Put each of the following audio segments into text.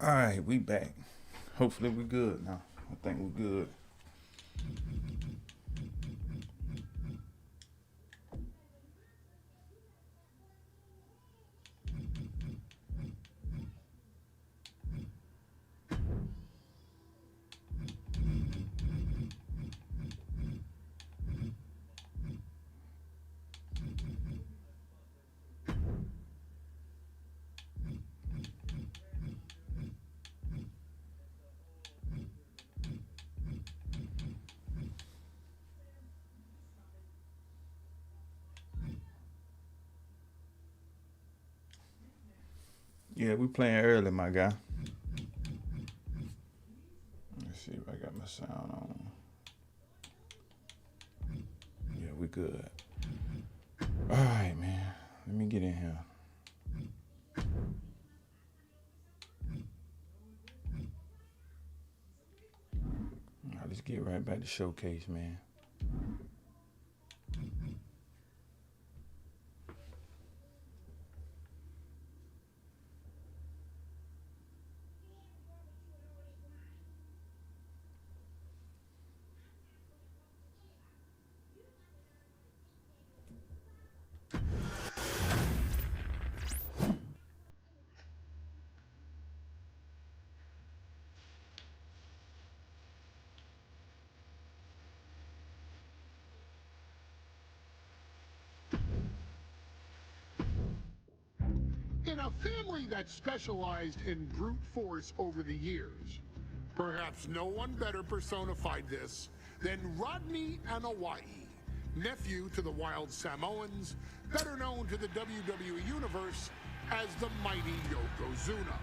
All right, we back. Hopefully we good now. I think we good. Yeah, we playing early, my guy. Let's see if I got my sound on. Yeah, we good. All right, man. Let me get in here. All right, let's get right back to showcase, man. In a family that specialized in brute force over the years, perhaps no one better personified this than Rodney Anawai, nephew to the Wild Samoans, better known to the WWE Universe as the mighty Yokozuna.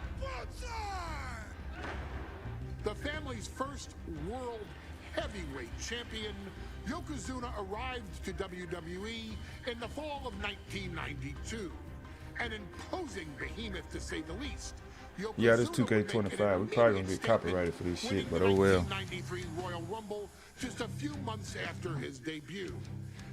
The family's first world heavyweight champion, Yokozuna arrived to WWE in the fall of 1992. An imposing behemoth, to say the least. Yeah, this 2K25. We probably gonna get copyrighted for this shit, but oh well. 1993 Royal Rumble just a few months after his debut.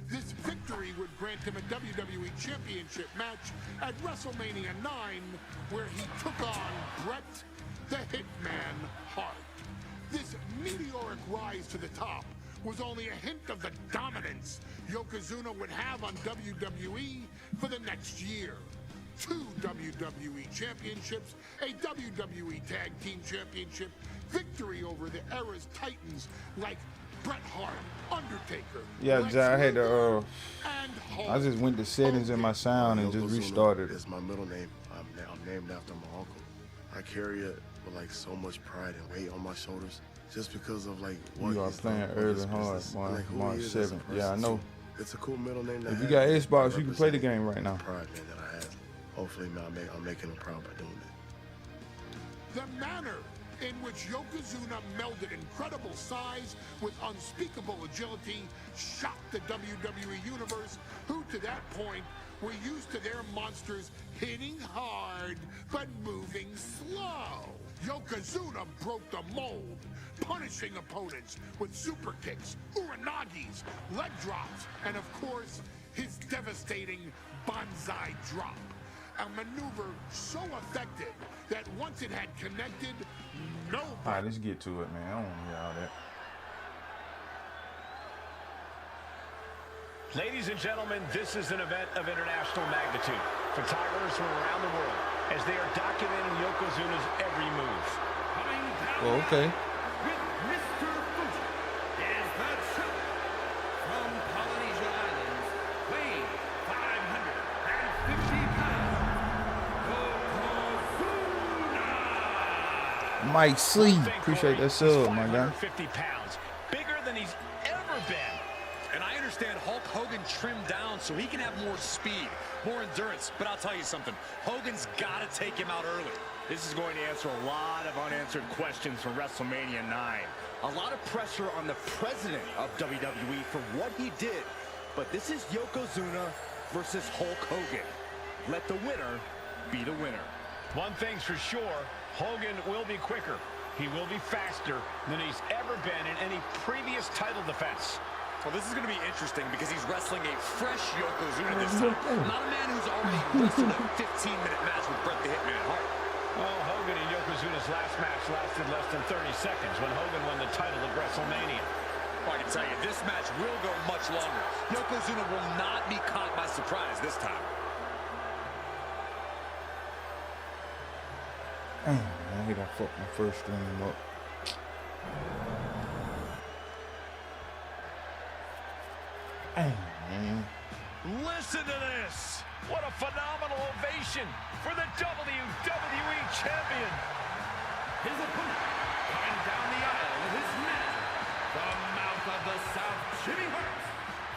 This victory would grant him a WWE Championship match at WrestleMania 9, where he took on Bret the Hitman Hart. This meteoric rise to the top was only a hint of the dominance Yokozuna would have on WWE for the next year. 2 WWE championships, a WWE Tag Team Championship, victory over the era's titans like Bret Hart, Undertaker. Yeah, I had to. I just went to settings in my sound and just restarted. It's my middle name. I'm named after my uncle. I carry it with like so much pride and weight on my shoulders, just because of like what you are playing early hard, March 7th. Yeah, I know. It's a cool middle name. If you got Xbox, you can play the game right now. Pride, man, that I have. Hopefully, man, I'm making him proud by doing it. The manner in which Yokozuna melded incredible size with unspeakable agility shocked the WWE Universe, who to that point were used to their monsters hitting hard but moving slow. Yokozuna broke the mold, punishing opponents with super kicks, uranagis, leg drops, and of course, his devastating banzai drop. A maneuver so effective that once it had connected, nobody... All right, let's get to it, man. I don't want to hear all that. Ladies and gentlemen, this is an event of international magnitude. Photographers from around the world, as they are documenting Yokozuna's every move. Oh, okay. With Mr. Fuji is the champ from Polynesia Islands, weighing 550 pounds, Yokozuna! Mike C. Appreciate that sub, my guy. 550 pounds, bigger than he's ever been. And I understand Hulk Hogan trimmed down so he can have more speed, more endurance. But I'll tell you something, Hogan's got to take him out early. This is going to answer a lot of unanswered questions from WrestleMania 9. A lot of pressure on the president of WWE for what he did. But this is Yokozuna versus Hulk Hogan. Let the winner be the winner. One thing's for sure, Hogan will be quicker. He will be faster than he's ever been in any previous title defense. Well, this is going to be interesting because he's wrestling a fresh Yokozuna this time. Not a man who's already wrestled a 15-minute match with Bret the Hitman Hart. Well, Hogan and Yokozuna's last match lasted less than 30 seconds when Hogan won the title at WrestleMania. I can tell you, this match will go much longer. Yokozuna will not be caught by surprise this time. Damn, man, I hate I fucked my first string up. Damn, man. Listen to this. What a phenomenal ovation for the WWE Champion. His opponent, coming down the aisle with his man, the mouth of the South, Jimmy Hart,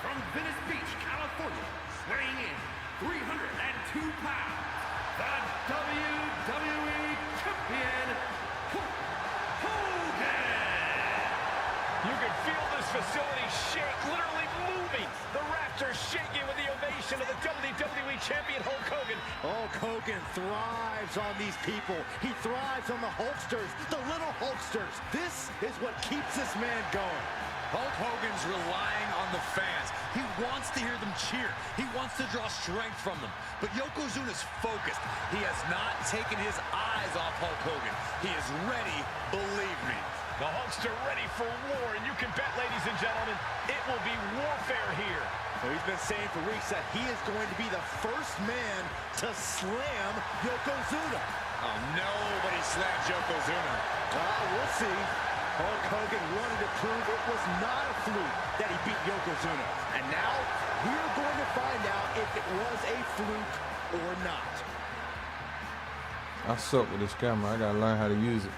from Venice Beach, California, weighing in 302 pounds, the WWE Champion, Hulk Hogan. You can feel this facility shake, literally moving. The rafters shaking with the ovation of the WWE Champion, Hulk Hogan. Hulk Hogan thrives on these people. He thrives on the Hulksters, the little Hulksters. This is what keeps this man going. Hulk Hogan's relying on the fans. He wants to hear them cheer. He wants to draw strength from them. But Yokozuna's focused. He has not taken his eyes off Hulk Hogan. He is ready, believe me. The Hulkster ready for war, and you can bet, ladies and gentlemen, it will be warfare here. So he's been saying for weeks that he is going to be the first man to slam Yokozuna. Oh, nobody slams Yokozuna. We'll see. Hulk Hogan wanted to prove it was not a fluke that he beat Yokozuna. And now we're going to find out if it was a fluke or not. I suck with this camera. I gotta learn how to use it.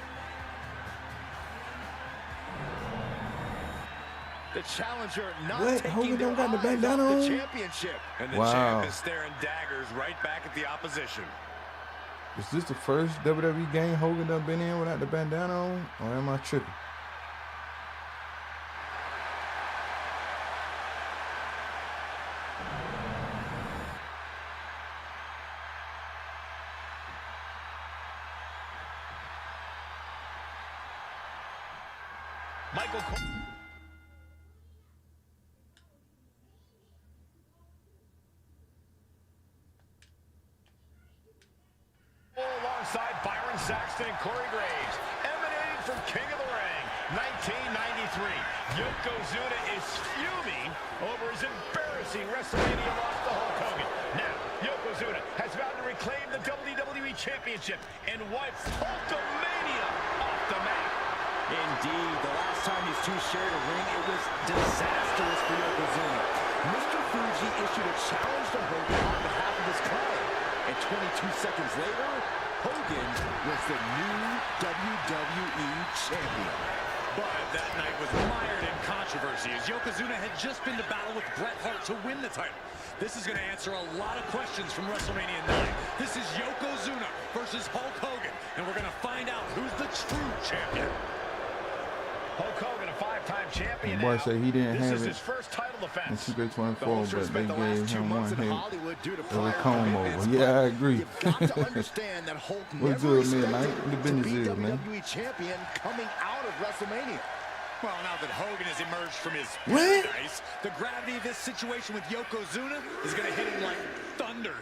The challenger not What? taking Hogan their don't got the eyes bandana off on? the championship. And the Wow. champ is staring daggers right back at the opposition. Is this the first WWE game Hogan done been in without the bandana on? Or am I tripping? Michael Cole. Alongside Byron Saxton and Corey Graves, emanating from King of the Ring, 1993. Yokozuna is fuming over his embarrassing WrestleMania loss to Hulk Hogan. Now, Yokozuna has vowed to reclaim the WWE Championship and wipe Hulkamania off the map. Indeed, the last time these two shared a ring, it was disastrous for Yokozuna. Mr. Fuji issued a challenge to Hogan on behalf of his client. And 22 seconds later, Hogan was the new WWE Champion. But that night was mired in controversy as Yokozuna had just been to battle with Bret Hart to win the title. This is going to answer a lot of questions from WrestleMania 9. This is Yokozuna versus Hulk Hogan, and we're going to find out who's the true champion. Hulk Hogan, a five-time champion. The boy now. said he didn't This have is it his first title in defense. 2K24, but they gave him one hit Hollywood due to of a prior comb commitments, over. Yeah, I but agree. You've got to understand that Hulk What's never good, man, expected man? The to business be is, man. WWE Champion coming out of WrestleMania. Well, now that Hogan has emerged from his What? paradise, the gravity of this situation with Yokozuna is going to hit him like thunder.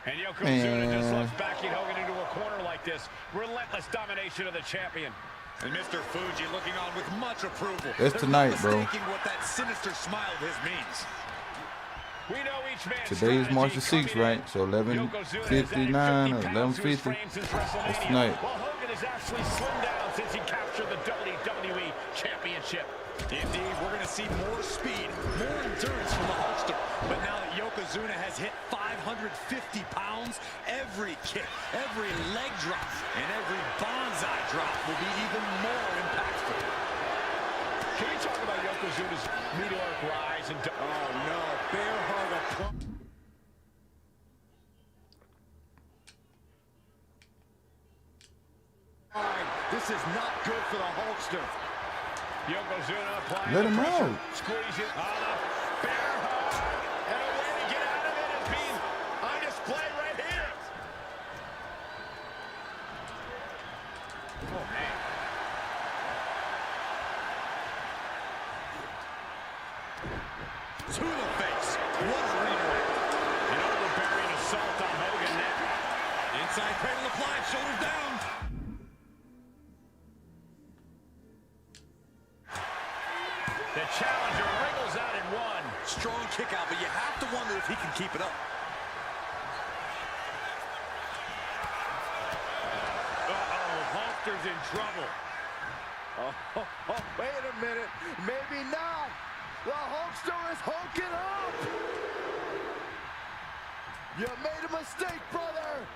And Yokozuna just loves backing Hogan into a corner like this. Relentless domination of the champion. And Mr. Fuji looking on with much approval. That's There's tonight, no bro. mistaking what that sinister smile of his means. We know each man's Today is March the strategy 6th, coming right? in. So Yokozuna has added 11:59 or 50 pounds to his 11:50. frame since That's WrestleMania, tonight. while Hogan has actually slimmed down since he captured the WWE Championship. Indeed, we're going to see more speed, more endurance from the Hulkster. But now that Yokozuna has hit 550 pounds, every kick, every leg drop, and every bonsai drop will be even more impactful. Can we talk about Yokozuna's meteoric rise and Oh no, bear hug a This is not good for the Hulkster. Yokozuna applying Let the him pressure, out. squeezing on the bear hug, and a way to get out of it is being on display right here. Oh man. To the face. What a redirect. An overbearing assault on Hogan now. Inside cradle applied, shoulders down. The challenger wriggles out in one. Strong kick out, but you have to wonder if he can keep it up. Uh-oh, Hulkster's in trouble. Oh, wait a minute. Maybe not. The Hulkster is hulking up. You made a mistake, brother.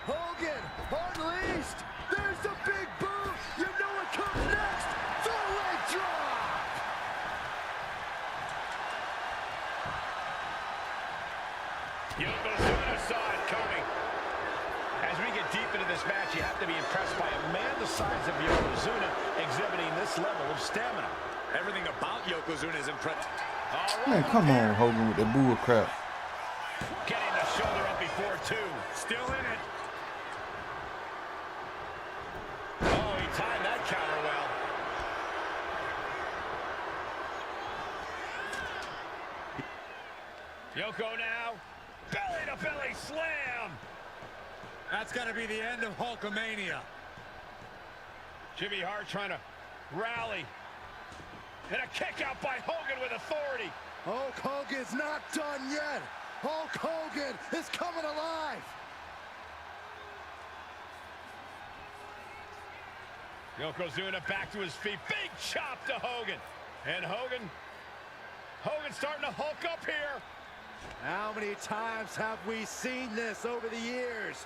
Hogan unleashed. There's the big boot. You know what comes next. The leg drop. Yokozuna saw it coming. As we get deep into this match, you have to be impressed by a man the size of Yokozuna exhibiting this level of stamina. Everything about Yokozuna is impressive. Man, come on, Hogan, with the bull crap. Getting the shoulder up before two. Still in it. Oh, he timed that counter well. Yoko now. Belly-to-belly slam. That's got to be the end of Hulkamania. Jimmy Hart trying to rally. And a kick out by Hogan with authority. Hulk Hogan's not done yet. Hulk Hogan is coming alive. Yokozuna back to his feet. Big chop to Hogan. And Hogan's starting to hulk up here. How many times have we seen this over the years?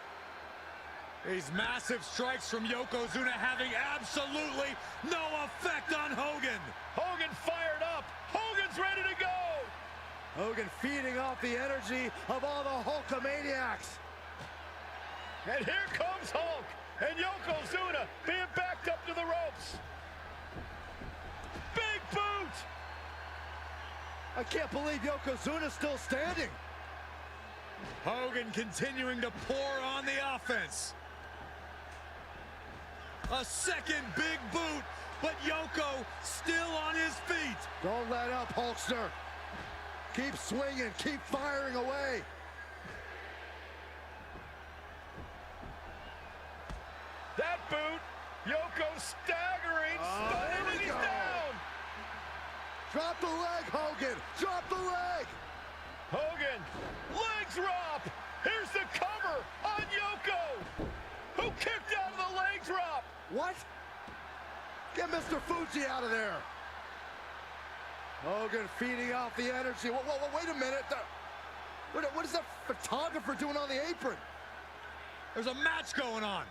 These massive strikes from Yokozuna having absolutely no effect on Hogan. Hogan fired up. Hogan's ready to go. Hogan feeding off the energy of all the Hulkamaniacs. And here comes Hulk. And Yokozuna being backed up to the ropes. Big boot. I can't believe Yokozuna's still standing. Hogan continuing to pour on the offense. A second big boot, but Yoko still on his feet. Don't let up, Hulkster. Keep swinging, keep firing away. That boot, Yoko staggering, stunning, and he's down. Drop the leg, Hogan. Drop the leg. Hogan, leg drop. Here's the cover on Yoko, who kicked out of the leg drop. What? Get Mr. Fuji out of there. Hogan feeding off the energy. Whoa, wait a minute. What is that photographer doing on the apron? There's a match going on.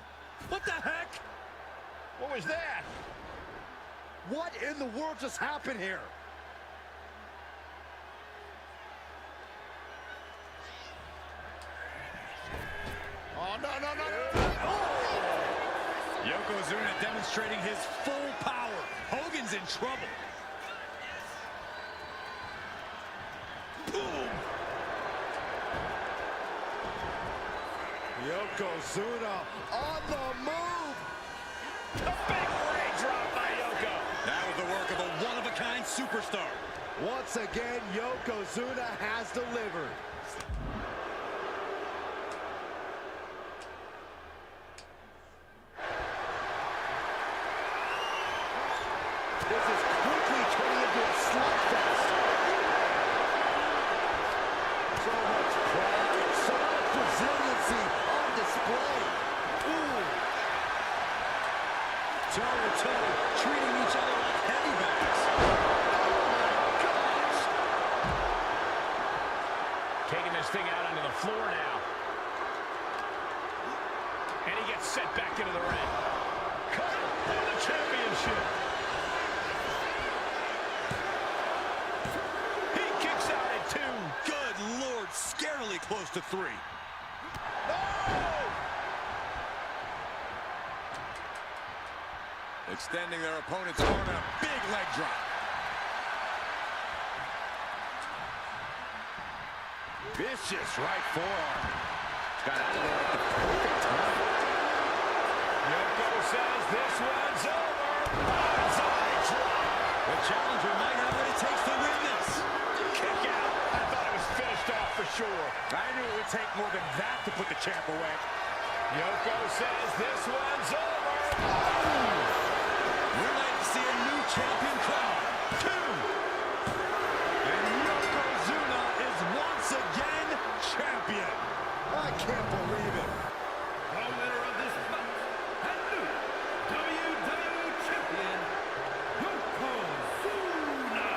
What the heck? What was that? What in the world just happened here? Oh, no. Yokozuna demonstrating his full power. Hogan's in trouble. Boom! Yokozuna on the move. A big leg drop by Yoko. That was the work of a one-of-a-kind superstar. Once again, Yokozuna has delivered. This is quickly turning into a slugfest. So much pride, so much resiliency on display. Ooh. Toe-to-toe, treating each other like heavy bags. Gosh. Taking this thing out onto the floor now. And he gets set back into the ring. Cover for the championship. He kicks out at 2. Good Lord, scarily close to 3. Extending their opponent's arm and a big leg drop. Vicious right forearm. Got out of there at the perfect time. Yoko says this one's over. Onside drop. The challenger might have what it takes to win this. Kick out. I thought it was finished off for sure. I knew it would take more than that to put the champ away. Yoko says this one's over. We're like to see a new champion crowned. 2. And Yokozuna is once again champion. I can't believe it. The winner of this bout and new WWE Champion, Yokozuna.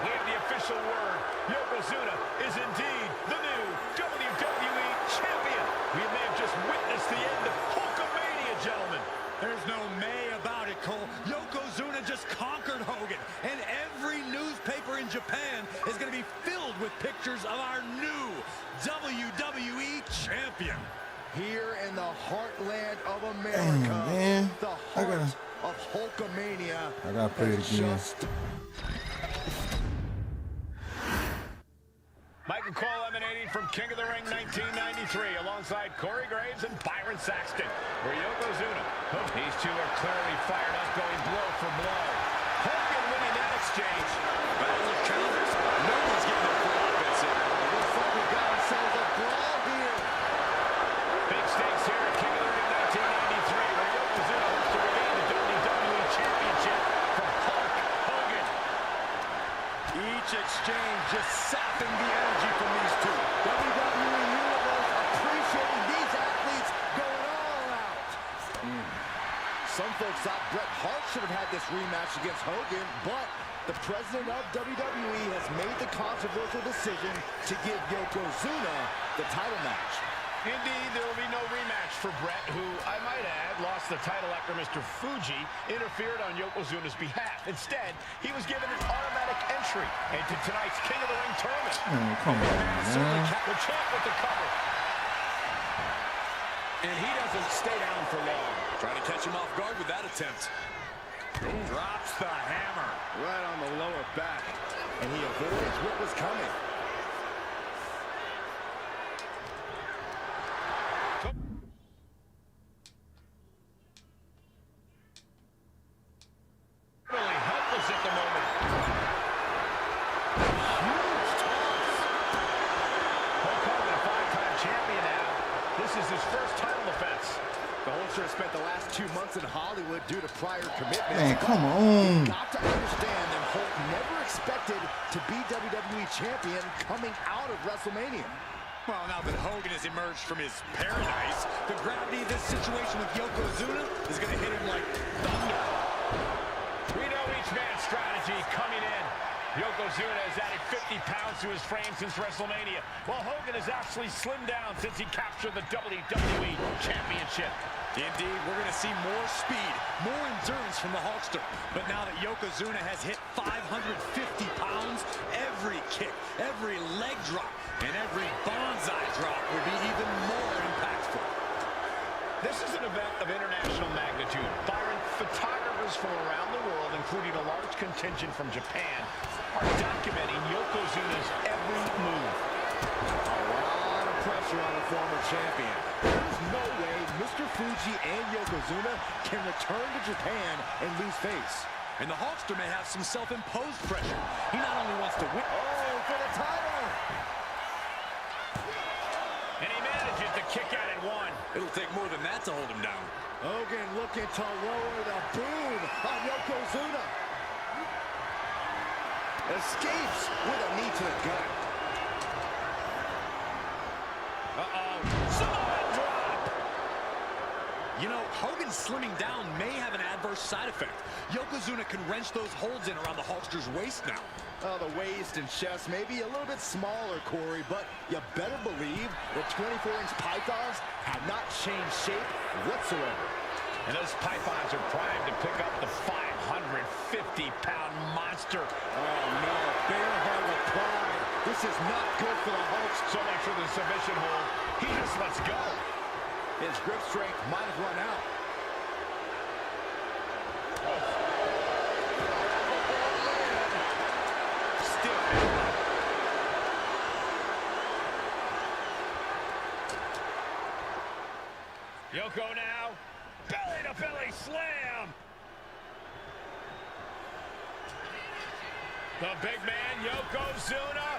We have the official word. Yokozuna is indeed the new WWE Champion. We may have just witnessed the end of Hulkamania, gentlemen. There's no may about it, Cole. Yokozuna just conquered Hogan. And every newspaper in Japan is going to be filled with pictures of our new WWE Champion. Here in the heartland of America, man. the heart of Hulkamania. I gotta play it again. Michael Cole emanating from King of the Ring 1993 alongside Corey Graves and Byron Saxton. Where Yokozuna, these two are clearly fired up, going blow for blow. Hogan winning that exchange. Battle of counters. No one's getting their full offense in. Looks like we got ourselves a brawl here. Big stakes here at King of the Ring 1993, where Yokozuna hopes to regain the WWE Championship from Hulk Hogan. Each exchange just sapping the energy from these two. WWE Universe appreciating these athletes going all out. Some folks thought Bret Hart should have had this rematch against Hogan, but the president of WWE has made the controversial decision to give Yokozuna the title match. Indeed, there will be no rematch for Bret, who, I might add, lost the title after Mr. Fuji interfered on Yokozuna's behalf. Instead, he was given an automatic entry into tonight's King of the Ring tournament. Come on, man. The champ with the cover. And he doesn't stay down for long. Trying to catch him off guard with that attempt. Drops the hammer. Right on the lower back. And he avoids what was coming. Really helpless at the moment. Huge toss. Hulk Hogan, a 5-time champion now. This is his first title defense. The Hulkster spent the last 2 months in Hollywood due to prior commitments. Man, come on. You've got to understand that Hulk never expected to be WWE Champion coming out of WrestleMania. Well, now that Hogan has emerged from his paradise, the gravity of this situation with Yokozuna is going to hit him like thunder. We know each man's strategy coming in. Yokozuna has added 50 pounds to his frame since WrestleMania, while Hogan has actually slimmed down since he captured the WWE Championship. Indeed, we're going to see more speed, more endurance from the Hulkster. But now that Yokozuna has hit 550 pounds, every kick, every leg drop, and every bonsai drop will be even more impactful. This is an event of international magnitude. Byron, photographers from around the world, including a large contingent from Japan, are documenting Yokozuna's every move. A lot of pressure on the former champion. There's no way Mr. Fuji and Yokozuna can return to Japan and lose face. And the Hulkster may have some self-imposed pressure. He not only wants to win... Oh, for the title! And he manages to kick out at one. It'll take more than that to hold him down. Hogan looking to lower the boom on Yokozuna. Escapes with a knee to the gut. Uh-oh. Samoan drop! You know, Hogan slimming down may have an adverse side effect. Yokozuna can wrench those holds in around the Hulkster's waist now. The waist and chest may be a little bit smaller, Corey, but you better believe the 24-inch pythons have not changed shape whatsoever. And those pythons are primed to pick up the 550-pound monster. Oh, no. Bare heart with pride. This is not good for the Hulks. So much for the submission hold. He just lets go. His grip strength might have run out. Still. Yoko now. Belly-to-belly slam. The big man, Yokozuna.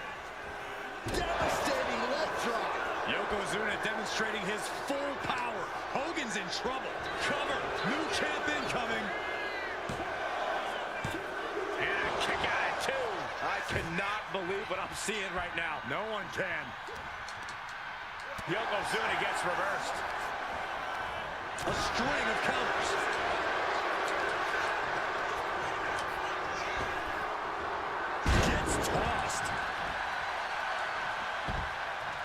Devastating left drop. Yokozuna demonstrating his full power. Hogan's in trouble. Cover. New champ incoming. And a kick out at 2. I cannot believe what I'm seeing right now. No one can. Yokozuna gets reversed. A string of counters. Gets tossed.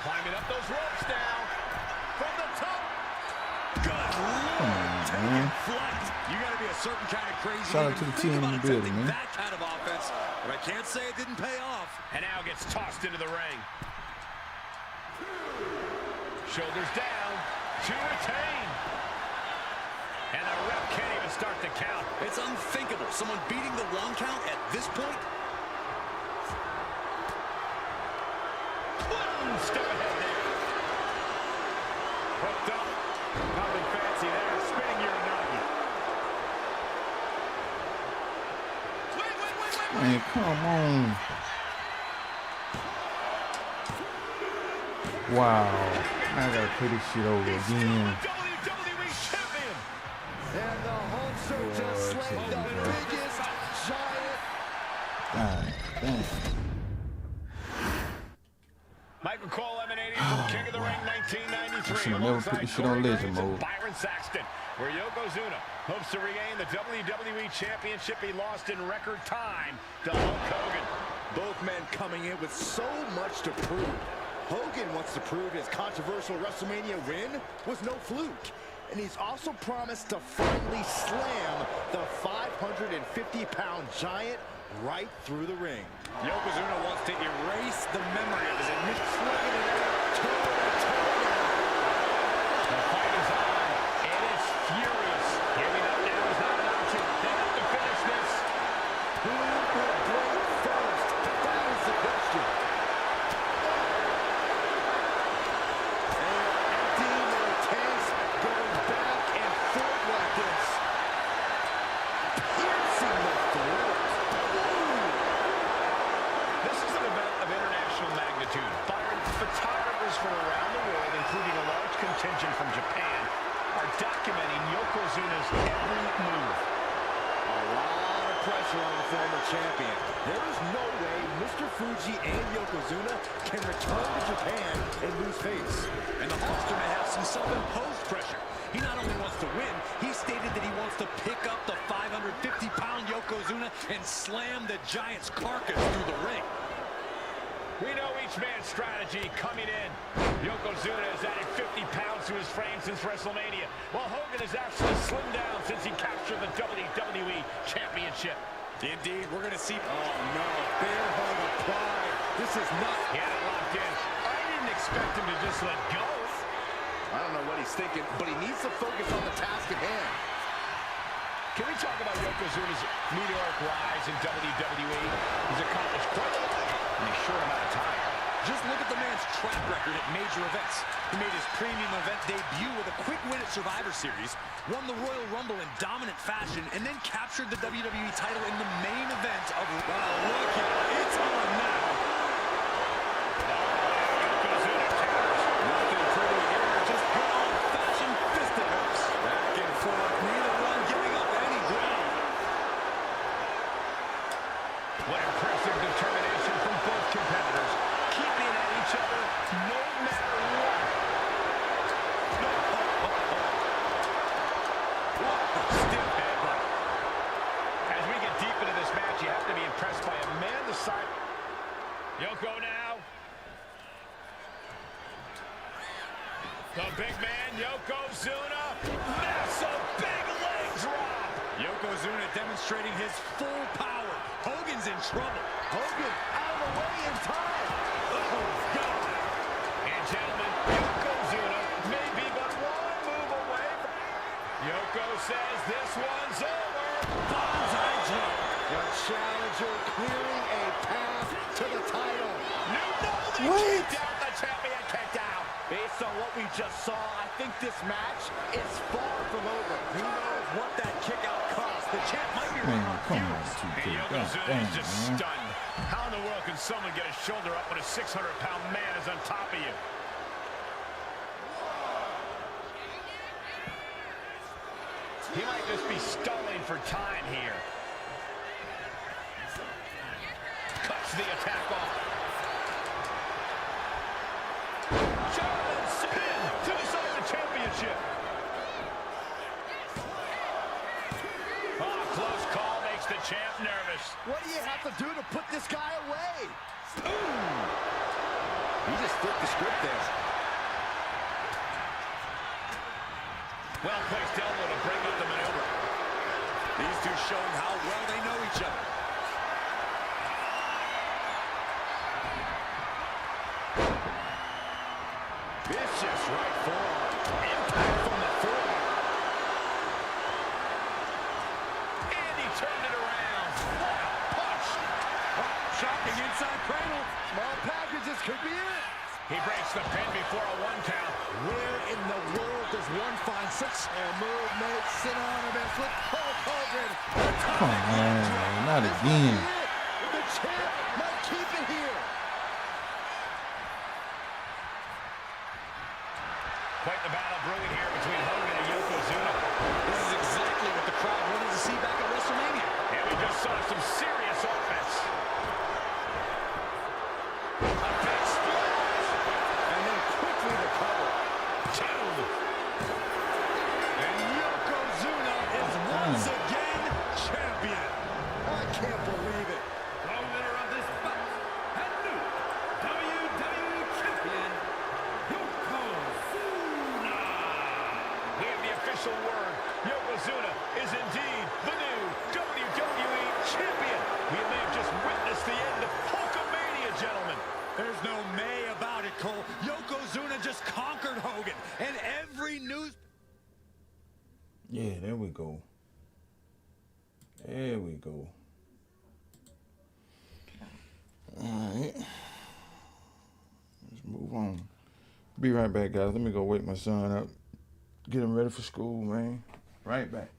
Climbing up those ropes now. From the top. Good Lord. Taking flight. You got to be a certain kind of crazy. Shout out to the team in the building, man. That kind of offense, but I can't say it didn't pay off. And now gets tossed into the ring. Shoulders down to retain. And the ref can't even start the count. It's unthinkable. Someone beating the 1 count at this point. One step ahead there. Hooked up. Nothing fancy there. Spinning Uranagi. Wait. Man, come on. Wow. I gotta play this shit over again. WWE champion. And the Hulkster just slayed the biggest giant. God damn. Michael Cole emanating from King of the Ring 1993. Should've never put this shit on legend mode. Byron Saxton, where Yokozuna hopes to regain the WWE Championship he lost in record time to Hulk Hogan. Both men coming in with so much to prove. Hogan wants to prove his controversial WrestleMania win was no fluke. And he's also promised to finally slam the 550-pound giant right through the ring. Yokozuna wants to erase the memory of his initial The fight is on. It is furious. Giving up now is not an option. They have to finish this. Who will break first? That is the question. From Japan are documenting Yokozuna's every move. A lot of pressure on the former champion. There is no way Mr. Fuji and Yokozuna can return to Japan and lose face. And the Hulkster may have some self-imposed pressure. He not only wants to win, he stated that he wants to pick up the 550-pound Yokozuna and slam the giant's carcass through the ring. We know each man's strategy coming in. Yokozuna has added 50 pounds to his frame since WrestleMania, while Hogan has actually slimmed down since he captured the WWE Championship. Indeed, we're going to see... Oh, no. Bear hug of pride. This is not... He had it locked in. I didn't expect him to just let go. I don't know what he's thinking, but he needs to focus on the task at hand. Can we talk about Yokozuna's meteoric rise in WWE? He's accomplished quite a lot in a short amount of time. Just look at the man's track record at major events. He made his premium event debut with a quick win at Survivor Series, won the Royal Rumble in dominant fashion, and then captured the WWE title in the main event of... Wow, look at it. It's on now. Yokozuna counters. Nothing pretty here, just good old-fashioned fisticuffs. Back and forth, neither one giving up any ground. What impressive determination from both competitors, keeping at each other no matter what. What a stiff headbutt. As we get deep into this match, you have to be impressed by a man the size. Yoko now. The big man, Yokozuna. Massive big leg drop. Yokozuna demonstrating his full power. Hogan's in trouble. Hogan out of the way in time. Oh, God. And gentlemen, Yokozuna may be but one move away from... Yoko says this one's over. Bonsai drop. The challenger clearing a path to the title. What? Down the champion kicked out. Based on what we just saw, I think this match is far from over. Who knows what that kick out cost? The champ might be Man, running come on, fuse. 2K. And Yokozuna Damn, is just man. stunned. How in the world can someone get a shoulder up when a 600-pound man is on top of you? He might just be stalling for time here. Cuts the attack off. German spin to decide the championship. Oh, close call makes the champ nervous. What do you have to do to put this guy away? Ooh. He just flipped the script there. Well-placed elbow to bring up the maneuver. These two showing how well they know each other. Vicious right forearm. Impact from the forearm. And he turned it around. What a punch. Oh, shocking inside cradle. Small packages could be it. He breaks the pin before a 1 count. Where in the world does one find such a move made synonymous with Hulk Hogan? Come on, not again. The champ might keep it here. Quite the battle brewing here between Hogan and Yokozuna. This is exactly what the crowd wanted to see back at WrestleMania. And we just saw some serious offense. A big splash. And then quickly recover. 2. And Yokozuna is once again champion. I can't believe it. The winner of this bout, and new WWE Champion, Yokozuna. We have the official word. Yokozuna is indeed the new WWE Champion. We may have just witnessed the end of Hulkamania, gentlemen. There's no may about it, Cole. Yokozuna just conquered Hogan, and every news... Yeah, there we go. There we go. Alright. Let's move on. Be right back, guys. Let me go wake my son up. Get him ready for school, man. Right back.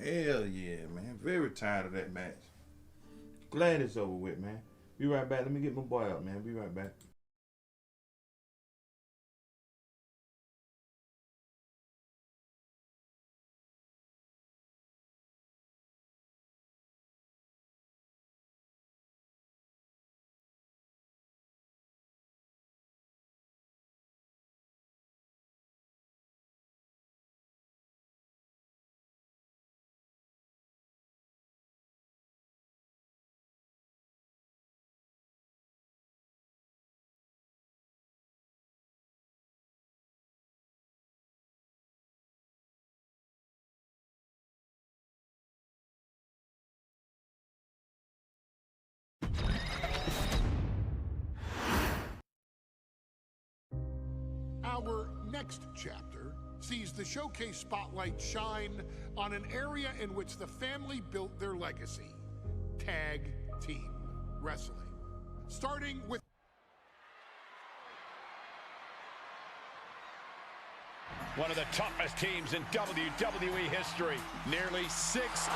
Hell yeah, man. Very tired of that match. Glad it's over with, man. Be right back. Let me get my boy up, man. Be right back. Our next chapter sees the showcase spotlight shine on an area in which the family built their legacy: tag team wrestling. Starting with one of the toughest teams in WWE history. Nearly 600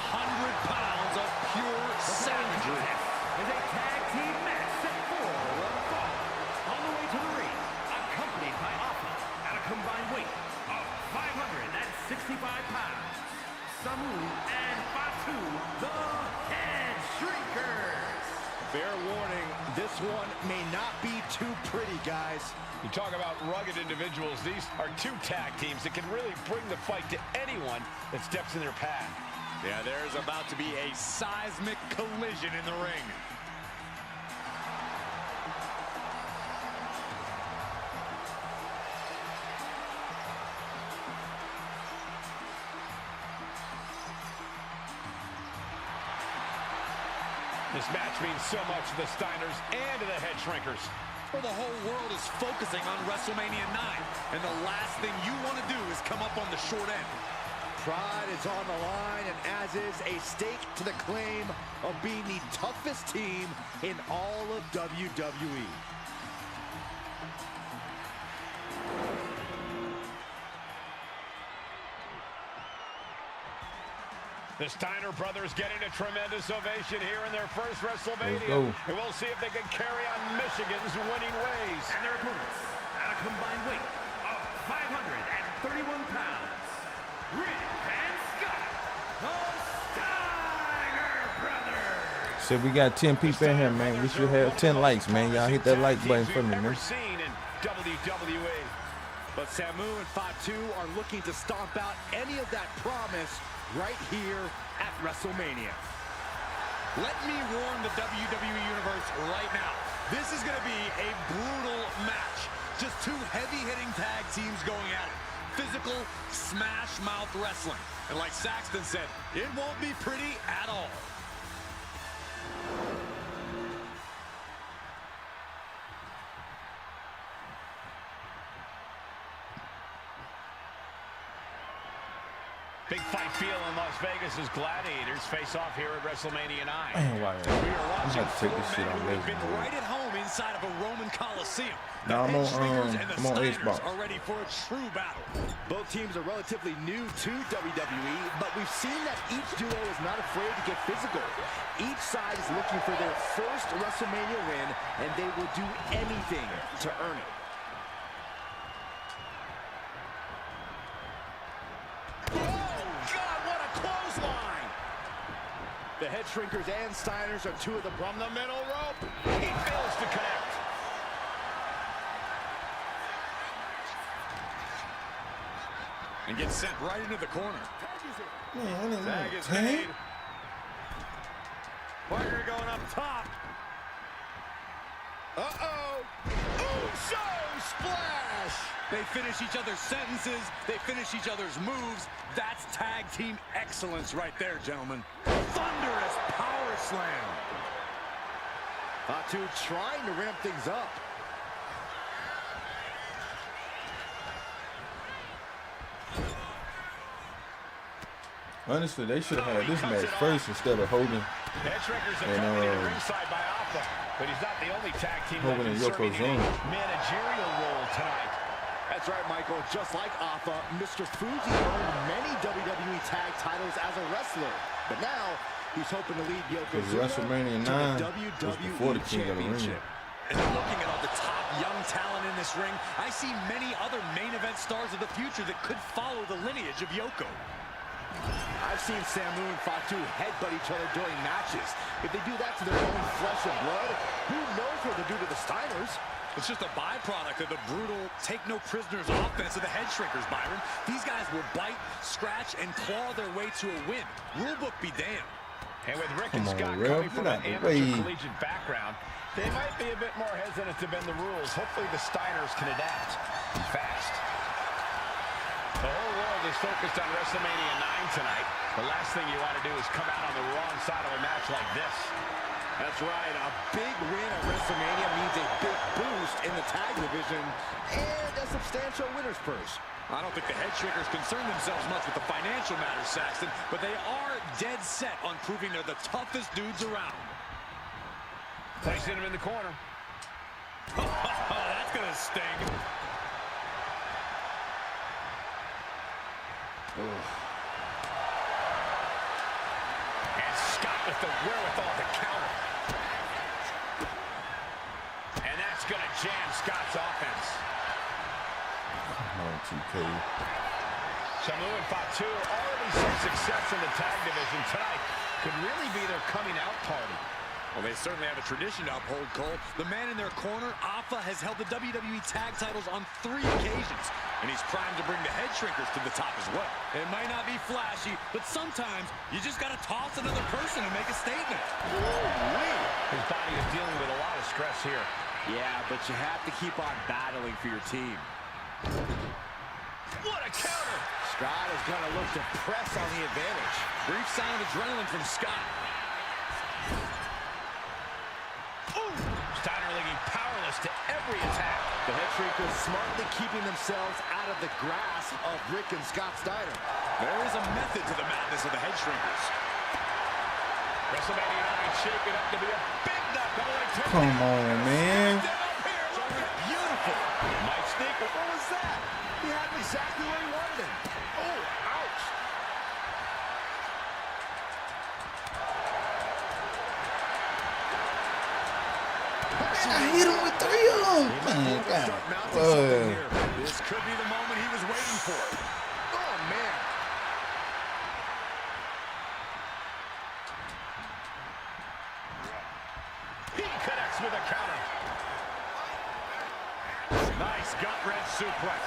pounds of pure savagery. Is a tag team match set for one fall. On the way to the ring, accompanied by Alpha at a combined weight of 565 pounds, Samu and Fatu, the Headshrinkers. Fair warning, this one may not be too pretty, guys. You talk about rugged individuals. These are two tag teams that can really bring the fight to anyone that steps in their path. Yeah, there's about to be a seismic collision in the ring. This match means so much to the Steiners and to the Headshrinkers. Well, the whole world is focusing on WrestleMania 9, and the last thing you want to do is come up on the short end. Pride is on the line, and as is a stake to the claim of being the toughest team in all of WWE. The Steiner brothers getting a tremendous ovation here in their first WrestleMania. And we'll see if they can carry on Michigan's winning ways. And their opponents, at a combined weight of 531 pounds, Rick and Scott, the Steiner brothers. So we got 10 people in here, man. We should have 10 likes, man. Y'all hit that like button for me, man. Seen in WWE. But Samu and Fatu are looking to stomp out any of that promise right here at WrestleMania. Let me warn the WWE Universe right now. This is going to be a brutal match. Just two heavy-hitting tag teams going at it. Physical, smash-mouth wrestling. And like Saxton said, it won't be pretty at all. Big fight feel in Las Vegas as gladiators face off here at WrestleMania 9. Man, why? We are watching I'm to take this shit on We've been Lesnar. right at home inside of a Roman Coliseum. No, I'm on, Headshrinkers and the I'm on Steiners Xbox. are ready for a true battle. Both teams are relatively new to WWE, but we've seen that each duo is not afraid to get physical. Each side is looking for their first WrestleMania win, and they will do anything to earn it. The Headshrinkers and Steiners are two of the From the middle rope, he fails to connect. And gets sent right into the corner. Man, I didn't Tag know. is 10? made. Partner going up top. Uh-oh! Usos splash! They finish each other's sentences. They finish each other's moves. That's tag team excellence right there, gentlemen. Thunderous power slam. Fatu trying to ramp things up. Honestly, they should have had this match first instead of Hogan. Headshrinkers And, accompanied ringside by Alpha, but he's not the only tag team Hogan left and serving in a Yokozuna. managerial role tonight. That's right, Michael. Just like Alpha, Mr. Fuji earned many WWE tag titles as a wrestler. But now, he's hoping to lead Yokozuna WrestleMania 9 to was the before the WWE King of the Ring. Championship. And looking at all the top young talent in this ring, I see many other main event stars of the future that could follow the lineage of Yoko. I've seen Samu and Fatu headbutt each other during matches. If they do that to their own flesh and blood, who knows what they'll do to the Steiners? It's just a byproduct of the brutal take-no-prisoners offense of the Headshrinkers, Byron. These guys will bite, scratch, and claw their way to a win. Rulebook be damned. And with Rick Come and on, Scott Rev, coming from get an out the amateur way. collegiate background, they might be a bit more hesitant to bend the rules. Hopefully the Steiners can adapt fast. The whole world is focused on WrestleMania 9 tonight. The last thing you want to do is come out on the wrong side of a match like this. That's right. A big win at WrestleMania means a big boost in the tag division and a substantial winner's purse. I don't think the Headshrinkers concern themselves much with the financial matters, Saxton, but they are dead set on proving they're the toughest dudes around. Placing him in the corner. That's gonna sting. And Scott with the wherewithal to counter. And that's going to jam Scott's offense. Come on, TK. Samu and Fatu already some success in the tag division tonight. Could really be their coming out party. Well, they certainly have a tradition to uphold, Cole. The man in their corner, Alpha, has held the WWE tag titles on 3 occasions, and he's primed to bring the Headshrinkers to the top as well. It might not be flashy, but sometimes you just got to toss another person and make a statement. His body is dealing with a lot of stress here. Yeah, but you have to keep on battling for your team. What a counter! Scott is going to look to press on the advantage. Brief sign of adrenaline from Scott. Steiner looking powerless to every attack. The Headshrinkers smartly keeping themselves out of the grasp of Rick and Scott Steiner. There is a method to the madness of the Headshrinkers. WrestleMania 9 shaping up to be a big knockout. Come on, man. Beautiful. Might sneak. What was that? He had him exactly where he wanted him. Oh, ouch. I hit him with 3 of them. Man, God. This could be the moment he was waiting for. Oh, man. He connects with a counter. Nice gut-wrench suplex.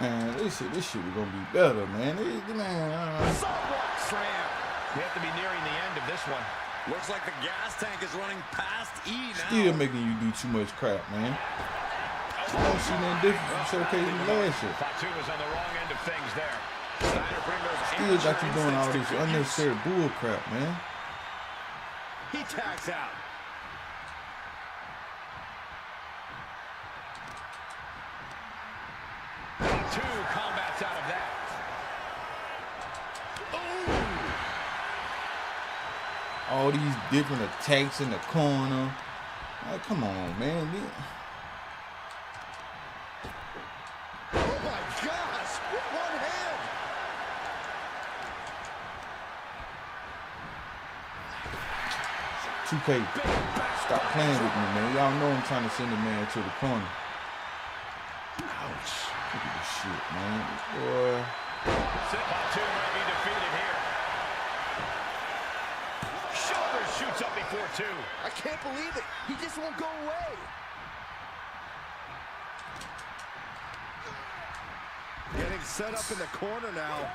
Man, this shit was gonna be better, man. Sidewalk slam. We have to be nearing the end of this one. Looks like the gas tank is running past E now. Still making you do too much crap, man. I don't see nothing different from showcasing last year. Fatu was on the wrong end of things there. Steiner bring those Still got you doing all this unnecessary bull crap, man. He tags out. Two combats out of that. All these different attacks in the corner. Like, come on, man. Oh, my gosh. With one hand. "2K, stop playing with me, man. Y'all know I'm trying to send the man to the corner." Ouch. Look at this shit, man. Boy. Fatu might be defeated here. Shoulder shoots up before 2. I can't believe it. He just won't go away. Getting set up in the corner now.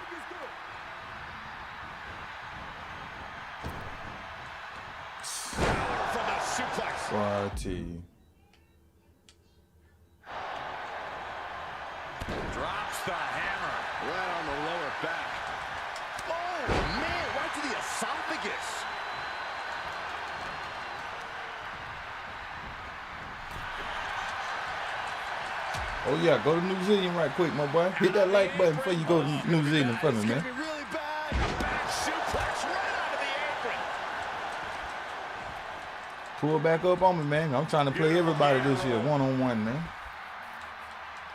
Power from the suplex. Boy, I tell you. Drops the hammer. Right on the lower back. Oh, man. Right to the esophagus. Oh, yeah, go to New Zealand right quick, my boy. Hit that like button before you go to New Zealand for me, man. Be really bad. Back suplex right onto the apron. Pull back up on me, man. I'm trying to play everybody this year, one-on-one, man.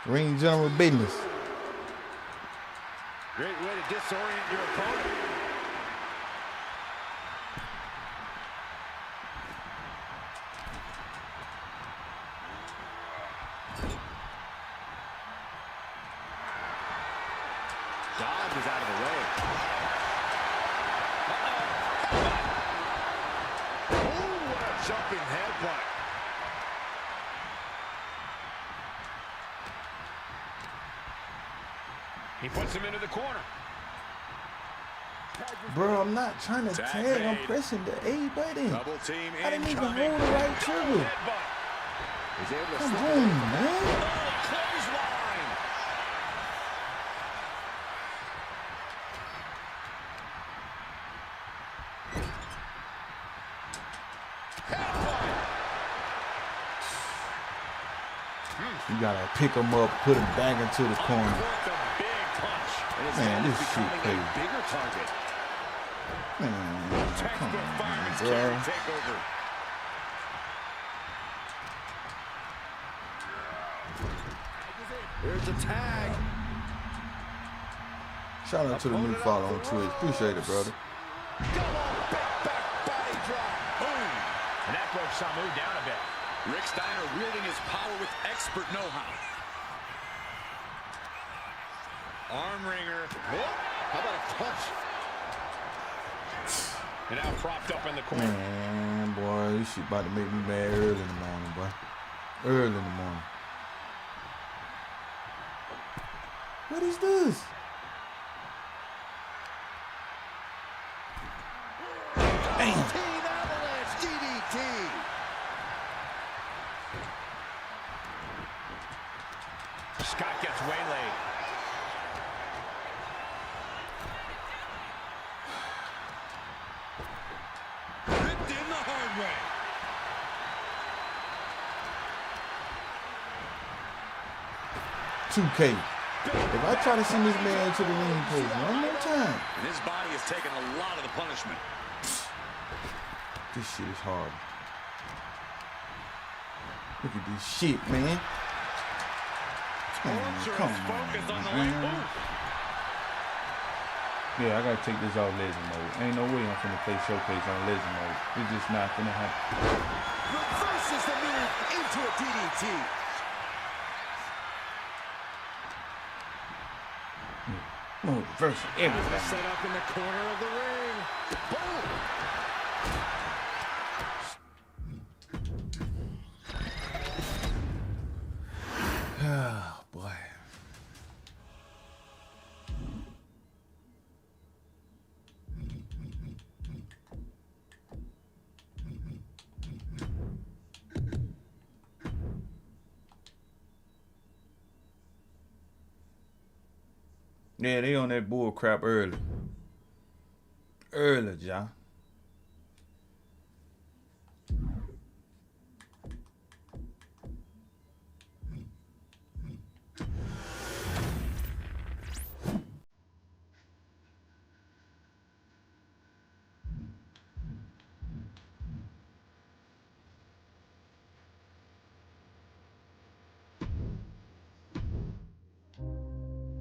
Ring general business. Great way to disorient your opponent. Dodge is out of the way. Oh, what a jumping headbutt. He puts him into the corner. Bro, I'm not trying to tag. I'm pressing the A button. Double team I didn't even incoming. hold the right trigger. He's able to Come slip on, man. clothesline. You gotta pick him up, put him back into the corner. With a big punch. And his Man, head this is shit becoming crazy. a bigger target. Man, come Textbook on, fireman's bro. carry takeover. Here's the tag. Shout out to the new follow on Twitch. Appreciate it, brother. Double back body drop. Boom. And that broke Samu down a bit. Rick Steiner wielding his power with expert know-how. Arm wringer. Whoop. How about a punch? And now propped up in the corner. Man, boy, this shit about to make me mad early in the morning, boy. Early in the morning. What is this? Damn. Avalanche DDT. Scott gets waylaid. Ripped in the hard way. $2K. If I try to send this man to the ring post one more time, And his body has taken a lot of the punishment. this shit is hard. Look at this shit, man. Torture come is focused on the on, leg. man. Ooh. Yeah, I gotta take this off legend mode. Ain't no way I'm finna play showcase on legend mode. It's just not finna happen. Reverses the move into a DDT. Oh, reverse everything. Set up in the corner of the ring. Boom! Oh, boy. Yeah, they on that bull crap early. Early, John.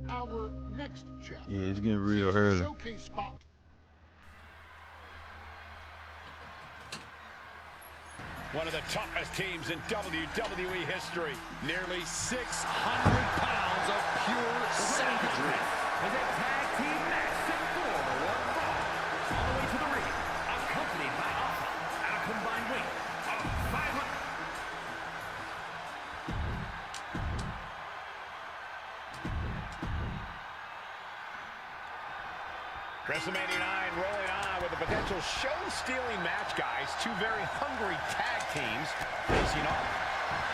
Our next chapter. Yeah, it's getting real early. Showcase spot. One of the toughest teams in WWE history. Nearly 600 pounds of pure savagery. Is a tag team match set for one fall. All the way to the ring, accompanied by Alpha at a combined weight of 500. WrestleMania 9 rolling on with a potential show-stealing match, guys. Two very hungry tag teams facing off.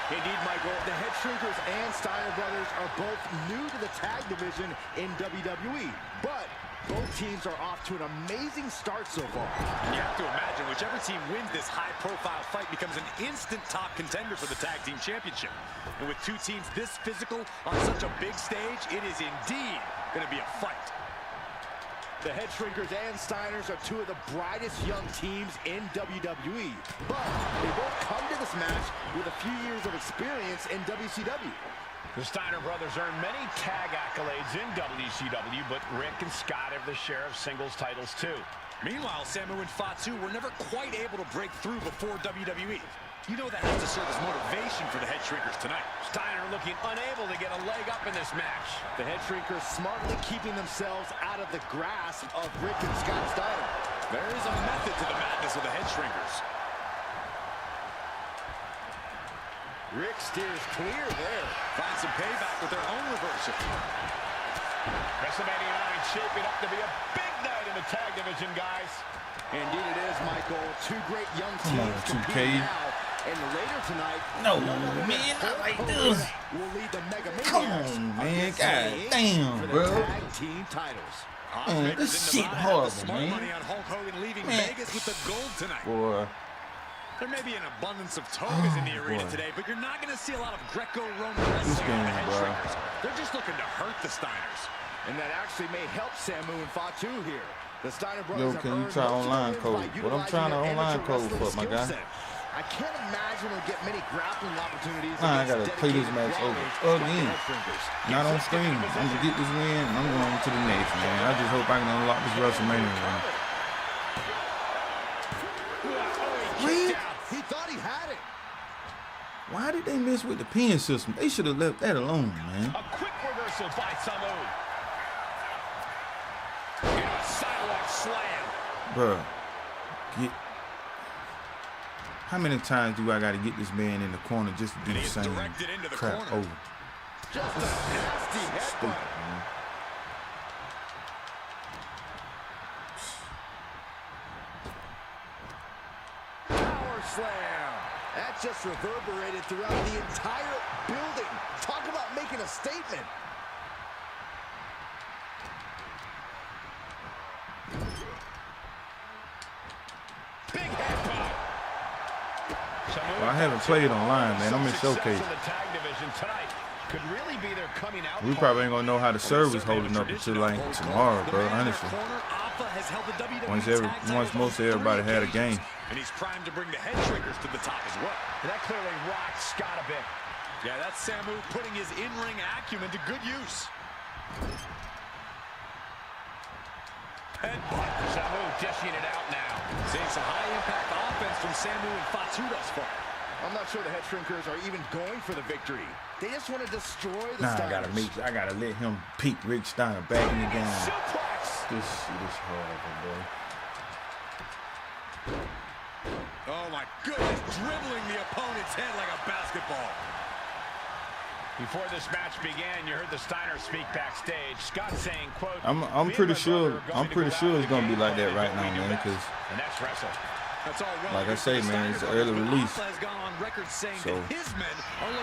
Indeed, Michael, the Headshrinkers and Steiner brothers are both new to the tag division in WWE, but both teams are off to an amazing start so far. You have to imagine whichever team wins this high-profile fight becomes an instant top contender for the tag team championship. And with two teams this physical on such a big stage, it is indeed going to be a fight. The Headshrinkers and Steiners are two of the brightest young teams in WWE, but they both come to this match with a few years of experience in WCW. The Steiner brothers earned many tag accolades in WCW, but Rick and Scott have their share of singles titles too. Meanwhile, Samu and Fatu were never quite able to break through before WWE. You know that has to serve as motivation for the Headshrinkers tonight. Steiner looking unable to get a leg up in this match. The Headshrinkers smartly keeping themselves out of the grasp of Rick and Scott Steiner. There is a method to the madness of the Headshrinkers. Rick steers clear there. Find some payback with their own reversal. WrestleMania 9 shaping up to be a big night in the tag division, guys. Indeed it is, Michael. Two great young Come on, teams 2K. competing now. And later tonight, No, man, not like this. will lead the Mega Come Maniacs on, man. against God the damn, for the bro. tag team titles. Man, this shit horrible, Smart man. money on Hulk Hogan leaving Man. Vegas with the gold tonight. Boy. There may be an abundance of togas in the arena boy. today, but you're not going to see a lot of Greco-Roman wrestling This on the game, bro. Headshrinkers. They're just looking to hurt the Steiners. And that actually may help Samu and Fatu here. The Steiner brothers Yo, have can you earned try most of their online wins code? by What I'm trying to utilizing their online amateur code wrestling for, my skill guy? set. I can't imagine we'll get many grappling opportunities. Nah, I against gotta play this dedicated match over brawlers like the again. Headshrinkers. Not on stream. I'm gonna get this win. And I'm going to the next, man. I just hope I can unlock this WrestleMania win. What? He thought he had it. Why did they mess with the pin system? They should have left that alone, man. A quick reversal by Samu. And a sidewalk slam. Bruh, how many times do I gotta get this man in the corner just to do the he's same directed into the crap corner. over? Just a nasty Stupid, headbutt. man. Power slam. That just reverberated throughout the entire building. Talk about making a statement. Big headbutt. Well, I haven't played online, man. I'm in Showcase. The tag division tonight could really be their coming out. We probably ain't gonna know how the service holding up until like tomorrow, bro. Honestly, once most everybody had a game. And he's primed to bring the Headshrinkers to the top as well. And that clearly rocks Scott a bit. Yeah, that's Samu putting his in-ring acumen to good use. headbutt. Samu dishing it out now. Seeing some high-impact offense from Samu and Fatu thus far. I'm not sure the Headshrinkers are even going for the victory. They just want to destroy the Steiners. I gotta let him peek Rick Steiner back in the game. Suplex. This shit is horrible, boy. Oh my goodness, dribbling the opponent's head like a basketball. Before this match began, you heard the Steiner speak backstage. Scott saying, quote, I'm pretty sure it's gonna be like that right now, man, because like I say, man, it's an early release. So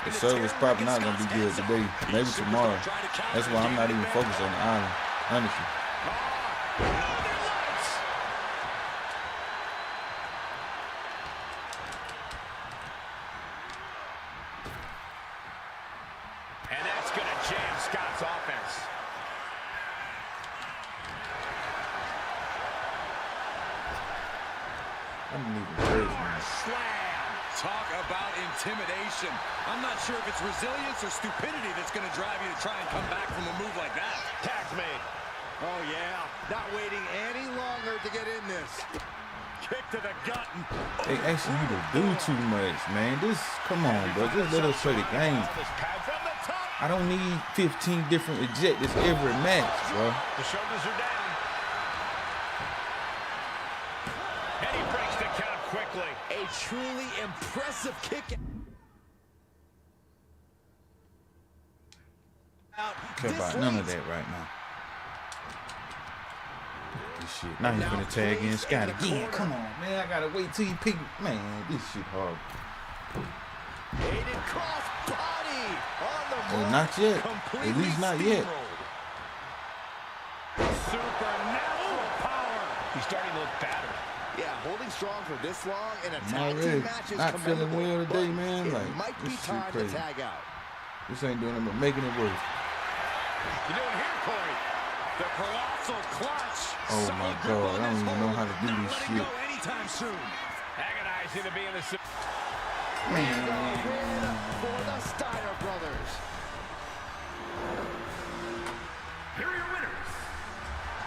the server's probably not gonna be good today. Maybe tomorrow. That's why I'm not even focused on the island, honestly. And that's going to jam Scott's offense. I didn't even praise, man. Slam. Talk about intimidation. I'm not sure if it's resilience or stupidity that's going to drive you to try and come back from a move like that. Tag's made. Oh, yeah. Not waiting any longer to get in this. Kick to the gut. They asking you to do too much, man. Come on, bro. Just let us play the game. I don't need 15 different ejectors every match, bro. The shoulders are down. And he breaks the count quickly. A truly impressive kick. Care about none of that right now. This shit. Now he's gonna tag in Scott again. Come on, man. I gotta wait till he pick. Man, this shit hard. Aided cross body on the Oh, not yet. At least not yet. Supernatural power. He's starting to look battered. Yeah, holding strong for this long in a I'm tag already team match is not feeling commendable, well today, but man. it Like, might be this shit time to crazy. tag out. This ain't doing nothing but making it worse. You doing here, Corey? The colossal clutch. Oh my God, I don't even know how to do this shit. Anytime soon. Agonizing to be in the. For the Steiner brothers. Here are your winners,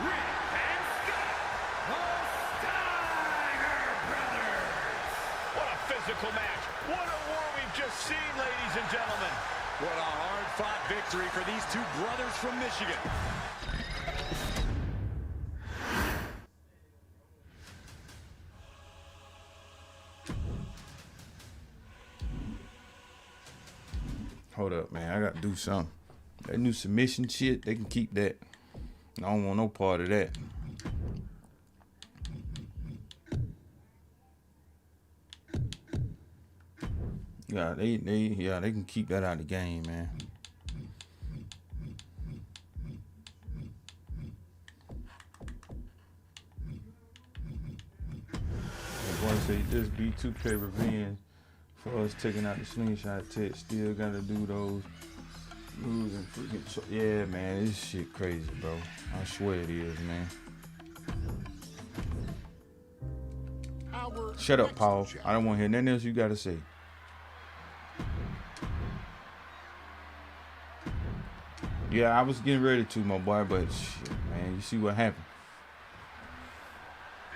Rick and Scott, the Steiner brothers. What a physical match. What a war we've just seen, ladies and gentlemen. What a hard-fought victory for these two brothers from Michigan. Hold up, man. I gotta do something. That new submission shit, they can keep that. I don't want no part of that. Yeah, they can keep that out of the game, man. The boy say just B2K revenge for us taking out the slingshot tech. Still gotta do those moves and freaking yeah, man, this shit crazy, bro. I swear it is, man. Shut up, Paul. I don't want to hear nothing else you gotta say. Yeah, I was getting ready to, my boy, but shit, man, you see what happened.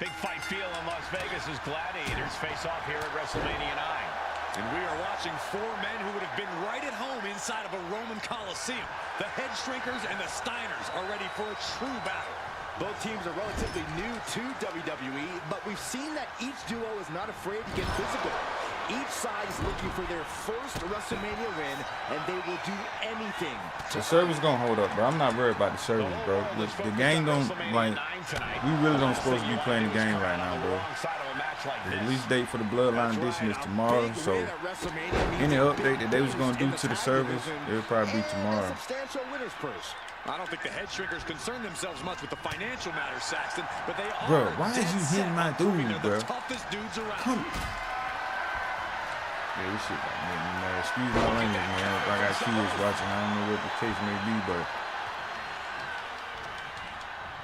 Big fight feel in Las Vegas as gladiators face off here at WrestleMania 9. And we are watching four men who would have been right at home inside of a Roman Coliseum. The Headshrinkers and the Steiners are ready for a true battle. Both teams are relatively new to WWE, but we've seen that each duo is not afraid to get physical. Each side is looking for their first WrestleMania win, and they will do anything. The server's gonna hold up, bro. I'm not worried about the server, bro. The game don't, like, we really don't supposed to be playing the game right now, bro. The release date for the Bloodline edition is tomorrow, so any update that they was gonna do to the servers, it'll probably be tomorrow. Substantial winner's purse. I don't think the Headshrinkers concern themselves much with the financial matters, Saxton, but they are. Bro, why is you hitting my dude, bro? The toughest dudes around. Come. Yeah, this shit about me, man. Excuse my language, man. If I got kids watching, I don't know what the case may be, but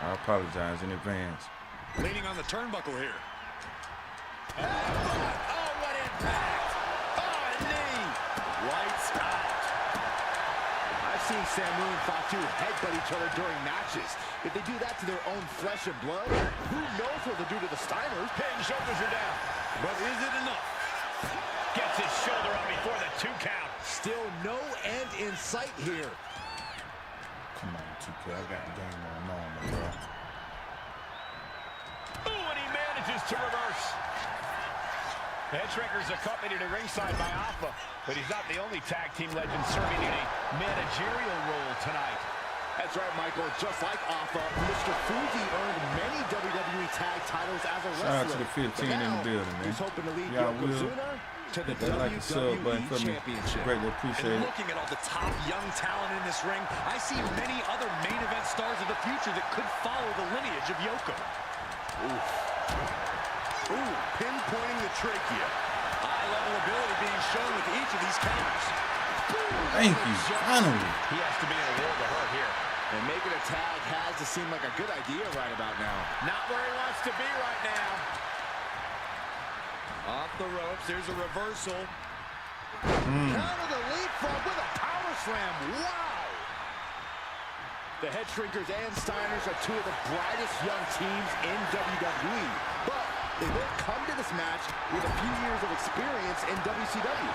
I apologize in advance. Leaning on the turnbuckle here. Oh, what impact! Oh, a knee! Lights out. I've seen Samu and Fatu headbutt each other during matches. If they do that to their own flesh and blood, who knows what they'll do to the Steiners? Pin shoulders are down. But is it enough? Gets his shoulder up before the 2 count. Still no end in sight here. Come on, 2K. I got the game on normal, bro. Ooh, and he manages to reverse. The Headshrinkers accompanied at ringside by Alpha, but he's not the only tag team legend serving in a managerial role tonight. That's right, Michael. Just like Alpha, Mr. Fuji earned many WWE tag titles as a wrestler. Shout out to the 15 in the building, man. He's hoping to lead Y'all will Yokozuna to the hit that like a sub button WWE for me. Championship. Greatly appreciate And it. looking at all the top young talent in this ring, I see many other main event stars of the future that could follow the lineage of Yoko. Ooh, pinpointing the trachea. High-level ability being shown with each of these counters. Thank you. Finally. He has to be in a world of hurt here. And making a tag has to seem like a good idea right about now. Not where he wants to be right now. Off the ropes, there's a reversal. Counter the leapfrog with a power slam. Wow! The Headshrinkers and Steiners are two of the brightest young teams in WWE. But they both come to this match with a few years of experience in WCW.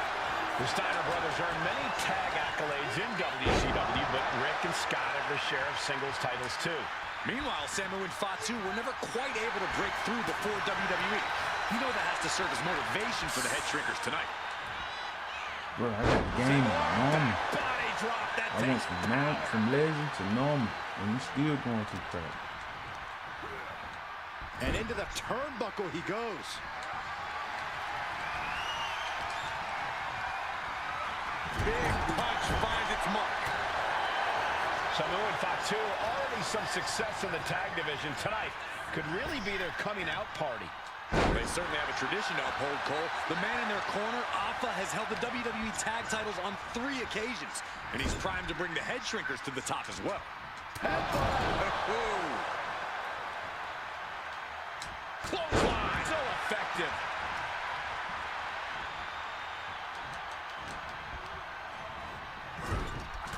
The Steiner brothers earned many tag accolades in WCW, but Rick and Scott have their share of singles titles too. Meanwhile, Samu and Fatu were never quite able to break through before WWE. You know that has to serve as motivation for the Headshrinkers tonight. Bro, I got the game on normal. Body drop that I went from legend to normal, and you still going too crap. And into the turnbuckle he goes. Big punch finds its mark. Samu and Fatu already some success in the tag division tonight. Could really be their coming out party. They certainly have a tradition to uphold, Cole. The man in their corner, Alpha, has held the WWE tag titles on 3 occasions, and he's primed to bring the Headshrinkers to the top as well. Clothesline, so effective.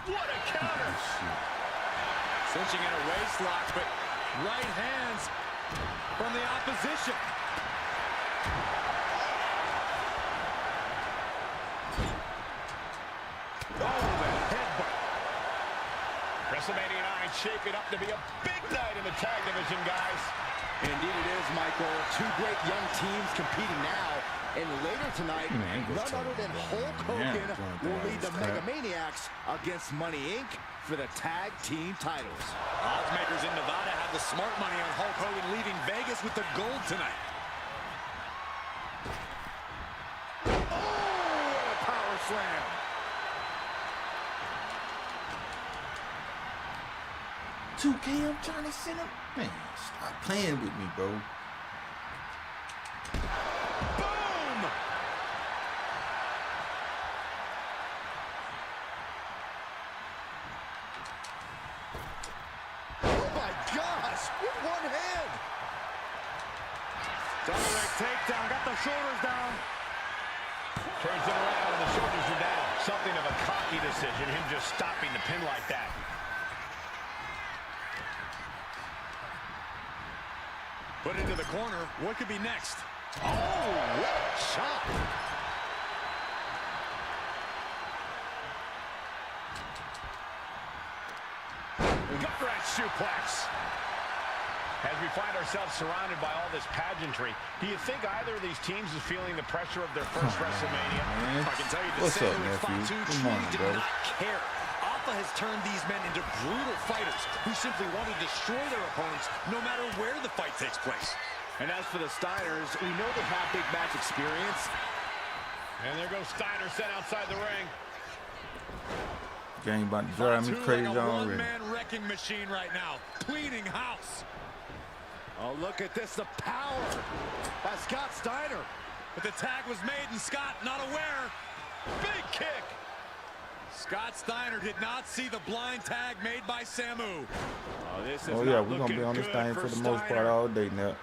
What a counter! Cinching in a waist lock, but right hands from the opposition. Oh, the headbutt. WrestleMania 9 shaping up to be a big night in the tag division, guys. Indeed it is, Michael. Two great young teams competing now. And later tonight, none other than Hulk Hogan will lead the Megamaniacs against Money Inc. for the tag team titles. Oddsmakers in Nevada have the smart money on Hulk Hogan leaving Vegas with the gold tonight. Oh, a power slam. I'm trying to send him. Man, stop playing with me, bro. Boom! Oh my gosh, with one hand. Double leg takedown, got the shoulders down. Turns it around and the shoulders are down. Something of a cocky decision, him just stopping the pin like that. Put into the corner. What could be next? Oh, what a shot. Gut-wrench suplex. As we find ourselves surrounded by all this pageantry, do you think either of these teams is feeling the pressure of their first WrestleMania? Man. I can tell you that What's up, Samu and nephew? Fatu Come on, truly did bro. not care. Alpha has turned these men into brutal fighters who simply want to destroy their opponents no matter where the fight takes place. And as for the Steiners, we know they have big match experience. And there goes Steiner sent outside the ring. Game about to drive me Fatu crazy like a already. one-man wrecking machine right now, cleaning house. Oh, look at this, the power by Scott Steiner. But the tag was made and Scott not aware. Big kick. Scott Steiner did not see the blind tag made by Samu. Oh, this is Oh yeah, we're gonna be on this thing for the most part all day now.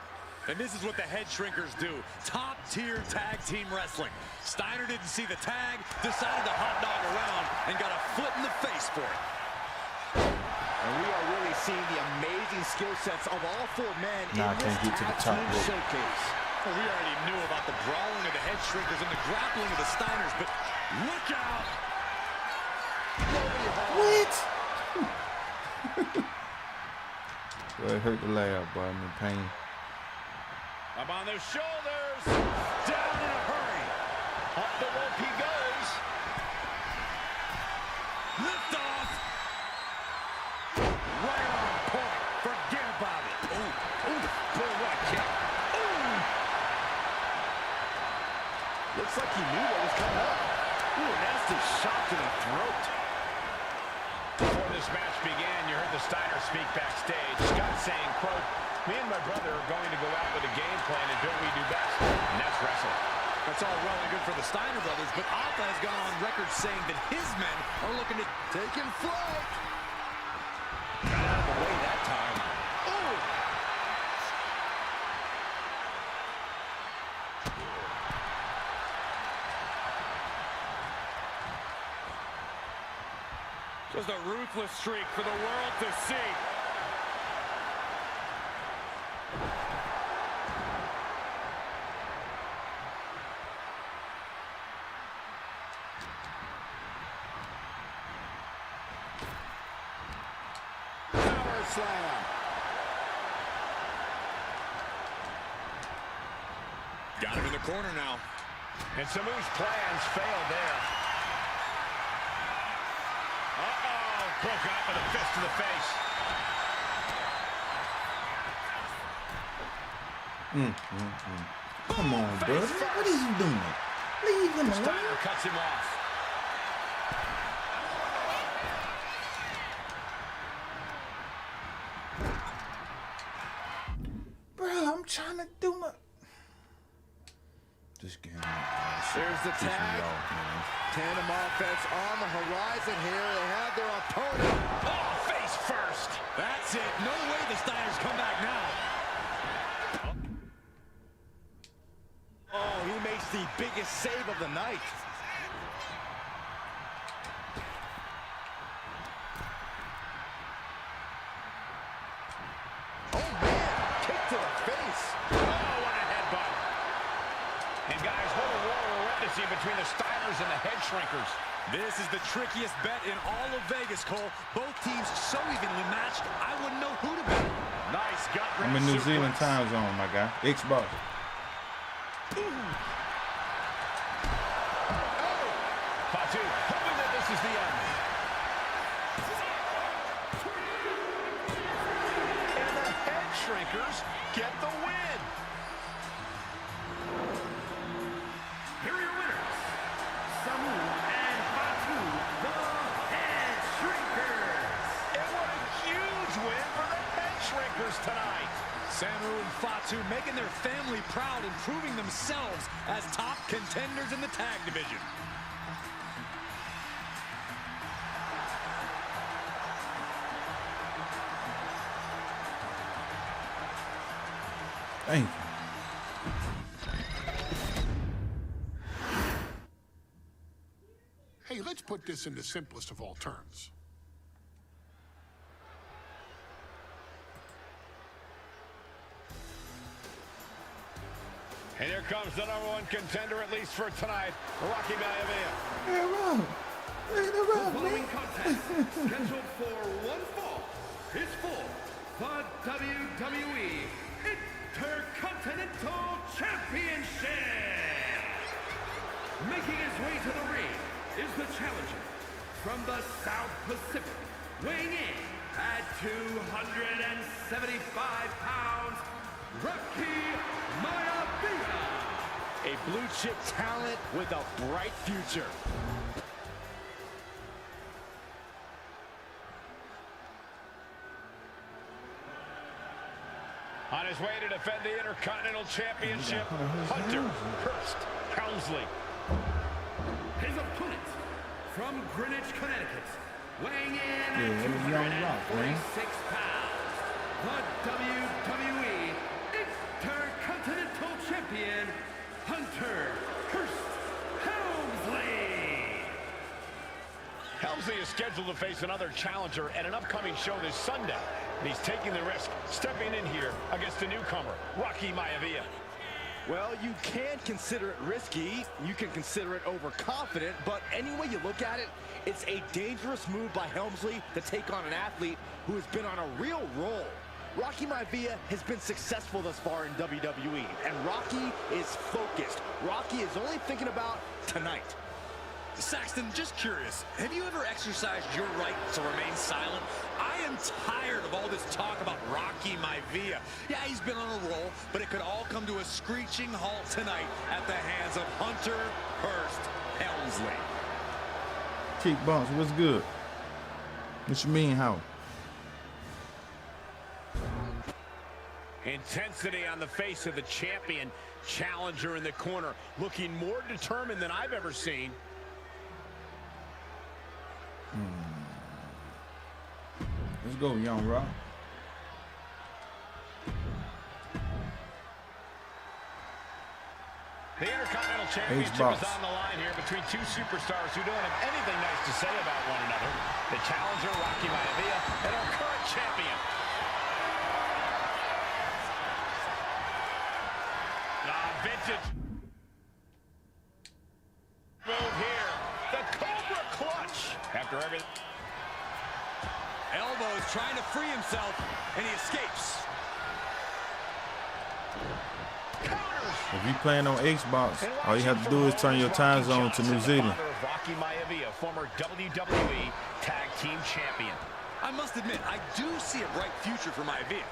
And this is what the Headshrinkers do. Top-tier tag team wrestling. Steiner didn't see the tag, decided to hot dog around, and got a foot in the face for it. And we are really seeing the amazing skill sets of all four men in I this can't get to the top tag team rope. showcase. Well, we already knew about the brawling of the Headshrinkers and the grappling of the Steiners, but look out! What? Boy, it hurt the layout, boy. I'm in pain. Up on their shoulders. Down in a hurry. Up the rope he goes. Lift off. Right on point. Forget about it. Ooh, boy, what a kick. Ooh. Looks like he knew what was coming up. Ooh, a nasty shot to the throat. Before this match began, you heard the Steiner speak backstage. Scott saying, quote, "Me and my brother are going to go out with a game plan and do what we do best, and that's wrestle." That's all well and good for the Steiner brothers, but Alpha has gone on record saying that his men are looking to take him flight. Got out of the way that time. Ooh! Just a ruthless streak for the world to see. Power slam. Got him in the corner now. And Samoan's plans failed there. Broke out with a fist to the face. Come on, brother. What is you doing? Leave him alone. Steiner cuts him off. Bro, I'm trying to do my... This game. There's the tag. Tandem offense on the horizon here. They have their opponent. Oh, face first. That's it. No way the Steiners come back now. Oh, he makes the biggest save of the night. Oh, man. Kick to the face. Oh, what a headbutt. And guys, what a war we're witnessing between the Steiners and the Headshrinkers. This is the trickiest bet in all of Vegas, Cole. Both teams so evenly matched, I wouldn't know who to bet. Nice gut wrench. I'm in New Zealand time zone, my guy. Xbox. Fatu, hoping that this is the end. And the Headshrinkers get the win. Here are your winners, Samu and Fatu, the Headshrinkers. And what a huge win for the Headshrinkers tonight. Samu and Fatu making their family proud and proving themselves as top contenders in the tag division. Thank you. Hey, let's put this in the simplest of all terms. And here comes the #1 contender, at least for tonight, Rocky Maivia. Hey, Rob. Look at the The Rob, following man. contest, scheduled for one fall, is for the WWE Intercontinental Championship. Making his way to the ring is the challenger from the South Pacific, weighing in at 275 pounds, Rocky Maivia. A blue chip talent with a bright future. On his way to defend the Intercontinental Championship, Hunter Hurst Helmsley. His opponent from Greenwich, Connecticut, weighing in Yeah, at that was Young Rock, man. 246 pounds, the WWE Intercontinental Champion, Hunter Hurst Helmsley. Helmsley is scheduled to face another challenger at an upcoming show this Sunday. And he's taking the risk, stepping in here against a newcomer, Rocky Maivia. Well, you can consider it risky, you can consider it overconfident, but any way you look at it, it's a dangerous move by Helmsley to take on an athlete who has been on a real roll. Rocky Maivia has been successful thus far in WWE, and Rocky is focused. Rocky is only thinking about tonight. Saxton, just curious, have you ever exercised your right to remain silent? I am tired of all this talk about Rocky Maivia. Yeah, he's been on a roll, but it could all come to a screeching halt tonight at the hands of Hunter Hearst Helmsley. Kick bumps, what's good? What you mean, how? Intensity on the face of the champion. Challenger in the corner, looking more determined than I've ever seen. Let's go, Young Rock. The Intercontinental Championship is on the line here between two superstars who don't have anything nice to say about one another. The challenger, Rocky Maivia, and our current champion. Vintage move here. The Cobra Clutch. After everything. Elbows trying to free himself, and he escapes. If you playing on Xbox, all you have to do is turn your time zone to New Zealand. Rocky Maivia, former WWE Tag Team Champion. I must admit, I do see a bright future for Maivia.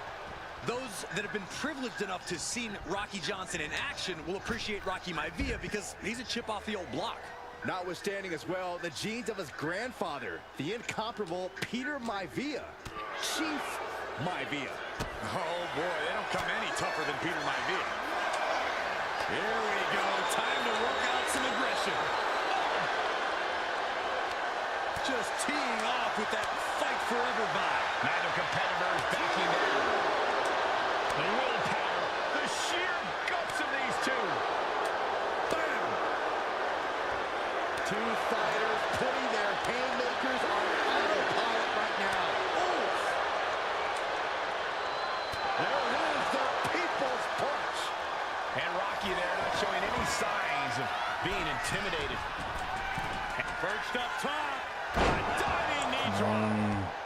Those that have been privileged enough to see Rocky Johnson in action will appreciate Rocky Maivia because he's a chip off the old block. Notwithstanding as well the genes of his grandfather, the incomparable Peter Maivia, Chief Maivia. Oh boy, they don't come any tougher than Peter Maivia. Here we go, time to work out some aggression. Just teeing off with that fight forever vibe. Neither competitors backing down. The willpower, the sheer guts of these two. Bam! Two fighters putting their haymakers on autopilot right now. Oof! There is the people's punch. And Rocky there not showing any signs of being intimidated. Perched up top. A diving knee drop.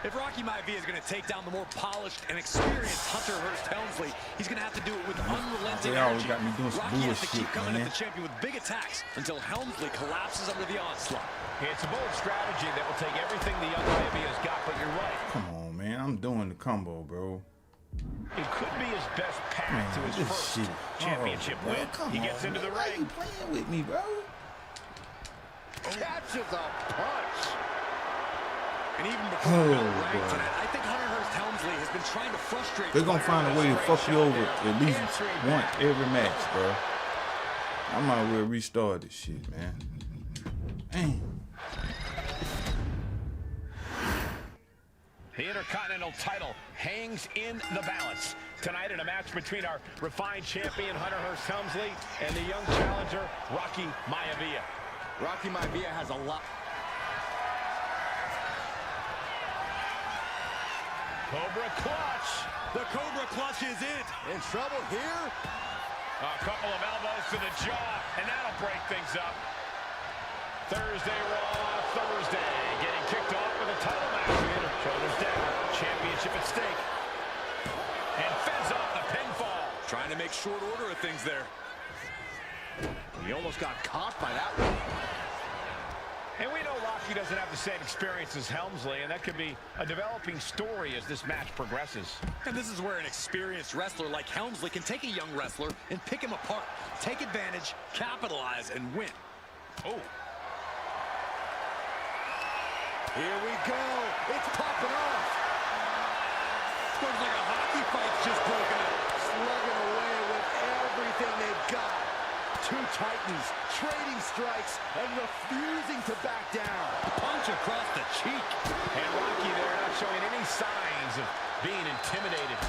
If Rocky Maivia is going to take down the more polished and experienced Hunter Hearst Helmsley, he's going to have to do it with unrelenting energy. Got me doing some Rocky has to bullshit, keep coming man. at the champion with big attacks until Helmsley collapses under the onslaught. It's a bold strategy that will take everything the young Maivia's got, but you're right. Come on, man. I'm doing the combo, bro. It could be his best path to his first championship win. He gets into the ring. Why you playing with me, bro? Catches a punch. And even before the bell rang tonight, I think Hunter Hearst Helmsley has been trying to frustrate. They're gonna find a way to fuck you over at least once every match, bro. I might as well restart this shit, man. Dang. The Intercontinental title hangs in the balance. Tonight in a match between our refined champion, Hunter Hearst Helmsley, and the young challenger, Rocky Maivia. Rocky Maivia has a lot. Cobra Clutch. The Cobra Clutch is it. In trouble here. A couple of elbows to the jaw, and that'll break things up. Thursday Raw, Thursday, getting kicked off with a title match. Shoulders down, championship at stake. And fends off the pinfall. Trying to make short order of things there. He almost got caught by that one. And we know Rocky doesn't have the same experience as Helmsley, and that could be a developing story as this match progresses. And this is where an experienced wrestler like Helmsley can take a young wrestler and pick him apart, take advantage, capitalize, and win. Oh. Here we go. It's popping off. Looks like a hockey fight's just broken up. Slugging away with everything they've got. Two titans trading strikes and refusing to back down. Punch across the cheek. And Rocky there not showing any signs of being intimidated.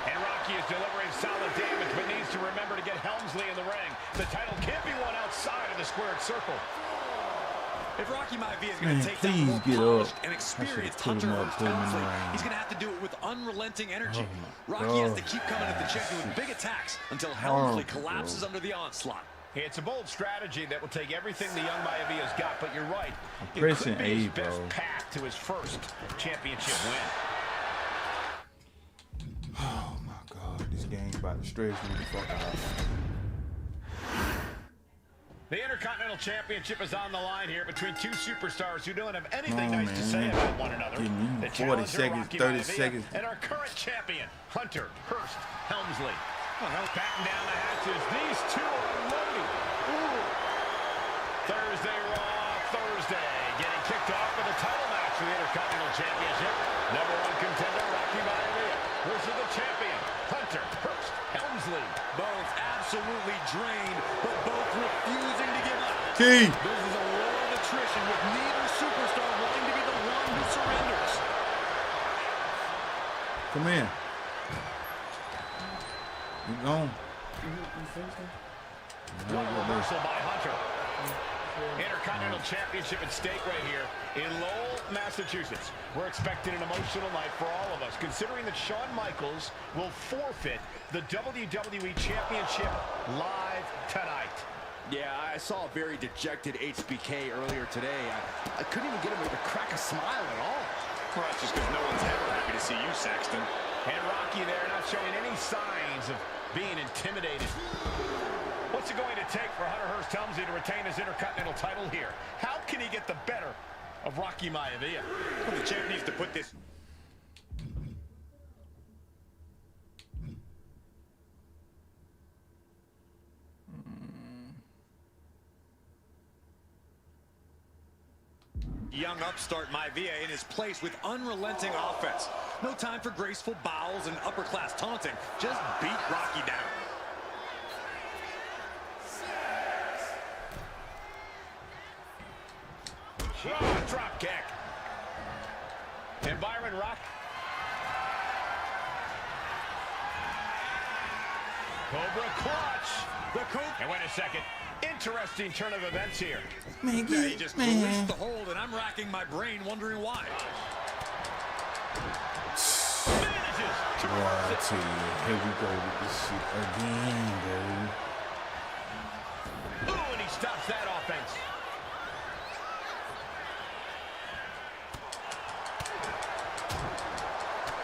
And Rocky is delivering solid damage, but needs to remember to get Helmsley in the ring. The title can't be won outside of the squared circle. If Rocky Maivia is going to take please down more get polished up. and I experienced should've put Hunter him up, put him in the Helmsley, ring. he's going to have to do it with unrelenting energy. Oh Rocky has to keep coming at the champion with big attacks until Helmsley collapses under the onslaught. It's a bold strategy that will take everything the young Maivia's got, but you're right. It pressing could be his A, bro. best path to his first championship win. Oh my God, this game's about to stress me the fuck out. The Intercontinental Championship is on the line here between two superstars who don't have anything nice to man. say about one another. Give me The 40 challenger, seconds, Rocky 30 Maivia, seconds. and our current champion, Hunter Hearst Helmsley. Well, batting down the hatches. These two are unloading. Ooh. Thursday Raw, Thursday. Getting kicked off with a title match for the Intercontinental Championship. Number one contender, Rocky Maivia, versus the champion, Hunter Hearst Helmsley. Both absolutely drained, but both refusing to give up. Key. This is a war of attrition with neither superstar wanting to be the one who surrenders. Come in. You gone. Reversal by Hunter. Intercontinental Championship at stake right here in Lowell, Massachusetts. We're expecting an emotional night for all of us, considering that Shawn Michaels will forfeit the WWE Championship live tonight. Yeah, I saw a very dejected HBK earlier today. I couldn't even get him to crack a smile at all. Well, that's just because no one's ever happy to see you, Saxton. And Rocky there not showing any signs of being intimidated. What's it going to take for Hunter Hearst Helmsley to retain his Intercontinental title here? How can he get the better of Rocky Maivia? Well, the champ needs to put this... young upstart Maivia in his place with unrelenting offense. No time for graceful bows and upper-class taunting. Just beat Rocky down. Oh, drop kick. And Byron Rock. Cobra clutch. And wait a second. Interesting turn of events here. Man, Yeah, he just released the hold, and I'm racking my brain wondering why. Manages to Boy, I tell you, here we go with this shit again, bro. Ooh, and he stops that offense.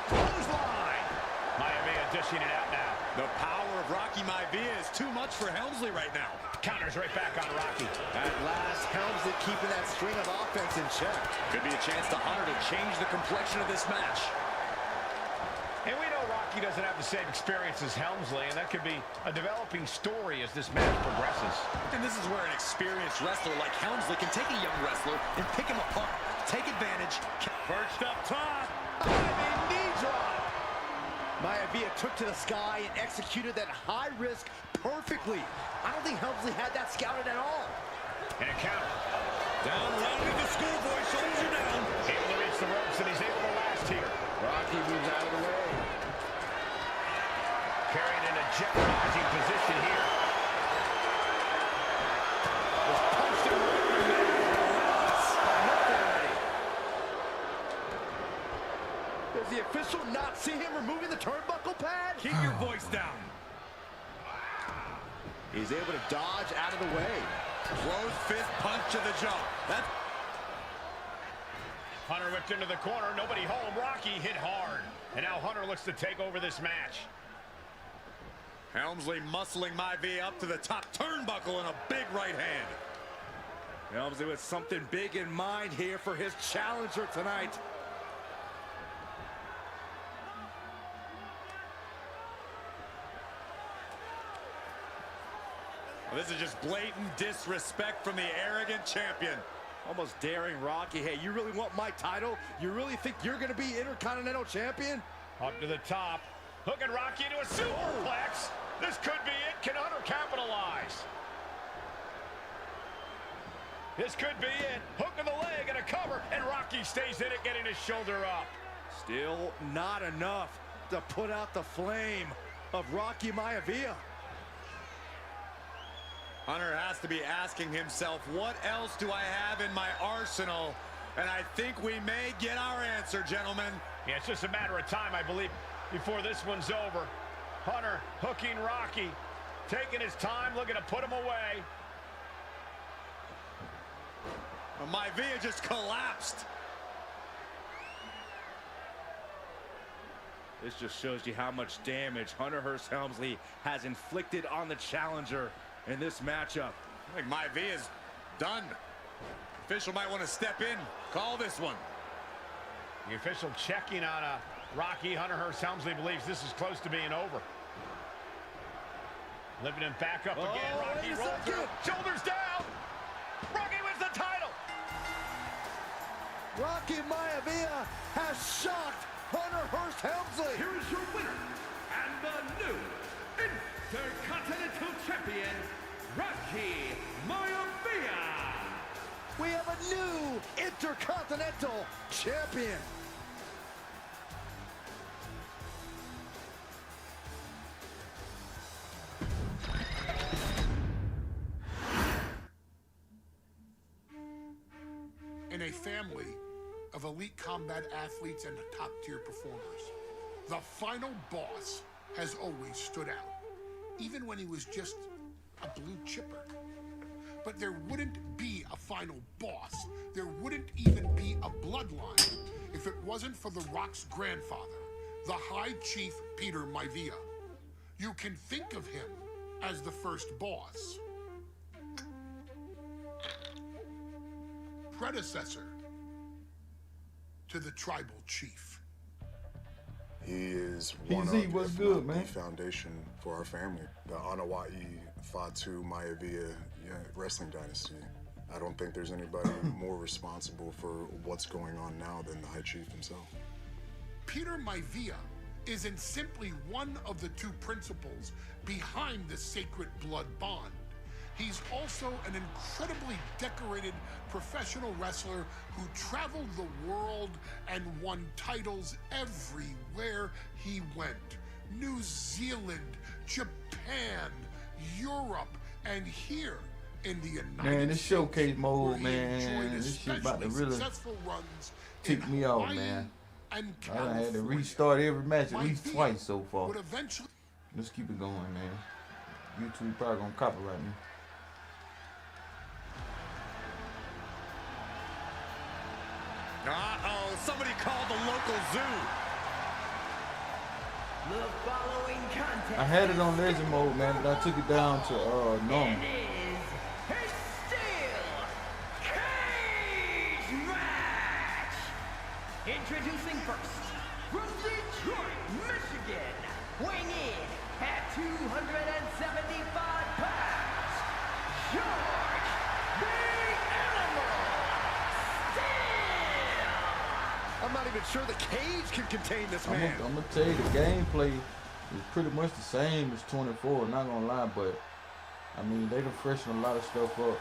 Clothesline. Maivia dishing it out now. The power of Rocky Maivia is too much for Helmsley right now. Counters right back on Rocky. At last, Helmsley keeping that string of offense in check. Could be a chance to Hunter to change the complexion of this match. And we know Rocky doesn't have the same experience as Helmsley, and that could be a developing story as this match progresses. And this is where an experienced wrestler like Helmsley can take a young wrestler and pick him apart. Take advantage. Perched up top. Diving knee drop. Maivia took to the sky and executed that high risk perfectly. I don't think Helmsley had that scouted at all. And a counter. Down rounded the schoolboy, shoulders are down. Able to reach the ropes, and he's able to last here. Rocky moves out of the way. Carried in a jeopardizing position here. Was punched and Does the official not see him removing the turnbuckle pad? Keep your voice down. He's able to dodge out of the way. Closed fist punch to the jaw. That's Hunter whipped into the corner. Nobody home. Rocky hit hard. And now Hunter looks to take over this match. Helmsley muscling Maivia up to the top turnbuckle and a big right hand. Helmsley with something big in mind here for his challenger tonight. Well, this is just blatant disrespect from the arrogant champion. Almost daring Rocky. Hey, you really want my title? You really think you're going to be Intercontinental Champion? Up to the top. Hooking Rocky into a superplex. This could be it. Can Hunter capitalize? This could be it. Hook of the leg and a cover. And Rocky stays in it, getting his shoulder up. Still not enough to put out the flame of Rocky Maivia. Hunter has to be asking himself, what else do I have in my arsenal? And I think we may get our answer, gentlemen. Yeah, it's just a matter of time, I believe, before this one's over. Hunter hooking Rocky, taking his time, looking to put him away. Maivia just collapsed. This just shows you how much damage Hunter Hearst Helmsley has inflicted on the challenger in this matchup. I think Maivia's done. Official might want to step in, call this one. The official checking on Rocky. Hunter Hearst Helmsley believes this is close to being over. Lifting him back up again. Rocky rolls through. Shoulders down. Rocky wins the title. Rocky Maivia has shocked Hunter Hearst Helmsley. Here is your winner and the new Intercontinental Champion, Rocky Maivia. We have a new Intercontinental Champion. In a family of elite combat athletes and top-tier performers, the final boss has always stood out, even when he was just a blue chipper. But there wouldn't be a final boss. There wouldn't even be a bloodline if it wasn't for The Rock's grandfather, the High Chief Peter Maivia. You can think of him as the first boss. Predecessor to the tribal chief. He is one of, what's if good, not man? the foundation for our family. The Anawai Fatu Maivia wrestling dynasty. I don't think there's anybody more responsible for what's going on now than the High Chief himself. Peter Maivia isn't simply one of the two principals behind the sacred blood bond. He's also an incredibly decorated professional wrestler who traveled the world and won titles everywhere he went. New Zealand, Japan, Europe, and here in the United Man, this States, showcase mode, where he man, enjoyed this shit about to especially really successful runs tick in me off, Hawaii man. and I done had to California. restart every match at least Maivia twice so far. would eventually Let's keep it going, man. YouTube probably gonna copyright me. Uh-oh, somebody called the local zoo. The following contest I had it on legend mode, man, but I took it down to normal. is a steel cage match. Introducing first, from Detroit, Michigan, weighing in at 275 pounds, George the Animal Steele. I'm not even sure the cage can contain this I'm man. gonna tell you, the gameplay is pretty much the same as 24, not gonna lie, but I mean, they done freshened a lot of stuff up.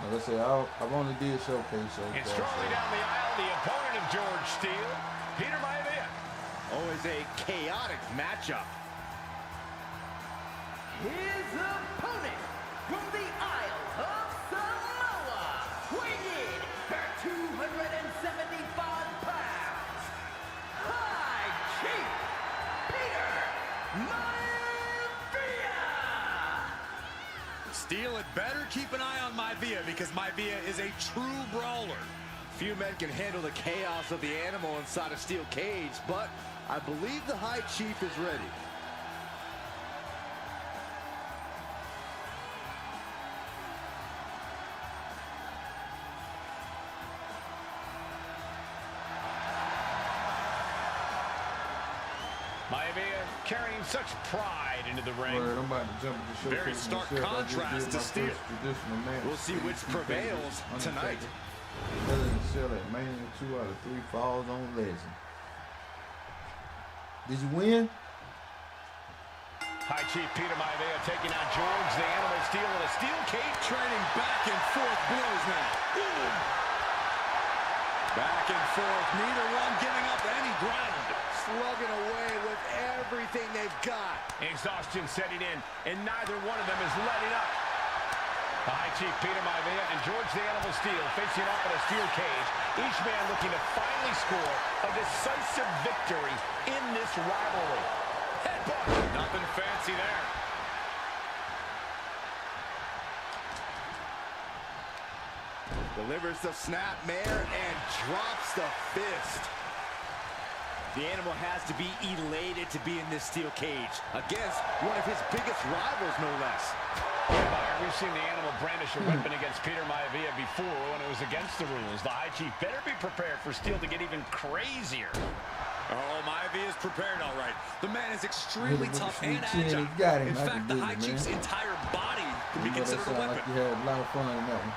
Like I said, I've only did showcase so And far, strolling down the aisle, the opponent of George Steele, Peter Maivia. Always a chaotic matchup. His opponent from the Isle of Samoa, weighing in at 275 pounds, High Chief Peter Maivia. Steele had better keep an eye on Maivia because Maivia is a true brawler. Few men can handle the chaos of the animal inside a steel cage, but I believe the High Chief is ready. Maivia carrying such pride into the ring. Word, I'm about to jump into showcase. Very stark myself. I just contrast did to my Steele. first traditional match. We'll see which prevails tonight. Better than Cell at Mania, 2 out of 3 falls on legend. Did you win? High Chief Peter Maivia taking on George the Animal Steele in a steel cage. Trading back and forth blows now. Back and forth, neither one giving up any ground. Slugging away with everything they've got. Exhaustion setting in, and neither one of them is letting up. The High Chief Peter Maivia and George the Animal Steele facing off in a steel cage. Each man looking to finally score a decisive victory in this rivalry. Headbutt. Nothing fancy there. Delivers the snapmare and drops the fist. The Animal has to be elated to be in this steel cage against one of his biggest rivals, no less. We've seen the Animal brandish a weapon against Peter Maivia before when it was against the rules. The High Chief better be prepared for Steele to get even crazier. Oh, Maivia is prepared all right. The man is extremely tough and agile. In fact, the High Chief's entire body can be considered a weapon. Like you had a lot of fun in that one.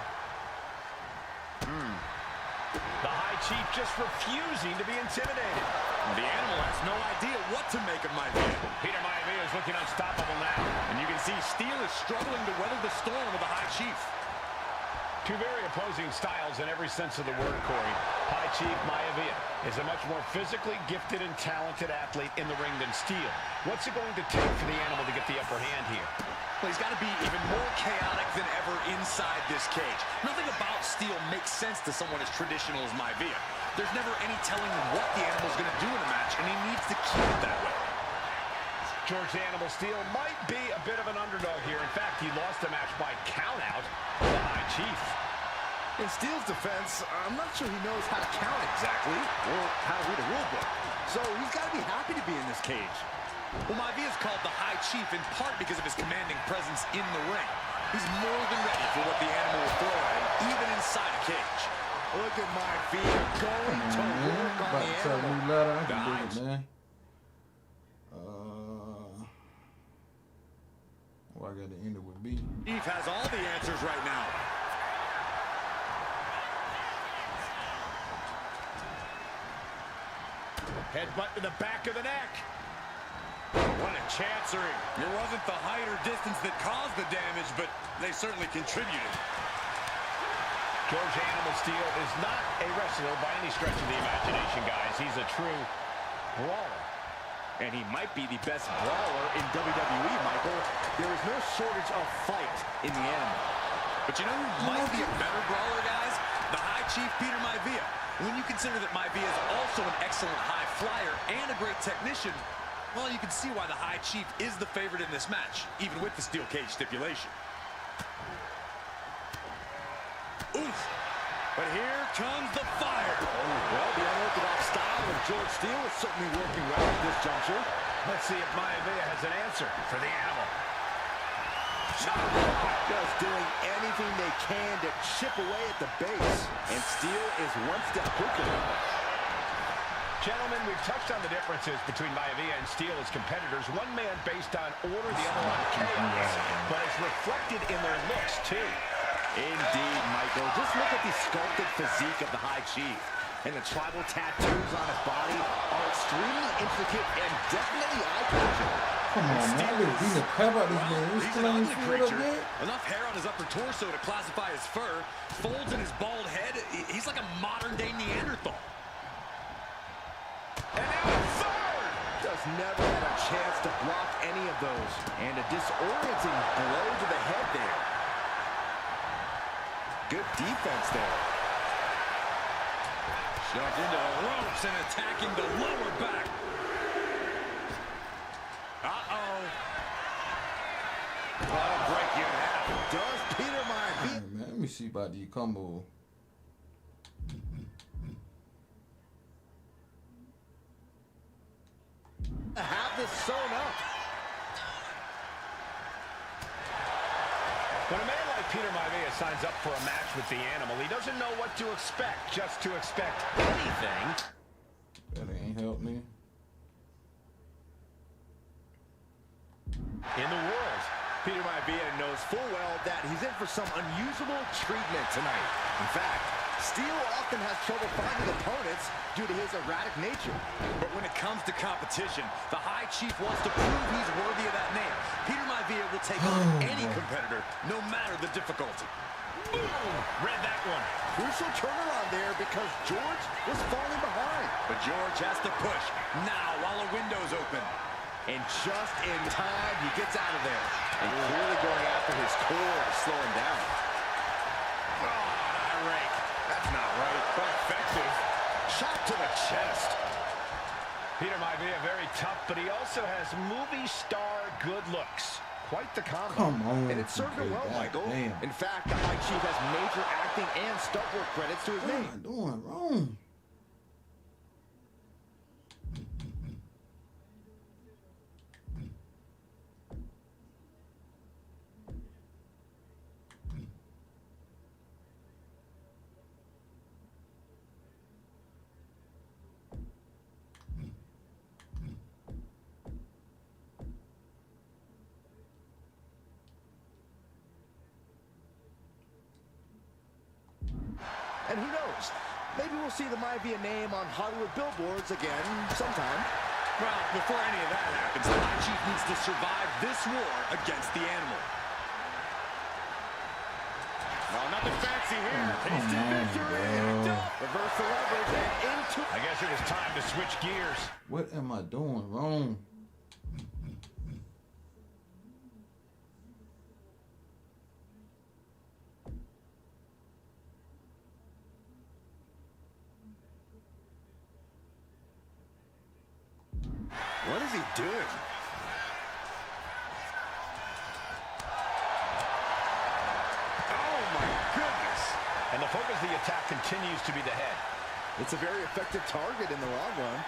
The High Chief just refusing to be intimidated. The Animal has no idea what to make of Maivia. Peter Maivia is looking unstoppable now. And you can see Steele is struggling to weather the storm of the High Chief. Two very opposing styles in every sense of the word, Corey. High Chief Maivia is a much more physically gifted and talented athlete in the ring than Steele. What's it going to take for the Animal to get the upper hand here? Well, he's got to be even more chaotic than ever inside this cage. Nothing about Steele makes sense to someone as traditional as Maivia. There's never any telling what the Animal's going to do in a match, and he needs to keep it that way. George the Animal Steele might be a bit of an underdog here. In fact, he lost the match by countout to the High Chief. In Steele's defense, I'm not sure he knows how to count exactly, or how to read a rule book. So he's got to be happy to be in this cage. Well, Maivia is called the High Chief in part because of his commanding presence in the ring. He's more than ready for what the Animal will throw at him, even inside a cage. Look at Maivia going to work on the Animal. I can do it, man. Well, I got to end it with B. Chief has all the answers right now. Headbutt to the back of the neck. What a chancery. It wasn't the height or distance that caused the damage, but they certainly contributed. George Animal Steele is not a wrestler by any stretch of the imagination, guys. He's a true brawler. And he might be the best brawler in WWE, Michael. There is no shortage of fight in the Animal. But you know who might be a better brawler, guys? The High Chief Peter Maivia. When you consider that Maivia is also an excellent high flyer and a great technician, well, you can see why the High Chief is the favorite in this match, even with the steel cage stipulation. Oof! But here comes the fire. Well, the unorthodox style of George Steele is certainly working well at this juncture. Let's see if Maivia has an answer for the Animal. Just doing anything they can to chip away at the base. And Steele is one step quicker. Gentlemen, we've touched on the differences between Maivia and Steele as competitors. One man based on order, the other on chaos. But it's reflected in their looks, too. Indeed, Michael. Just look at the sculpted physique of the High Chief. And the tribal tattoos on his body are extremely intricate and definitely eye-catching. Come on, man. They're beating the crap out of this man. He's an ugly creature. Enough hair on his upper torso to classify as fur. Folds in his bald head. He's like a modern-day Neanderthal. And now a third! Just never had a chance to block any of those. And a disorienting blow to the head there. Good defense there. Shoved into the ropes and attacking the lower back. Uh-oh. That'll break you in half. Does Peter Maivia? Hey, man, let me see about the combo. Have this sewn up. When a man like Peter Maivia signs up for a match with the Animal, he doesn't know what to expect, just to expect anything. That ain't helped me. In the world, Peter Maivia knows full well that he's in for some unusual treatment tonight. In fact, Steele often has trouble finding opponents due to his erratic nature. But when it comes to competition, the High Chief wants to prove he's worthy of that name. Peter Maivia will take on any competitor, no matter the difficulty. boom, read that one. Crucial turnaround there because George was falling behind. But George has to push now while a window's open. And just in time, he gets out of there. And clearly going after his core to slow him down. Maivia very tough, but he also has movie star good looks. Quite the combo. Come on. And it served her well, Michael. Damn. In fact, the High Chief has major acting and stunt work credits to his What am name. I doing wrong? And who knows? Maybe we'll see the Maivia name on Hollywood billboards again sometime. Well, before any of that happens, the High Chief needs to survive this war against the animal. No, nothing fancy here. Instant victory. Reverse the leverage and into... I guess it was time to switch gears. What am I doing wrong? What is he doing? Oh, my goodness. And the focus of the attack continues to be the head. It's a very effective target in the long run.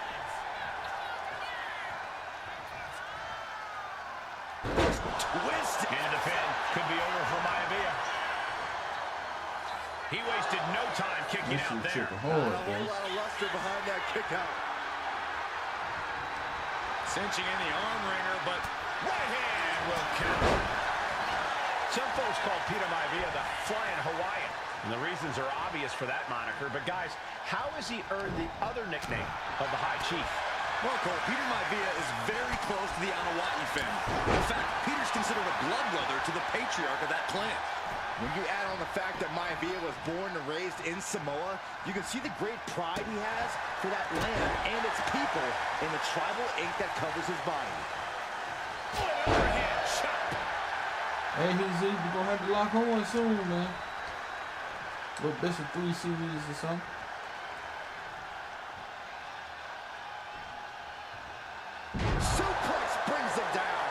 Twist. Into the pin. Could be over for Maivia. He wasted no time kicking This out shit there. took a hold, A bro. whole lot of luster behind that kick out. Cinching in the arm wringer, but Right hand will count. Some folks call Peter Maivia the Flying Hawaiian. And the reasons are obvious for that moniker. But guys, how has he earned the other nickname of the High Chief? well, Cole, Peter Maivia is very close to the Anoa'i family. In fact, Peter's considered a blood brother to the patriarch of that clan. When you add on the fact that Maivia was born and raised in Samoa, you can see the great pride he has for that land and its people in the tribal ink that covers his body. Overhand chop. Hey, he's gonna have to lock on soon, man. Little best of 3 series or something. Suplex brings him down.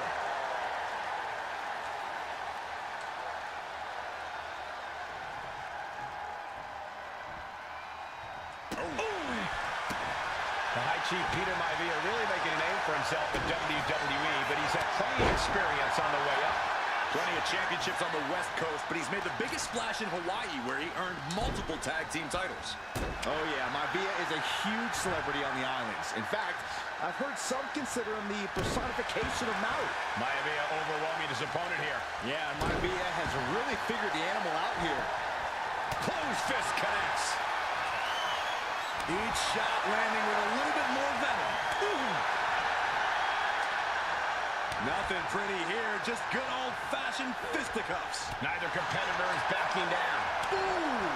The High Chief Peter Maivia really making a name for himself in WWE, but he's had plenty of experience on the way up. Plenty of championships on the West Coast, but he's made the biggest splash in Hawaii, where he earned multiple tag team titles. Oh yeah, Maivia is a huge celebrity on the islands. In fact, I've heard some consider him the personification of Maui. Maivia overwhelming his opponent here. Yeah, Maivia has really figured the animal out here. Closed fist connects. Each shot landing with a little bit more venom. Ooh. Nothing pretty here, just good old-fashioned fisticuffs. Neither competitor is backing down. Ooh.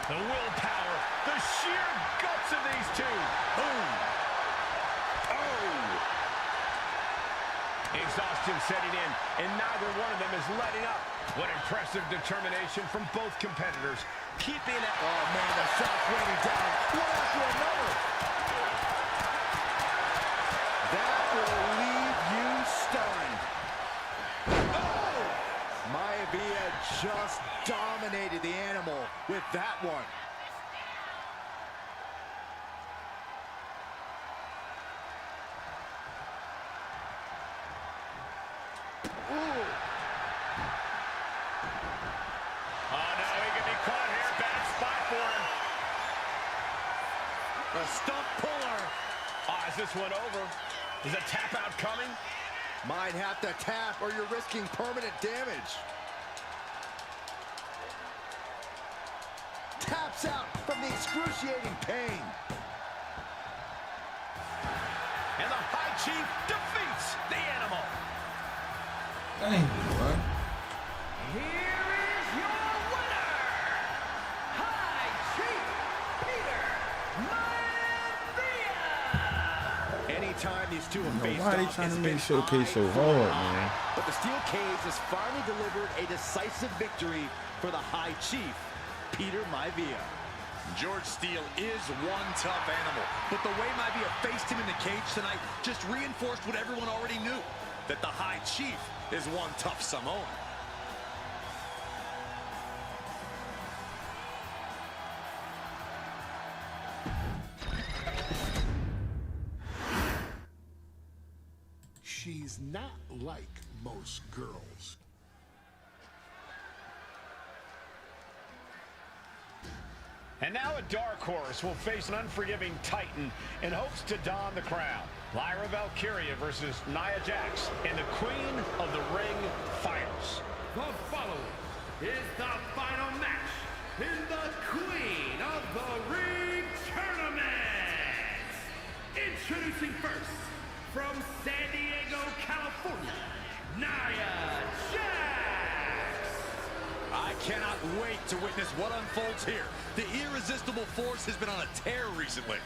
The willpower, the sheer guts of these two. Boom. Oh. Exhaustion setting in, and neither one of them is letting up. What impressive determination from both competitors. Keeping it. Oh man, the shot's raining down, one after another. That will leave you stunned. Oh! Maivia just dominated the animal with that one. Ooh. Oh no, he can be caught here. Bad spot for him. The stump puller. Oh, is this one over? Is a tap out coming? Might have to tap or you're risking permanent damage. Taps out from the excruciating pain. And the High Chief defeats the animal. Dang, bro. Here is your winner, High Chief Peter Maivia. Anytime these two have faced Why are they off, trying it's to been make showcase so eye for hard, eye. man? But the steel cage has finally delivered a decisive victory for the High Chief, Peter Maivia. George Steele is one tough animal, but the way Maivia faced him in the cage tonight just reinforced what everyone already knew, that the High Chief is one tough Samoan. She's not like most girls. And now a dark horse will face an unforgiving titan in hopes to don the crown. Lyra Valkyria versus Nia Jax in the Queen of the Ring finals. The following is the final match in the Queen of the Ring tournament. Introducing first, from San Diego, California, Nia Jax. I cannot wait to witness what unfolds here. The irresistible force has been on a tear recently.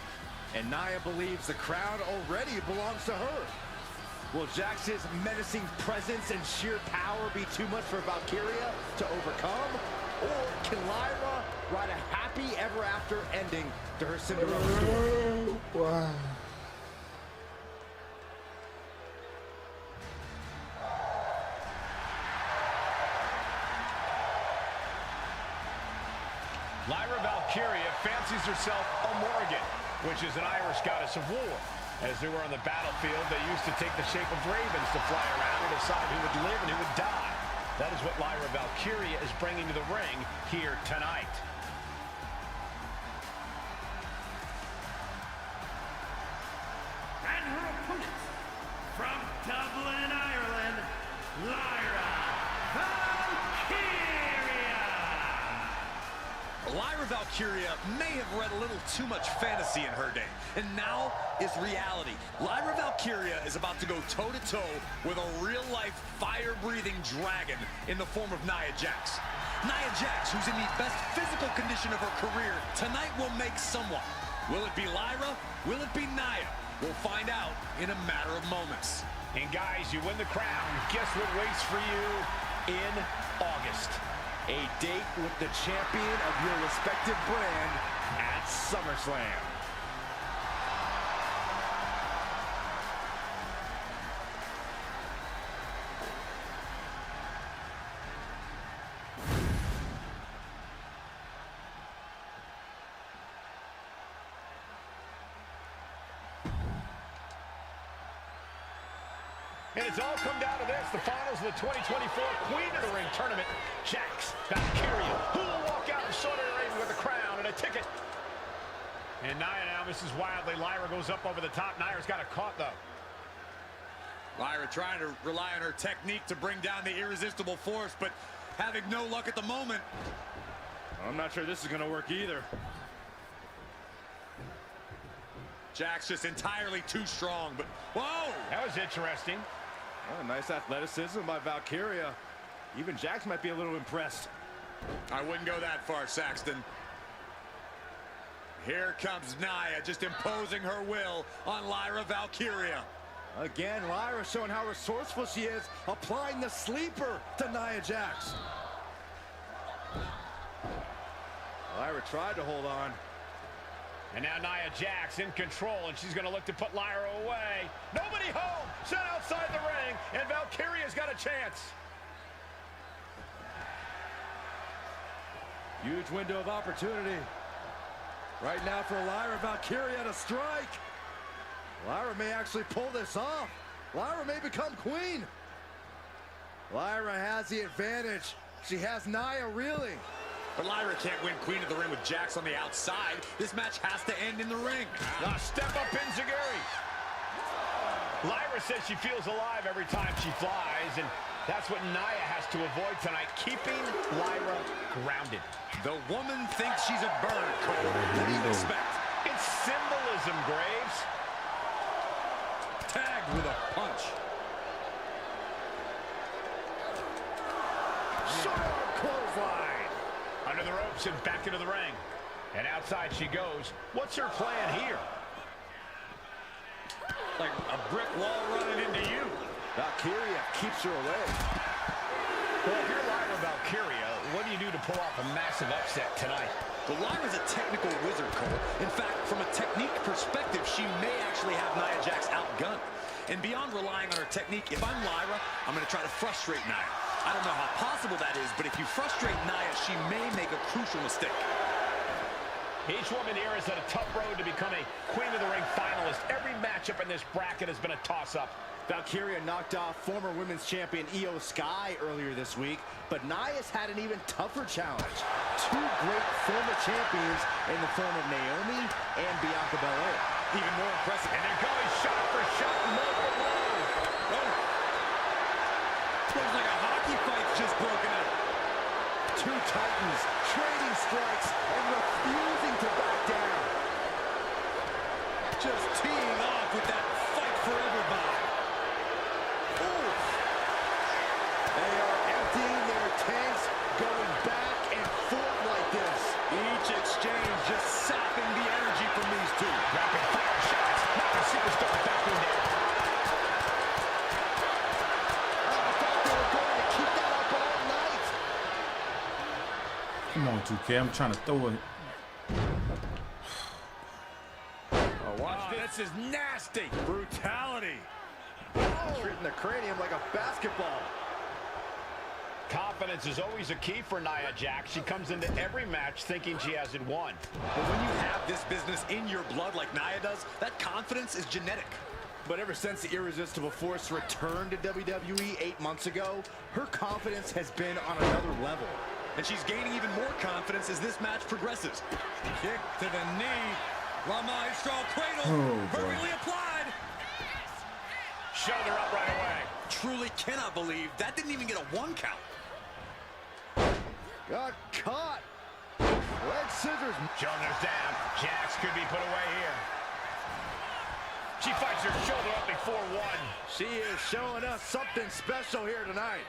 And Nia believes the crowd already belongs to her. Will Jax's menacing presence and sheer power be too much for Valkyria to overcome? Or can Lyra write a happy ever after ending to her Cinderella story? Wow. Lyra Valkyria fancies herself a Morrigan, which is an Irish goddess of war. As they were on the battlefield, they used to take the shape of ravens to fly around and decide who would live and who would die. That is what Lyra Valkyria is bringing to the ring here tonight. And her opponent, from Dublin, Ireland, Lyra Valkyria. Lyra Valkyria may have read a little too much fantasy in her day, and now is reality. Lyra Valkyria is about to go toe-to-toe with a real-life, fire-breathing dragon in the form of Nia Jax. Nia Jax, who's in the best physical condition of her career, tonight will make someone. Will it be Lyra? Will it be Nia? We'll find out in a matter of moments. And guys, you win the crown. Guess what waits for you in August? A date with the champion of your respective brand at SummerSlam. And it's all come down to this, the finals of the 2024 Queen of the Ring tournament. Jax Valkyria, who will walk out of Saudi Arabia with a crown and a ticket. And Nia now misses wildly. Lyra goes up over the top. Nia's got it caught, though. Lyra trying to rely on her technique to bring down the irresistible force, but having no luck at the moment. I'm not sure this is going to work either. Jax just entirely too strong, but whoa! That was interesting. Oh, nice athleticism by Valkyria. Even Jax might be a little impressed. I wouldn't go that far, Saxton. Here comes Nia, just imposing her will on Lyra Valkyria. Again, Lyra showing how resourceful she is, applying the sleeper to Nia Jax. Lyra tried to hold on. And now Nia Jax in control, and she's going to look to put Lyra away. Nobody home! Set outside the ring, and Valkyria's got a chance. Huge window of opportunity. Right now for Lyra Valkyria to strike. Lyra may actually pull this off. Lyra may become queen. Lyra has the advantage. She has Nia reeling. But Lyra can't win Queen of the Ring with Jax on the outside. This match has to end in the ring. Step up enziguri. Lyra says she feels alive every time she flies, and that's what Nia has to avoid tonight, keeping Lyra grounded. The woman thinks she's a bird, Cole. What do you expect? It's symbolism, Graves. Tagged with a punch. Short clothesline. Under the ropes and back into the ring. And outside she goes. What's her plan here? Like a brick wall running into you. Valkyria keeps her away. Well, if you're Lyra Valkyria, what do you do to pull off a massive upset tonight? But Lyra's a technical wizard, Cole. In fact, from a technique perspective, she may actually have Nia Jax outgunned. And beyond relying on her technique, if I'm Lyra, I'm going to try to frustrate Nia. I don't know how possible that is, but if you frustrate Nia, she may make a crucial mistake. Each woman here has had a tough road to become a Queen of the Ring finalist. Every matchup in this bracket has been a toss-up. Valkyria knocked off former women's champion Io Sky earlier this week, but Nia's had an even tougher challenge. Two great former champions in the form of Naomi and Bianca Belair. Even more impressive. And they're going shot for shot. Multiple blows. Oh. Looks like a hockey fight's just broken out. Two titans trading strikes and refusing to back down. Just teeing off with that fight forever vibe. Oof. They are emptying their tanks, going back and forth like this. Each exchange just sapping the energy from these two. Rapid fire shots. Not a superstar back in there. I thought they were going to keep that up all night. Come on, 2K. I'm trying to throw it. Oh, watch this. This is nasty. Brutality. Treating the cranium like a basketball. Confidence is always a key for Nia Jax. She comes into every match thinking she has it won. But when you have this business in your blood like Nia does, that confidence is genetic. But ever since the Irresistible Force returned to WWE 8 months ago, her confidence has been on another level. And she's gaining even more confidence as this match progresses. Kick to the knee. La Maestro cradle. Perfectly applied. Shoulder up right away. Truly cannot believe that didn't even get a 1 count. Got caught. Leg scissors. Shoulders down. Jax could be put away here. She fights her shoulder up before 1. She is showing us something special here tonight.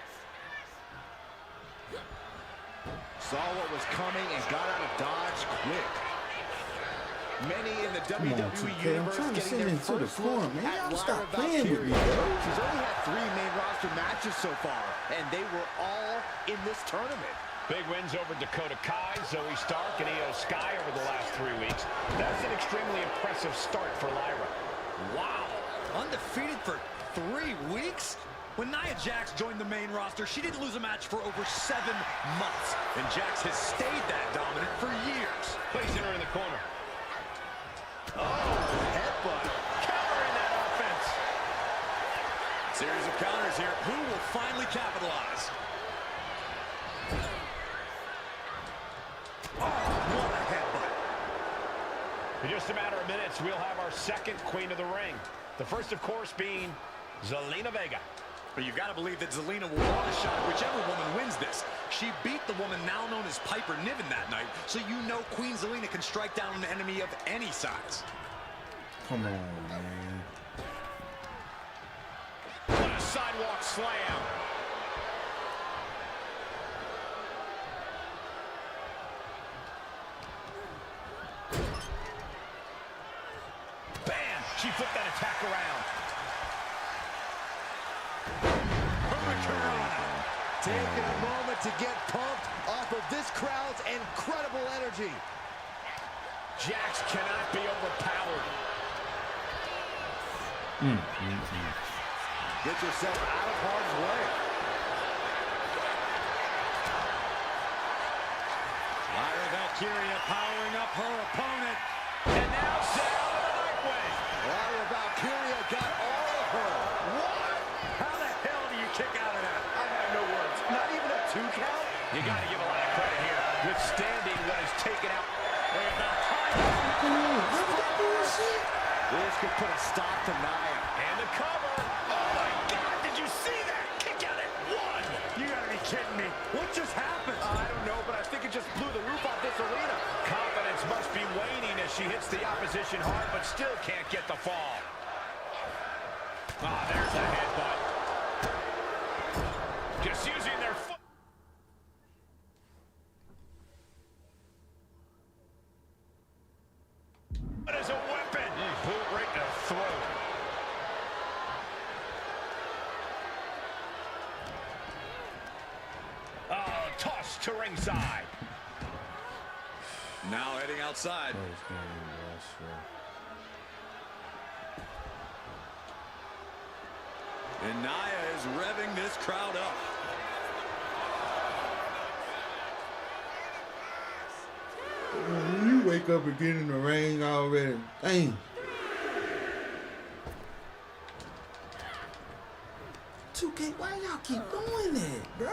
Saw what was coming and got out of dodge quick. Many in the WWE universe getting their first look at Lyra Valkyria. She's only had 3 main roster matches so far, and they were all in this tournament. Big wins over Dakota Kai, Zoe Stark, and Io Sky over the last 3 weeks. That's an extremely impressive start for Lyra. Wow, undefeated for 3 weeks? When Nia Jax joined the main roster, she didn't lose a match for over 7 months. And Jax has stayed that dominant for years. Placing her in the corner. Oh, headbutt. Countering that offense. Series of counters here. Who will finally capitalize? Oh, what a headbutt. In just a matter of minutes, we'll have our second Queen of the Ring. The first, of course, being Zelina Vega. But you've got to believe that Zelina will want a shot whichever woman wins this. She beat the woman now known as Piper Niven that night, so you know Queen Zelina can strike down an enemy of any size. Come on, man. What a sidewalk slam. Bam! She flipped that attack around. Taking a moment to get pumped off of this crowd's incredible energy. Jax cannot be overpowered. Get yourself out of harm's way. Lyra Valkyria powering up her opponent. And now down to the right wing. Lyra Valkyria got all of her. What? How the hell do you kick out of that? I have no words. Not even a 2 count? You got to give a lot of credit here. Withstanding what is taken out. This could put a stop to Nia. And the cover. Oh, my God. Did you see that? Kick out at 1. You gotta be kidding me. What just happened? I don't know, but I think it just blew the roof off this arena. Confidence must be waning as she hits the opposition hard, but still can't get the fall. Ah, there's a headbutt. Just using their foot. But as a weapon. Boot right in the throat. Oh, toss to ringside. Now heading outside. And Nia is revving this crowd up. You wake up and get in the ring already. Dang. 2K, why y'all keep doing that, bro?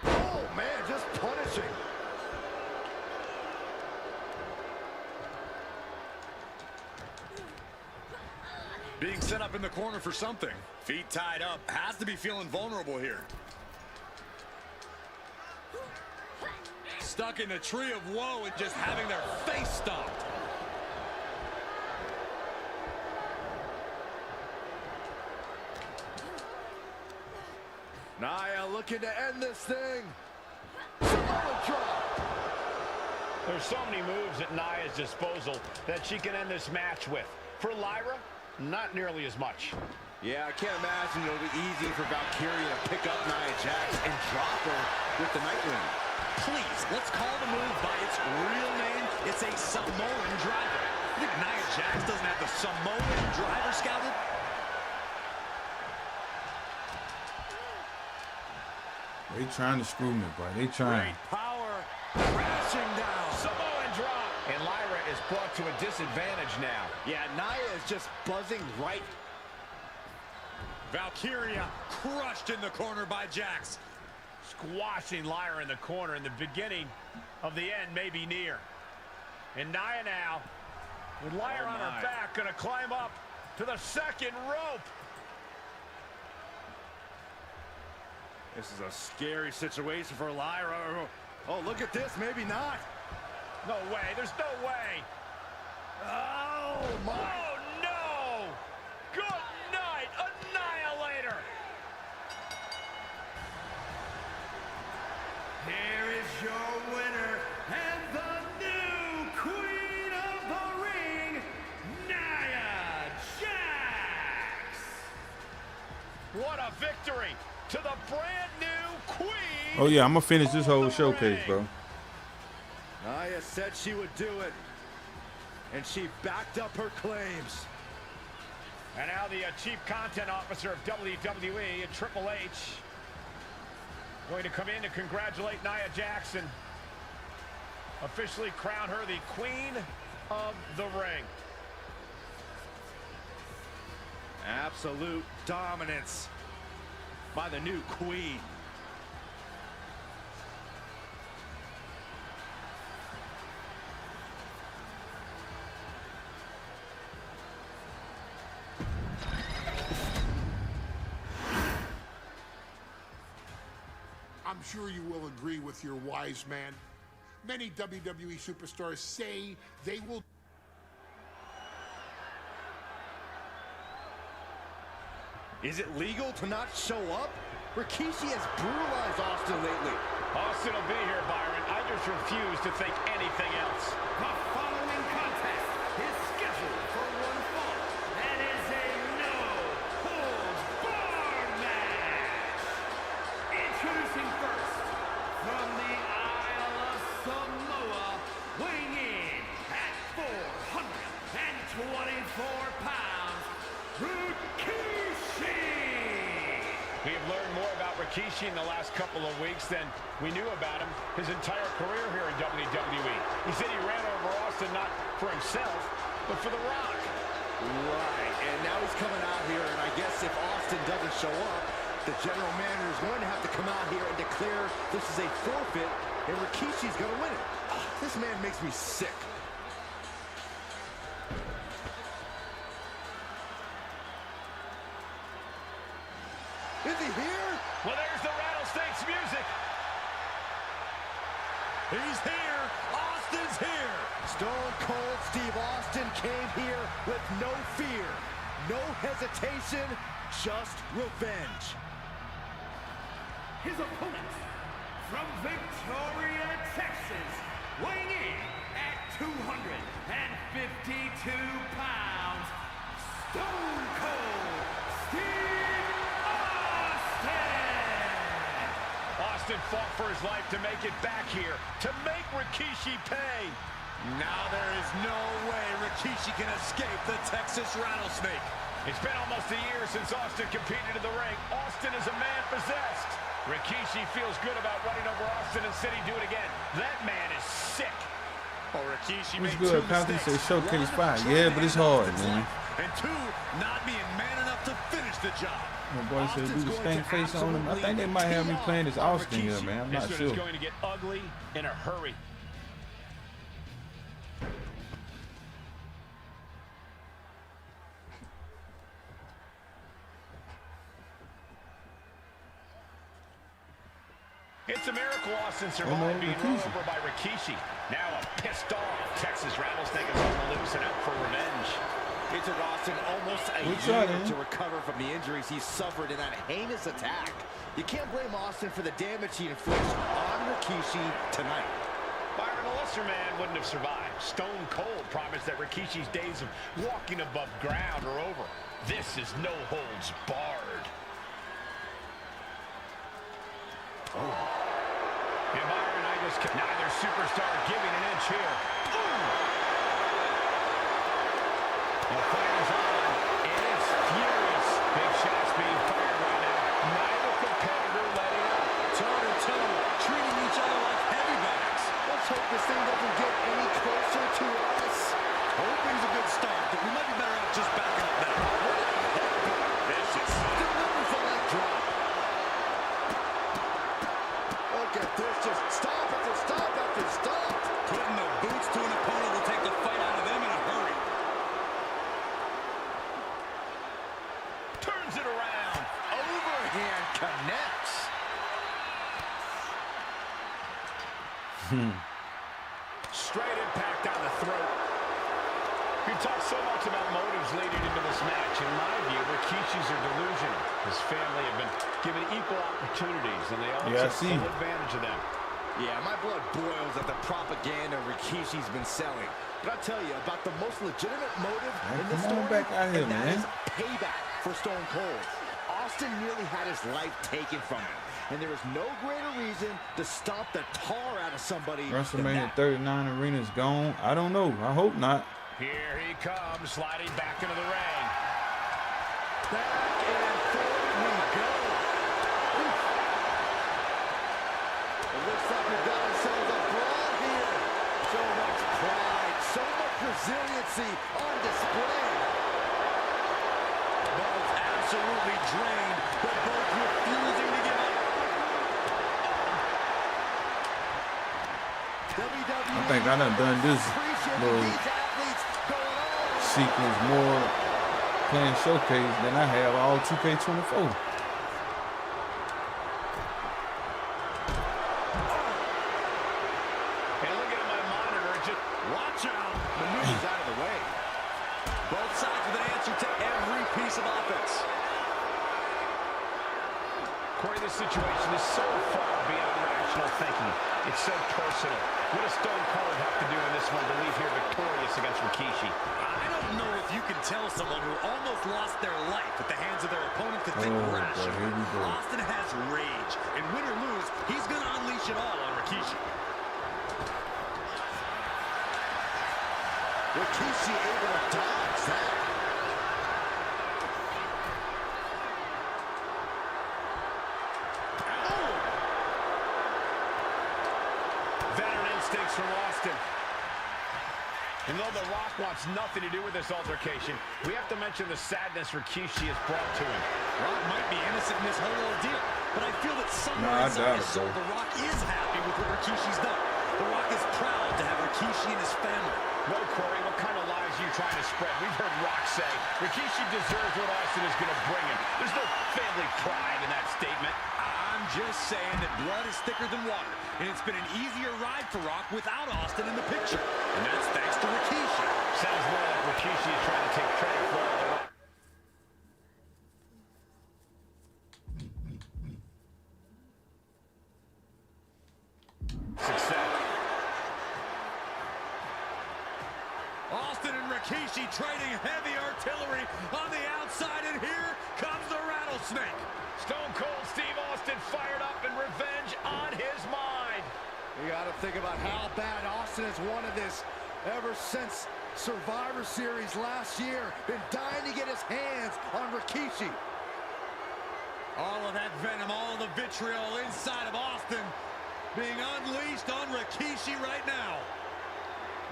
Oh, man, just punishing. Being set up in the corner for something. Feet tied up. Has to be feeling vulnerable here. Stuck in the tree of woe and just having their face stomped. Nia looking to end this thing. Samoan drop. There's so many moves at Nia's disposal that she can end this match with. For Lyra, not nearly as much. Yeah, I can't imagine it'll be easy for Valkyria to pick up Nia Jax and drop her with the Nightwing. Please, let's call the move by its real name. It's a Samoan driver. You think Nia Jax doesn't have the Samoan driver scouted? They trying to screw me, boy. They trying. Great power, crashing down. Samoan drop. And Lyra is brought to a disadvantage now. Yeah, Nia is just buzzing right. Valkyria crushed in the corner by Jax. Squashing Lyra in the corner, and the beginning of the end may be near. And Nia now, with Lyra on her back, gonna climb up to the second rope. This is a scary situation for Lyra. Oh, look at this, maybe not. No way, there's no way. Oh, my. Oh, no! Good night, Annihilator! Here is your winner and the new Queen of the Ring, Nia Jax! What a victory to the brand new Queen! Oh, yeah, I'm going to finish this whole showcase, bro. Nia said she would do it, and she backed up her claims. And now the Chief Content Officer of WWE and Triple H going to come in to congratulate Nia Jax and officially crown her the Queen of the Ring. Absolute dominance by the new Queen. I'm sure you will agree with your wise man. Many WWE superstars say they will. Is it legal to not show up? Rikishi has brutalized Austin lately. Austin will be here, Byron. I just refuse to think anything else. The following contest is scheduled for one fall and is a no-holds-barred match. Introducing first, from the Isle of Samoa, weighing in at 424 pounds, Rikishi! We have learned more about Rikishi in the last couple of weeks than we knew about him his entire career here in WWE. He said he ran over Austin not for himself, but for The Rock. Right, and now he's coming out here, and I guess if Austin doesn't show up, the general manager is going to have to come out here and declare this is a forfeit, and Rikishi's going to win it. This man makes me sick. Is he here? Well, there's the Rattlesnakes music. He's here. Austin's here. Stone Cold Steve Austin came here with no fear, no hesitation, just revenge. His opponent, from Victoria, Texas, weighing in at 252 pounds, Stone Cold Steve Austin! Austin fought for his life to make it back here, to make Rikishi pay. Now there is no way Rikishi can escape the Texas Rattlesnake. It's been almost a year since Austin competed in the ring. Austin is a man possessed. Rikishi feels good about running over Austin and said he'd do it again. That man is sick. Oh, Rikishi What's made good? two Constantly say mistakes. showcase One, 5. Yeah, but it's hard, man. And two, not being man enough to finish the job. My boy said do the stank face on him. I think they might have me playing as Austin here, man. I'm not This sure. one is going to get ugly in a hurry. It's a miracle Austin survived being run over by Rikishi. Now a pissed off Texas Rattlesnake is on the loose and out for revenge. It took Austin almost a year to recover from the injuries he suffered in that heinous attack. You can't blame Austin for the damage he inflicts on Rikishi tonight. Byron, a lesser man wouldn't have survived. Stone Cold promised that Rikishi's days of walking above ground are over. This is no holds barred. And Byron, neither superstar giving an inch here. The fight is on, and it's furious. Big shots being fired right now. Neither competitor letting up. Toe-to-toe, treating each other like heavy bags. Let's hope this thing doesn't get any closer to us. Hoping's a good start, but we might be better off just backing up now. Vicious. Delivers the leg drop. Look at this, just stop after stop after stop. Putting the boots to an opponent will take the fight out of them in a hurry. Turns it around. Overhand connects. Straight impact down the throat. We talk so much about motives leading into this match. In my view, Rikishi's are delusional. His family have been given equal opportunities, and they all take full advantage of them. Yeah, my blood boils at the propaganda Rikishi's been selling. But I'll tell you about the most legitimate motive in this story, back out here, and that man. is payback for Stone Cold. Austin nearly had his life taken from him, and there is no greater reason to stomp the tar out of somebody. WrestleMania 39 arena is gone. I don't know. I hope not. Here he comes, sliding back into the ring. Back and forth we go. It looks like we've got ourselves a brawl here. So much pride, so much resiliency on display. Both absolutely drained, but both refusing to give up. WWE, I think I done this little sequence more playing showcase than I have all 2K24. And looking at my monitor, just Watch out. Maneuvers out of the way. Both sides with an answer to every piece of offense. Corey, this situation is so far beyond rational thinking. It's so personal. What does Stone Cold have to do in this one to leave here victorious against Rikishi? I don't know if you can tell someone who almost lost their life at the hands of their opponent to think rationally. Here we go. Austin has rage, and win or lose, he's going to unleash it all on Rikishi. Rikishi able to dodge that. Veteran instincts from Austin. And though The Rock wants nothing to do with this altercation, we have to mention the sadness Rikishi has brought to him. Rock might be innocent in this whole ordeal, but I feel that somewhere inside his soul, The Rock is happy with what Rikishi's done. The Rock is proud to have Rikishi and his family. Well, Corey, what kind of lies are you trying to spread? We've heard Rock say Rikishi deserves what Austin is going to bring him. There's no family pride in that statement. I'm just saying that blood is thicker than water, and it's been an easier ride for Rock without Austin in the picture. And that's thanks to Rikishi. Sounds more like Rikishi is trying to take credit for all the Rock. Success. Austin and Rikishi trading heavy artillery on the outside, and here comes the Rattlesnake. Stone Cold Steve Austin fired up in revenge on think about how bad Austin has wanted this ever since Survivor Series last year. Been dying to get his hands on Rikishi. All of that venom, all of the vitriol inside of Austin being unleashed on Rikishi right now.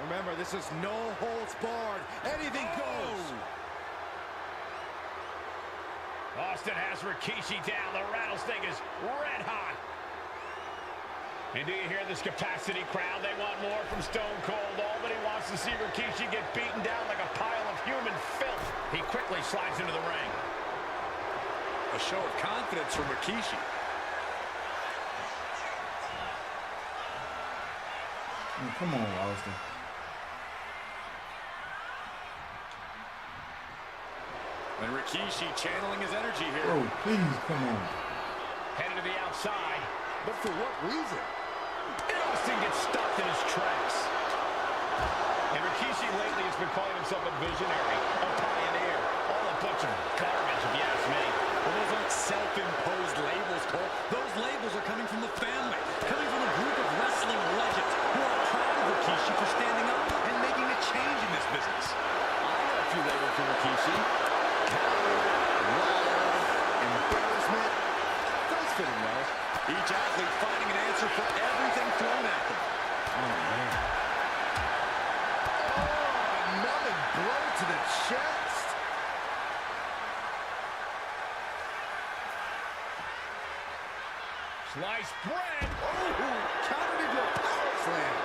Remember, this is no holds barred. Anything goes. Austin has Rikishi down. The rattlesnake is red hot. And do you hear this capacity crowd? They want more from Stone Cold. Nobody wants to see Rikishi get beaten down like a pile of human filth. He quickly slides into the ring. A show of confidence from Rikishi. Come on, Austin. And Rikishi channeling his energy here. Oh, please, come on. Headed to the outside. But for what reason? And Austin gets stopped in his tracks. And Rikishi lately has been calling himself a visionary, a pioneer. All a bunch of garbage, if you ask me. Well, those aren't self-imposed labels, Cole. Those labels are coming from the family, coming from a group of wrestling legends who are proud of Rikishi for standing up and making a change in this business. I got a few labels for Rikishi. Coward, liar, embarrassment. Does fit him well. Each athlete finding an answer for everything thrown at them. Oh, man. Oh, another blow to the chest. Sliced bread. Oh, countered into a power slam.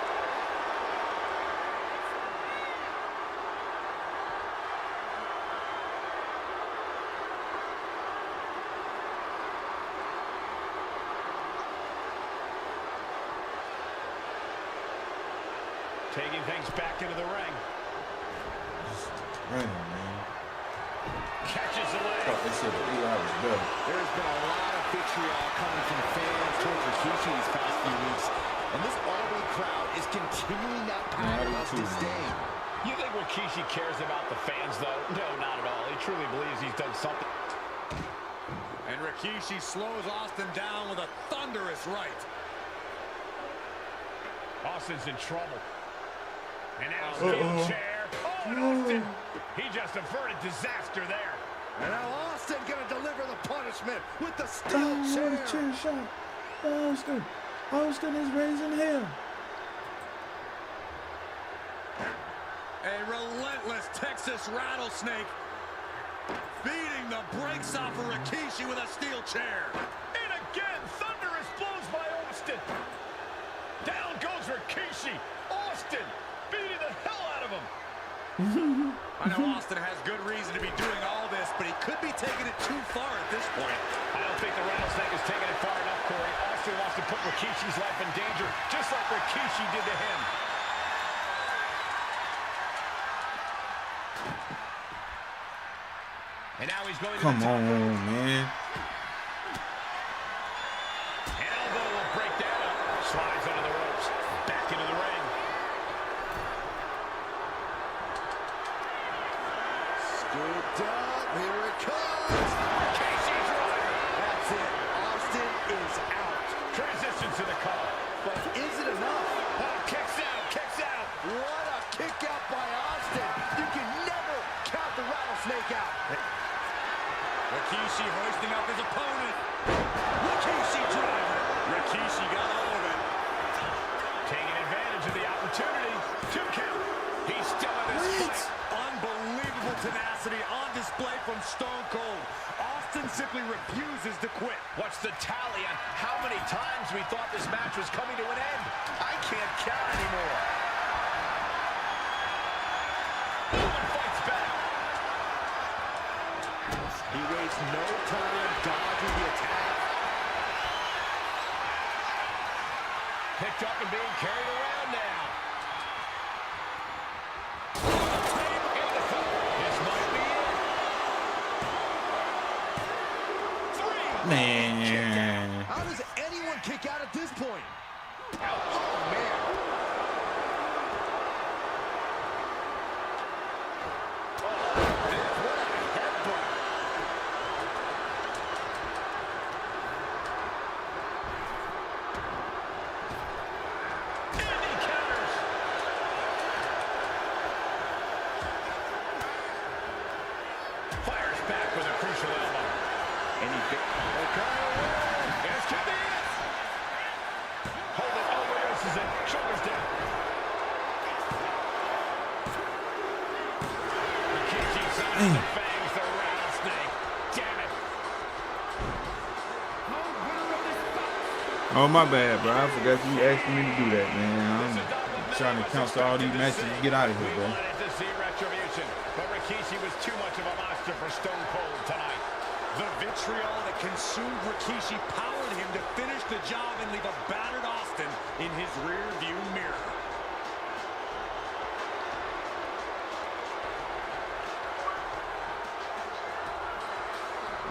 Taking things back into the ring. Running, man. Catches the leg. Thought they said the AI was better. There's been a lot of vitriol coming from fans towards Rikishi these past few weeks, and this Albany crowd is continuing that pattern of disdain. You think Rikishi cares about the fans, though? No, not at all. He truly believes he's done something. And Rikishi slows Austin down with a thunderous right. Austin's in trouble. And now steel chair. Oh, and Austin, he just averted disaster there. And now Austin gonna deliver the punishment with the steel chair. Chair shot. Austin. Austin is raising hell. A relentless Texas rattlesnake beating the brakes off of Rikishi with a steel chair. And again, thunderous blows by Austin. Down goes Rikishi. Austin beating the hell out of him. I know Austin has good reason to be doing all this, but he could be taking it too far at this point. I don't think the rattlesnake is taking it far enough, Corey. Austin wants to put Rikishi's life in danger, just like Rikishi did to him. And now he's going to Come on, man. An elbow will break that up. Slides under the ropes. Back into the ring. Scooped up. Here it comes. Casey driver. That's it. Austin is out. Transition to the cover. But is it enough? Oh, kicks out. Kicks out. What a kick out by Austin. You can never count the rattlesnake out. Rikishi hoisting up his opponent. Rikishi driver. Rikishi got all of it. Taking advantage of the opportunity. 2 count. He's still in his fight. Unbelievable tenacity on display from Stone Cold. Austin simply refuses to quit. What's the tally on how many times we thought this match was coming to an end? I can't count anymore. Owen fights back. He wastes no time dodging the attack. Picked up and being carried around now. Man. How does anyone kick out at this point? Oh, man. What a headbutt. Damn. The fangs, the rattlesnake. Damn it. Oh, my bad, bro. I forgot you asking me to do that, man. I'm trying to cancel all these matches and get out of here, bro. To see retribution, but Rikishi was too much of a monster for Stone Cold tonight. The vitriol that consumed Rikishi powered him to finish the job and leave a battered Austin in his rear-view mirror.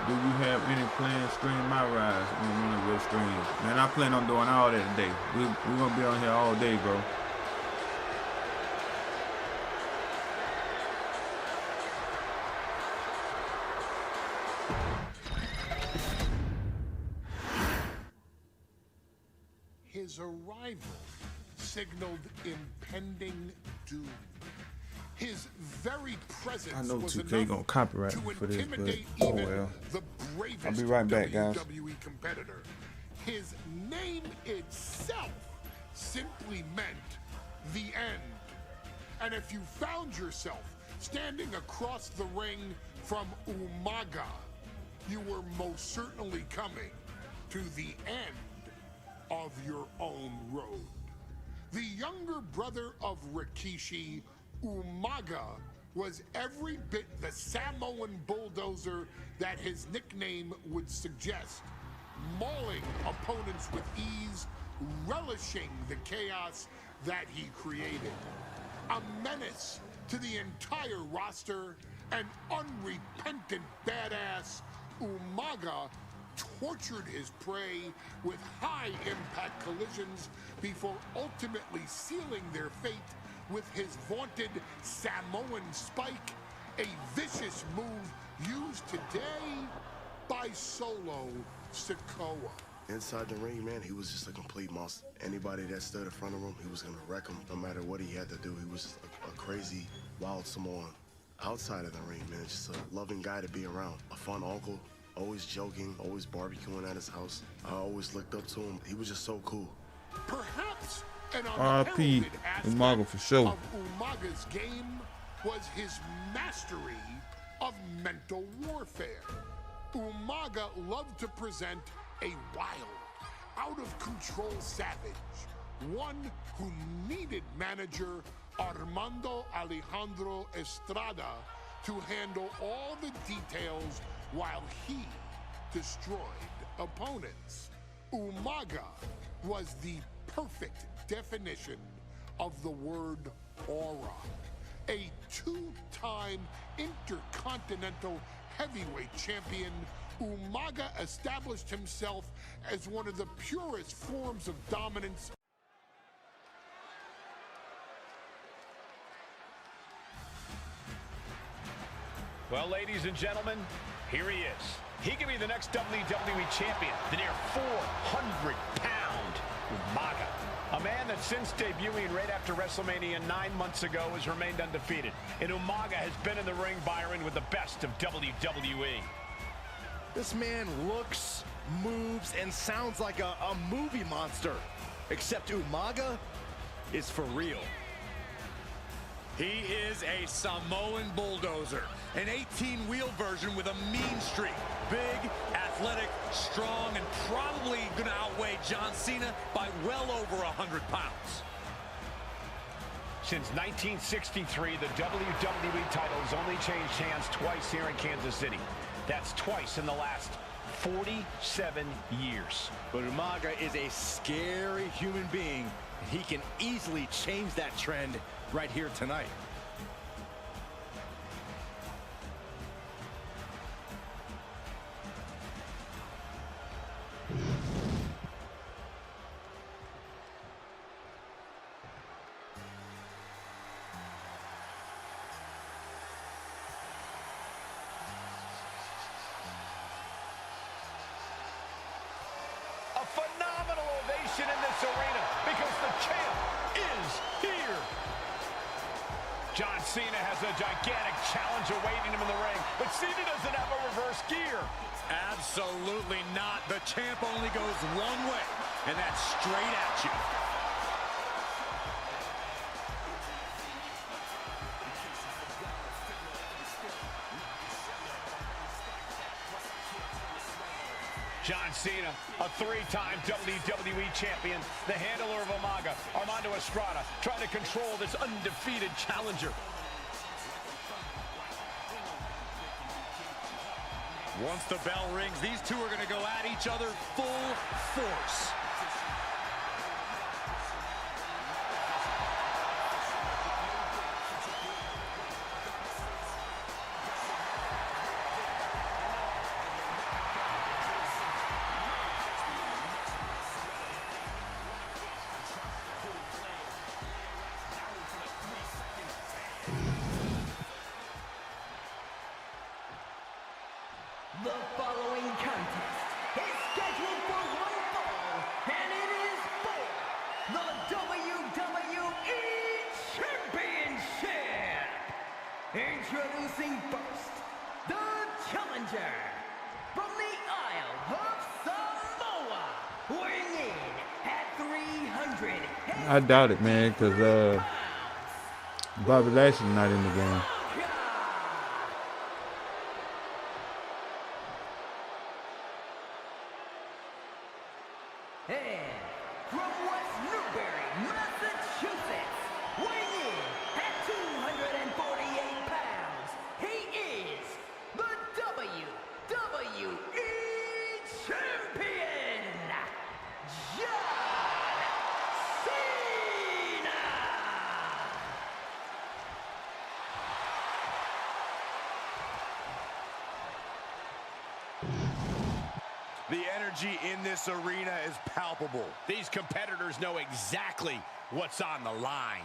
Do you have any plans to stream my rise on one of your streams? Man, I plan on doing all that today. We're going to be on here all day, bro. His arrival signaled impending doom. His very presence I know was 2K gonna copyright me for this, but oh well. I'll be right back, guys. WWE competitor. His name itself simply meant the end. And if you found yourself standing across the ring from Umaga, you were most certainly coming to the end of your own road. The younger brother of Rikishi, Umaga, was every bit the Samoan bulldozer that his nickname would suggest, mauling opponents with ease, relishing the chaos that he created. A menace to the entire roster, an unrepentant badass, Umaga tortured his prey with high-impact collisions before ultimately sealing their fate with his vaunted Samoan spike, a vicious move used today by Solo Sikoa. Inside the ring, man, he was just a complete monster. Anybody that stood in front of him, he was gonna wreck him no matter what he had to do. He was just a crazy, wild Samoan. Outside of the ring, man, just a loving guy to be around. A fun uncle, always joking, always barbecuing at his house. I always looked up to him. He was just so cool. Perhaps an RP Umaga for sure. of Umaga's game was his mastery of mental warfare. Umaga loved to present a wild, out-of-control savage, one who needed manager Armando Alejandro Estrada to handle all the details while he destroyed opponents. Umaga was the perfect definition of the word aura. A two-time Intercontinental Heavyweight Champion, Umaga established himself as one of the purest forms of dominance. Well, ladies and gentlemen, here he is. He could be the next WWE champion, the near 400-pound Umaga. A man that since debuting right after WrestleMania 9 months ago has remained undefeated. And Umaga has been in the ring, Byron, with the best of WWE. This man looks, moves, and sounds like a movie monster. Except Umaga is for real. He is a Samoan bulldozer, an 18-wheel version with a mean streak. Big, athletic, strong, and probably gonna outweigh John Cena by well over 100 pounds. Since 1963, the WWE title has only changed hands twice here in Kansas City. That's twice in the last 47 years. But Umaga is a scary human being. He can easily change that trend right here tonight. A phenomenal ovation in this arena because the champ is here. John Cena has a gigantic challenge awaiting him in the ring, but Cena doesn't have a reverse gear. Absolutely not. The champ only goes one way, and that's straight at you. John Cena, a three-time WWE champion, the handler of Umaga, Armando Estrada, trying to control this undefeated challenger. Once the bell rings, these two are going to go at each other full force. The following contest is scheduled for one fall, and it is for the WWE Championship. Introducing first, the challenger from the Isle of Samoa, weighing in at 300. I doubt it, man, because Bobby Lashley's not in the game. And from West Newbury, Massachusetts, weighing in at 248 pounds, he is the WWE Champion, John Cena! The energy in this arena is palpable. These competitors know exactly what's on the line.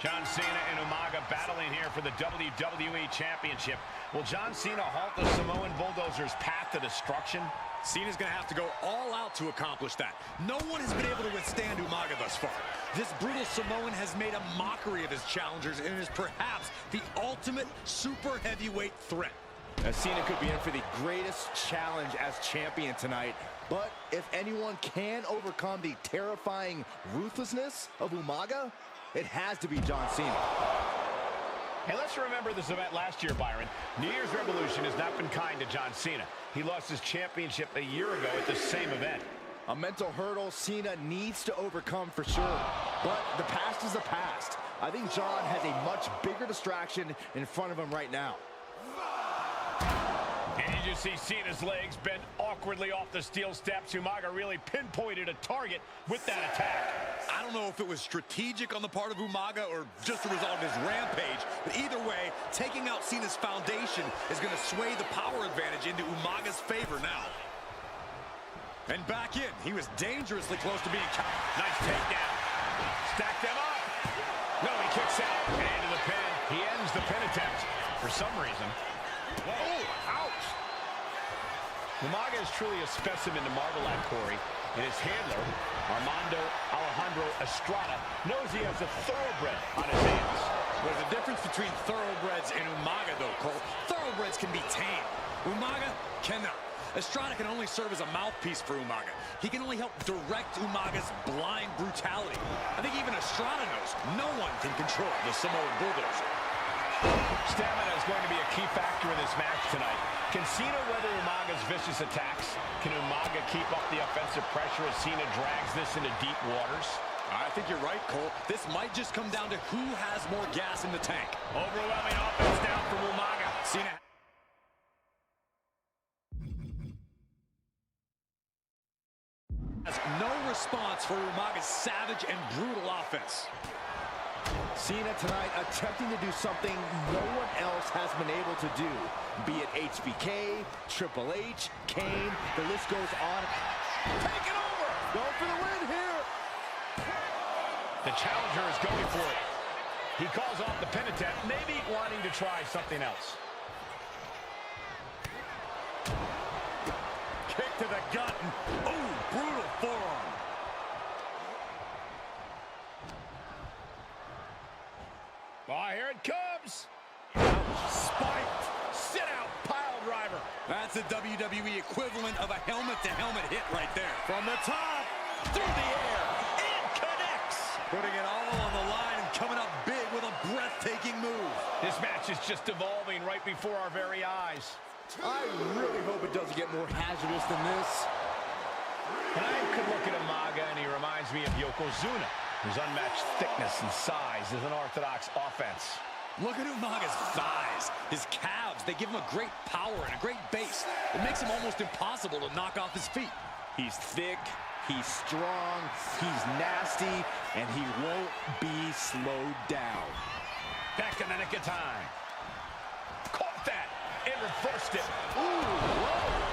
John Cena and Umaga battling here for the WWE Championship. Will John Cena halt the Samoan Bulldozer's path to destruction? Cena's going to have to go all out to accomplish that. No one has been able to withstand Umaga thus far. This brutal Samoan has made a mockery of his challengers and is perhaps the ultimate super heavyweight threat. Now, Cena could be in for the greatest challenge as champion tonight. But if anyone can overcome the terrifying ruthlessness of Umaga, it has to be John Cena. Hey, let's remember this event last year, Byron. New Year's Revolution has not been kind to John Cena. He lost his championship a year ago at the same event. A mental hurdle Cena needs to overcome for sure. But the past is the past. I think John has a much bigger distraction in front of him right now. And you just see Cena's legs bend awkwardly off the steel steps. Umaga really pinpointed a target with that attack. I don't know if it was strategic on the part of Umaga or just a result of his rampage, but either way, taking out Cena's foundation is going to sway the power advantage into Umaga's favor now. And back in, he was dangerously close to being caught. Nice takedown. Stack them up. No, he kicks out and into the pin. He ends the pin attempt for some reason. Whoa, ouch. Umaga is truly a specimen to marvel at, Corey. And his handler, Armando Estrada, knows he has a thoroughbred on his hands. There's a difference between thoroughbreds and Umaga, though, Cole. Thoroughbreds can be tamed. Umaga cannot. Estrada can only serve as a mouthpiece for Umaga. He can only help direct Umaga's blind brutality. I think even Estrada knows no one can control the Samoan Bulldozer. Stamina is going to be a key factor in this match tonight. Can Cena weather Umaga's vicious attacks? Can Umaga keep up the offensive pressure as Cena drags this into deep waters? I think you're right, Cole. This might just come down to who has more gas in the tank. Overwhelming offense down from Umaga. Cena has no response for Umaga's savage and brutal offense. Cena tonight attempting to do something no one else has been able to do. Be it HBK, Triple H, Kane, the list goes on. Take it over! Going for the win here! The challenger is going for it. He calls off the pin attempt, maybe wanting to try something else. Kick to the gut. Oh, brutal forearm. Oh, here it comes. moves. Spiked. Sit out. Pile driver. That's the WWE equivalent of a helmet-to-helmet hit right there. From the top. Through the air. It connects. Putting it all on the line and coming up big with a breathtaking move. This match is just evolving right before our very eyes. I really hope it doesn't get more hazardous than this. And I could look at Umaga, and he reminds me of Yokozuna, whose unmatched thickness and size is an orthodox offense. Look at Umaga's thighs, his calves. They give him a great power and a great base. It makes him almost impossible to knock off his feet. He's thick, he's strong, he's nasty, and he won't be slowed down. Back in the nick of time. Caught that and reversed it. Ooh, whoa.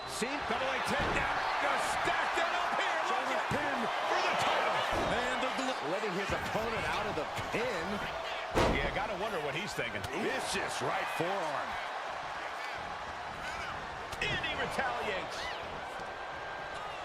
See, Double leg takedown. Gonna stack that up here. shoulder pin For the title. and letting his opponent out of the pin. Yeah, gotta wonder what he's thinking. Vicious right forearm. And he retaliates.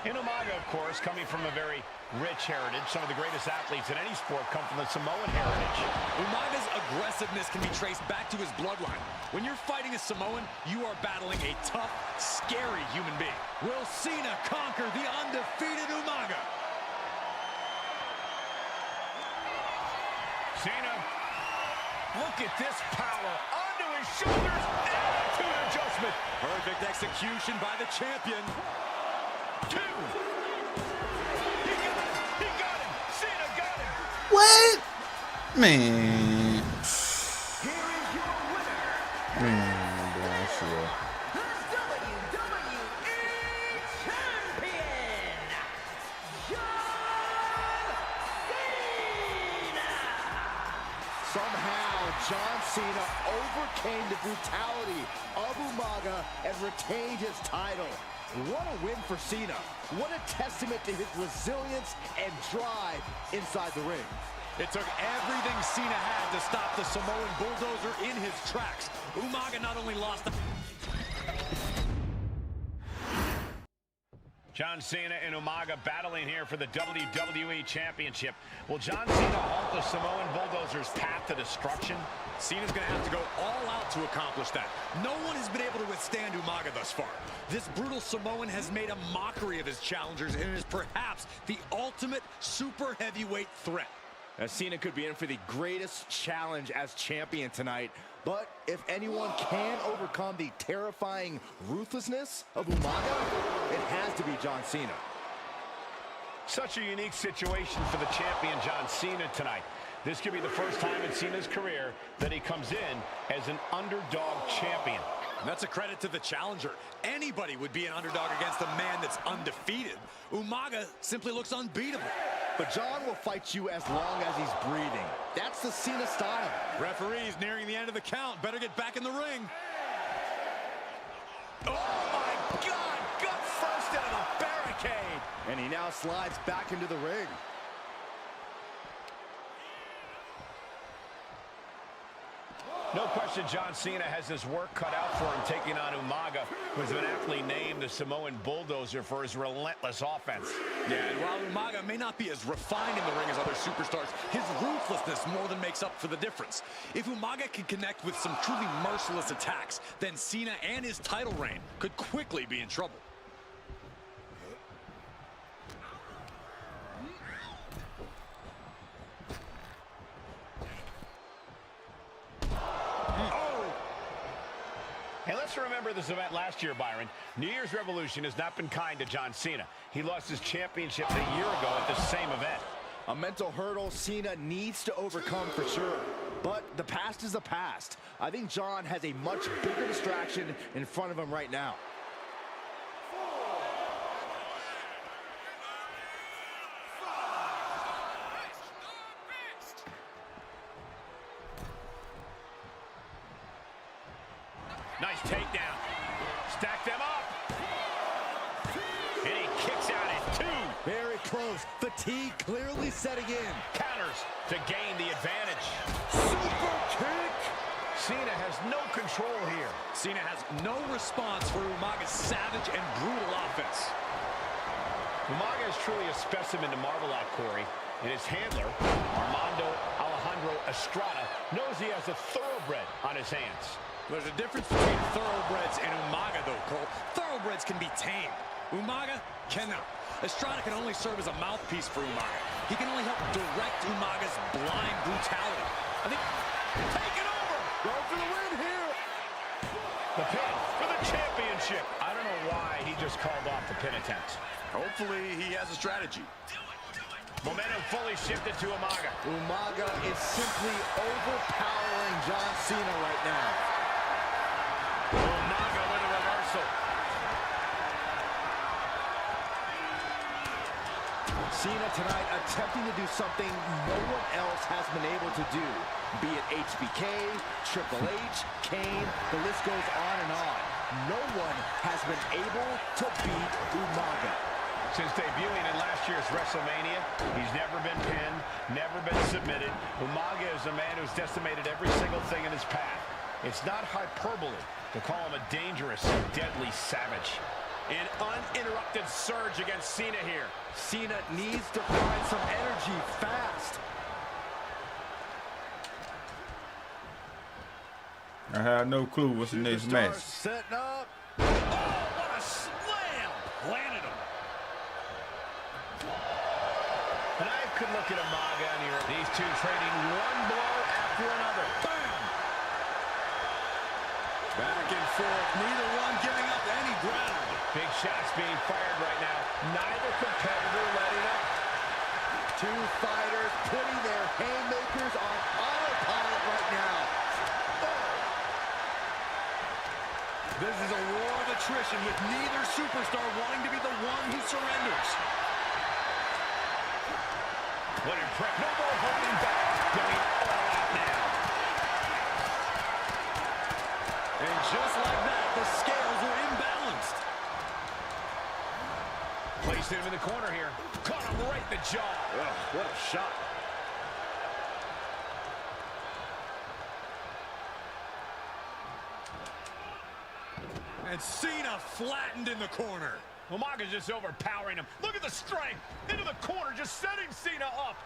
And Umaga, of course, coming from a very rich heritage. Some of the greatest athletes in any sport come from the Samoan heritage. Umaga's aggressiveness can be traced back to his bloodline. When you're fighting a Samoan, you are battling a tough, scary human being. Will Cena conquer the undefeated Umaga? Cena, look at this power. Onto his shoulders. Attitude adjustment. Perfect execution by the champion. Two. He got him. Cena got him. What? Man. Here is your winner, Man, bullshit. the WWE Champion, John Cena! Somehow, John Cena overcame the brutality of Umaga and retained his title. What a win for Cena. What a testament to his resilience and drive inside the ring. It took everything Cena had to stop the Samoan bulldozer in his tracks. Umaga not only lost the... John Cena and Umaga battling here for the WWE Championship. Will John Cena halt the Samoan bulldozer's path to destruction? Cena's going to have to go all out to accomplish that. No one has been able to withstand Umaga thus far. This brutal Samoan has made a mockery of his challengers and is perhaps the ultimate super heavyweight threat. Cena could be in for the greatest challenge as champion tonight. But if anyone can overcome the terrifying ruthlessness of Umaga, it has to be John Cena. Such a unique situation for the champion John Cena tonight. This could be the first time in Cena's career that he comes in as an underdog champion. That's a credit to the challenger. Anybody would be an underdog against a man that's undefeated. Umaga simply looks unbeatable. But John will fight you as long as he's breathing. That's the Cena style. Referee's nearing the end of the count. Better get back in the ring. Oh, my God! Gut first into the barricade. And he now slides back into the ring. No question John Cena has his work cut out for him taking on Umaga, who has been aptly named the Samoan bulldozer for his relentless offense. Yeah, and while Umaga may not be as refined in the ring as other superstars, his ruthlessness more than makes up for the difference. If Umaga can connect with some truly merciless attacks, then Cena and his title reign could quickly be in trouble. And let's remember this event last year, Byron. New Year's Revolution has not been kind to John Cena. He lost his championship a year ago at the same event. A mental hurdle Cena needs to overcome for sure. But the past is the past. I think John has a much bigger distraction in front of him right now. Nice takedown. Stack them up. And he kicks out at two. Very close. Fatigue clearly setting in. Counters to gain the advantage. Super kick. Cena has no control here. Cena has no response for Umaga's savage and brutal offense. Umaga is truly a specimen to marvel at, Corey. And his handler, Armando Alejandro Estrada, knows he has a thoroughbred on his hands. There's a difference between thoroughbreds and Umaga, though, Cole. Thoroughbreds can be tamed. Umaga cannot. Estrada can only serve as a mouthpiece for Umaga. He can only help direct Umaga's blind brutality. I think... Take it over! Go for the win here! The pin for the championship. I don't know why he just called off the pin attempt. Hopefully he has a strategy. Momentum fully shifted to Umaga. Umaga is simply overpowering John Cena right now. Umaga with a reversal. Cena tonight attempting to do something no one else has been able to do. Be it HBK, Triple H, Kane, the list goes on and on. No one has been able to beat Umaga. Since debuting in last year's WrestleMania, he's never been pinned, never been submitted. Umaga is a man who's decimated every single thing in his path. It's not hyperbole to call him a dangerous, deadly savage. An uninterrupted surge against Cena here. Cena needs to find some energy fast. I have no clue what's the next match. Setting up. Oh, what a slam! Planted him. And I could look at Umaga and here. These two trading one blow after another. Bam! Back and forth, neither one giving up any ground. Big shots being fired right now. Neither competitor letting up. Two fighters putting their haymakers on autopilot right now. This is a war of attrition with neither superstar wanting to be the one who surrenders. What impressive. No more holding back. Going all out now. And just like that, the scales are imbalanced. Placed him in the corner here. Caught him right in the jaw. Ugh, what a shot. And Cena flattened in the corner. Umaga's just overpowering him. Look at the strength. Into the corner, just setting Cena up.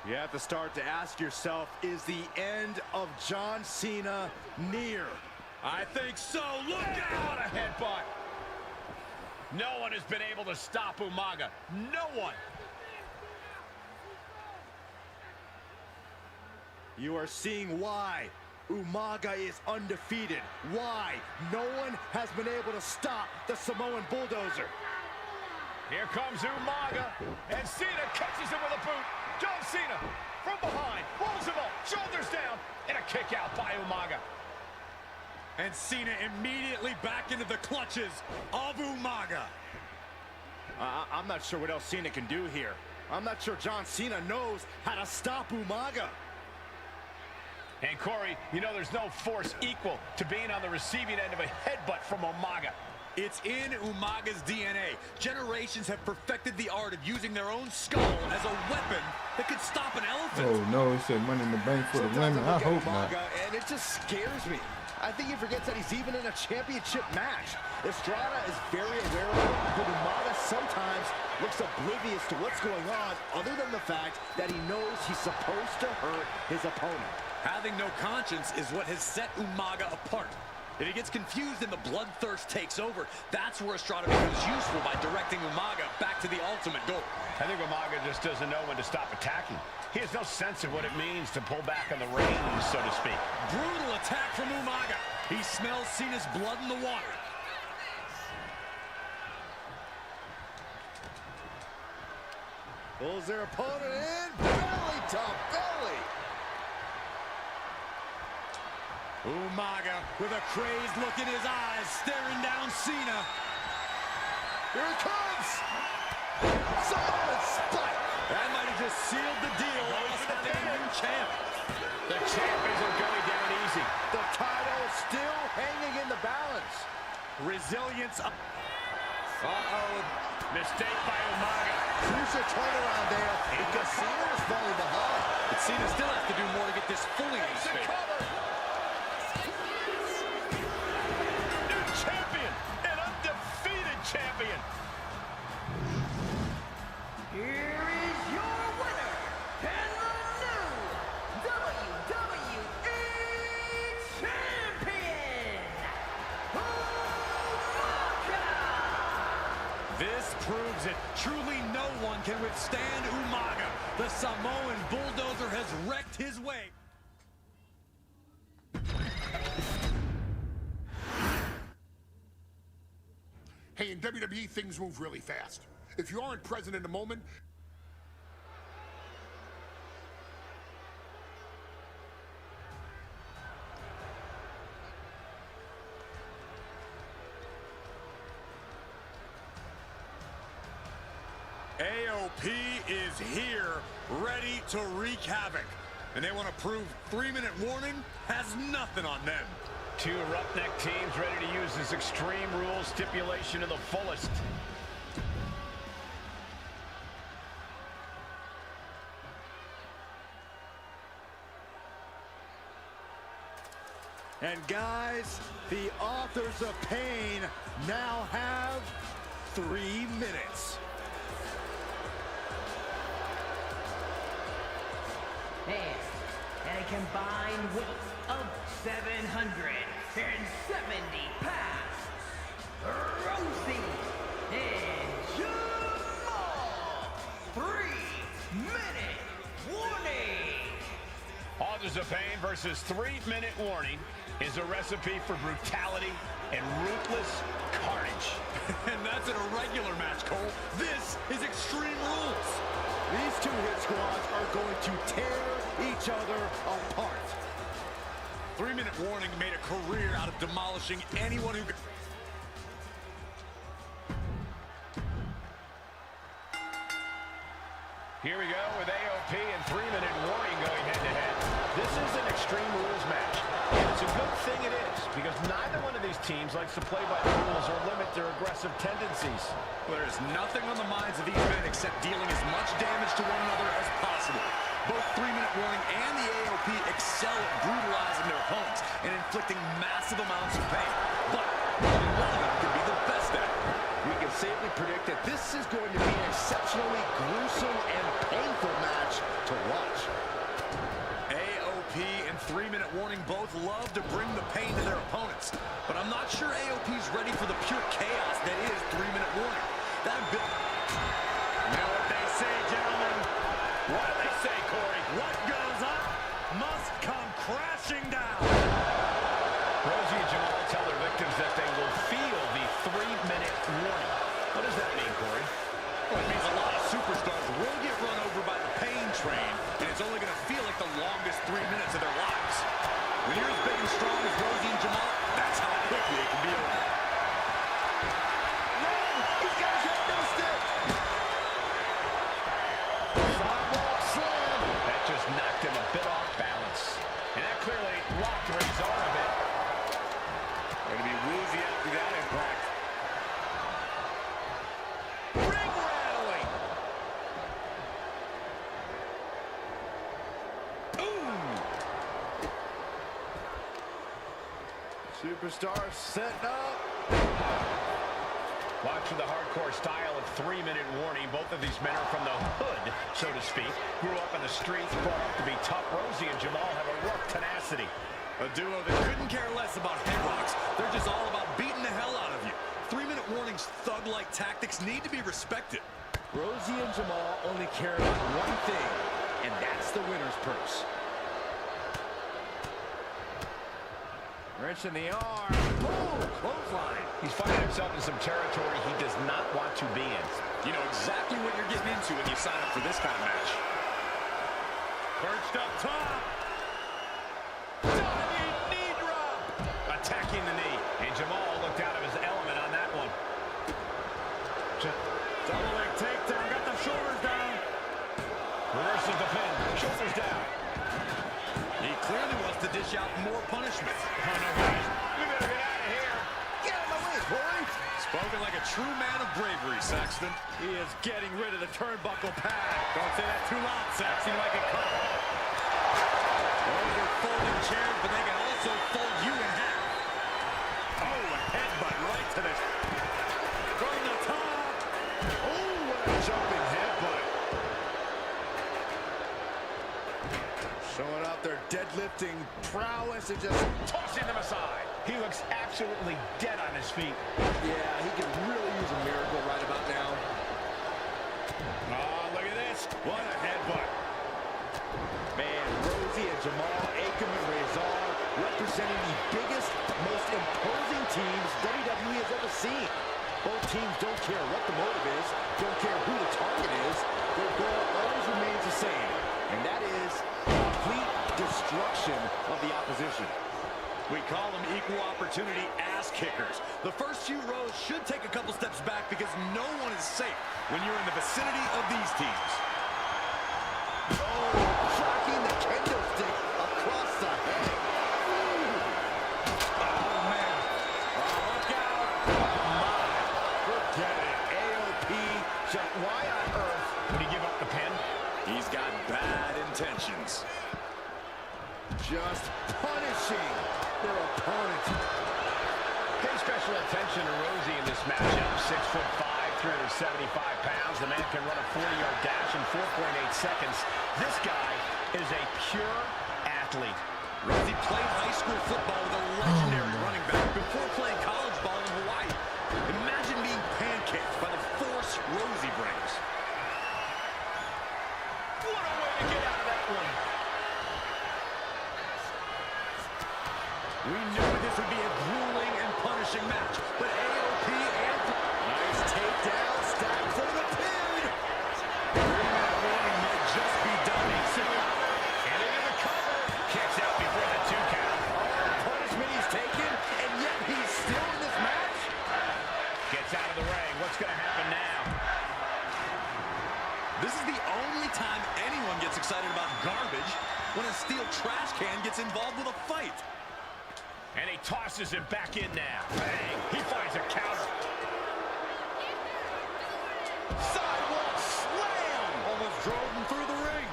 You have to start to ask yourself, is the end of John Cena near? I think so. Look What out! a headbutt. No one has been able to stop Umaga. No one. You are seeing why Umaga is undefeated. Why no one has been able to stop the Samoan bulldozer. Here comes Umaga, and Cena catches him with a boot. John Cena from behind, rolls him up, shoulders down, and a kick out by Umaga. And Cena immediately back into the clutches of Umaga. I'm not sure what else Cena can do here. I'm not sure John Cena knows how to stop Umaga. And Corey, you know there's no force equal to being on the receiving end of a headbutt from Umaga. It's in Umaga's DNA. Generations have perfected the art of using their own skull as a weapon that could stop an elephant. Oh no, it said Money in the Bank for the women. I hope not. And it just scares me. I think he forgets that he's even in a championship match. Estrada is very aware of it, but Umaga sometimes looks oblivious to what's going on, other than the fact that he knows he's supposed to hurt his opponent. Having no conscience is what has set Umaga apart. If he gets confused and the bloodthirst takes over, that's where Estrada becomes useful by directing Umaga back to the ultimate goal. I think Umaga just doesn't know when to stop attacking. He has no sense of what it means to pull back on the reins, so to speak. Brutal attack from Umaga. He smells Cena's blood in the water. Pulls their opponent in. Belly to belly. Umaga with a crazed look in his eyes, staring down Cena. Here it comes. Solid spike. That might have just sealed the deal. Lost having a new champ. The champ isn't going down easy. The title still hanging in the balance. Resilience. Uh-oh. Mistake by Umaga. Crucial turnaround there because Cena was falling behind. But Cena still has to do more to get this fully in his favor. New champion, an undefeated champion. Here is your says it. Truly no one can withstand Umaga. The Samoan bulldozer has wrecked his way. Hey, in WWE, things move really fast. If you aren't present in the moment, AOP is here, ready to wreak havoc. And they want to prove 3-minute warning has nothing on them. Two roughneck teams ready to use this Extreme Rules stipulation to the fullest. And guys, the authors of pain now have 3 minutes. And a combined weight of 770 pounds, Rosie and Jamal. 3-minute warning. Authors of Pain versus 3-minute warning is a recipe for brutality and ruthless carnage. And that's in a regular match, Cole. This is Extreme Rules. These two hit squads are going to tear each other apart. 3-minute warning made a career out of demolishing anyone who... Here we go with AOP and 3-minute warning going head-to-head. This is an Extreme Rules match, and it's a good thing it is, because neither one of these teams likes to play by the rules or limit their aggressive tendencies. There is nothing on the minds of these men except dealing as much damage to one another as possible. Both 3-minute warning and the AOP excel at brutalizing their opponents and inflicting massive amounts of pain. But one of them can be the best at it. We can safely predict that this is going to be an exceptionally gruesome and painful match to watch. AOP and 3-minute warning both love to bring the pain to their opponents. But I'm not sure AOP's ready for the pure chaos that is 3-minute warning. That bit... You know what they say, gentlemen? What do they say, Corey? What goes up must come crashing down. Rosie and Jamal tell their victims that they will feel the 3-minute warning. What does that mean, Corey? Well, it means a lot of superstars will get run over by the pain train, and it's only going to feel like the longest 3 minutes of their lives. When you're as big and strong as Rosie and Jamal, that's how quickly it can be over. He's got his head no stick. Sidewalk slam. That just knocked him a bit off balance. And that clearly locked Ray's arm a bit. Going to be woozy after that impact. Ring rattling. Superstar setting up. Watch for the hardcore style of 3-minute warning. Both of these men are from the hood, so to speak. Grew up in the streets, brought up to be tough. Rosie and Jamal have a rough tenacity. A duo that couldn't care less about headlocks. They're just all about beating the hell out of you. 3-minute warning's thug-like tactics need to be respected. Rosie and Jamal only care about one thing, and that's the winner's purse. Wrench in the arm. Boom! Clothesline. He's finding himself in some territory he does not want to be in. You know exactly what you're getting into when you sign up for this kind of match. Perched up top. Diving knee drop. Attacking the knee. And Jamal looked out of his element on that one. Double leg takedown. Got the shoulders down. Reverses the pin. Shoulders down. He clearly wants to dish out more punishment. Oh, no, guys. We better get out of here. Get out of my way, boy. Spoken like a true man of bravery, Saxton. He is getting rid of the turnbuckle pad. Don't say that too loud, Sax. You might get caught. Oh, they're folding chairs, but they can also fold you in half. Oh, a headbutt right to the... From the top. Oh, what a jumping headbutt. Showing out their deadlifting prowess and just Tossing them aside. He looks absolutely dead on his feet. Yeah, he could really use a miracle right about now. this. What a headbutt. Man, Rosie and Jamal, Akam and Razor representing the biggest, most imposing teams WWE has ever seen. Both teams don't care what the motive is, don't care who the target is. Their goal always remains the same, and that is complete destruction of the opposition. We call them equal opportunity ass kickers. The first few rows should take a couple steps back because no one is safe when you're in the vicinity of these teams. Oh, shocking the kendo stick across the head. Oh, man. Oh, look out. Oh, my. Forget it. AOP, why on earth Would he give up the pin? He's got bad intentions. just punishing their opponent? Pay special attention to Rosie in this matchup. 6'5", 375 pounds. The man can run a 40-yard dash in 4.8 seconds. This guy is a pure athlete. Rosie played high school football with a legendary running back before playing college ball in Hawaii. Imagine being pancaked by the force Rosie brings. What a way to get out of that one. We knew this would be a grueling and punishing match, but AOP and... Nice takedown, stack for the pin! 3-minute warning might just be done. And into the cover. Kicks out before the 2 count. Punishment he's taken, and yet he's still in this match? Gets out of the ring. What's going to happen now? This is the only time anyone gets excited about garbage, when a steel trash can gets involved with a fight. And he tosses him back in now. Bang! He finds a counter. Sidewalk slam! Almost drove him through the ring.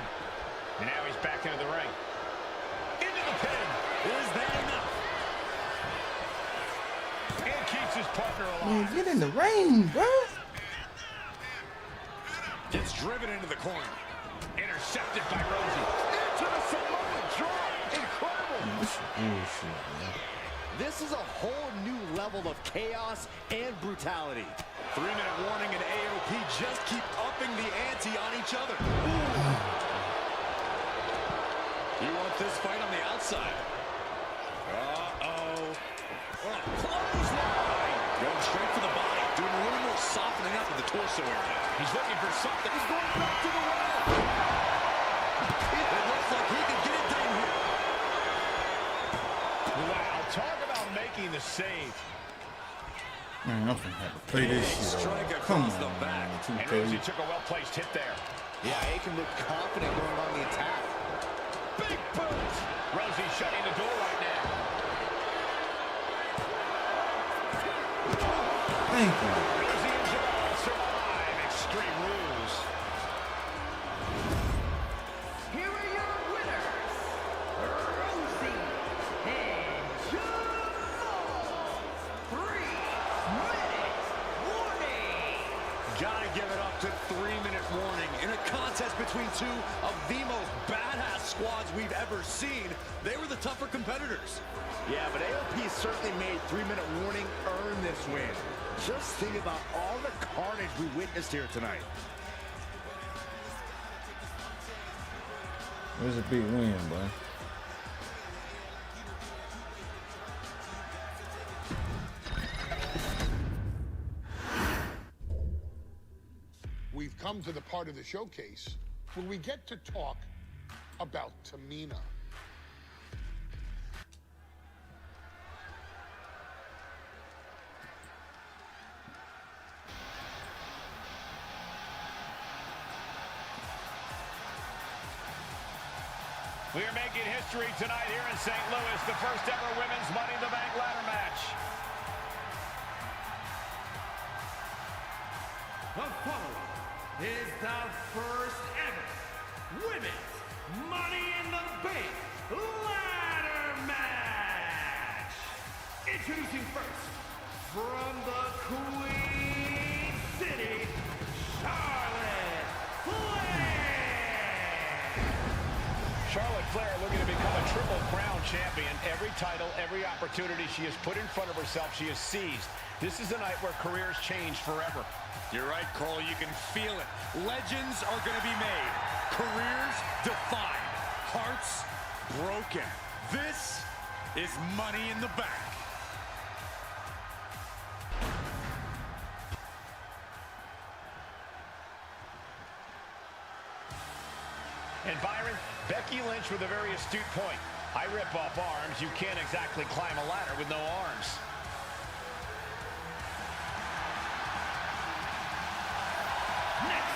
And now he's back into the ring. Into the pin. Is that enough? And keeps his partner alive. Man, get in the ring, bro. Gets driven into the corner. Intercepted by Rosie. Into the Samoan drop. Incredible. This is bullshit, man. This is a whole new level of chaos and brutality. 3-minute warning, and AOP just keep upping the ante on each other. You want this fight on the outside. Uh-oh. Oh, clothesline. Going straight for the body. Doing a little more softening up of the torso area. He's looking for something. He's going back to the wall. It looks like he can get it done here. Wow, talk about making the save. Man, I'm gonna have to play this shit. Come on, man. And Rosie took a well-placed hit there. Yeah, Akam looked confident going on the attack. Big boot. Rosie shutting the door right now. Thank you. Rosie and Jamal survive Extreme Rules. Here are your winners, Rosie and Jamal. 3-minute warning. Gotta give it up to 3-minute warning. In a contest between two of the most badass squads we've ever seen, they were the tougher competitors. Yeah, but AOP certainly made 3-minute warning earn this win. Just think about all the carnage we witnessed here tonight. It was a big win, boy. We've come to the part of the showcase where we get to talk about Tamina. We are making history tonight here in St. Louis, the first ever women's Money in the Bank ladder match. The following is the first ever Women's Money in the Bank ladder match. Introducing first, from the Queen City, Charlotte Flair. Charlotte Flair looking to become a Triple Crown champion. Every title, every opportunity she has put in front of herself, she has seized. This is a night where careers change forever. You're right, Cole. You can feel it. Legends are going to be made. Careers defined. Hearts broken. This is Money in the Bank. And Byron, Becky Lynch with a very astute point. I rip off arms. You can't exactly climb a ladder with no arms. Next,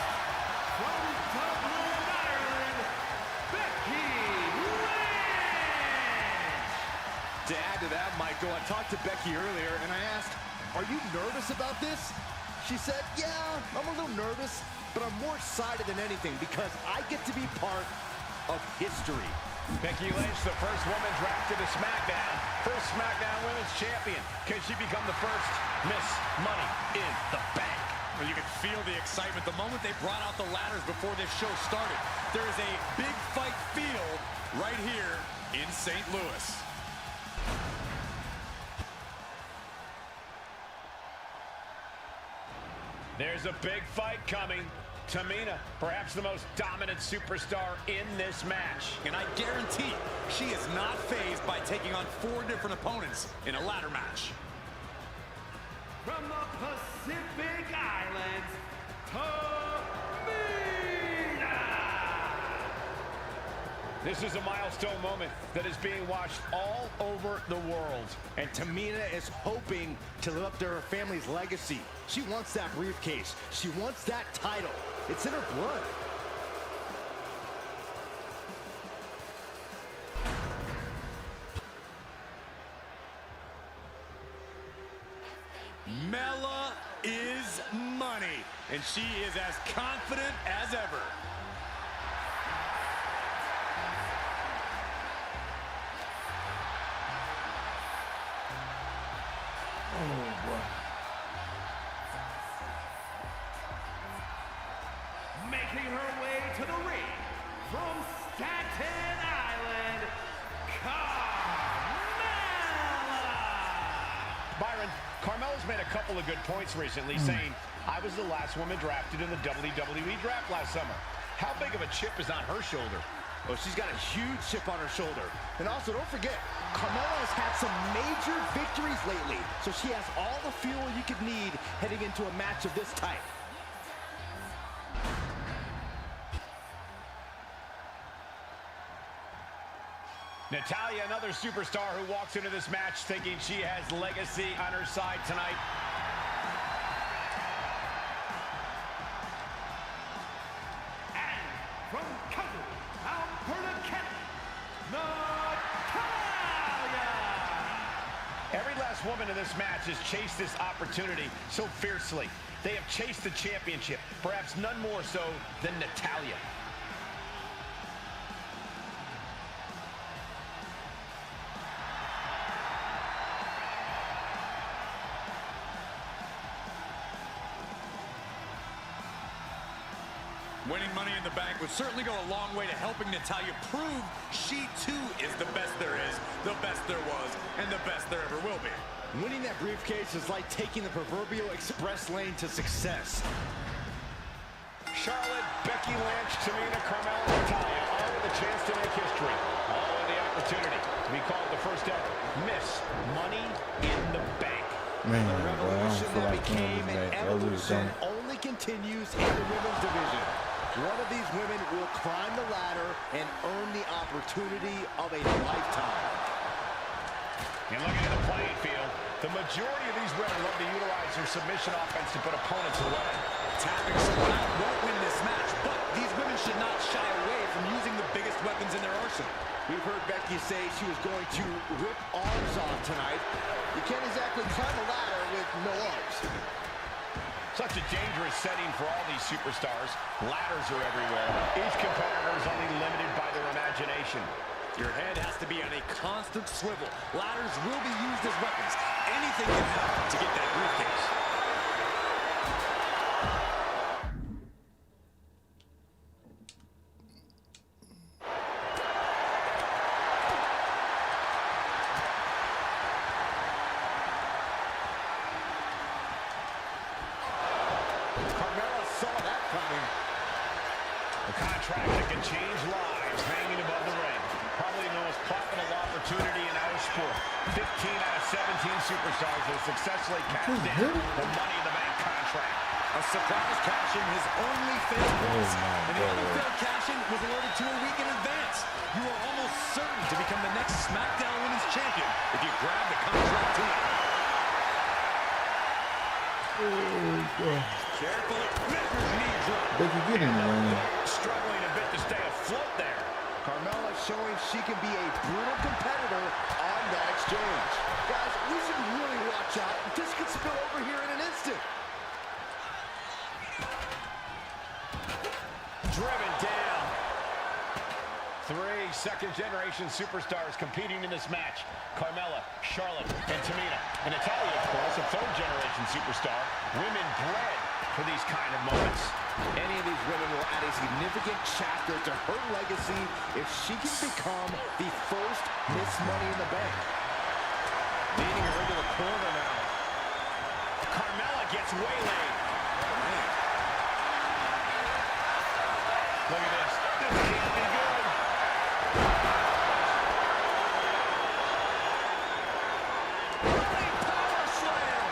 from Dublin, Ireland, Becky Lynch. To add to that, Michael, I talked to Becky earlier and I asked, are you nervous about this? She said, yeah, I'm a little nervous, but I'm more excited than anything because I get to be part of history. Becky Lynch, the first woman drafted to Smackdown. First Smackdown Women's Champion. Can she become the first Miss Money in the Bank? Well, you can feel the excitement the moment they brought out the ladders before this show started. There is a big fight feel right here in St. Louis. There's a big fight coming. Tamina, perhaps the most dominant superstar in this match. And I guarantee she is not fazed by taking on 4 different opponents in a ladder match. From the Pacific Islands, Tamina. This is a milestone moment that is being watched all over the world. And Tamina is hoping to live up to her family's legacy. She wants that briefcase. She wants that title. It's in her blood. Mela is money, and she is as confident as ever. Oh, boy. Making her way to the ring from Staten Island, Carmella. Byron, Carmella's made a couple of good points recently, saying, I was the last woman drafted in the WWE draft last summer. How big of a chip is on her shoulder? Oh, she's got a huge chip on her shoulder. And also, don't forget, Carmella has had some major victories lately, so she has all the fuel you could need heading into a match of this type. Natalya, another superstar who walks into this match thinking she has legacy on her side tonight. And from Calgary, Alberta, Canada, Natalya. Every last woman in this match has chased this opportunity so fiercely. They have chased the championship, perhaps none more so than Natalya. Winning Money in the Bank would certainly go a long way to helping Natalya prove she too is the best there is, the best there was, and the best there ever will be. Winning that briefcase is like taking the proverbial express lane to success. Charlotte, Becky Lynch, Tamina, Carmella, Natalya, all with a chance to make history. All with the opportunity to be called the first ever Miss Money in the Bank. Man, The boy, I don't revolution feel that like became playing an this match. I really evolution don't. only continues in the women's division. One of these women will climb the ladder and earn the opportunity of a lifetime. And looking at the playing field, the majority of these women love to utilize their submission offense to put opponents away. Tapping someone out won't win this match, but these women should not shy away from using the biggest weapons in their arsenal. We've heard Becky say she was going to rip arms off tonight. You can't exactly climb a ladder with no arms. Such a dangerous setting for all these superstars. Ladders are everywhere. Each competitor is only limited by their imagination. Your head has to be on a constant swivel. Ladders will be used as weapons. Anything can happen to get that briefcase. contract that can change lives hanging above the ring. Probably the most profitable opportunity in our sport. 15 out of 17 superstars have successfully cashed in the Money in the Bank contract. A surprise cash-in has only failed once, and the other failed cash-in was alerted to a week in advance. You are almost certain to become the next Smackdown Women's Champion if you grab the contract tonight. Carefully, measured knee drop. They can get in the ring. Struggling a bit to stay afloat there. Carmella showing she can be a brutal competitor on that exchange. Guys, we should really watch out. This could spill over here in an instant. Driven down. 3 second-generation superstars competing in this match. Carmella, Charlotte, and Tamina. And Natalya, of course, a third-generation superstar. Women bred for these kind of moments. Any of these women will add a significant chapter to her legacy if she can become the first Miss Money in the Bank. Leading her into the corner now. Carmella gets waylaid. Look at this. This can't be good. Running power slam.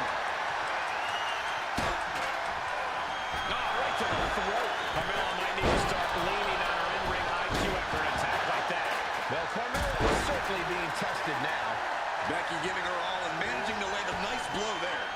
Right to the throat. Carmella might need to start leaning on her in-ring IQ after an attack like that. Well, Carmella is certainly being tested now. Becky giving her all and managing to land a nice blow there.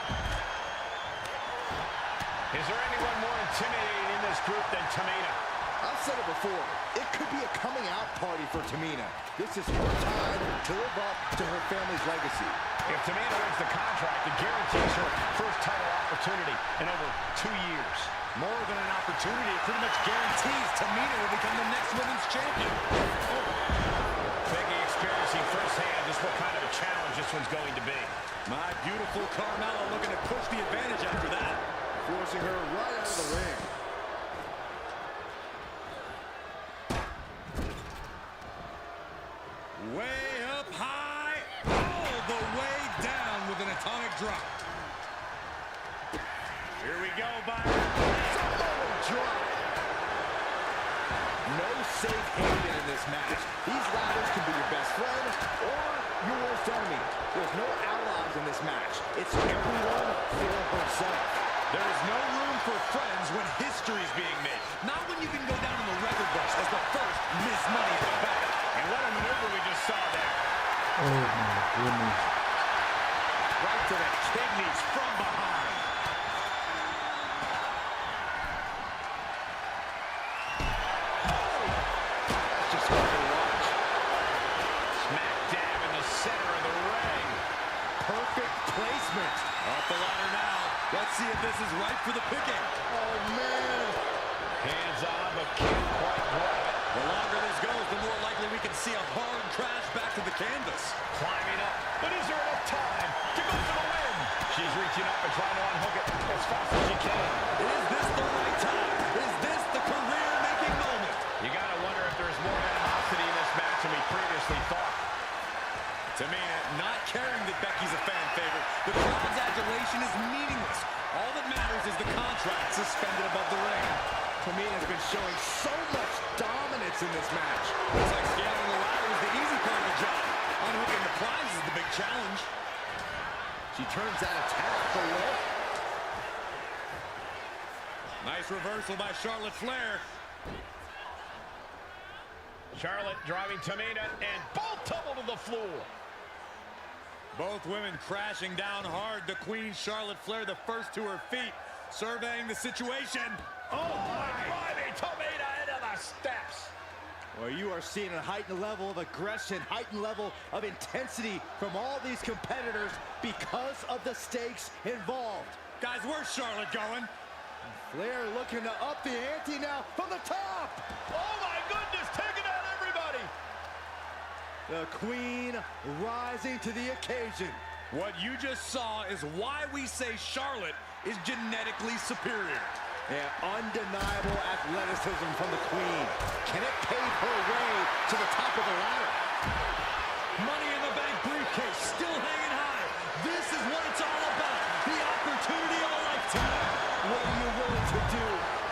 Is there anyone more intimidating in this group than Tamina? I've said it before, it could be a coming out party for Tamina. This is her time to live up to her family's legacy. If Tamina wins the contract, it guarantees her first title opportunity in over 2 years. More than an opportunity, it pretty much guarantees Tamina will become the next women's champion. Becky experiencing firsthand just what kind of a challenge this one's going to be. My beautiful Carmella looking to push the advantage after that. Forcing her right out of the ring. Way up high, all the way down with an atomic drop. Here we go, Byron. Samoan drop. No safe haven in this match. These ladders can be your best friend or your worst enemy. There's no allies in this match. It's everyone for herself. There is no room for friends when history's being made. Not when you can go down in the record books as the first Miss Money in the Bank. And what a maneuver we just saw there. Oh my goodness. Right to the kidneys from behind. That's just hard to watch. Smack dab in the center of the ring. Perfect placement. Up the ladder now. Let's see if this is right for the picking. Oh, man. Hands on, but can't quite grab it. The longer this goes, the more likely we can see a hard crash back to the canvas. Climbing up, but is there enough time to go for the win? She's reaching up and trying to unhook it as fast as she can. Is this the right time? Is this the career-making moment? You gotta wonder if there's more animosity in this match than we previously thought. Tamina not caring that Becky's a fan favorite. The crowd's adulation is meaningless. All that matters is the contract suspended above the ring. Tamina's been showing so much dominance in this match. Looks like scaling the ladder is the easy part of the job. Unhooking the prize is the big challenge. She turns that attack away. Nice reversal by Charlotte Flair. Charlotte driving Tamina, and both tumble to the floor. Both women crashing down hard. The Queen, Charlotte Flair, the first to her feet, surveying the situation. Oh, my. Driving Tamina into the steps. Well, you are seeing a heightened level of aggression, heightened level of intensity from all these competitors because of the stakes involved. Guys, where's Charlotte going? Flair looking to up the ante now from the top. Oh, my goodness, taking out everybody. The Queen rising to the occasion. What you just saw is why we say Charlotte is genetically superior. Yeah, undeniable athleticism from the Queen. Can it pave her way to the top of the ladder? Money in the Bank briefcase still hanging high. This is what it's all about. The opportunity of a lifetime. What are you willing to do?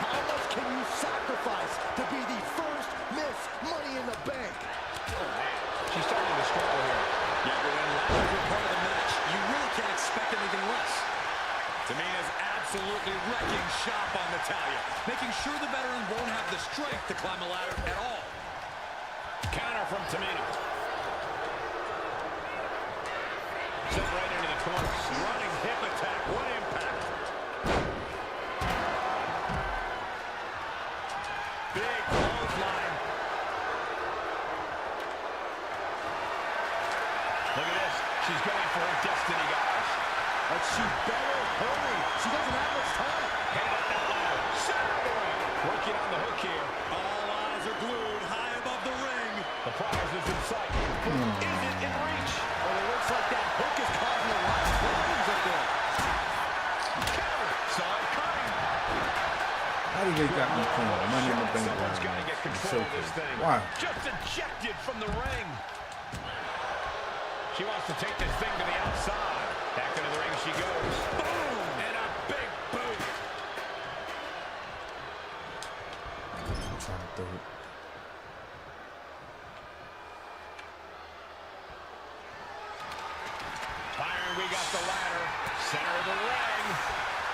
How much can you sacrifice to be the first Miss Money in the Bank. Oh, man. She's starting to struggle here. Yeah, but when ladders are part of the match, you really can't expect anything less. Tamina's absolutely wrecking shop on Natalya, making sure the veteran won't have the strength to climb a ladder at all. Counter from Tamina. Set right into the corner. Running hip attack. What impact. Big clothesline. Look at this. She's going for her destiny, guys. But she better hurry. She doesn't have much time. Head up that ladder. Center. Working on the hook here. All eyes are glued high above the ring. The prize is in sight. Is it in reach? Well, it looks like that hook is causing a lot of problems up there. Counter. Saw it coming. How do they got me playing Money in the Bank? Someone's got to get control of this thing. Why? Just ejected from the ring. She wants to take this thing to the outside. Back into the ring she goes. Boom! And a big boot. I'm trying to throw it. Byron, we got the ladder. Center of the ring.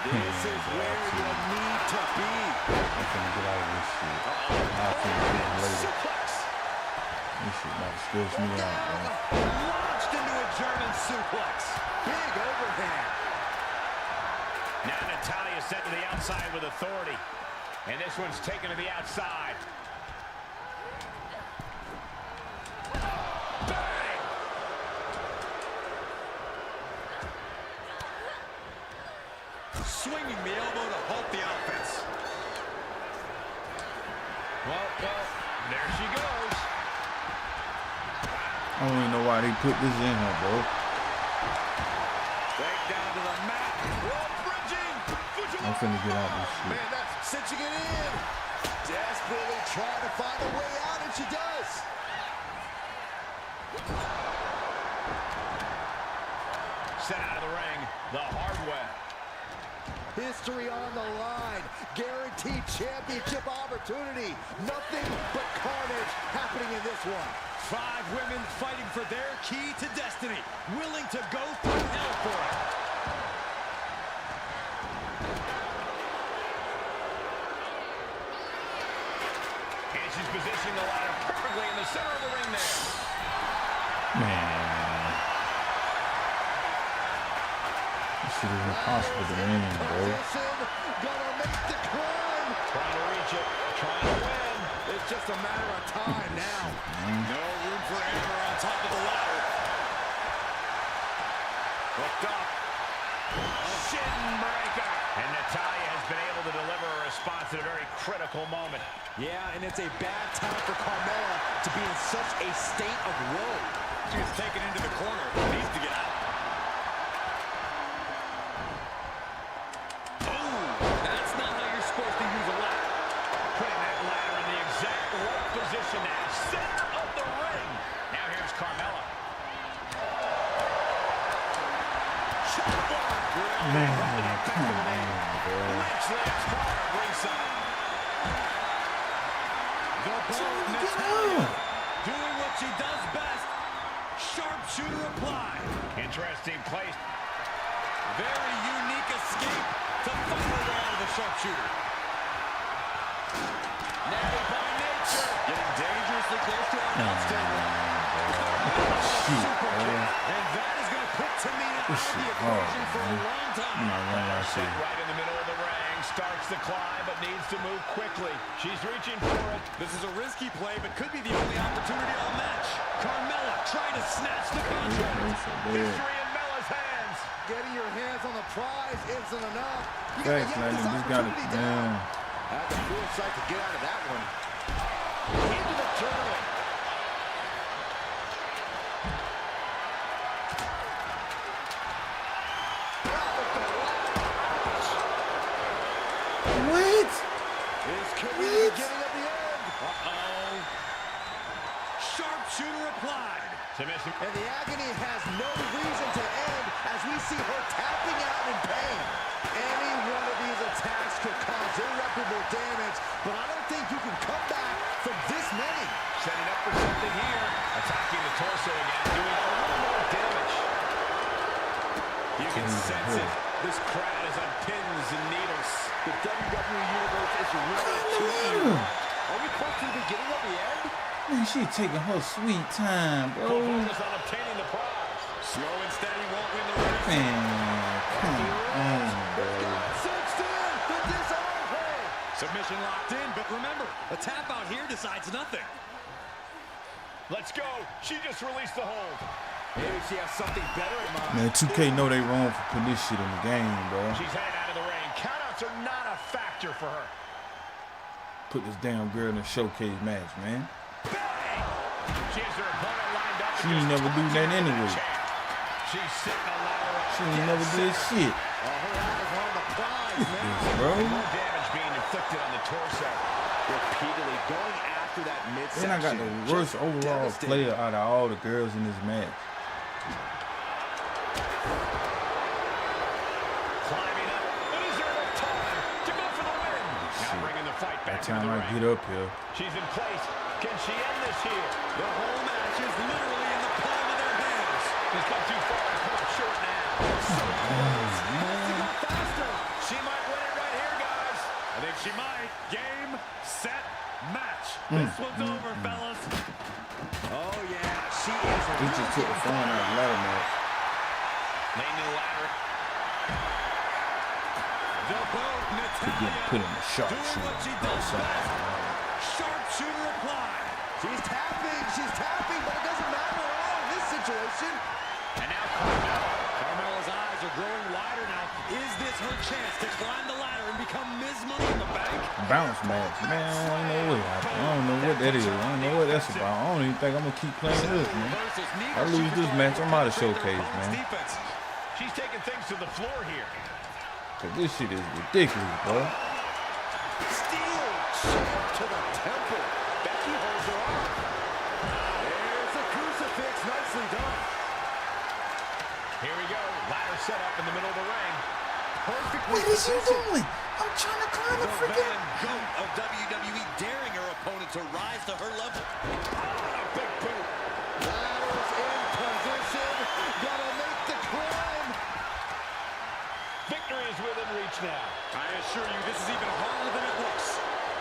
This is where you need to be. I'm finna get out of this shit. I'm finna get it later. Suplex. This shit about to stress me out, man. Launched into a German suplex. Big overhand. Now Natalya set to the outside with authority. And this one's taken to the outside. Bang! Swinging the elbow to halt the offense. Well, there she goes. I don't even know why they put this in her, bro. Back down to the mat. Rope bridging. I'm finna get out this shit. Man, that's cinching it in. Desperately trying to find a way out, and she does. Sent out of the ring the hard way. History on the line. Guaranteed championship opportunity. Nothing but carnage happening in this one. 5 women fighting for their key to destiny. Willing to go through hell for it. And she's positioning the ladder perfectly in the center of the ring there. Man. This shit is impossible to win, bro. Gonna make the climb. Trying to reach it. Trying to win. It's just a matter of time now. No room for error on top of the ladder. Hooked up. Shin breaker. And Natalya has been able to deliver a response at a very critical moment. Yeah, and it's a bad time for Carmella to be in such a state of woe. She's taken into the corner. Needs to get out. Oh, that's not how you're supposed to use a ladder. Putting that ladder in the exact right position now. Center of the ring. Now here's Carmella. Man, come on, bro. Lynch lands hard ringside. The bold Natalya doing what she does best. Sharpshooter applied. Interesting place. Very unique escape to follow around the sharpshooter. Natty by nature. Getting dangerously close to our outstanding. And that is going to put Tamina out of the equation for a long time. Set right in the middle of the ring. Starts the climb, but needs to move quickly. She's reaching for it. This is a risky play, but could be the only opportunity all match. Carmella trying to snatch the contract. Victory in Mella's hands. Getting your hands on the prize isn't enough. Thanks, man. You just got it down. Had the foresight to get out of that one. Into the turtle. What? This could be the beginning of the end. Uh-oh. Sharpshooter applied. Submission. And the agony has no reason to end as we see her tapping out in pain. Any one of these attacks could cause irreparable damage, but I don't think you can come back from this many. Setting up for something here. Attacking the torso again, doing a little more damage. You can sense it. This crowd is on pins and needles. The WWE Universe is really too. Are we close to the beginning of the end? Man, she taking her sweet time, bro. Focus on obtaining the prize. Slow and steady won't win the race. Man, come on, bro. Submission locked in, but remember, a tap out here decides nothing. Let's go. She just released the hold. Maybe she has something better in mind. Man, 2K know they wrong for putting this shit in the game, bro. She's headed out of the ring. Countouts are not a factor for her. Put this damn girl in a showcase match, man. Bang! She has her opponent lined up. She ain't never do that anyway. She's sitting a ladder up. She ain't never did shit. Her eyes on the prize, man. Bro. More damage being inflicted on the torso. Repeatedly going after that midsection. Then I got the worst overall player out of all the girls in this match. Climbing up. But is there enough time to go for the win? Now bringing the fight back By the time into the I ring. get up here. She's in place. Can she end this here? The whole match is literally in the palm of their hands. It's come too far to come up short now. She might win it right here, guys. I think she might. Game, set, match. This one's over, fellas. Oh, yeah. She is He just took the phone out of the ladder match. Laying to the ladder. The boat, He getting put in the sharpshooter outside. Sharpshooter apply. She's tapping, but it doesn't matter at all in this situation. And now Carmella. Carmella's eyes are growing wider now. Is this her chance to climb the ladder and become Ms. Money in the Bank? Bounce match, man. I don't know what happened. I don't know what that is. I don't know what that's about. I don't even think I'm gonna keep playing this, man. I lose this match, I'm out of showcase, man. She's taking things to the floor here. Cause this shit is ridiculous, bro. Steel chair to the temple. Becky holds her off. There's a crucifix. Nicely done. Here we go. Ladder set up in the middle of the ring. Perfect. What is he doing? I'm trying to climb the The freaking. veteran GOAT of WWE daring her opponent to rise to her level. A big boot. Ladder's in position. Gotta make the climb. Victory is within reach now. I assure you, this is even harder than it looks.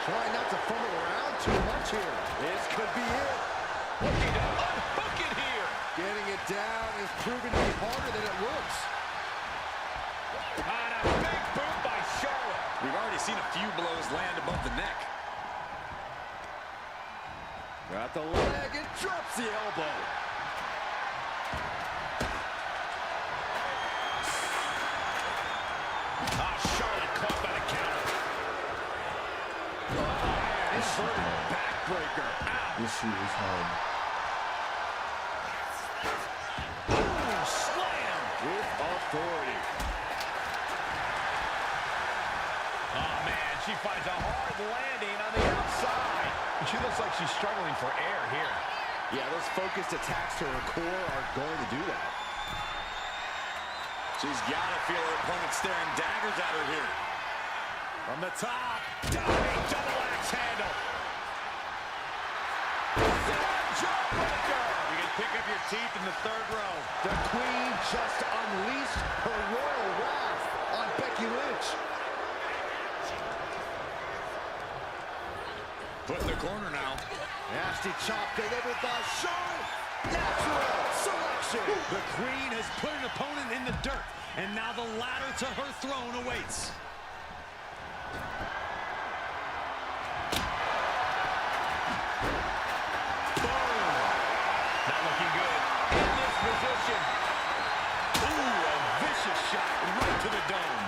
Try not to fumble around too much here. This could be it. Looking to unhook it here. Getting it down is proving to be harder than it looks. On a big boot by Charlotte. We've already seen a few blows land above the neck. Got the leg and drops the elbow. Charlotte caught by the counter. Inverted backbreaker. This shit is hard. Boom, slam with authority. Oh, man, she finds a hard landing on the outside. And she looks like she's struggling for air here. Yeah, those focused attacks to her core are going to do that. She's got to feel her opponent staring daggers at her here. From the top, diving double axe handle. Jawbreaker. You can pick up your teeth in the third row. The Queen just unleashed her royal wrath on Becky Lynch. Put in the corner now. Nasty chop delivered by Charlotte. Natural selection. The Queen has put an opponent in the dirt, and now the ladder to her throne awaits. Not looking good. In this position. Ooh, a vicious shot right to the dome.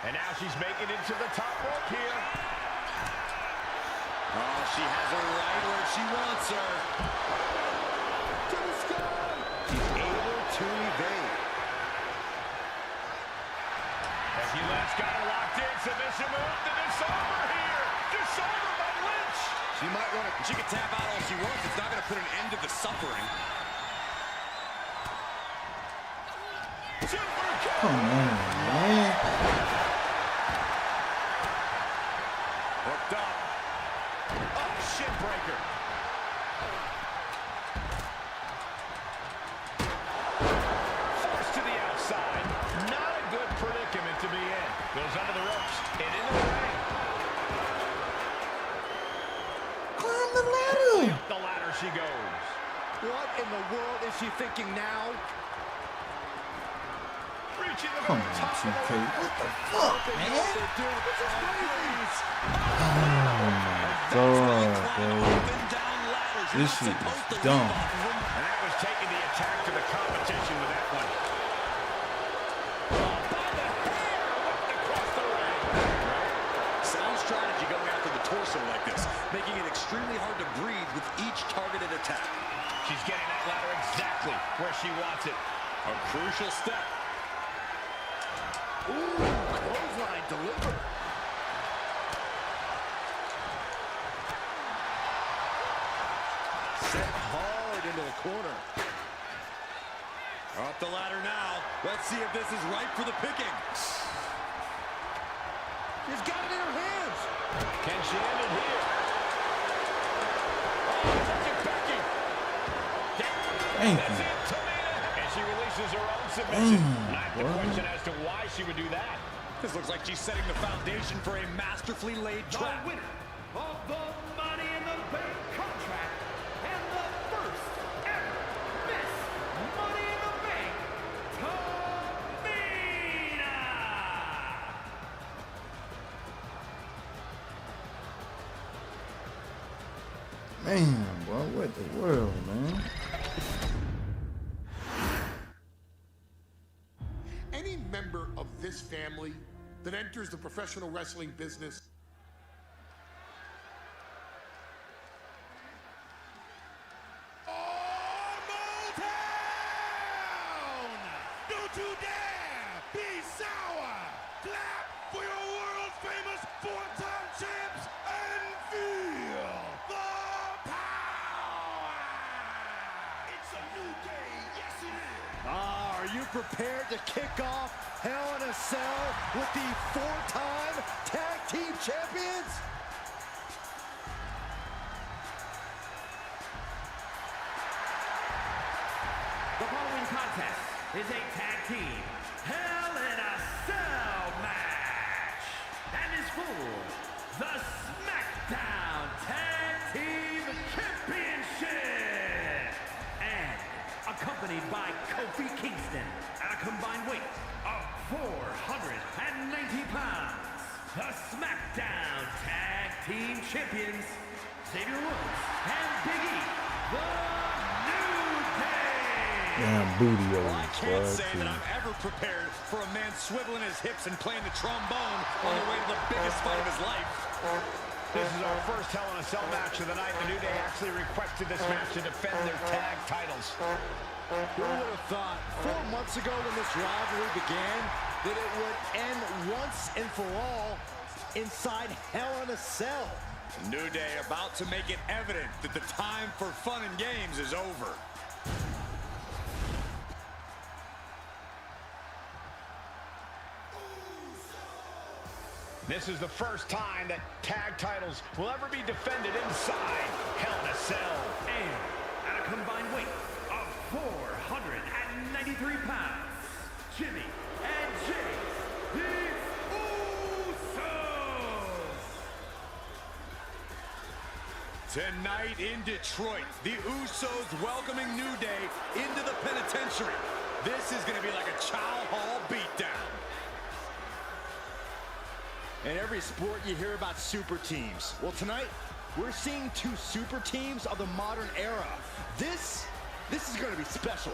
And now she's making it to the top rope here. Oh, she has her right where she wants her. To the sky. She's able to evade. Becky Lynch got her locked in. Submission move. The disarmer here. Disarmer by Lynch. She might want to. She can tap out all she wants. It's not going to put an end to the suffering. Come on, man. Hooked up. Oh, shin breaker. Forced to the outside. Not a good predicament to be in. Goes under the ropes and into the ring. Climb the ladder. Up the ladder she goes. What in the world is she thinking now? Reaching the Come very on, top of the 2K. ring. What the fuck, They know man? what they're doing. This is crazy. Oh, my God, bro. This shit is dumb. And that was taking the attack to the competition with that one. By the hair, whipped across the ring. Sound strategy going after the torso like this, making it extremely hard to breathe with each targeted attack. She's getting that ladder exactly where she wants it. A crucial step. Ooh, clothesline delivered. Set hard into the corner. Up the ladder now. Let's see if this is right for the picking. She's got it in her hands. Can she end it here? Oh, such a Becky. Thank That's you. it, Tamina. And she releases her own submission. I have to boy. question as to why she would do that. This looks like she's setting the foundation for a masterfully laid The trap. winner of the Money in the Bank contract and the first ever Miss Money in the Bank, Tamina. Man, bro, what the world, man? Any member of this family that enters the professional wrestling business Don't you dare be sour. Clap for your world famous four-time champs and feel the power. It's a new day. Yes, it is. Are you prepared to kick off Hell in a Cell with the four-time tag team champions? The following contest is a tag team Hell in a Cell match and is for the Smackdown Tag Team Championship and accompanied by Kofi Kingston at a combined weight of 490 pounds. The Smackdown Tag Team Champions, Xavier Woods and Big E, the New Day. Damn booty Well, over I can't say that I'm ever prepared for a man swiveling his hips and playing the trombone on the way to the biggest fight of his life. This is our first Hell in a Cell match of the night. The New Day actually requested this match to defend their tag titles. Who would have thought 4 months ago when this rivalry began that it would end once and for all inside Hell in a Cell? New Day about to make it evident that the time for fun and games is over. This is the first time that tag titles will ever be defended inside Hell in a Cell. And at a combined weight of 493 pounds, Jimmy and Jay, the Usos. Tonight in Detroit, the Usos welcoming New Day into the penitentiary. This is going to be like a Chow Hall beatdown. In every sport, you hear about super teams. Well, tonight, we're seeing two super teams of the modern era. This is going to be special.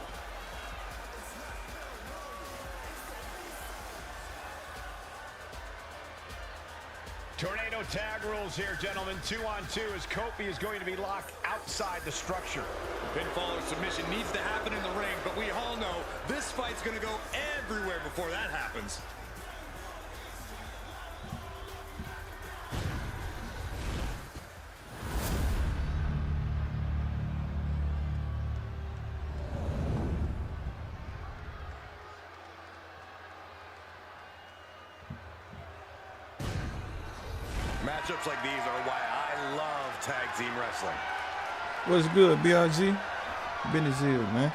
Tornado tag rules here, gentlemen. 2-on-2 as Kofi is going to be locked outside the structure. Pinfall or submission needs to happen in the ring, but we all know this fight's going to go everywhere before that happens. Matchups like these are why I love tag team wrestling. What's good, BRG? Business here, man.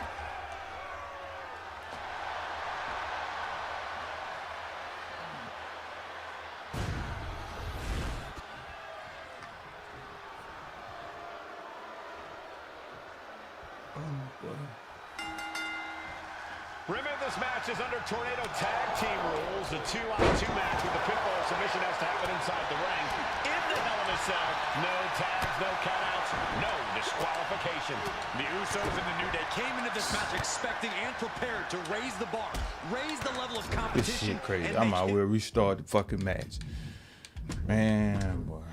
Remember, this match is under Tornado Tag Team rules. A 2-on-2 match with the pinfall submission has to happen inside the ring. In the Hell in a Cell, no tags, no countouts, no disqualification. The Usos and the New Day came into this match expecting and prepared to raise the bar, raise the level of This competition. shit crazy. I'm out here restart the fucking match. Man, boy.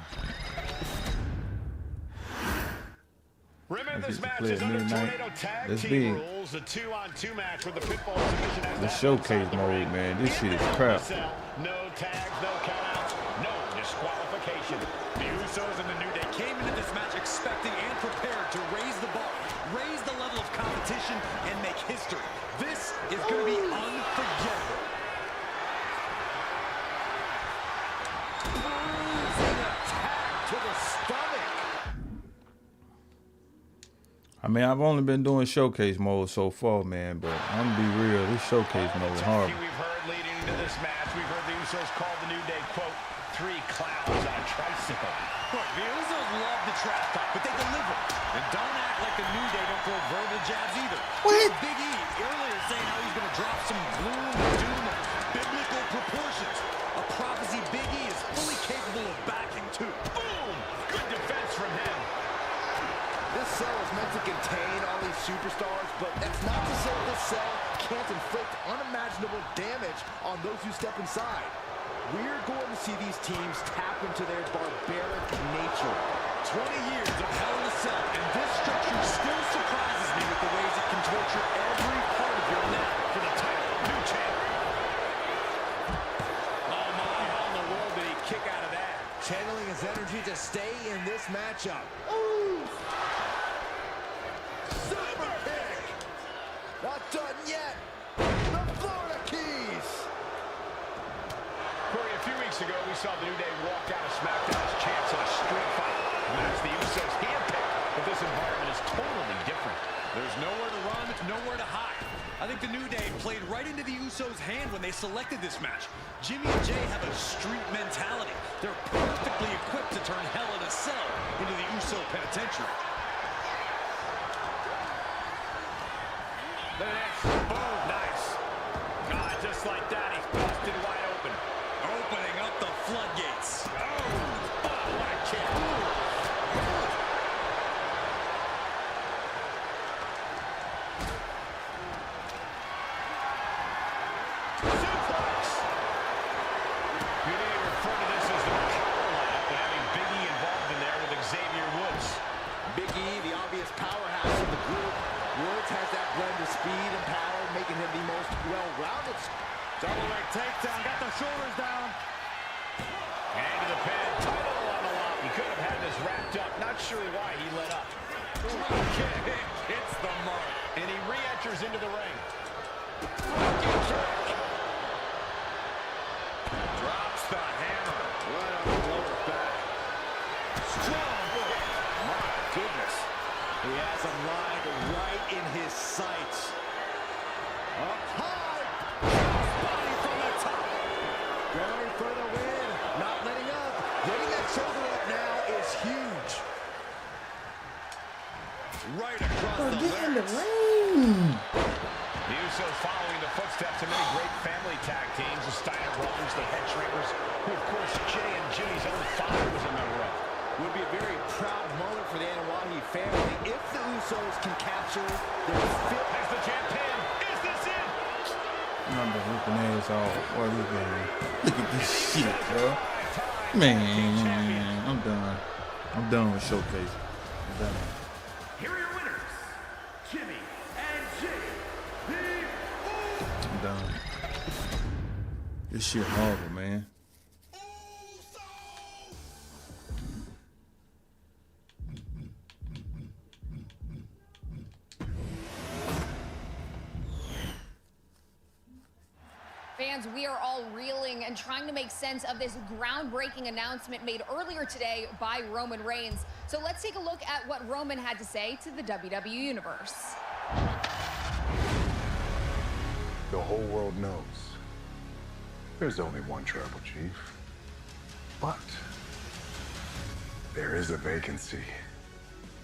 Remember, this I get to match play is at under midnight. Tornado Tag That's Team big. rules. A 2-on-2 match with the pinfall submission has The to happen showcase inside the mode, ring. man. This In shit the is Hell in a crap. Cell, no tags, no countouts, no disqualification. The Usos and the New Day came into this match expecting and prepared to raise the bar, raise the level of competition, and make history. This is going to be unforgettable. Bruising attack to the stomach. I mean, I've only been doing showcase mode so far, man, but I'm gonna be real. This showcase mode is hard. We've heard leading into this match, we've heard the Usos call the New Day, quote, 3 clowns on a tricycle. Look, the Usos love the trash talk, but they deliver. And don't act like the New Day don't throw verbal jabs either. What? Big E earlier saying how he's going to drop some gloom and doom of biblical proportions. A prophecy Big E is fully capable of backing, too. Boom! Good defense from him. This cell is meant to contain all these superstars, but that's not to say this cell can't inflict unimaginable damage on those who step inside. We're going to see these teams tap into their barbaric nature. 20 years of Hell in a Cell, and this structure still surprises me with the ways it can torture every part of your neck. For the title, new champ. Oh my, how in the world did he kick out of that? Channeling his energy to stay in this matchup. Super kick! Not done yet! The Florida Keys! Corey, a few weeks ago, we saw the New Day walk out of Smackdown as champs in a street fight. That's the Usos handpicked, but this environment is totally different. There's nowhere to run, nowhere to hide. I think the New Day played right into the Usos' hand when they selected this match. Jimmy and Jay have a street mentality. They're perfectly equipped to turn Hell in a Cell into the Uso penitentiary. Boom, nice. God, just like that, he's busted wide open. Opening up the floodgates. Oh, what a kick. Suplex. You need to refer to this as the power lap, and having Big E involved in there with Xavier Woods. Big E, the obvious powerhouse of the group. Woods has that blend of speed and power, making him the most well-rounded. Double leg takedown, got the shoulders down. And to the pin, title on the line. He could have had this wrapped up. Not sure why he let up. Kick hits the mark. And he re-enters into the ring. Drops the hammer. Right on the lower back. Strong kick. My goodness. He has him lined right in his sights. Up high. Body from the top. Going for the win. Not letting up. Getting that shoulder up now is huge. Right across the Get in the larynx. ring. The Usos following the footsteps of many great family tag teams. The Steiner brothers, the Headshrinkers, who of course Jay and Jimmy's own father was a member of. Would be a very proud moment for the Anawahi family if the Usos can capture their fifth. As the champ pin, is this it? I'm just ripping ass off. What is that? Look at this shit, bro. Man, I'm done. I'm done with showcase. I'm done. Here are your winners, Jimmy and Jay. I'm done. This shit horrible, man. fans, we are all reeling and trying to make sense of this groundbreaking announcement made earlier today by Roman Reigns. So let's take a look at what Roman had to say to the WWE Universe. The whole world knows there's only one tribal chief, but there is a vacancy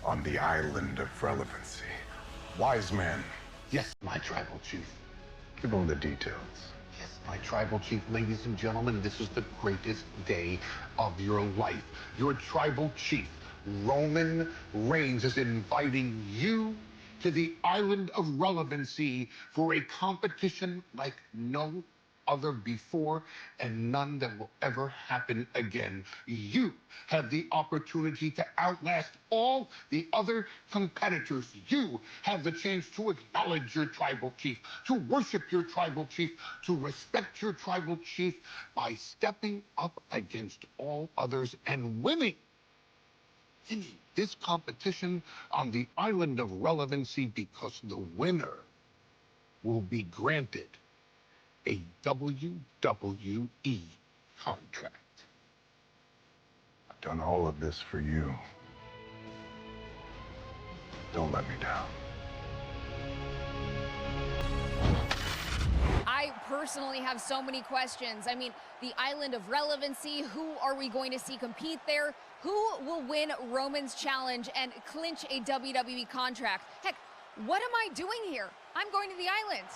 on the island of relevancy. Wise man. Yes, my tribal chief. Give them the details. Yes, my tribal chief. Ladies and gentlemen, this is the greatest day of your life. Your tribal chief, Roman Reigns, is inviting you to the island of relevancy for a competition like no other before and none that will ever happen again. You have the opportunity to outlast all the other competitors. You have the chance to acknowledge your tribal chief, to worship your tribal chief, to respect your tribal chief by stepping up against all others and winning this competition on the island of relevancy, because the winner will be granted a WWE contract. I've done all of this for you. Don't let me down. I personally have so many questions. I mean, the island of relevancy, who are we going to see compete there? Who will win Roman's challenge and clinch a WWE contract? Heck, what am I doing here? I'm going to the island.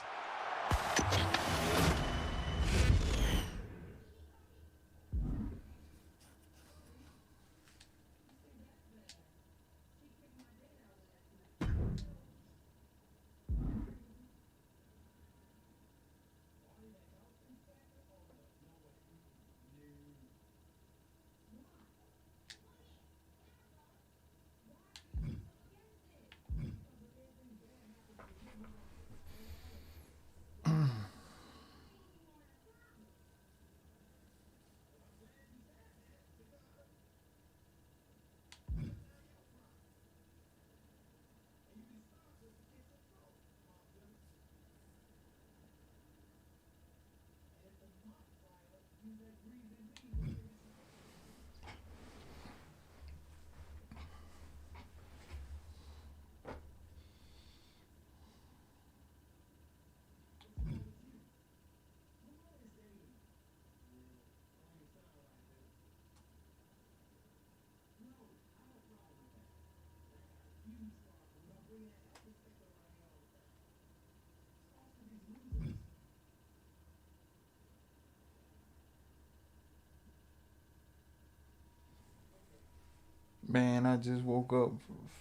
Man, I just woke up,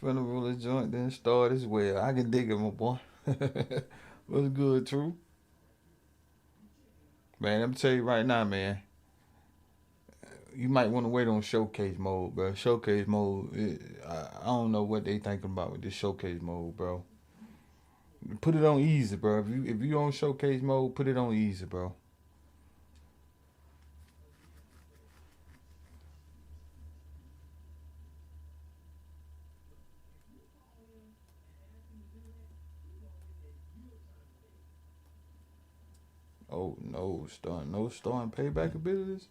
finna roll a joint, then start as well. I can dig it, my boy. What's good, True? Man, I'm tell you right now, man. You might want to wait on showcase mode, bro. Showcase mode, I don't know what they thinking about with this showcase mode, bro. Put it on easy, bro. If you on showcase mode, put it on easy, bro. Oh no, starting payback abilities.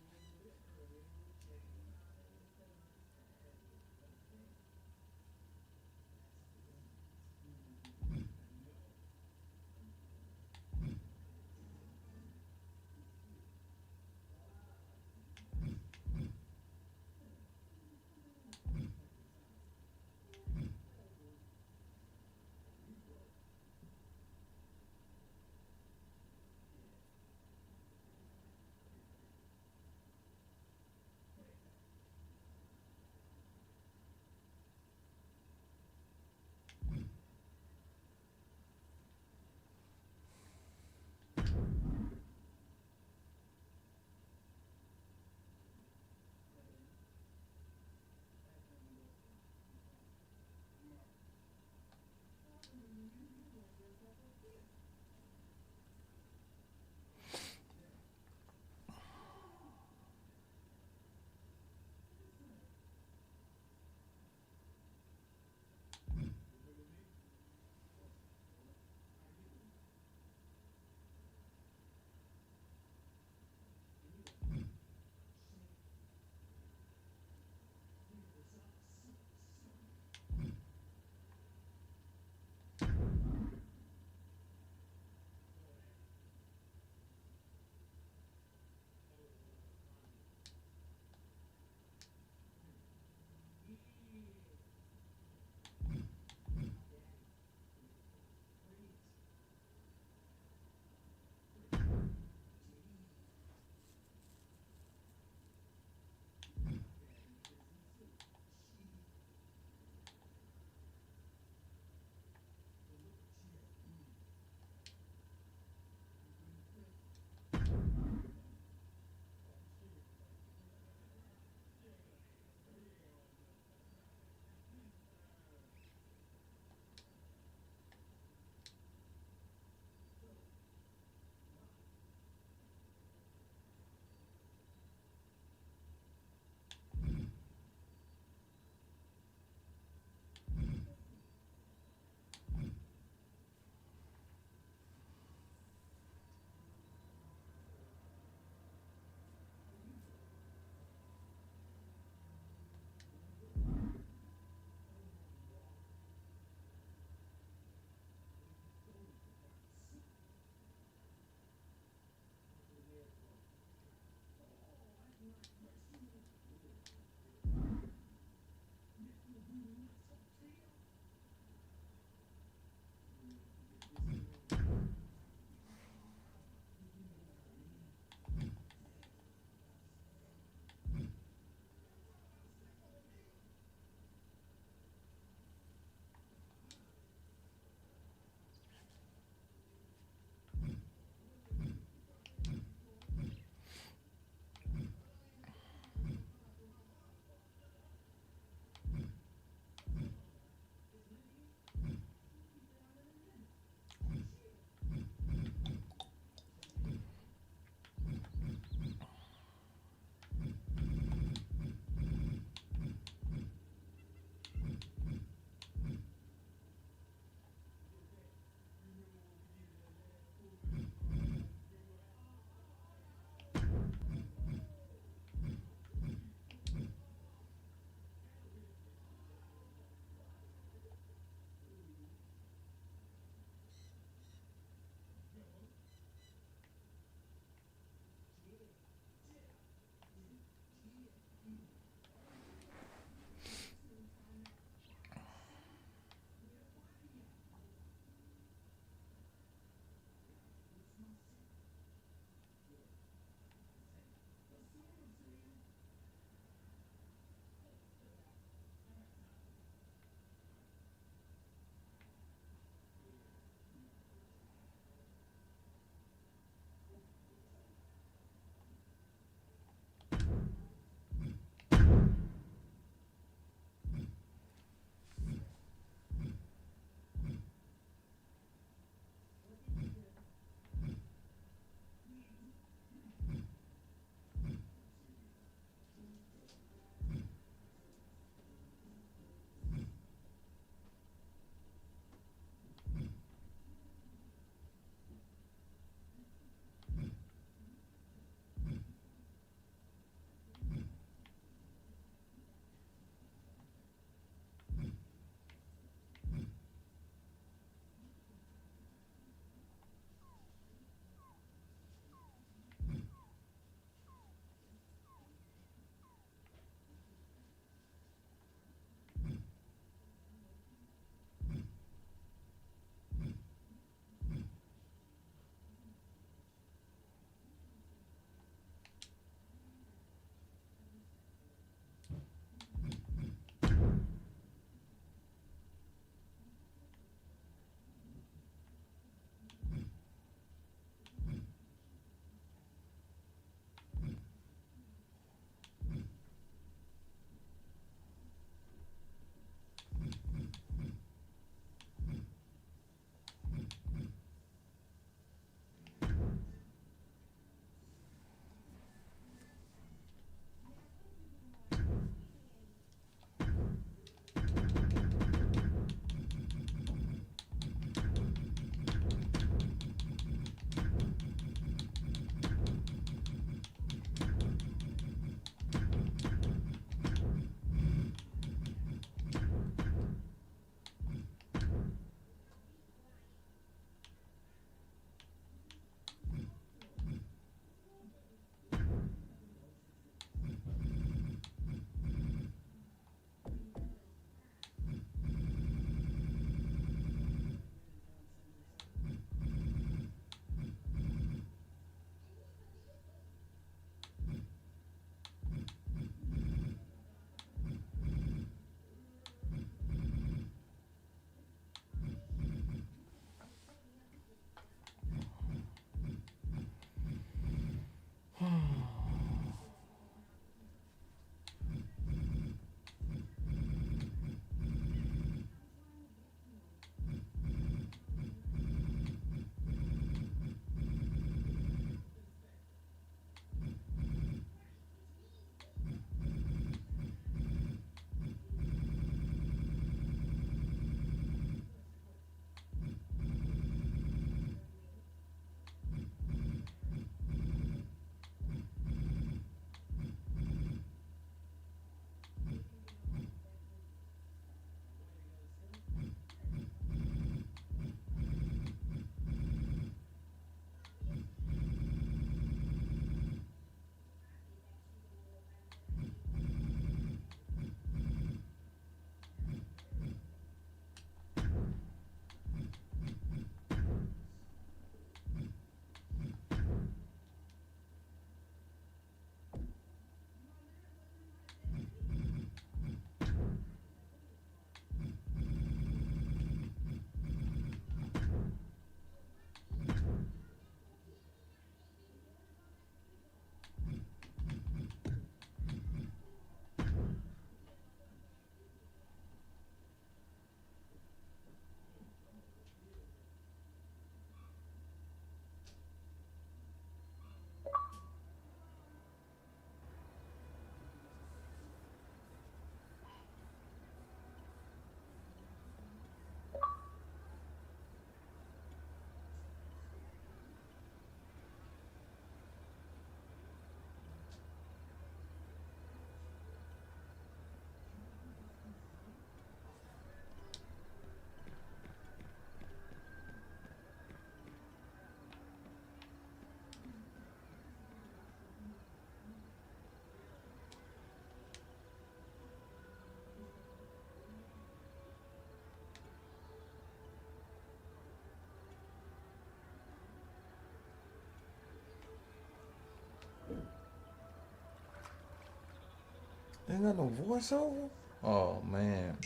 They got no voiceover? Oh, man.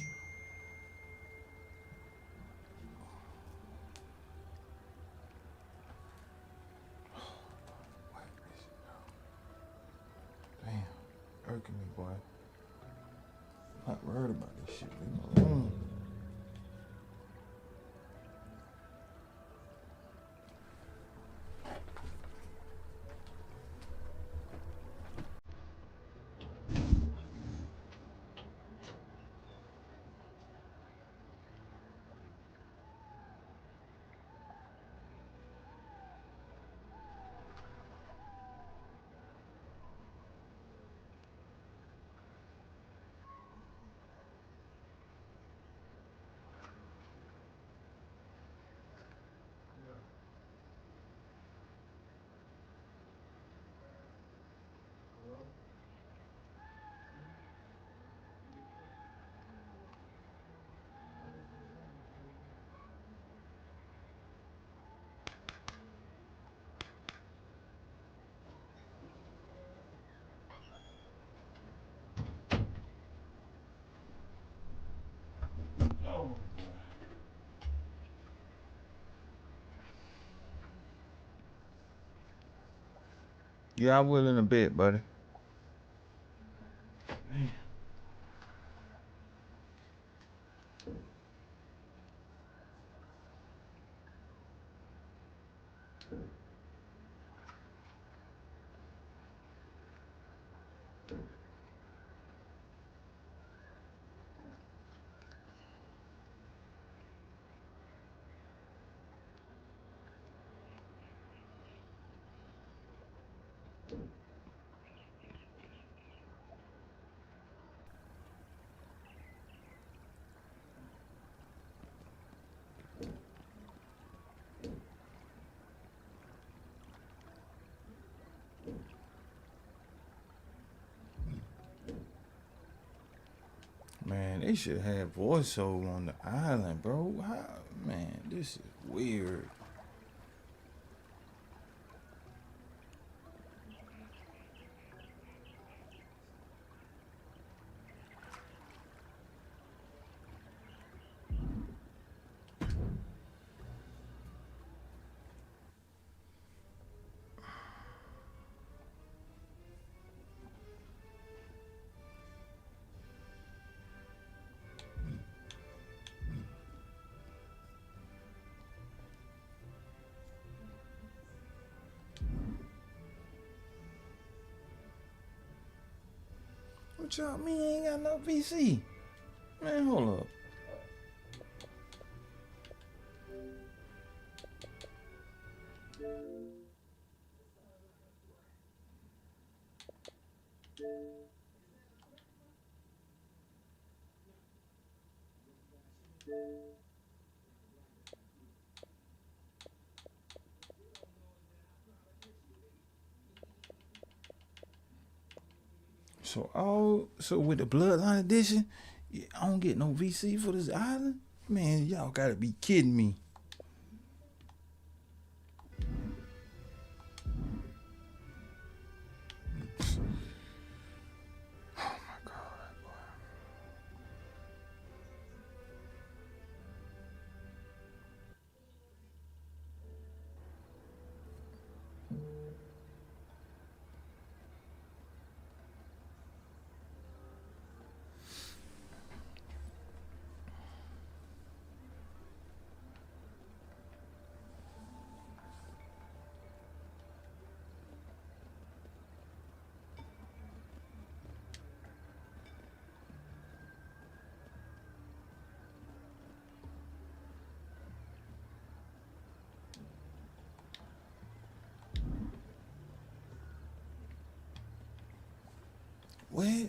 Damn. Irking me, boy. I'm not worried about this shit. Leave me alone. Yeah, I will in a bit, buddy. Man, they should have voiceover on the island, bro. How, man, this is weird. What y'all mean ain't got no VC? Man, hold up. So with the Bloodline edition, I don't get no VC for this island? Man, y'all gotta be kidding me. What?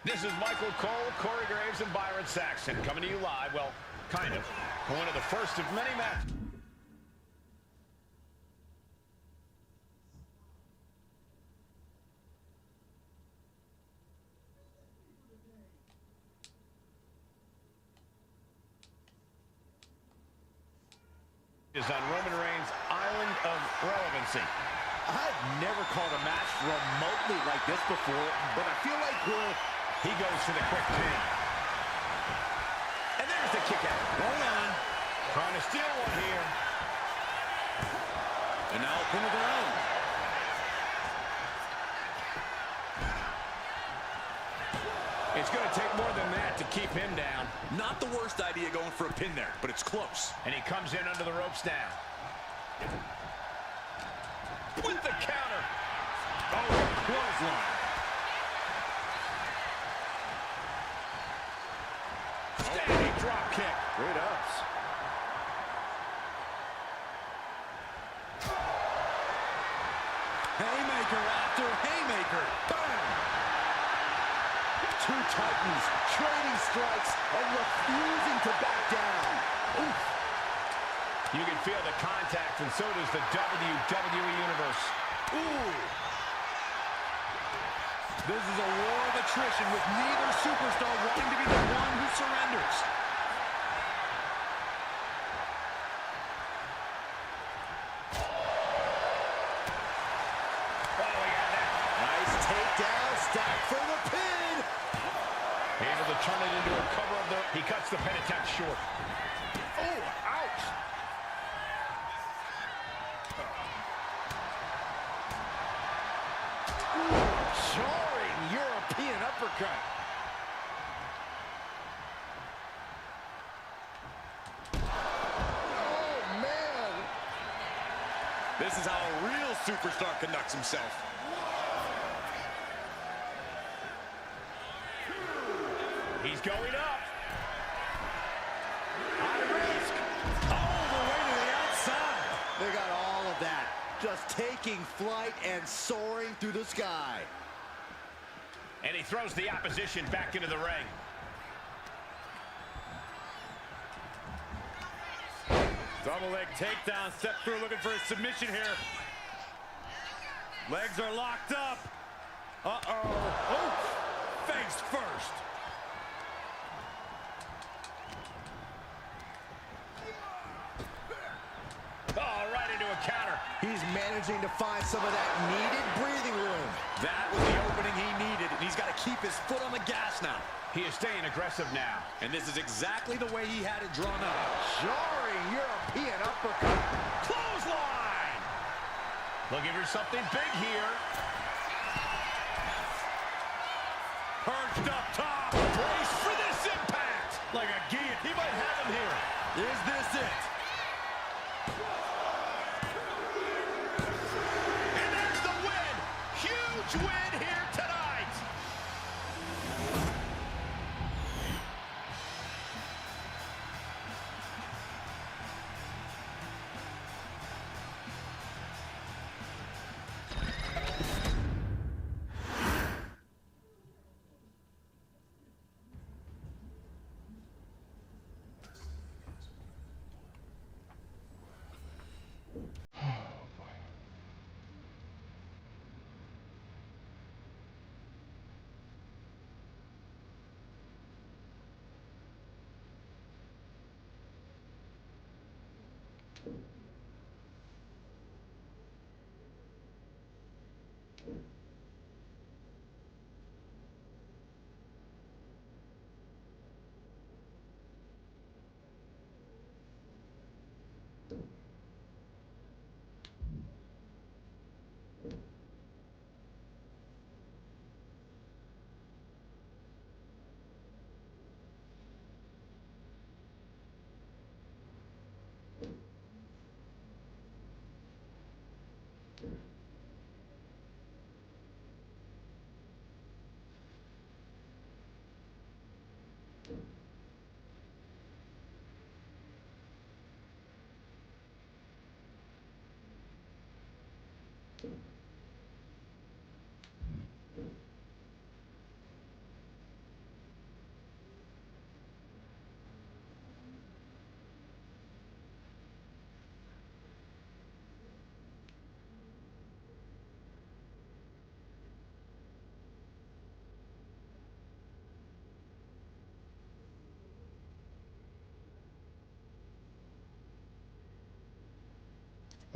This is Michael Cole, Corey Graves, and Byron Saxton coming to you live, well, kind of, for one of the first of many matches. Is on Roman Reigns' Island of Relevancy. I've never called a match remotely like this before, but I feel like he goes for the quick pin. And there's the kick out. Hold on. Trying to steal one here. And now pin of their own. It's going to take more than that to keep him down. Not the worst idea going for a pin there, but it's close. And he comes in under the ropes now. With the counter. Oh, clothesline. Standing drop kick. Great ups. Haymaker after haymaker. Bam! Two titans trading strikes and refusing to back down. Oof. You can feel the contact, and so does the WWE Universe. Ooh. This is a war of attrition with neither superstar wanting to be the one who surrenders. Oh, we got that. Nice takedown, stack for the pin. Able to turn it into a cover of the... He cuts the pin attempt short. Oh, ouch. Jarring European uppercut. Oh, man. This is how a real superstar conducts himself. He's going up. High risk. All the way to the outside. They got all of that. Just taking flight and soaring through the sky. And he throws the opposition back into the ring. Double leg takedown. Step through looking for a submission here. Legs are locked up. Uh-oh. Oh, face first. Oh, right into a counter. He's managing to find some of that needed breathing room. That was the opening he needed, and he's got to keep his foot on the gas now. He is staying aggressive now. And this is exactly the way he had it drawn up. Jarring European uppercut. Clothesline! Looking for something big here. Perched up top. Brace for this impact. Like a guillotine. He might have him here. Is this it? And there's the win. Huge win here tonight.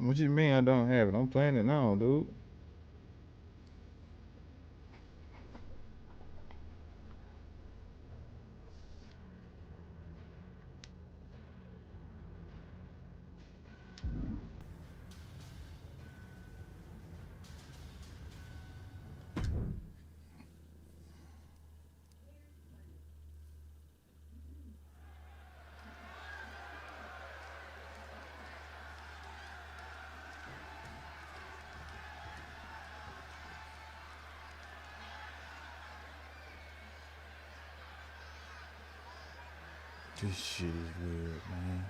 What you mean I don't have it? I'm playing it now, dude. This shit is weird, man.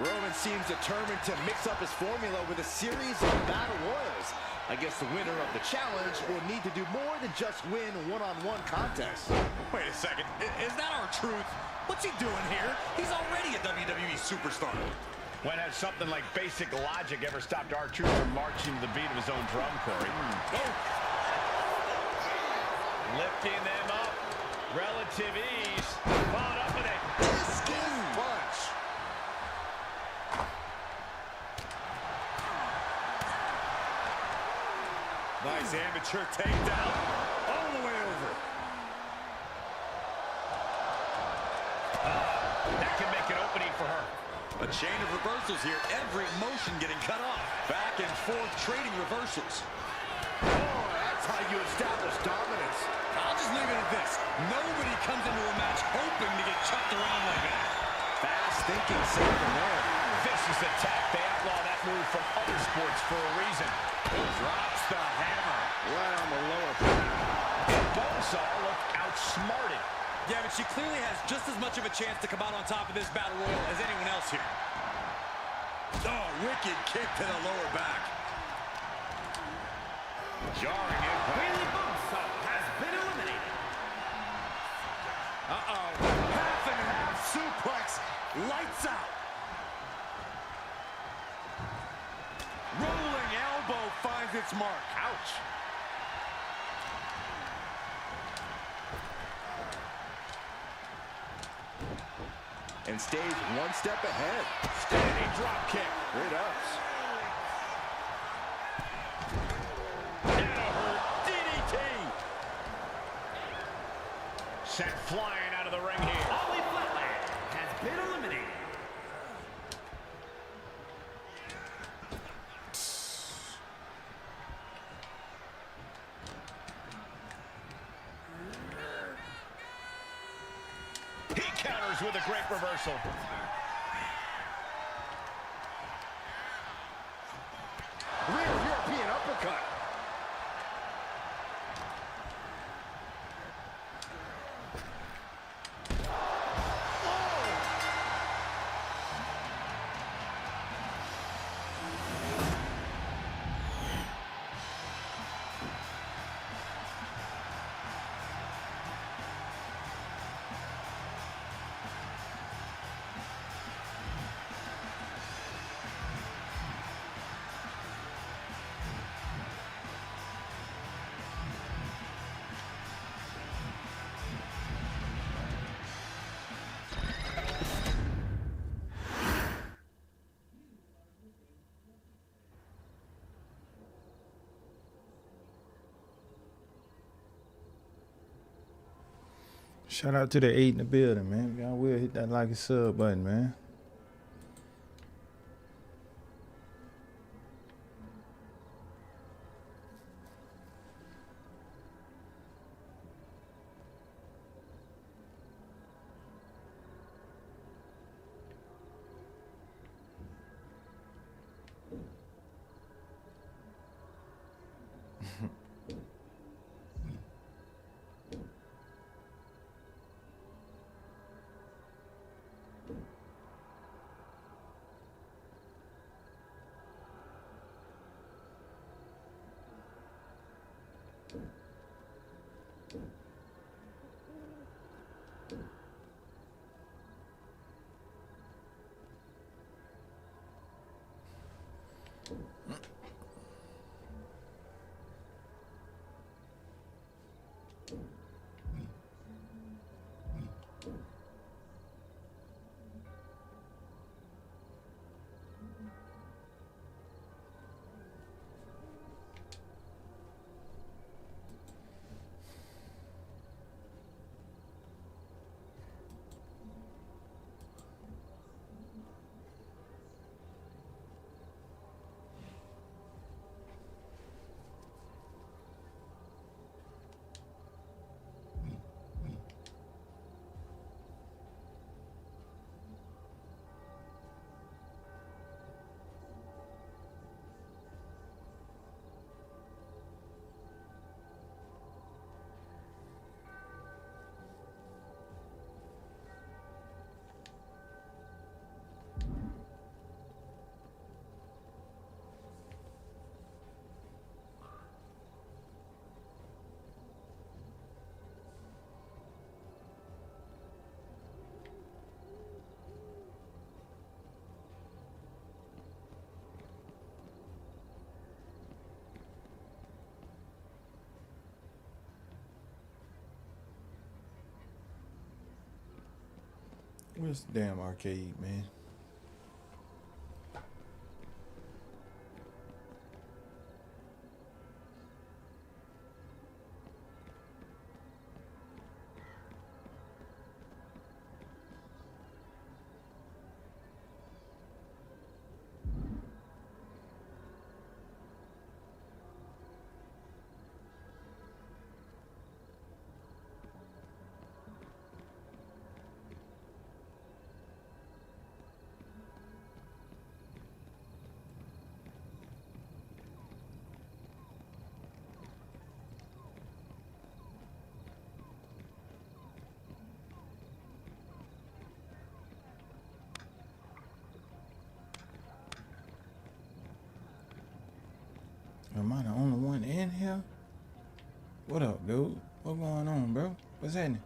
Roman seems determined to mix up his formula with a series of battle royals. I guess the winner of the challenge will need to do more than just win one-on-one contests. Wait a second. Is that our truth? What's he doing here? He's already a WWE superstar. When has something like basic logic ever stopped our truth from marching to the beat of his own drum, Corey? Oh. Lifting them up. Relative ease. Followed up with a skin punch. Nice amateur takedown. All the way over. That can make an opening for her. A chain of reversals here. Every motion getting cut off. Back and forth trading reversals. Oh, that's how you establish dominance. I'll just leave it at this. Nobody comes into a match hoping to get chucked around like that. Fast thinking, saving there. Vicious attack. They outlaw that move from other sports for a reason. Drops the hammer. Right on the lower back. Bonesaw looked outsmarted. Yeah, but she clearly has just as much of a chance to come out on top of this battle royal as anyone else here. Oh, wicked kick to the lower back. Jarring impact. Bonesaw has been eliminated. Uh-oh. Half and half suplex. Lights out. Rolling elbow finds its mark. Ouch. And stays one step ahead. Standing drop kick. Great ups. DDT. Sent flying out of the ring here. Ollie Flatland has been eliminated. He counters with a great reversal. Rear European uppercut. Shout out to the 8 in the building, man. Y'all will hit that like and sub button, man. Where's the damn arcade, man? Am I the only one in here? What up, dude? What going on, bro? What's happening?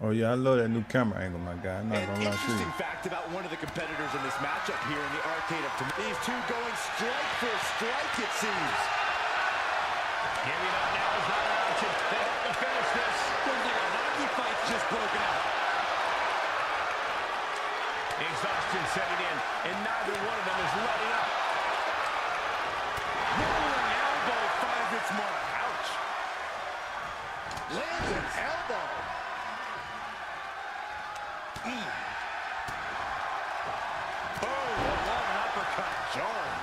Oh yeah, I love that new camera angle, my guy. I'm not gonna lie to you. Interesting fact about one of the competitors in this matchup here in the arcade of tomorrow. These two going strike for strike, it seems. Giving up now is not an option. They have to finish this. Looks like a hockey fight's just broken out. Exhaustion setting in, and neither one of them is letting up. Rolling elbow finds its mark. Ouch. Lands an elbow. Oh, a long uppercut. Jarring.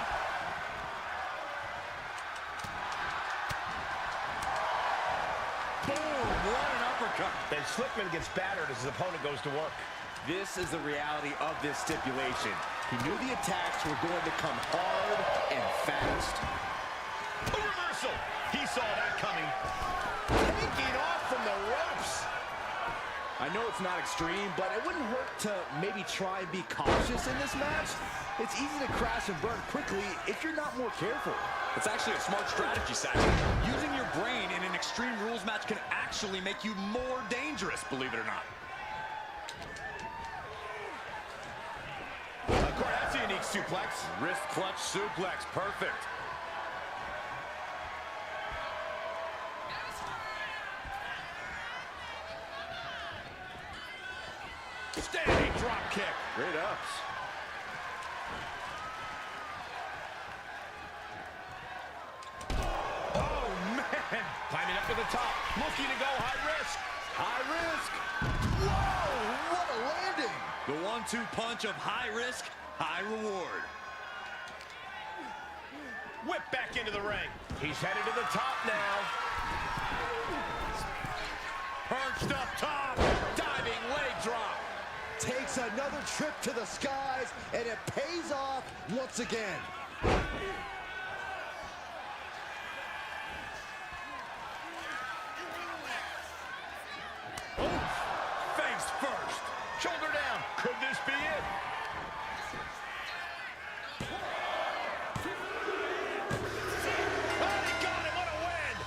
Boom, what an uppercut. And Slickman gets battered as his opponent goes to work. This is the reality of this stipulation. He knew the attacks were going to come hard and fast. A reversal. He saw that coming. Taking off from the ropes. I know it's not extreme, but it wouldn't hurt to maybe try and be cautious in this match. It's easy to crash and burn quickly if you're not more careful. It's actually a smart strategy, Saxon. Using your brain in an Extreme Rules match can actually make you more dangerous, believe it or not. Of course, that's a unique suplex. Wrist clutch suplex, perfect. Standing drop kick. Great ups. Oh, man. Climbing up to the top. Looking to go high risk. High risk. Whoa, what a landing. The 1-2 punch of high risk, high reward. Whip back into the ring. He's headed to the top now. Perched up top. Diving leg drop. Takes another trip to the skies, and it pays off once again. Oh, face first. Shoulder down. Could this be it? Oh, he got him. What a win.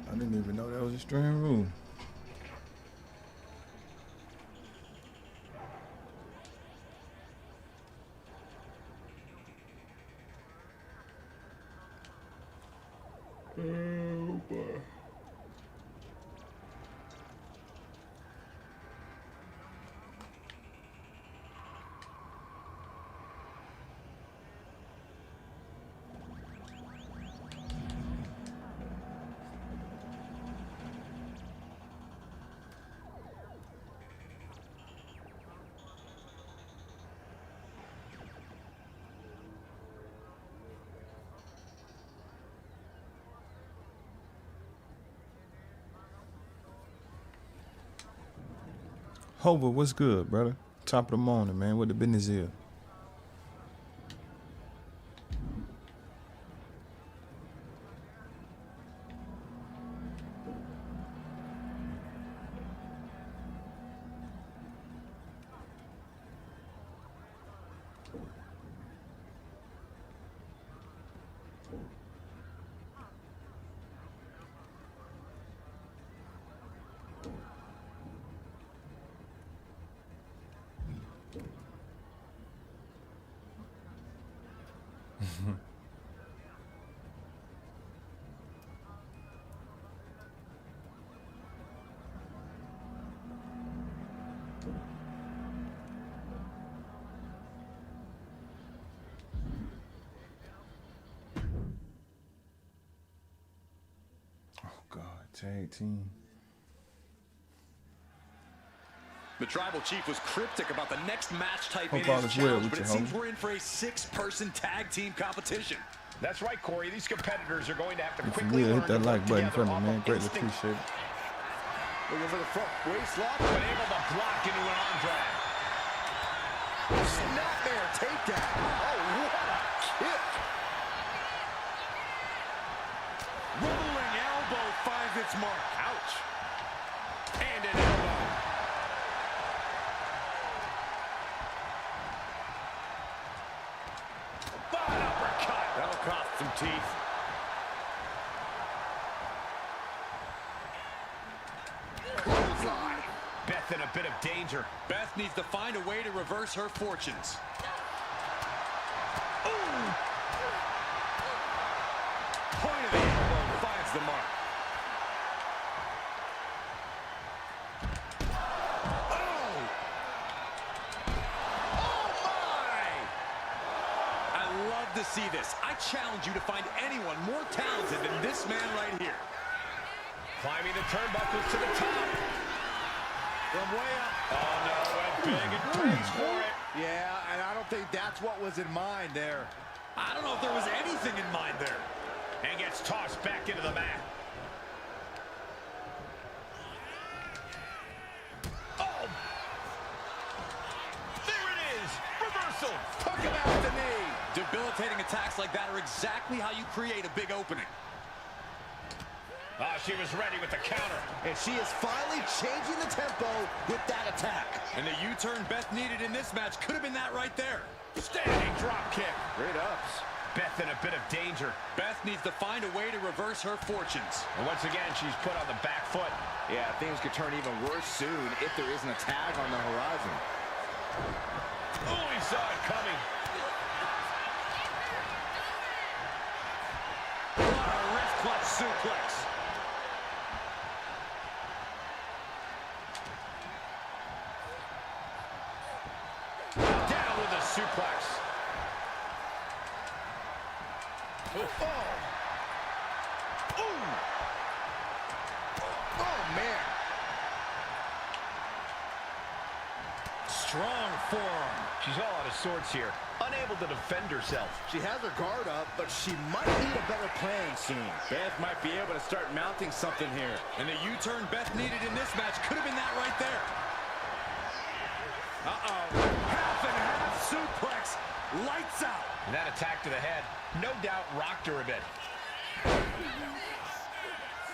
I didn't even know that was a Extreme Rule. Oh boy. Hova, what's good, brother? Top of the morning, man. What the business is? Tag team. The Tribal Chief was cryptic about the next match type in all his is well challenge, with but it you, seems homie. we're in for a 6-person tag team competition. That's right, Corey. These competitors are going to have to If you quickly will, learn hit that to like work button for together me, off man. of Greatly instinct. appreciate it. Looking for the front waist lock. But able to block into an arm drag. Snapmare takedown. Oh, what a kick. Rolling elbow finds its mark. Ouch. And an elbow. An uppercut. That'll cost some teeth. Clothesline. Beth in a bit of danger. Beth needs to find a way to reverse her fortunes. Ooh. Point of the elbow finds the mark. To see this, I challenge you to find anyone more talented than this man right here. Climbing the turnbuckles to the top. From way up. Oh no, went big and pays for it. Yeah, and I don't think that's what was in mind there. I don't know if there was anything in mind there. And gets tossed back into the mat. Oh. There it is. Reversal. Took him out the knee. Debilitating attacks like that are exactly how you create a big opening. Oh, she was ready with the counter. And she is finally changing the tempo with that attack. And the U-turn Beth needed in this match could have been that right there. Standing drop kick. Great ups. Beth in a bit of danger. Beth needs to find a way to reverse her fortunes. And once again, she's put on the back foot. Yeah, things could turn even worse soon if there isn't a tag on the horizon. Oh, he saw it coming. Clutch suplex. Down with a suplex. Oh. Ooh. Oh, man. Strong forearm. She's all out of sorts here. Unable to defend herself. She has her guard up, but she might need a better plan soon. Beth might be able to start mounting something here. And the U-turn Beth needed in this match could have been that right there. Uh-oh. Half and half suplex. Lights out. And that attack to the head, no doubt rocked her a bit.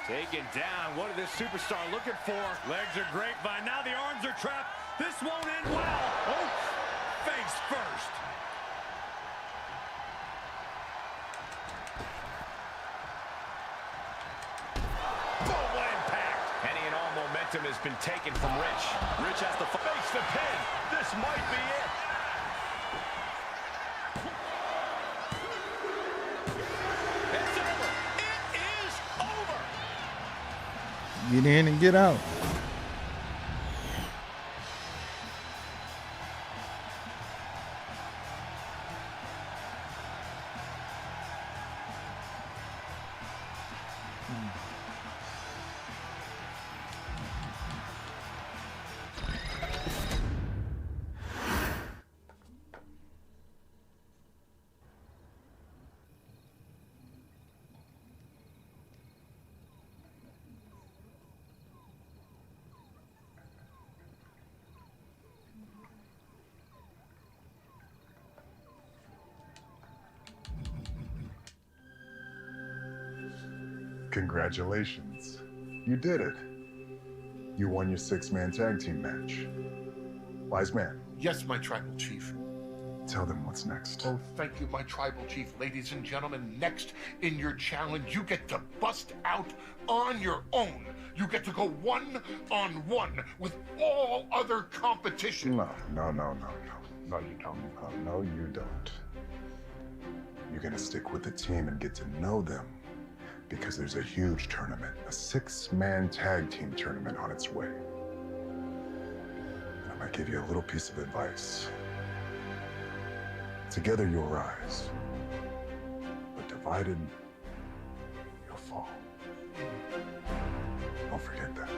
Taken down. What is this superstar looking for? Legs are grapevine. Now the arms are trapped. This won't end well. Oh, face first. Full impact. Any and all momentum has been taken from Rich. Rich has to face the pin. This might be it. It's over. It is over. Get in and get out. Congratulations. You did it. You won your 6-man tag team match. Wise man, Yes, my tribal chief. tell them what's next. Oh, thank you, my tribal chief. Ladies and gentlemen, next in your challenge, you get to bust out on your own. You get to go one-on-one with all other competition. No, you don't. No, you don't. You're gonna stick with the team and get to know them because there's a huge tournament, a 6-man tag team tournament on its way. And I might give you a little piece of advice. Together you'll rise, but divided, you'll fall. Don't forget that.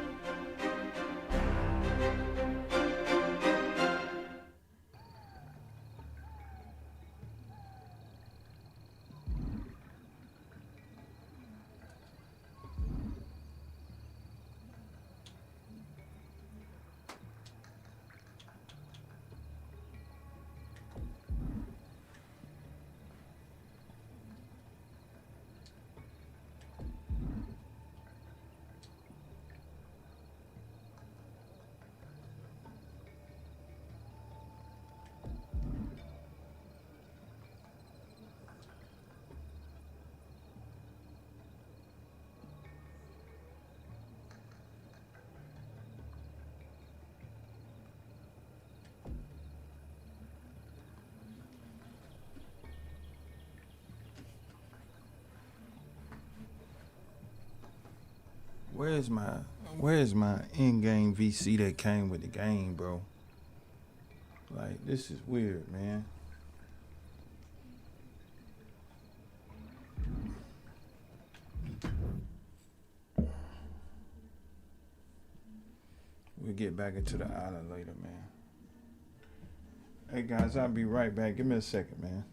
Where's my in-game VC that came with the game, bro? Like, this is weird, man. We'll get back into the island later, man. Hey guys, I'll be right back. Give me a second, man.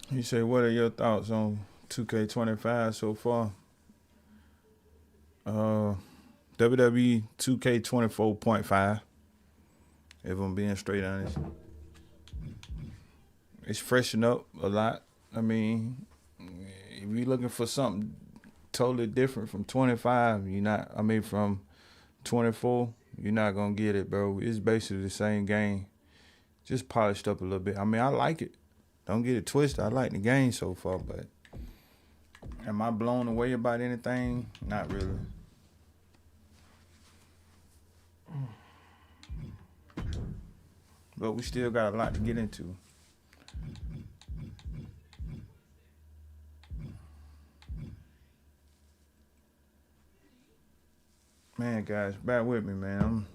He said, what are your thoughts on 2K25 so far? WWE 2K24.5. If I'm being straight honest. It's freshened up a lot. I mean, if you're looking for something totally different from 25, you're not, I mean, from 24, you're not going to get it, bro. It's basically the same game. Just polished up a little bit. I mean, I like it. Don't get it twisted. I like the game so far, but am I blown away about anything? Not really. But we still got a lot to get into. Man, guys, bear with me, man. I'm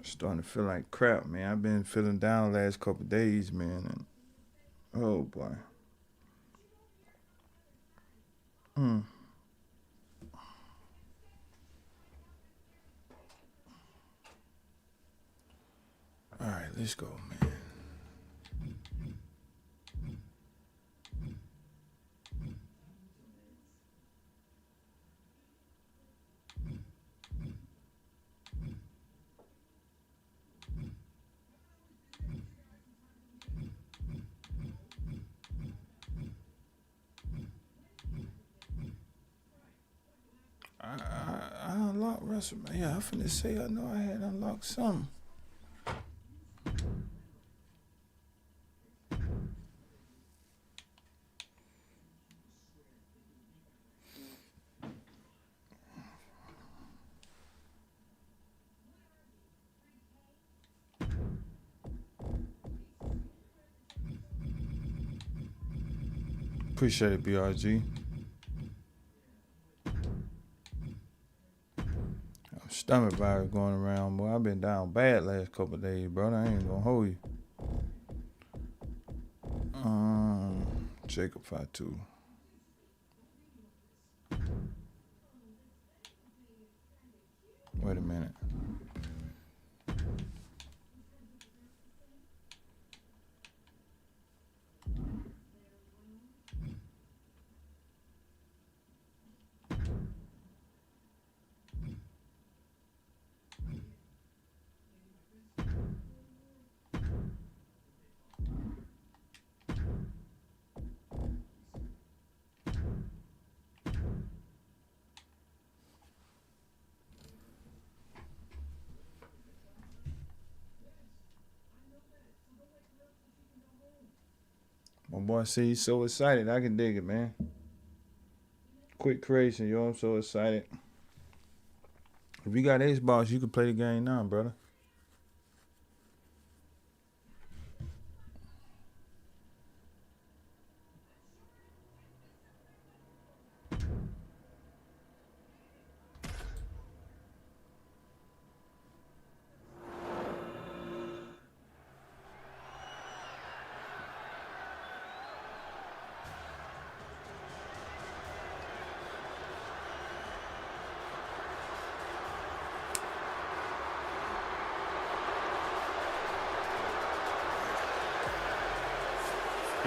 starting to feel like crap, man. I've been feeling down the last couple of days, man. And, oh, boy. All right, let's go, man. I unlocked WrestleMania. Yeah, I'm finna say I know I had unlocked something. Appreciate it, BRG. Stomach virus going around, boy. I've been down bad last couple of days, bro. I ain't gonna hold you. Jacob 52. Wait a minute. My boy said he's so excited. I can dig it, man. Quick creation, yo. I'm so excited. If you got Xbox, you can play the game now, brother.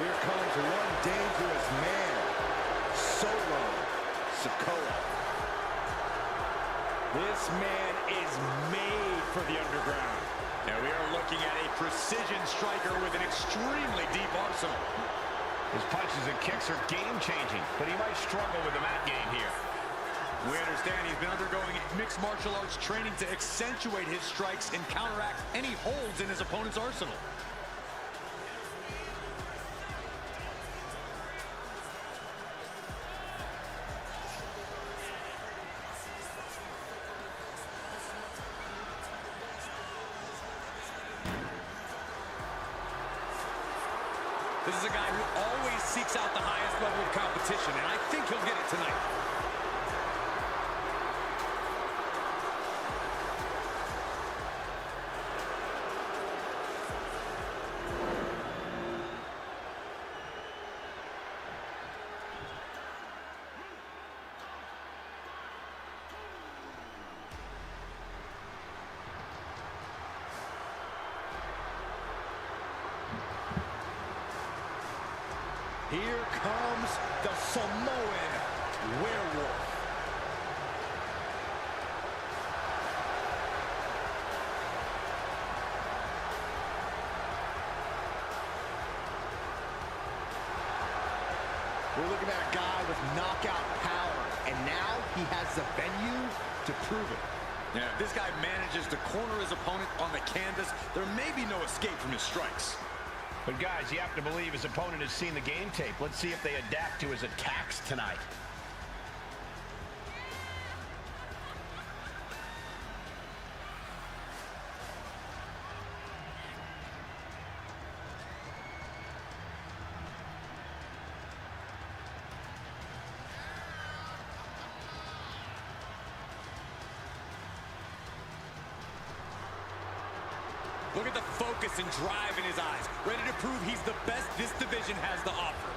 Here comes one dangerous man, Solo Sikoa. This man is made for the underground. Now we are looking at a precision striker with an extremely deep arsenal. His punches and kicks are game-changing, but he might struggle with the mat game here. We understand he's been undergoing mixed martial arts training to accentuate his strikes and counteract any holes in his opponent's arsenal. This is a guy who always seeks out the highest level of competition, and I think he'll get it tonight. Here comes the Samoan werewolf. We're looking at a guy with knockout power, and now he has the venue to prove it. Yeah, if this guy manages to corner his opponent on the canvas, there may be no escape from his strikes. But guys, you have to believe his opponent has seen the game tape. Let's see if they adapt to his attacks tonight. Look at the focus and drive in his eyes, ready to prove he's the best this division has to offer.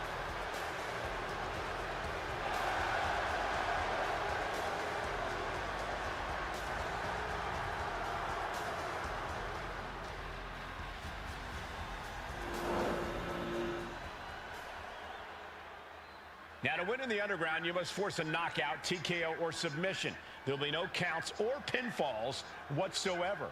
Now, to win in the underground, you must force a knockout, TKO, or submission. There'll be no counts or pinfalls whatsoever.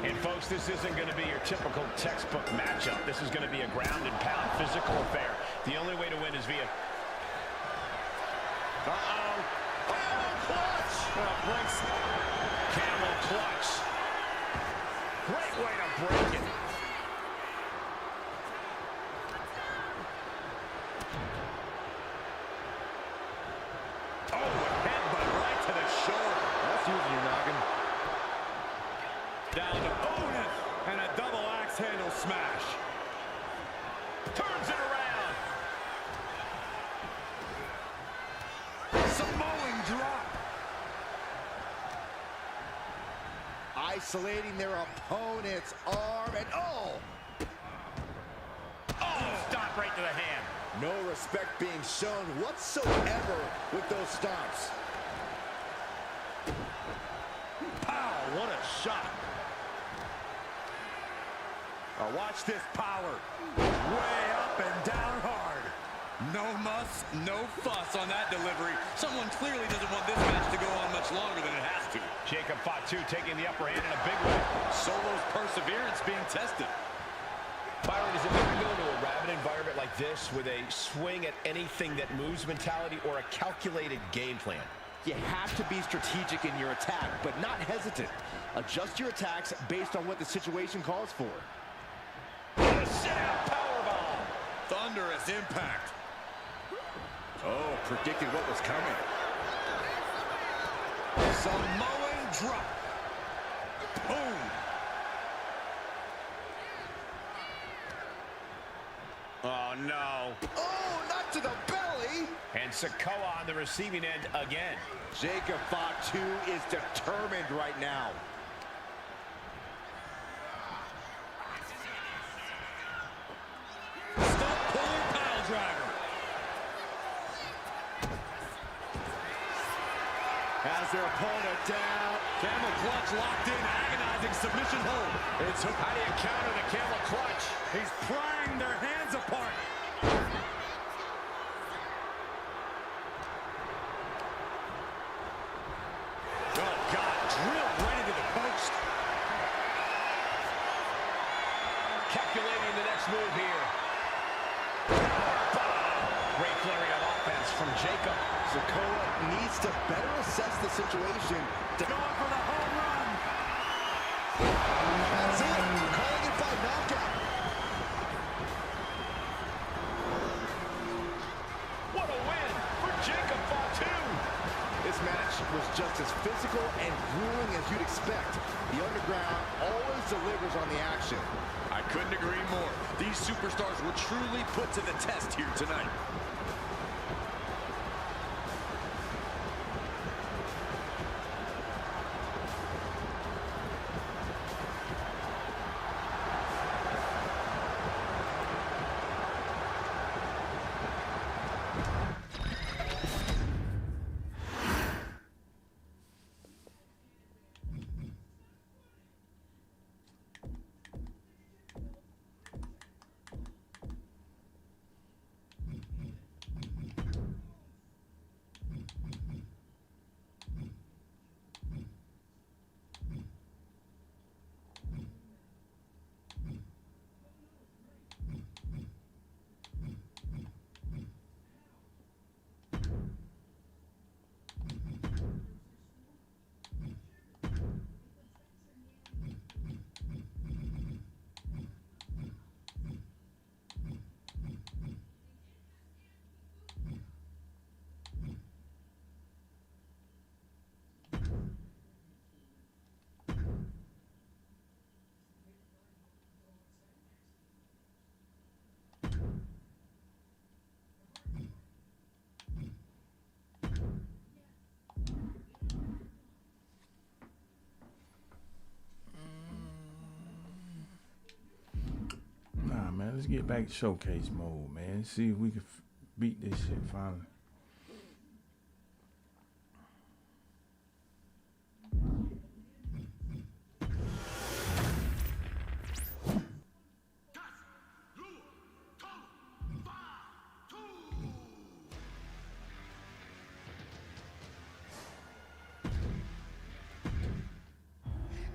And folks, this isn't going to be your typical textbook matchup. This is going to be a ground and pound physical affair. The only way to win is via... Uh-oh. Camel clutch! Camel clutch. Great way to break it. Oh, headbutt right to the shoulder. That's using your noggin. Down to Otis, and a double axe handle smash. Turns it around. Samoan drop. Isolating their opponent's arm, and oh! Oh, stop right to the hand. No respect being shown whatsoever with those stomps. Pow, what a shot. Watch this power. Way up and down hard. No muss, no fuss on that delivery. Someone clearly doesn't want this match to go on much longer than it has to. Jacob Fatu taking the upper hand in a big way. Solo's perseverance being tested. Byron, is it better to go into a rabid environment like this with a swing at anything that moves mentality or a calculated game plan? You have to be strategic in your attack, but not hesitant. Adjust your attacks based on what the situation calls for. Sit-out powerbomb. Thunderous impact. Oh, predicted what was coming. Samoan drop. Boom. Oh, no. Oh, not to the belly. And Sikoa on the receiving end again. Jacob Fatu is determined right now. Has their opponent down. Camel clutch locked in, agonizing submission hold. It's how do you counter the camel clutch? He's prying their hands apart. Oh, God, drilled right into the post. Calculating the next move here. Great flurry of offense from Jacob. Sikoa needs to better assess the situation. Going for the home run. That's it. Calling it by knockout. What a win for Jacob Fatu. This match was just as physical and grueling as you'd expect. The underground always delivers on the action. I couldn't agree more. These superstars were truly put to the test here tonight. Let's get back to showcase mode, man. See if we can beat this shit finally.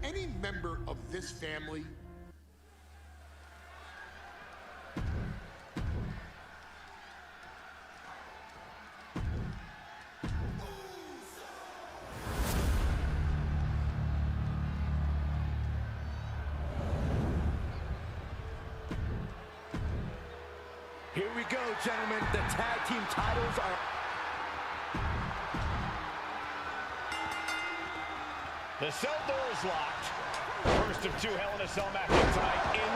Any member of this family Here we go, gentlemen. The tag team titles are... The cell door is locked. First of 2 Hell in a Cell matches tonight in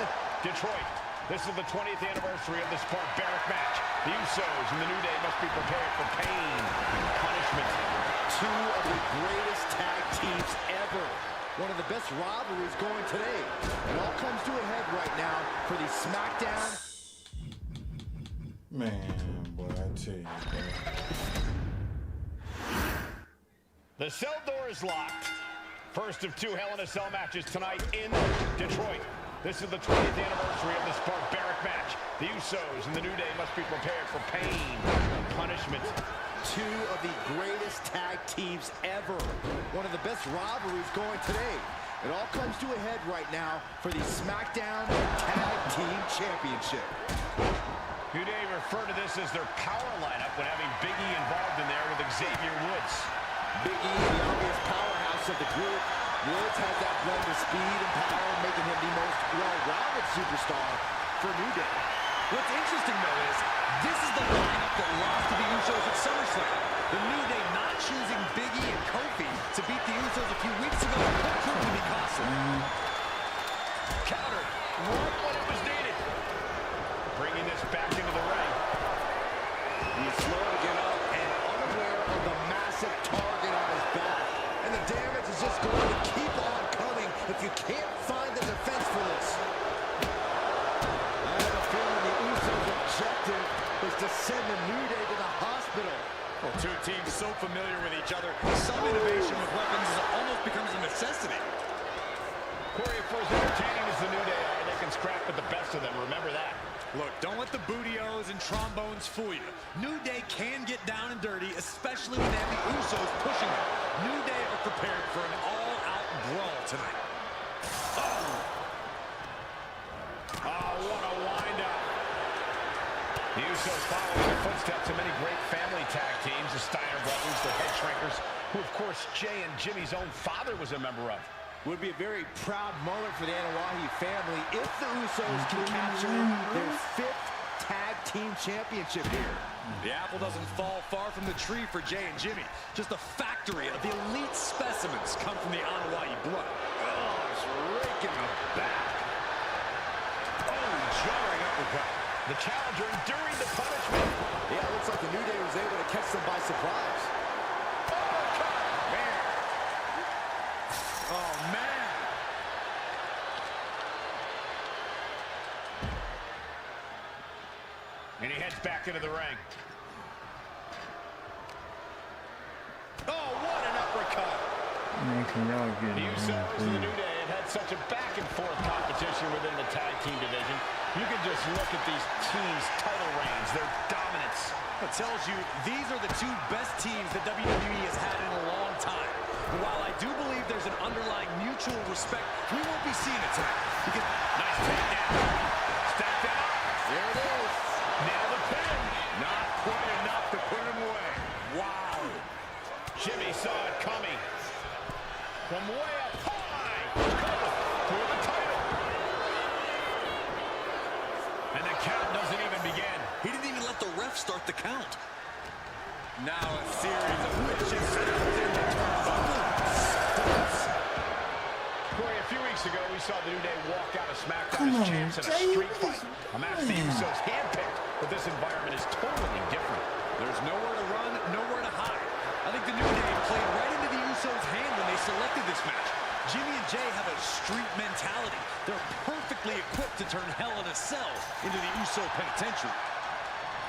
Detroit. This is the 20th anniversary of this barbaric match. The Usos and the New Day must be prepared for pain and punishment. 2 of the greatest tag teams ever. One of the best rivalries going today. It all comes to a head right now for the Smackdown. Man, boy, I tell you, boy. The cell door is locked. First of 2 Hell in a Cell matches tonight in Detroit. This is the 20th anniversary of this barbaric match. The Usos and the New Day must be prepared for pain and punishment. 2 of the greatest tag teams ever. One of the best rivalries going today. It all comes to a head right now for the Smackdown Tag Team Championship. New Day refer to this as their power lineup when having Big E involved in there with Xavier Woods. Big E, the obvious powerhouse of the group. Woods has that blend of speed and power, making him the most well-rounded superstar for New Day. What's interesting, though, is this is the lineup that lost to the Usos at SummerSlam. The New Day not choosing Big E and Kofi to beat the Usos a few weeks ago could prove to be costly. Countered right when it was needed. Bringing this back into the ring. He's slow to get up and unaware of the massive target on his back. And the damage is just going to keep on coming if you can't find the defense for this. I have a feeling the Usos' objective is to send the New Day to the hospital. Well, 2 teams so familiar with each other, some innovation with weapons almost becomes a necessity. Corey, for as entertaining as the New Day are, they can scrap with the best of them. Remember that. Look, don't let the booty-os and trombones fool you. New Day can get down and dirty, especially when they have the Usos pushing them. New Day are prepared for an all-out brawl tonight. What a wind-up. The Usos following in the footsteps of many great family tag teams, the Steiner brothers, the Headshrinkers, who, of course, Jay and Jimmy's own father was a member of. Would be a very proud moment for the Anoa'i family if the Usos can capture their 5th tag team championship here. The apple doesn't fall far from the tree for Jay and Jimmy. Just a factory of the elite specimens come from the Anoa'i blood. Oh, it's raking the back. Oh, jarring uppercut. The challenger enduring the punishment. Yeah, it looks like the New Day was able to catch them by surprise. Oh, man. And he heads back into the ring. Oh, what an uppercut. Man, can y'all get The Usos and the New Day have had such a back-and-forth competition within the tag team division. You can just look at these teams' title reigns, their dominance. It tells you these are the 2 best teams that WWE has had in a long time. And while I do believe there's an underlying mutual respect, we won't be seeing it tonight. Because nice takedown. Step down. There it is. Nail the pin. not quite enough to put him away. Wow. Jimmy saw it coming. From way up high. Cover for the title. And the count doesn't even begin. He didn't even let the ref start the count. Now a series of vicious steps in the turnbuckle. Corey, a few weeks ago, we saw the New Day walk out of Smackdown as champs in a street fight. A match the Usos handpicked, but this environment is totally different. There's nowhere to run, nowhere to hide. I think the New Day played right into the Usos' hand when they selected this match. Jimmy and Jay have a street mentality. They're perfectly equipped to turn Hell in a Cell into the Uso penitentiary.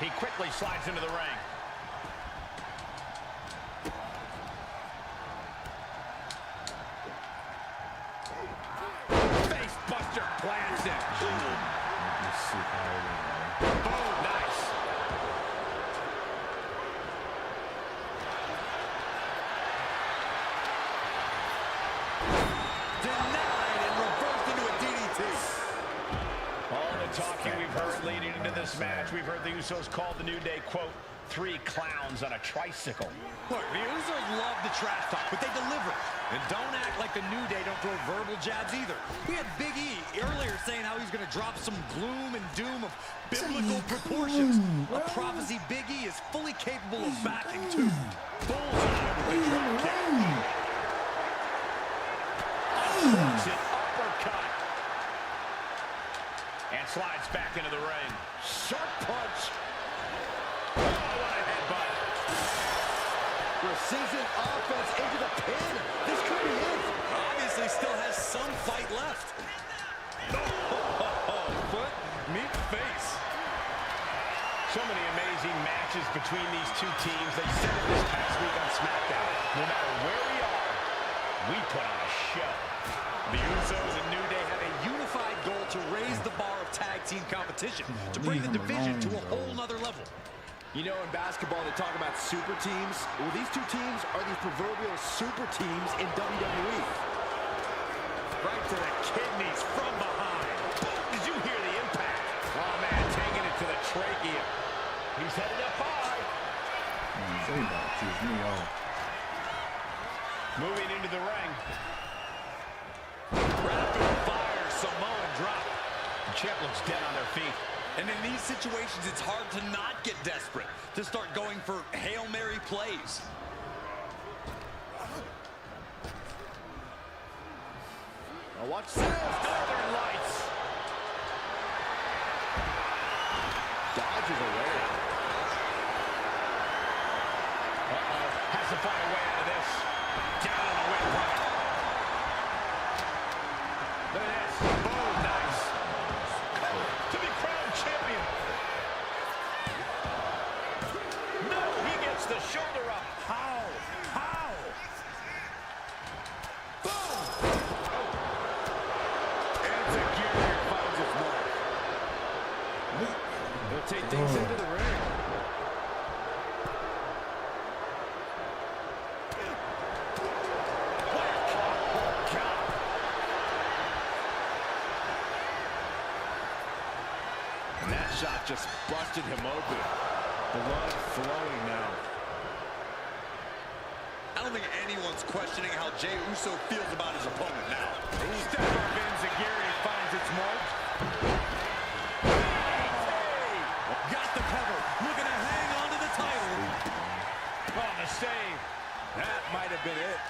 He quickly slides into the ring. Face buster plants it. Oh, nice. Denied and reversed into a DDT. All the talking we've heard leading into this match, we've heard the Usos call the New Day, quote, 3 clowns on a tricycle. Look, the Usos love the trash talk, but they deliver. And don't act like the New Day don't throw verbal jabs either. We had Big E earlier saying how he's going to drop some gloom and doom of biblical proportions. A prophecy Big E is fully capable of backing too. Bullseye with the drop kick. Unfortunate uppercut. And slides back into the ring. Sharp punch. Oh, what a headbutt. Precision offense into the pin. This could be it. Obviously still has some fight left. Foot, meet face. So many amazing matches between these two teams. They said it this past week on Smackdown. No matter where we are, we put on a show. The Usos and New Day have a unified goal to raise the bar of tag team competition, to bring the division to a whole nother level. You know, in basketball, they talk about super teams. Well, these two teams are the proverbial super teams in WWE. Right to the kidneys from behind. Boom! Did you hear the impact? Oh, man, taking it to the trachea. He's headed up high. Say about choose me off. Moving into the ring. Rapid fire Samoan drop. The champ looks dead on their feet. And in these situations, it's hard to not get desperate, to start going for Hail Mary plays. Now watch this. Northern Lights. Dodges away. Has to find a way out of this. Down on the wing point. Look at this. Boom, nice. To be crowned champion. No, he gets the shoulder up. How? How? Boom. And it's a gear here finds its mark. They'll take things into the ring. Shot just busted him open. Blood flowing now. I don't think anyone's questioning how Jey Uso feels about his opponent now. Step up in Zagiri finds its mark. Hey! Got the cover, looking to hang on to the title. Oh, the save. That might have been it.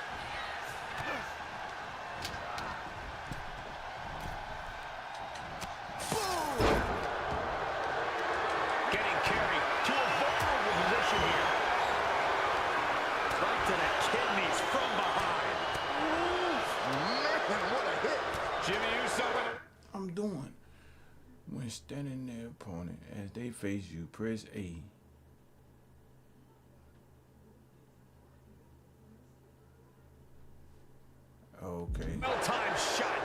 When standing their opponent as they face you, press A. Okay. Well-timed shot.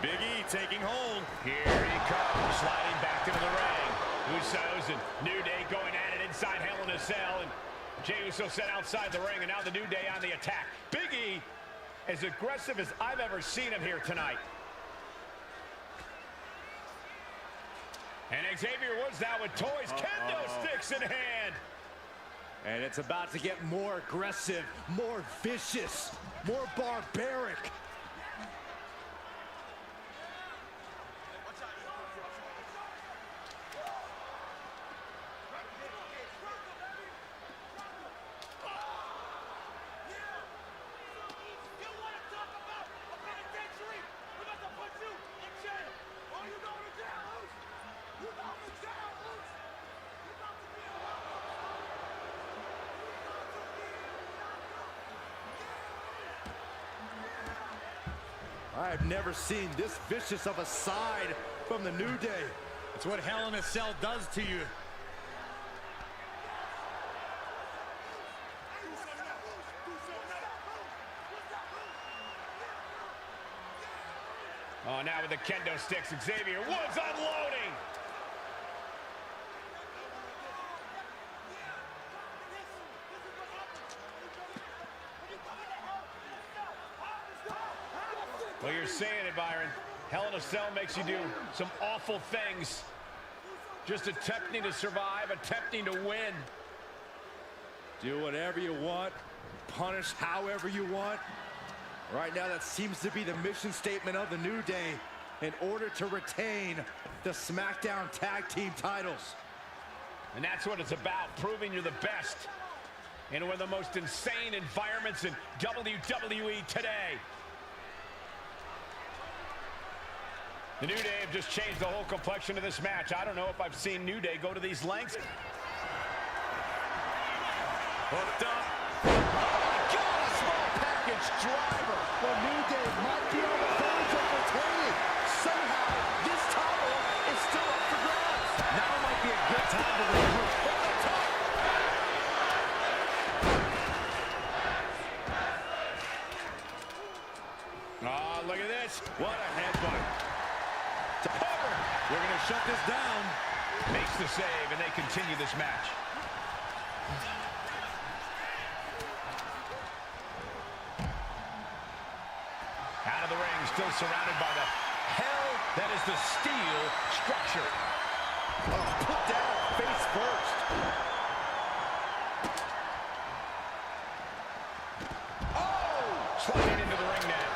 Big E taking hold. Here he comes, sliding back into the ring. Usos and New Day going at it inside Hell in a Cell, and Jey Uso set outside the ring, and now the New Day on the attack. Big E, as aggressive as I've ever seen him here tonight. And Xavier Woods now with toys, kendo sticks in hand. And it's about to get more aggressive, more vicious, more barbaric. I have never seen this vicious of a side from the New Day. It's what Hell in a Cell does to you. Oh, now with the kendo sticks, Xavier Woods unloading. Well, you're saying it, Byron. Hell in a Cell makes you do some awful things. Just attempting to survive, attempting to win. Do whatever you want, punish however you want. Right now, that seems to be the mission statement of the New Day in order to retain the Smackdown Tag Team titles. And that's what it's about, proving you're the best in one of the most insane environments in WWE today. The New Day have just changed the whole complexion of this match. I don't know if I've seen New Day go to these lengths. Hooked up. Oh my God, a small package driver. The New Day might be on the verge of retaining. Somehow, this title is still up for grabs. Now might be a good time to regroup. Over the top. Oh, look at this. What a headbutt. To cover. We're going to shut this down. Makes the save, and they continue this match. Out of the ring, still surrounded by the hell that is the steel structure. Oh, put down face first. Oh! Sliding into the ring now.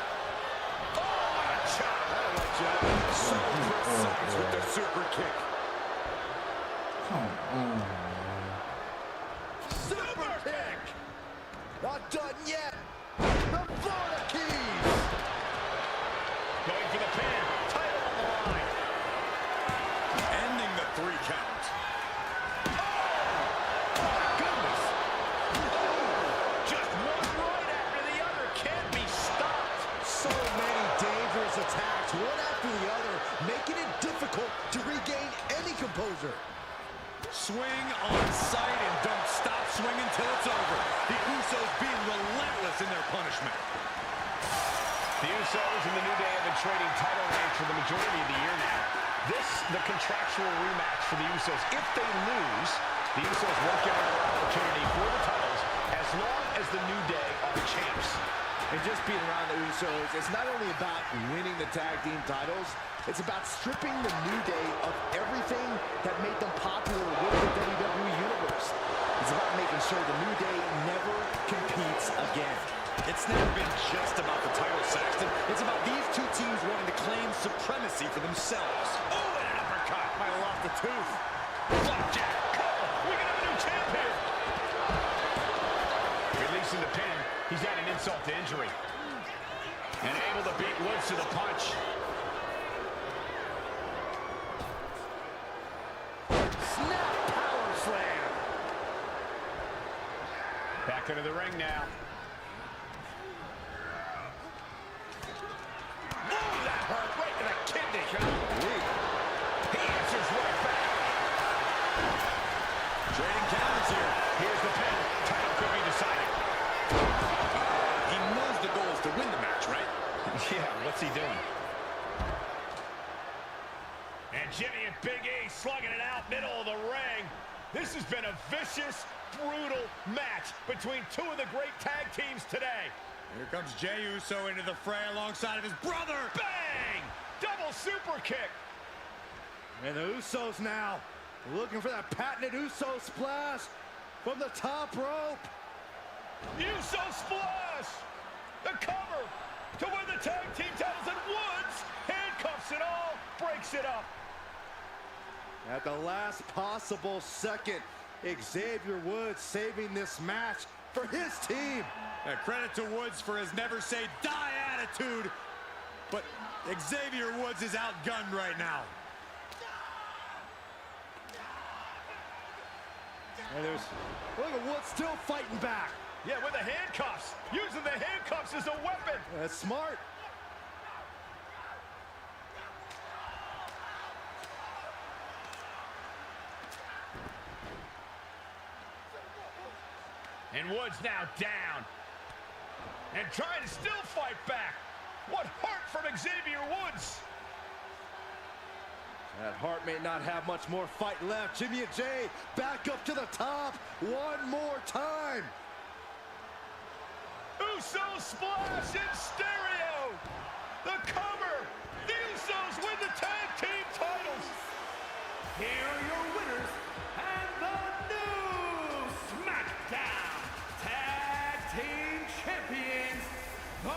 Oh, what a chop. That'll let you out. So precise with the super kick. Come on. Super kick. Not done yet. The Florida Keys. Going for the pin. Title on the line. Ending the 3 count. Oh, my goodness. Oh, just one right after the other. Can't be stopped. So many dangerous attacks, one after the other, making it difficult to regain any composure. Swing on sight and don't stop swinging till it's over. The Usos being relentless in their punishment. The Usos and the New Day have been trading title reigns for the majority of the year now. This, the contractual rematch for the Usos. If they lose, the Usos won't get another opportunity for the titles as long as the New Day are the champs. And just being around the Usos, it's not only about winning the tag team titles, it's about stripping the New Day of everything that made them popular with the WWE Universe. It's about making sure the New Day never competes again. It's never been just about the title, Saxton. It's about these two teams wanting to claim supremacy for themselves. Oh, and an uppercut. Might have lost a tooth. Blackjack. Cover. We got a new champ here. Releasing the pin. He's had an insult to injury. And able to beat Woods to the punch. Snap power slam. Back into the ring now. Oh, that hurt right to the kidney. He answers right back. Trading counters here. Here's the pin. Title could be decided. He knows the goal is to win the match, right? Yeah, what's he doing? And Jimmy and Big E slugging it out middle of the ring. This has been a vicious, brutal match between two of the great tag teams today. Here comes Jey Uso into the fray alongside of his brother. Bang! Double super kick. And the Usos now looking for that patented Uso splash from the top rope. Uso splash! The cover to win the tag team titles, and Woods handcuffs it all, breaks it up. At the last possible second, Xavier Woods saving this match for his team. Credit to Woods for his never say die attitude, but Xavier Woods is outgunned right now. And look at Woods still fighting back. Yeah, with the handcuffs. Using the handcuffs as a weapon. That's smart. And Woods now down. And trying to still fight back. What heart from Xavier Woods. That Hart may not have much more fight left. Jimmy and Jay back up to the top one more time. Usos splash in stereo. The cover. The Usos win the tag team titles. Here are your winners and the new Smackdown Tag Team Champions, the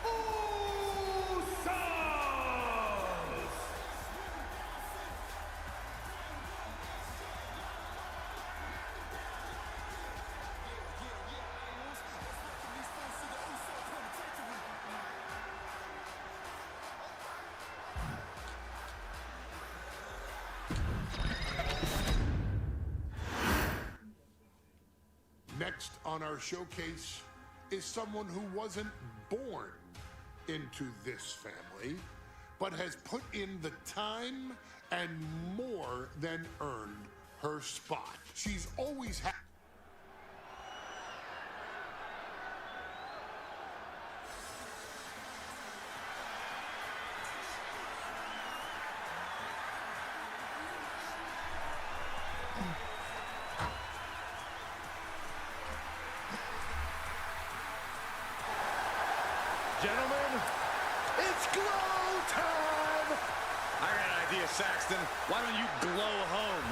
Usos. Next on our showcase is someone who wasn't born into this family, but has put in the time and more than earned her spot. She's always had. Gentlemen, it's glow time! I got an idea, Saxton. Why don't you glow home?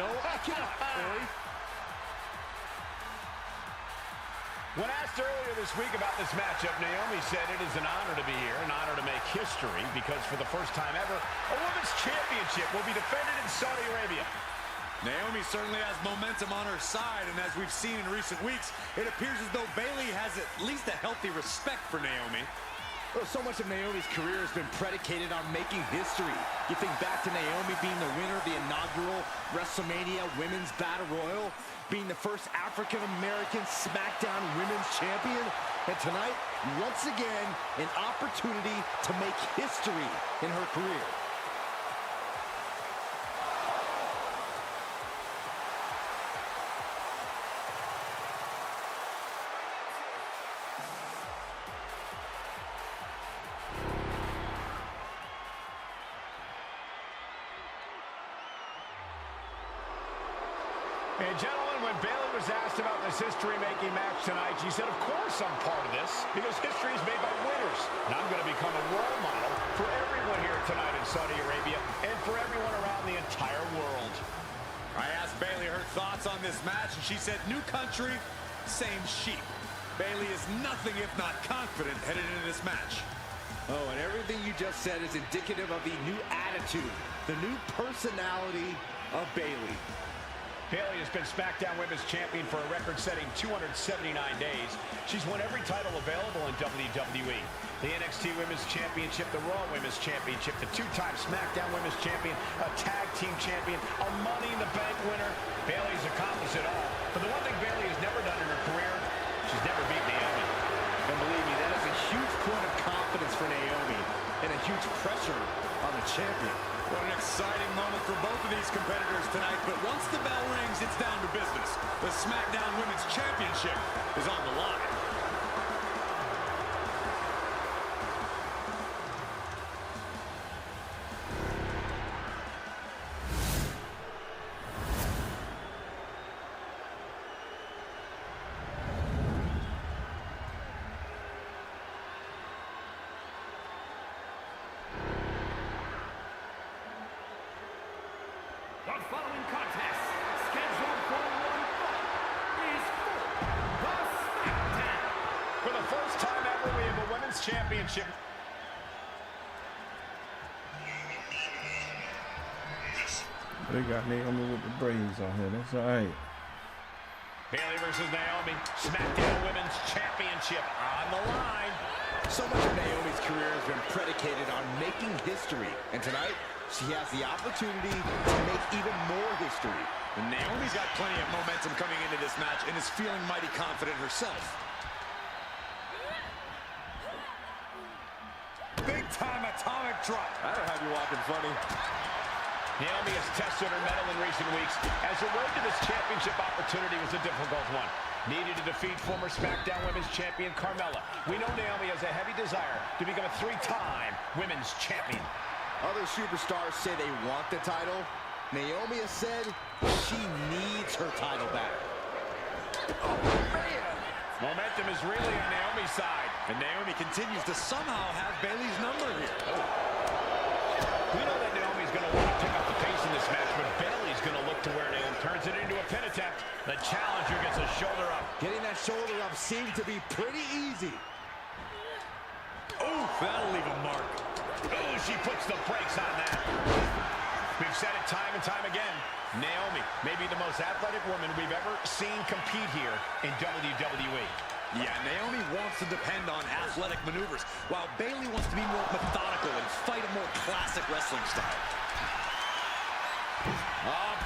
No, I cannot, Corey. When asked earlier this week about this matchup, Naomi said it is an honor to be here, an honor to make history, because for the first time ever, a women's championship will be defended in Saudi Arabia. Naomi certainly has momentum on her side, and as we've seen in recent weeks, it appears as though Bayley has at least a healthy respect for Naomi. Well, so much of Naomi's career has been predicated on making history. You think back to Naomi being the winner of the inaugural WrestleMania Women's Battle Royal, being the first African-American Smackdown Women's Champion, and tonight, once again, an opportunity to make history in her career. And gentlemen, when Bayley was asked about this history-making match tonight, she said, of course I'm part of this, because history is made by winners. And I'm going to become a role model for everyone here tonight in Saudi Arabia and for everyone around the entire world. I asked Bayley her thoughts on this match, and she said, new country, same sheep. Bayley is nothing if not confident headed into this match. Oh, and everything you just said is indicative of the new attitude, the new personality of Bayley. Bayley has been Smackdown Women's Champion for a record-setting 279 days. She's won every title available in WWE. The NXT Women's Championship, the Raw Women's Championship, the two-time Smackdown Women's Champion, a Tag Team Champion, a Money in the Bank winner. Bayley's accomplished it all. But the one thing Bayley has never done in her career, she's never beat Naomi. And believe me, that is a huge point of confidence for Naomi and a huge pressure on the champion. What an exciting moment for both of these competitors tonight, but once the bell rings, it's down to business. The Smackdown Women's Championship is on the line. The following contest, scheduled for one fall, is for the Smackdown. For the first time ever, we have a Women's Championship. They got Naomi with the braids on here. That's all right. Bayley versus Naomi. Smackdown Women's Championship on the line. So much of Naomi's career has been predicated on making history. And tonight, she has the opportunity to make even more history. And Naomi's got plenty of momentum coming into this match and is feeling mighty confident herself. Big time atomic drop. That'll have you walking funny. Naomi has tested her mettle in recent weeks, as her road to this championship opportunity was a difficult one. Needed to defeat former Smackdown Women's Champion Carmella. We know Naomi has a heavy desire to become a 3-time Women's Champion. Other superstars say they want the title. Naomi has said she needs her title back. Oh, man! Momentum is really on Naomi's side. And Naomi continues to somehow have Bayley's number here. Oh. We know that Naomi's going to want to pick up the pace in this match, but Bayley's going to look to where Naomi turns it into a pin attempt. The challenger gets a shoulder up. Getting that shoulder up seemed to be pretty easy. Oh, that'll leave a mark. Oh, she puts the brakes on that. We've said it time and time again. Naomi may be the most athletic woman we've ever seen compete here in WWE. Yeah, Naomi wants to depend on athletic maneuvers, while Bayley wants to be more methodical and fight a more classic wrestling style.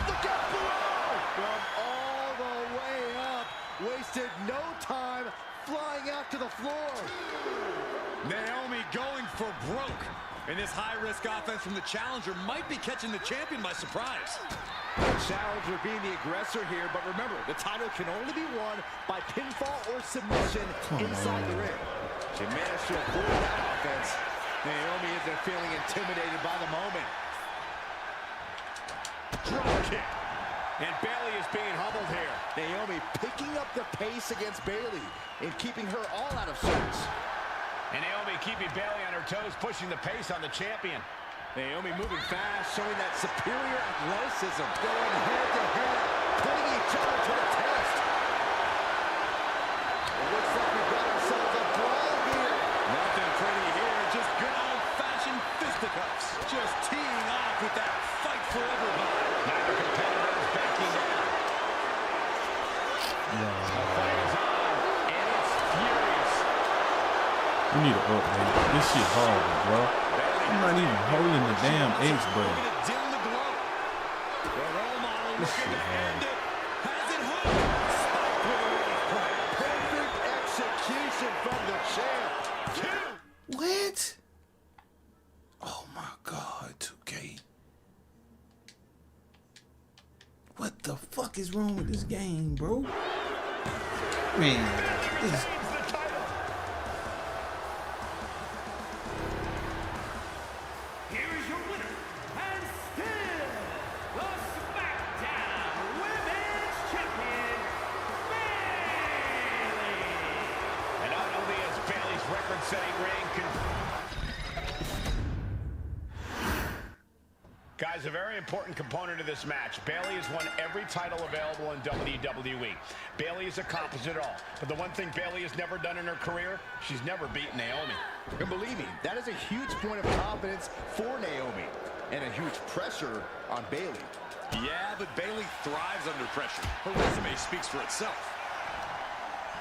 Look out below! From all the way up. Wasted no time flying out to the floor. Naomi going for broke. And this high-risk offense from the challenger might be catching the champion by surprise. The challenger being the aggressor here, but remember, the title can only be won by pinfall or submission inside the ring. She managed to avoid that offense. Naomi isn't feeling intimidated by the moment. Drop kick. And Bayley is being humbled here. Naomi picking up the pace against Bayley and keeping her all out of sorts. And Naomi keeping Bayley on her toes, pushing the pace on the champion. Naomi moving fast, showing that superior athleticism. Going head-to-head, putting each other to the test. It looks like we've got ourselves a brawl here. Nothing pretty here, just good old-fashioned fisticuffs. Just teeing off with that fight forever vibe. Neither competitor is backing down. The fight is on, and it's furious. We need an update. This shit horrible, bro. I'm not even holding the damn X button. This shit horrible. Perfect execution from the champ. What? Oh my God, 2K. What the fuck is wrong with this game, bro? Man, this. Here is your winner, and still the Smackdown Women's Champion, Bayley! And not only has Bayley's record-setting reign Guys, a very important component of this match. Bayley has won every title available in WWE. Bayley has accomplished it all. But the one thing Bayley has never done in her career, she's never beaten Naomi. And believe me, that is a huge point of confidence for Naomi. And a huge pressure on Bayley. Yeah, but Bayley thrives under pressure. Her resume speaks for itself.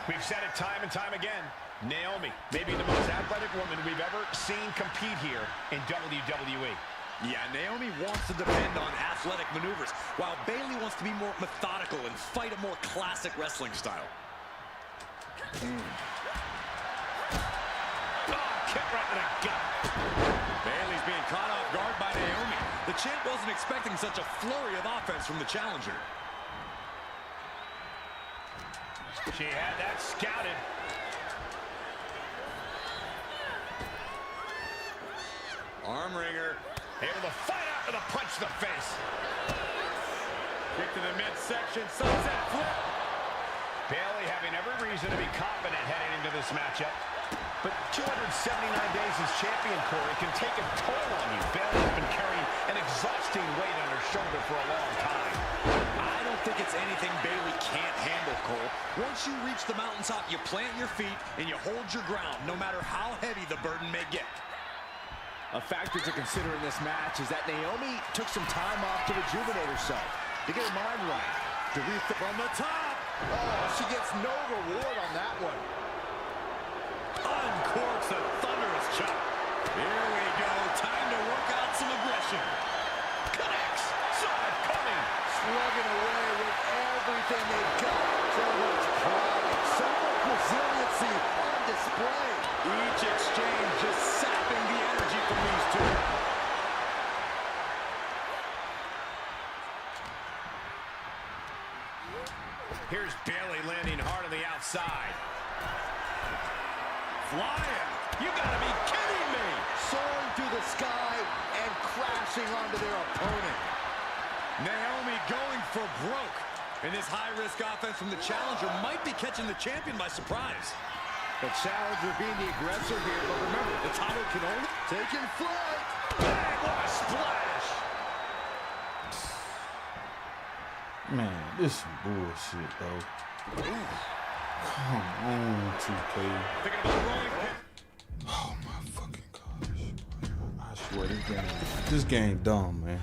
We've said it time and time again. Naomi may be the most athletic woman we've ever seen compete here in WWE. Yeah, Naomi wants to depend on athletic maneuvers, while Bayley wants to be more methodical and fight a more classic wrestling style. Oh, kick right in the gut. Bayley's being caught off guard by Naomi. The champ wasn't expecting such a flurry of offense from the challenger. She had that scouted. Arm wringer. Able to fight out with a punch to the face. Kick to the midsection, sunset flip. Bayley having every reason to be confident heading into this matchup. But 279 days as champion, Corey, can take a toll on you. Bayley has been carrying an exhausting weight on her shoulder for a long time. I don't think it's anything Bayley can't handle, Cole. Once you reach the mountaintop, you plant your feet and you hold your ground, no matter how heavy the burden may get. A factor to consider in this match is that Naomi took some time off to rejuvenate herself, to get her mind right, to refill from the top. Oh, she gets no reward on that one. Uncorks a thunderous chop. Here we go. Time to work out some aggression. Connects. Saw it coming. Slugging away with everything they've got. So much pride, so much resiliency on display. Each exchange just sapping the energy from these two. Here's Bayley landing hard on the outside. Flying. You gotta be kidding me. Soaring through the sky and crashing onto their opponent. Naomi going for broke. And this high-risk offense from the challenger might be catching the champion by surprise. The challenger being the aggressor here, but remember, the title can only... Taking flight! Bang, what a splash! Man, this is some bullshit, though. Come on, 2K. Thinking about rolling pin. Oh my fucking gosh. I swear this game dumb, man.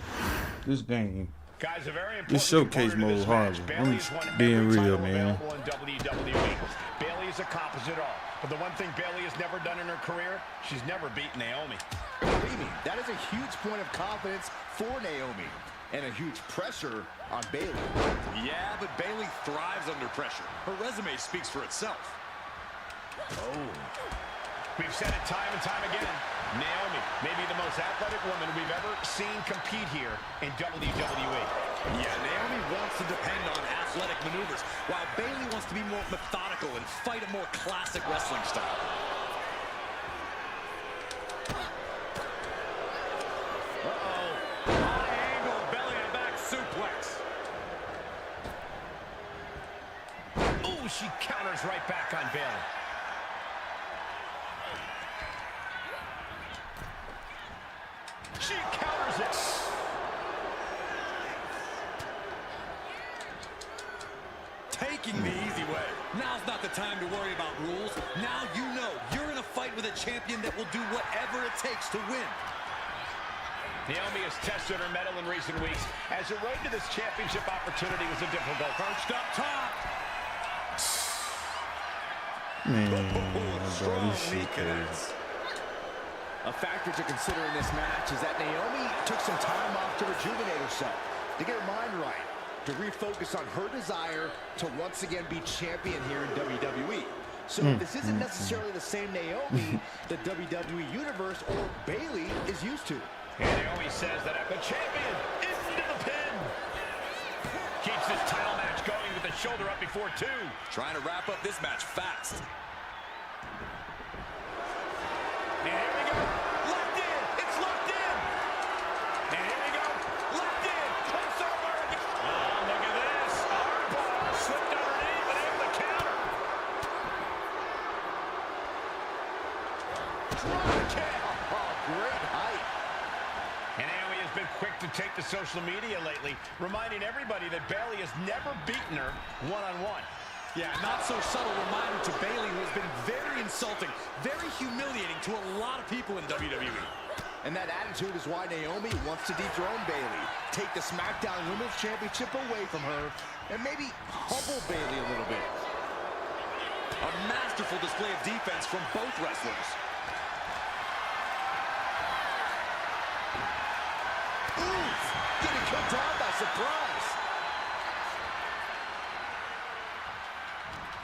This game. Guys, a very important This showcase mode is horrible. I'm being real, man. WWE. Bayley has accomplished it all. But the one thing Bayley has never done in her career, she's never beaten Naomi. Believe me, that is a huge point of confidence for Naomi. And a huge pressure on Bayley. Yeah, but Bayley thrives under pressure. Her resume speaks for itself. Oh. We've said it time and time again. Naomi, maybe the most athletic woman we've ever seen compete here in WWE. Yeah, Naomi wants to depend on athletic maneuvers, while Bayley wants to be more methodical and fight a more classic wrestling style. Uh-oh. High angle belly to back suplex. Ooh, she counters right back on Bayley. She counters it. Taking the easy way. Now's not the time to worry about rules. Now you know you're in a fight with a champion that will do whatever it takes to win. Naomi has tested her mettle in recent weeks, as her road to this championship opportunity was a difficult. Perched up top. Man, bro, this shit crazy. A factor to consider in this match is that Naomi took some time off to rejuvenate herself, to get her mind right, to refocus on her desire to once again be champion here in WWE. So this isn't necessarily the same Naomi the WWE Universe or Bayley is used to. And Naomi says that I'm the champion into the pin. Keeps this title match going with the shoulder up before 2. Trying to wrap up this match fast. And here we go. Locked in. It's locked in. And here we go. Locked in. Close over. Oh, look at this. Armbar slipped underneath and able to counter. Drop kick. Oh, great height. And Naomi has been quick to take to social media lately, reminding everybody that Bayley has never beaten her one-on-one. Yeah, not so subtle reminder to Bayley, who has been very insulting, very humiliating to a lot of people in WWE. And that attitude is why Naomi wants to dethrone Bayley, take the Smackdown Women's Championship away from her, and maybe humble Bayley a little bit. A masterful display of defense from both wrestlers. Oof! Getting cut down by surprise.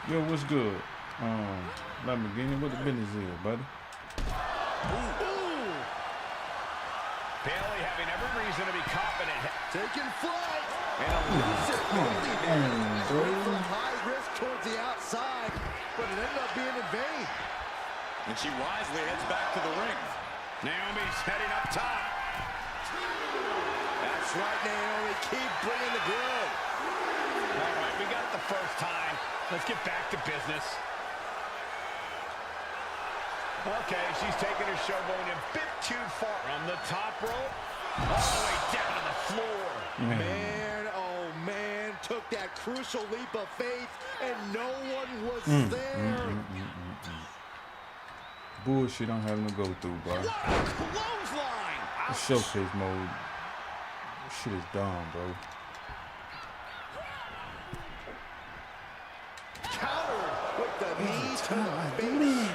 Yo, what's good? Lamborghini, what the business is, buddy? Ooh. Bayley having every reason to be confident. Taking flight. And a Elusive holding hand. From high risk towards the outside, but it ended up being in vain. And she wisely heads back to the ring. Naomi's heading up top. That's right, Naomi. Keep bringing the glow. All right, we got it the first time. Let's get back to business. Okay, she's taking her showboat a bit too far on the top rope. All the way down to the floor. Man, oh man, took that crucial leap of faith, and no one was there. Bullshit I'm having to go through, bro. What a clothesline! The showcase mode. This shit is dumb, bro. Countered with the knee to the face.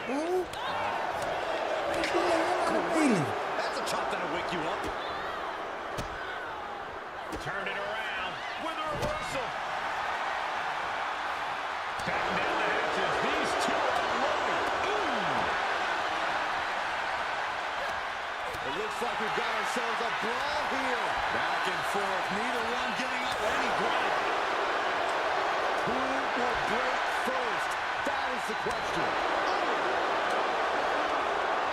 bro. That's a chop that'll wake you up. Turned it around with a reversal. Back down the hatches. These two are loaded. It looks like we've got ourselves a brawl here. Back and forth, neither one giving up any ground. Who will break first? That's the question.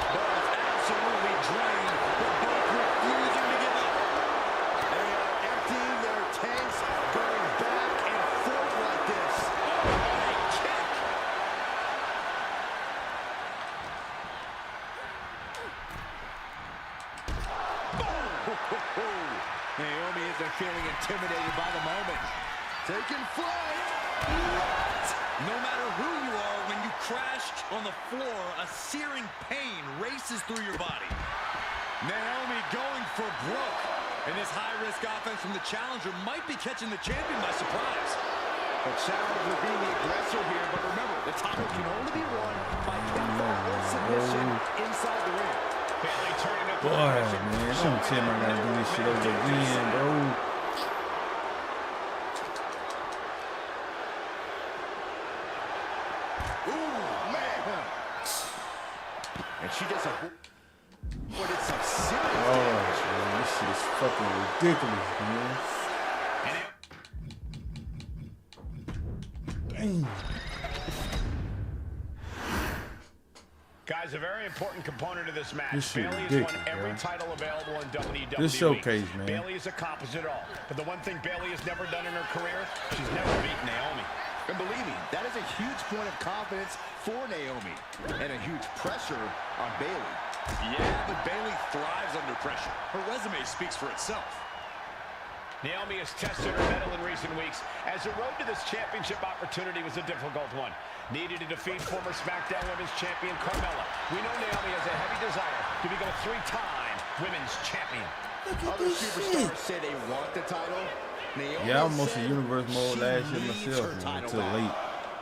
Both absolutely drained, but both refusing to give up. They are emptying their tanks, going back and forth like this. Oh, a kick. Naomi isn't feeling intimidated by the moment. Taking flight. What? No matter who you are, when you crash on the floor, a searing pain races through your body. Naomi going for broke. And this high-risk offense from the challenger might be catching the champion by surprise. The challenger being the aggressor here, but remember, the title can only be won by pinfall or submission inside the ring. Bayley turning up. Boy, man, don't tell me I gotta do this shit over again, bro. Ooh, man. And she does a... But it's some serious damage. Man, this shit is fucking ridiculous, man. Dang. Guys, a very important component of this match. This shit Bayley has ridiculous, won every man. title available in WWE. This showcase, man. Bayley has accomplished it all. But the one thing Bayley has never done in her career, she's never beaten Naomi. And believe me, that is a huge point of confidence for Naomi. And a huge pressure on Bayley. Yeah, but Bayley thrives under pressure. Her resume speaks for itself. Naomi has tested her mettle in recent weeks, as the road to this championship opportunity was a difficult one. Needed to defeat former Smackdown Women's Champion Carmella. We know Naomi has a heavy desire to become a 3-time Women's Champion. Other superstars say they want the title. Naomi Yeah, I almost in said universe mode last year needs myself, her man, title until back. late.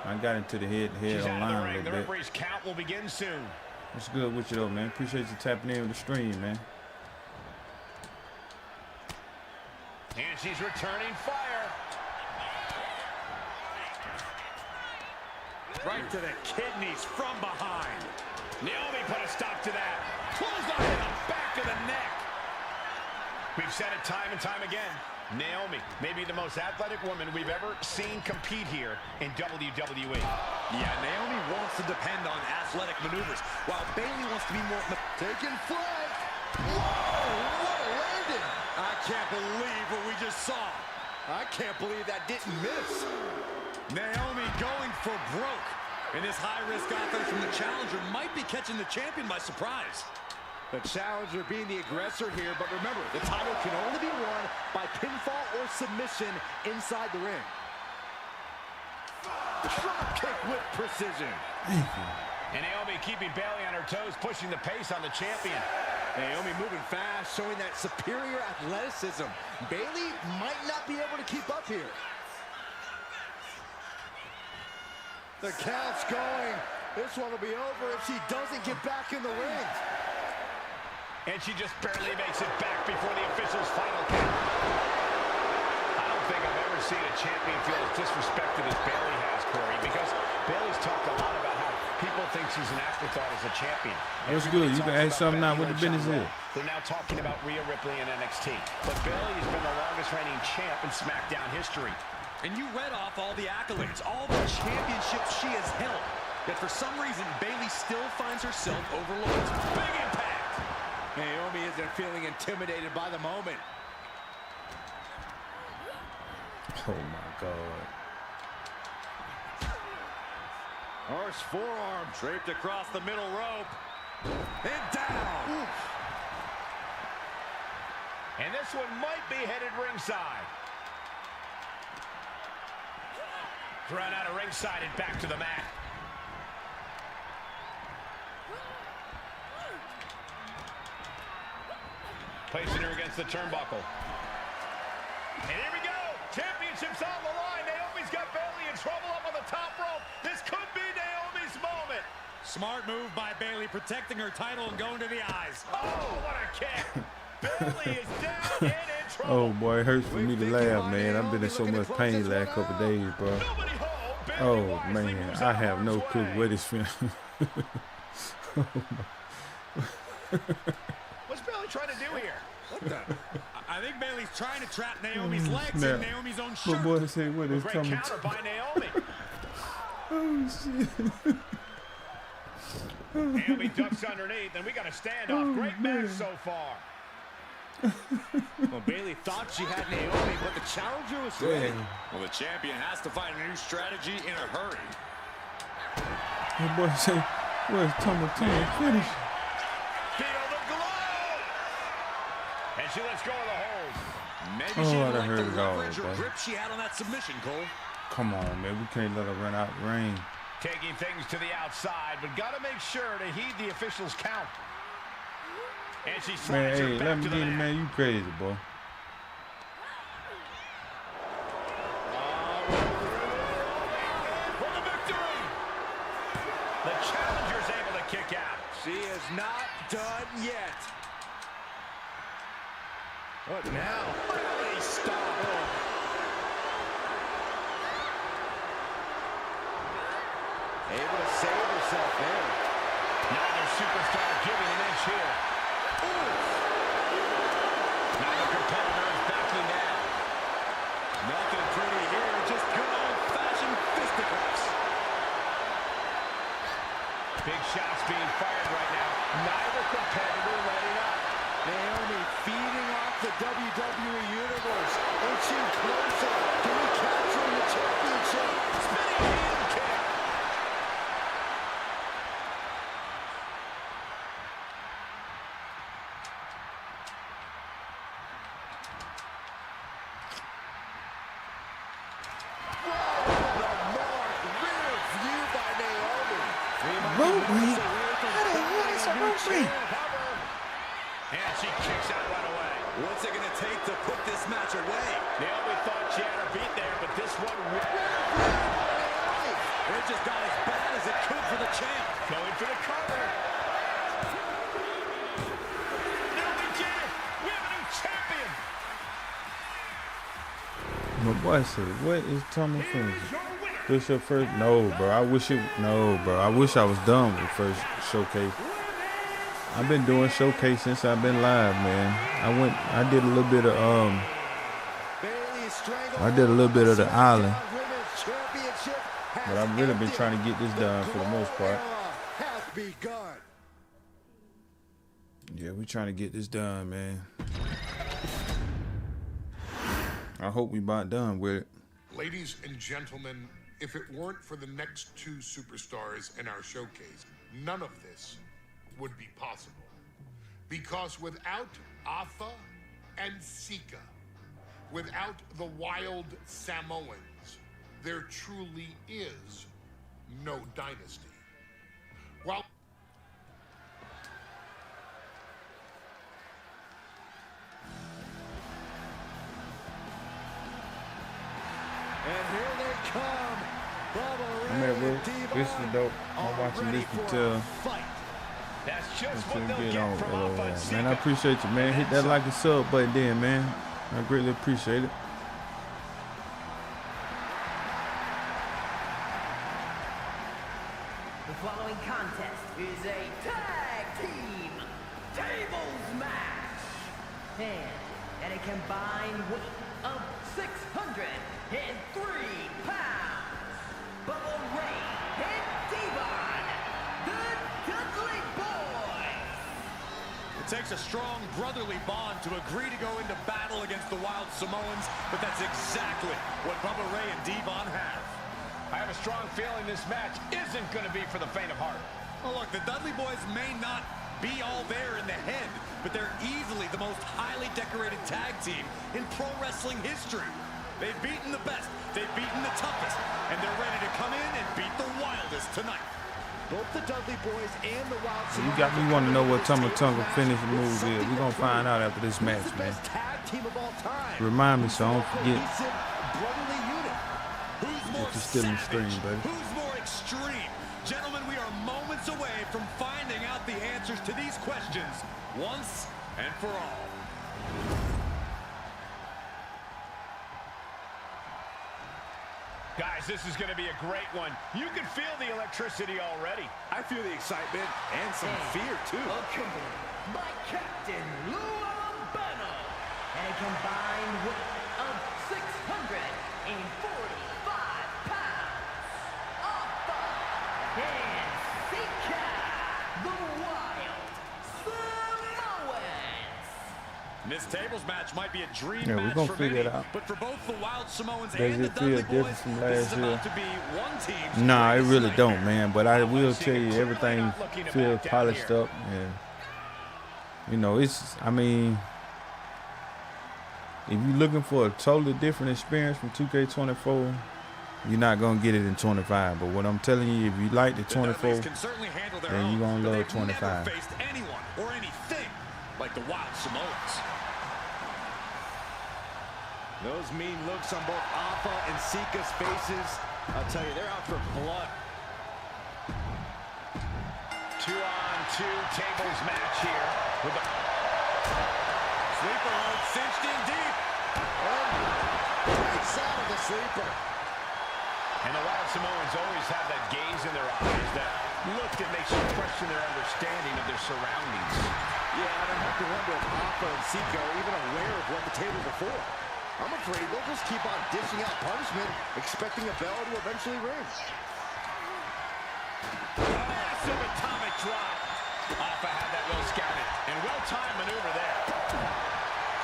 I got into the head-to-head She's out of the online a ring. The little bit. referee's count will begin soon. What's good with you though, man? Appreciate you tapping in with the stream, man. And she's returning fire. Right to the kidneys from behind. Naomi put a stop to that. Clothesline in the back of the neck. We've said it time and time again. Naomi may be the most athletic woman we've ever seen compete here in WWE. Yeah, Naomi wants to depend on athletic maneuvers, while Bayley wants to be more... Taking flight. Whoa, what a landing. I can't believe what we just saw. I can't believe that didn't miss. Naomi going for broke. And this high-risk offense from the challenger might be catching the champion by surprise. The challenger being the aggressor here, but remember, the title can only be won by pinfall or submission inside the ring. Drop kick with precision. And Naomi keeping Bayley on her toes, pushing the pace on the champion. Naomi moving fast, showing that superior athleticism. Bayley might not be able to keep up here. The count's going. This one will be over if she doesn't get back in the ring. And she just barely makes it back before the official's final count. I don't think I've ever seen a champion feel as disrespected as Bayley has, Corey, because Bayley's talked a lot about how people think she's an afterthought as a champion. What's good? You can ask something now. What the business is? They're now talking about Rhea Ripley in NXT. But Bayley has been the longest reigning champ in Smackdown history. And you read off all the accolades, all the championships she has held. Yet for some reason, Bayley still finds herself overlooked. Big impact! Naomi isn't feeling intimidated by the moment. Oh my God. Horse forearm draped across the middle rope. And down. Oof. And this one might be headed ringside. Thrown out of ringside and back to the mat. Placing her against the turnbuckle. And here we go. Championship's on the line. Naomi's got Bayley in trouble up on the top rope. This could be Naomi's moment. Smart move by Bayley, protecting her title and going to the eyes. Oh, what a kick. Bayley is down and in trouble. Oh boy, it hurts for me to laugh, man. I've been in so much pain the last couple of days, bro. Oh man, I have no clue what is feeling. What's Bayley trying to do here? What the? I think Bayley's trying to trap Naomi's legs Now, in Naomi's own shirt. my boy say what is Great coming. counter by Naomi. Oh, shit. And he ducks underneath, and we got a standoff. Great match so far. Well, Bayley thought she had Naomi, but the challenger was ready. Well, the champion has to find a new strategy in a hurry. That boy say, where's Tama finish? Feel the glow! And she lets go of the hold. Maybe Oh, she I didn't like heard the it all, leverage or boy. grip she had on that submission, Cole. Come on, man. We can't let her run out the ring. Taking things to the outside, but got to make sure to heed the officials' count. And she Man, slides her hey, back let me to get the it, mat. man. You crazy, boy. For the victory! The challenger's able to kick out. She is not done yet. What now? Finally stop. Able to save herself there. Neither superstar giving an inch here. Neither competitor is backing down. Nothing pretty here, just good old-fashioned fisticuffs. Big shots being fired right now. Neither competitor letting up. Naomi feeding off the WWE Universe. Inching closer to recapturing the championship. Spinning heel kick. And she kicks out right away. What's it going to take to put this match away? Naomi thought she had her beat there, but this one... It just got as bad as it could for the champ. Going for the cover. No, we did it. We have a new champion. My boy said, what is Tama finish? This your first? No, bro. I wish it. No, bro. I wish I was done with first showcase. I've been doing showcase since I've been live, man. I did a little bit of the island, but I've really been trying to get this done for the most part. Yeah, we're trying to get this done, man. I hope we about done with it. Ladies and gentlemen, if it weren't for the next two superstars in our showcase, none of this would be possible. Because without Atha and Sika, without the wild Samoans, there truly is no dynasty. While And here they come. I'm at work. This is dope. I'm watching this until That's just what they'll get get on. from Alpha and Sika. Man, I appreciate you, man. Hit that like and sub button then, man. I greatly appreciate it. The following contest is a tag team tables match. And at a combined weight of 603 pounds, Bubba Ray and Devon, the Dudley Boyz. It takes a strong brotherly bond to agree to go into battle against the Wild Samoans, but that's exactly what Bubba Ray and Devon have. I have a strong feeling this match isn't going to be for the faint of heart. Well, look, the Dudley Boyz may not be all there in the head, but they're easily the most highly decorated tag team in pro wrestling history. They've beaten the best, they've beaten the toughest, and they're ready to come in and beat the wildest tonight. both the Dudley Boyz and the Wild You Samoans. got me wanting to know what Tama Tonga finishing move is. We're going to find out after this match, man. Tag team of all time. Remind me so I don't forget. Brotherly unit. Who's more If you're still in the stream, savage? buddy. Who's more extreme? Gentlemen, we are moments away from finding out the answers to these questions once and for all. Guys, this is going to be a great one. You can feel the electricity already. I feel the excitement and some fear, too. Accompanied by Captain Lou Albano and a combined weight of 645 pounds. Off This tables match might be a dream Yeah, we're match gonna for figure many, it out. but for both the Wild Samoans Does and the it feel Dudley different Boys, from this is last year? about to be one team's Nah, it greatest really nightmare. don't, man. But I will tell you, everything feels polished up, and you know, it's. I mean, if you're looking for a totally different experience from 2K24, you're not gonna get it in 25. But what I'm telling you, if you like the 24, then you're gonna love 25. Never faced anyone or anything like the Wild Samoans. Those mean looks on both Alpha and Sika's faces. I'll tell you, they're out for blood. 2-on-2 tables match here with the sleeper hold cinched in deep. Breaks out of the sleeper. And the Wild Samoans always have that gaze in their eyes, that look that makes you question their understanding of their surroundings. Yeah, and I have to wonder if Alpha and Sika are even aware of what the table before. I'm afraid they'll just keep on dishing out punishment, expecting a bell to eventually ring. Massive atomic drop. Alpha had that well scouted and well-timed maneuver there.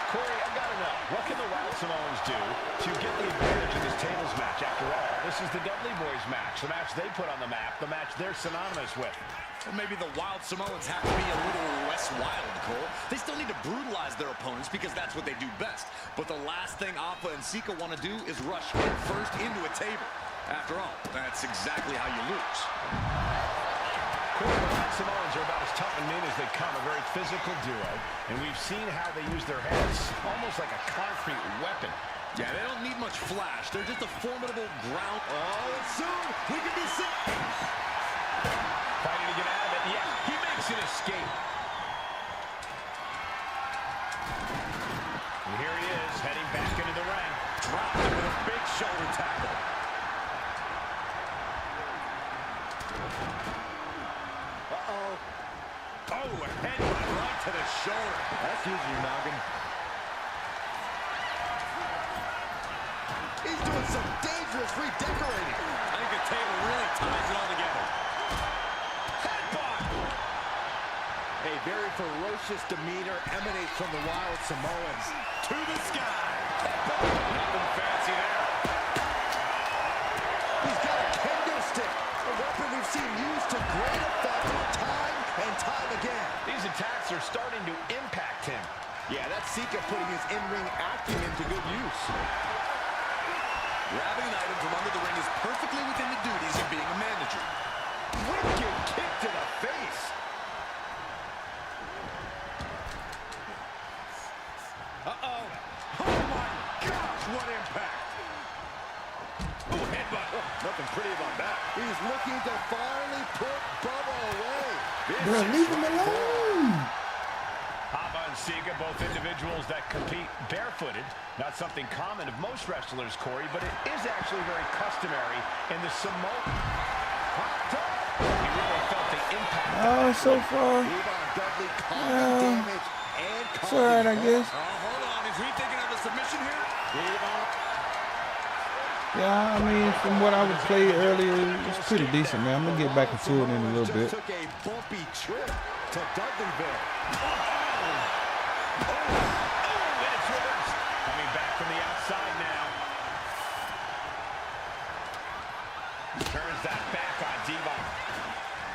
Corey, I've got to know, what can the Wild Samoans do to get the advantage in this tables match? After all, this is the Dudley Boys match, the match they put on the map, the match they're synonymous with. Well, maybe the Wild Samoans have to be a little less wild, Cole. They still need to brutalize their opponents because that's what they do best. But the last thing Alpha and Sika want to do is rush head first into a table. After all, that's exactly how you lose. Corey, the Wild Samoans are about as tough and mean as they come, a very physical duo. And we've seen how they use their heads almost like a concrete weapon. Yeah, they don't need much flash. They're just a formidable ground. Oh, and soon we can be sick. Fighting to get out of it. Yeah, he makes an escape. And here he is, heading back into the ring. Dropped him with a big shoulder tackle. Uh-oh. Oh, a headbutt right to the shoulder. That's usually noggin. He's doing some dangerous redecorating. I think the table really ties it all together. A very ferocious demeanor emanates from the Wild Samoans. To the sky. Nothing fancy there. He's got a kendo stick, a weapon we've seen used to great effect time and time again. These attacks are starting to impact him. Yeah, that's Sika putting his in-ring acumen to good use. Grabbing an item from under the ring is perfectly within the duties of being a manager. Wicked kick to the face. Uh-oh. Oh, my gosh, what impact. Oh, headbutt. Oh, nothing pretty about that. He's looking to finally put Bubba away. Bro, leave him alone. Alpha and Sika, both individuals that compete barefooted. Not something common of most wrestlers, Corey, but it is actually very customary in the Samoan. He really felt the impact. Oh, so far. Dudley causing damage and It's all right, I guess. Hold on. Is he thinking of a submission here? Yeah, I mean, from what I would play earlier, it's pretty decent, man. I'm gonna get back into it in a little bit. Took a bumpy trip to Dudleyville. It's reversed. Coming back from the outside now. Turns that back on Devon.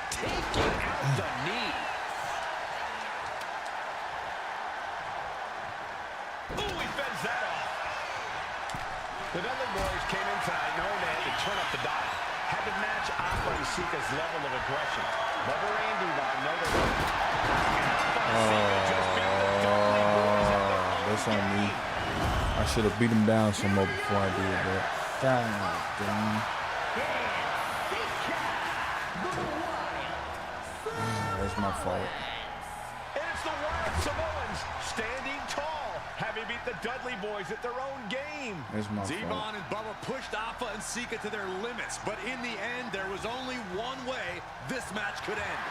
Taking out the knee. Ooh, he fends that off. The Dudley Boys came in tonight knowing they had to turn up the dial. Had to match Alpha and Sika's level of aggression. Bubba Ray and Devon know they're That's on me. I should have beat him down some more before I did that. God damn. That's my fault. And it's the Wild Samoans standing tall, having beat the Dudley Boys at their own game. That's my fault. Devon and Bubba pushed Alpha and Sika to their limits, but in the end, there was only one way this match could end.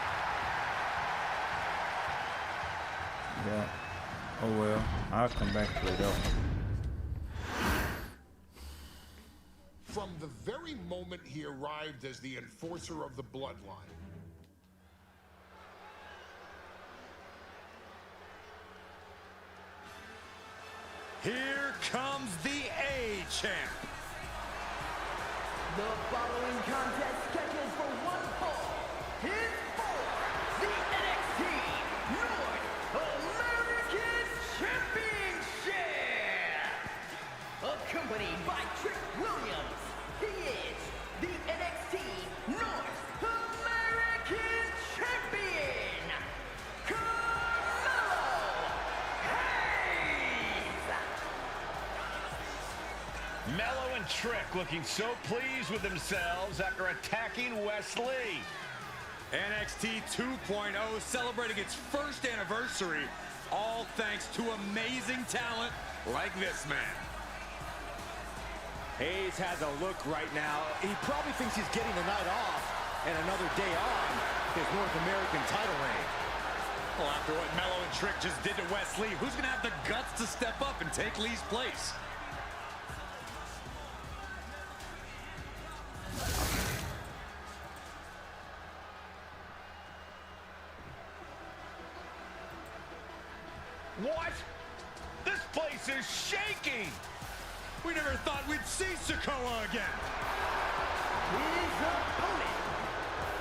Yeah. Oh well. I'll come back to it though. From the very moment he arrived as the enforcer of the Bloodline, Here comes the A-Champ. The following contest scheduled for one fall is for the NXT North American Championship. Accompanied by Trick Williams, he is the NXT North American Champion, Carmelo Hayes. Mello and Trick looking so pleased with themselves after attacking Wes Lee. NXT 2.0 celebrating its first anniversary, all thanks to amazing talent like this man. Hayes has a look right now. He probably thinks he's getting the night off and another day on his North American title reign. Well, after what Mello and Trick just did to Wes Lee, who's going to have the guts to step up and take Lee's place? What? This place is shaking! We never thought we'd see Sikoa again. His opponent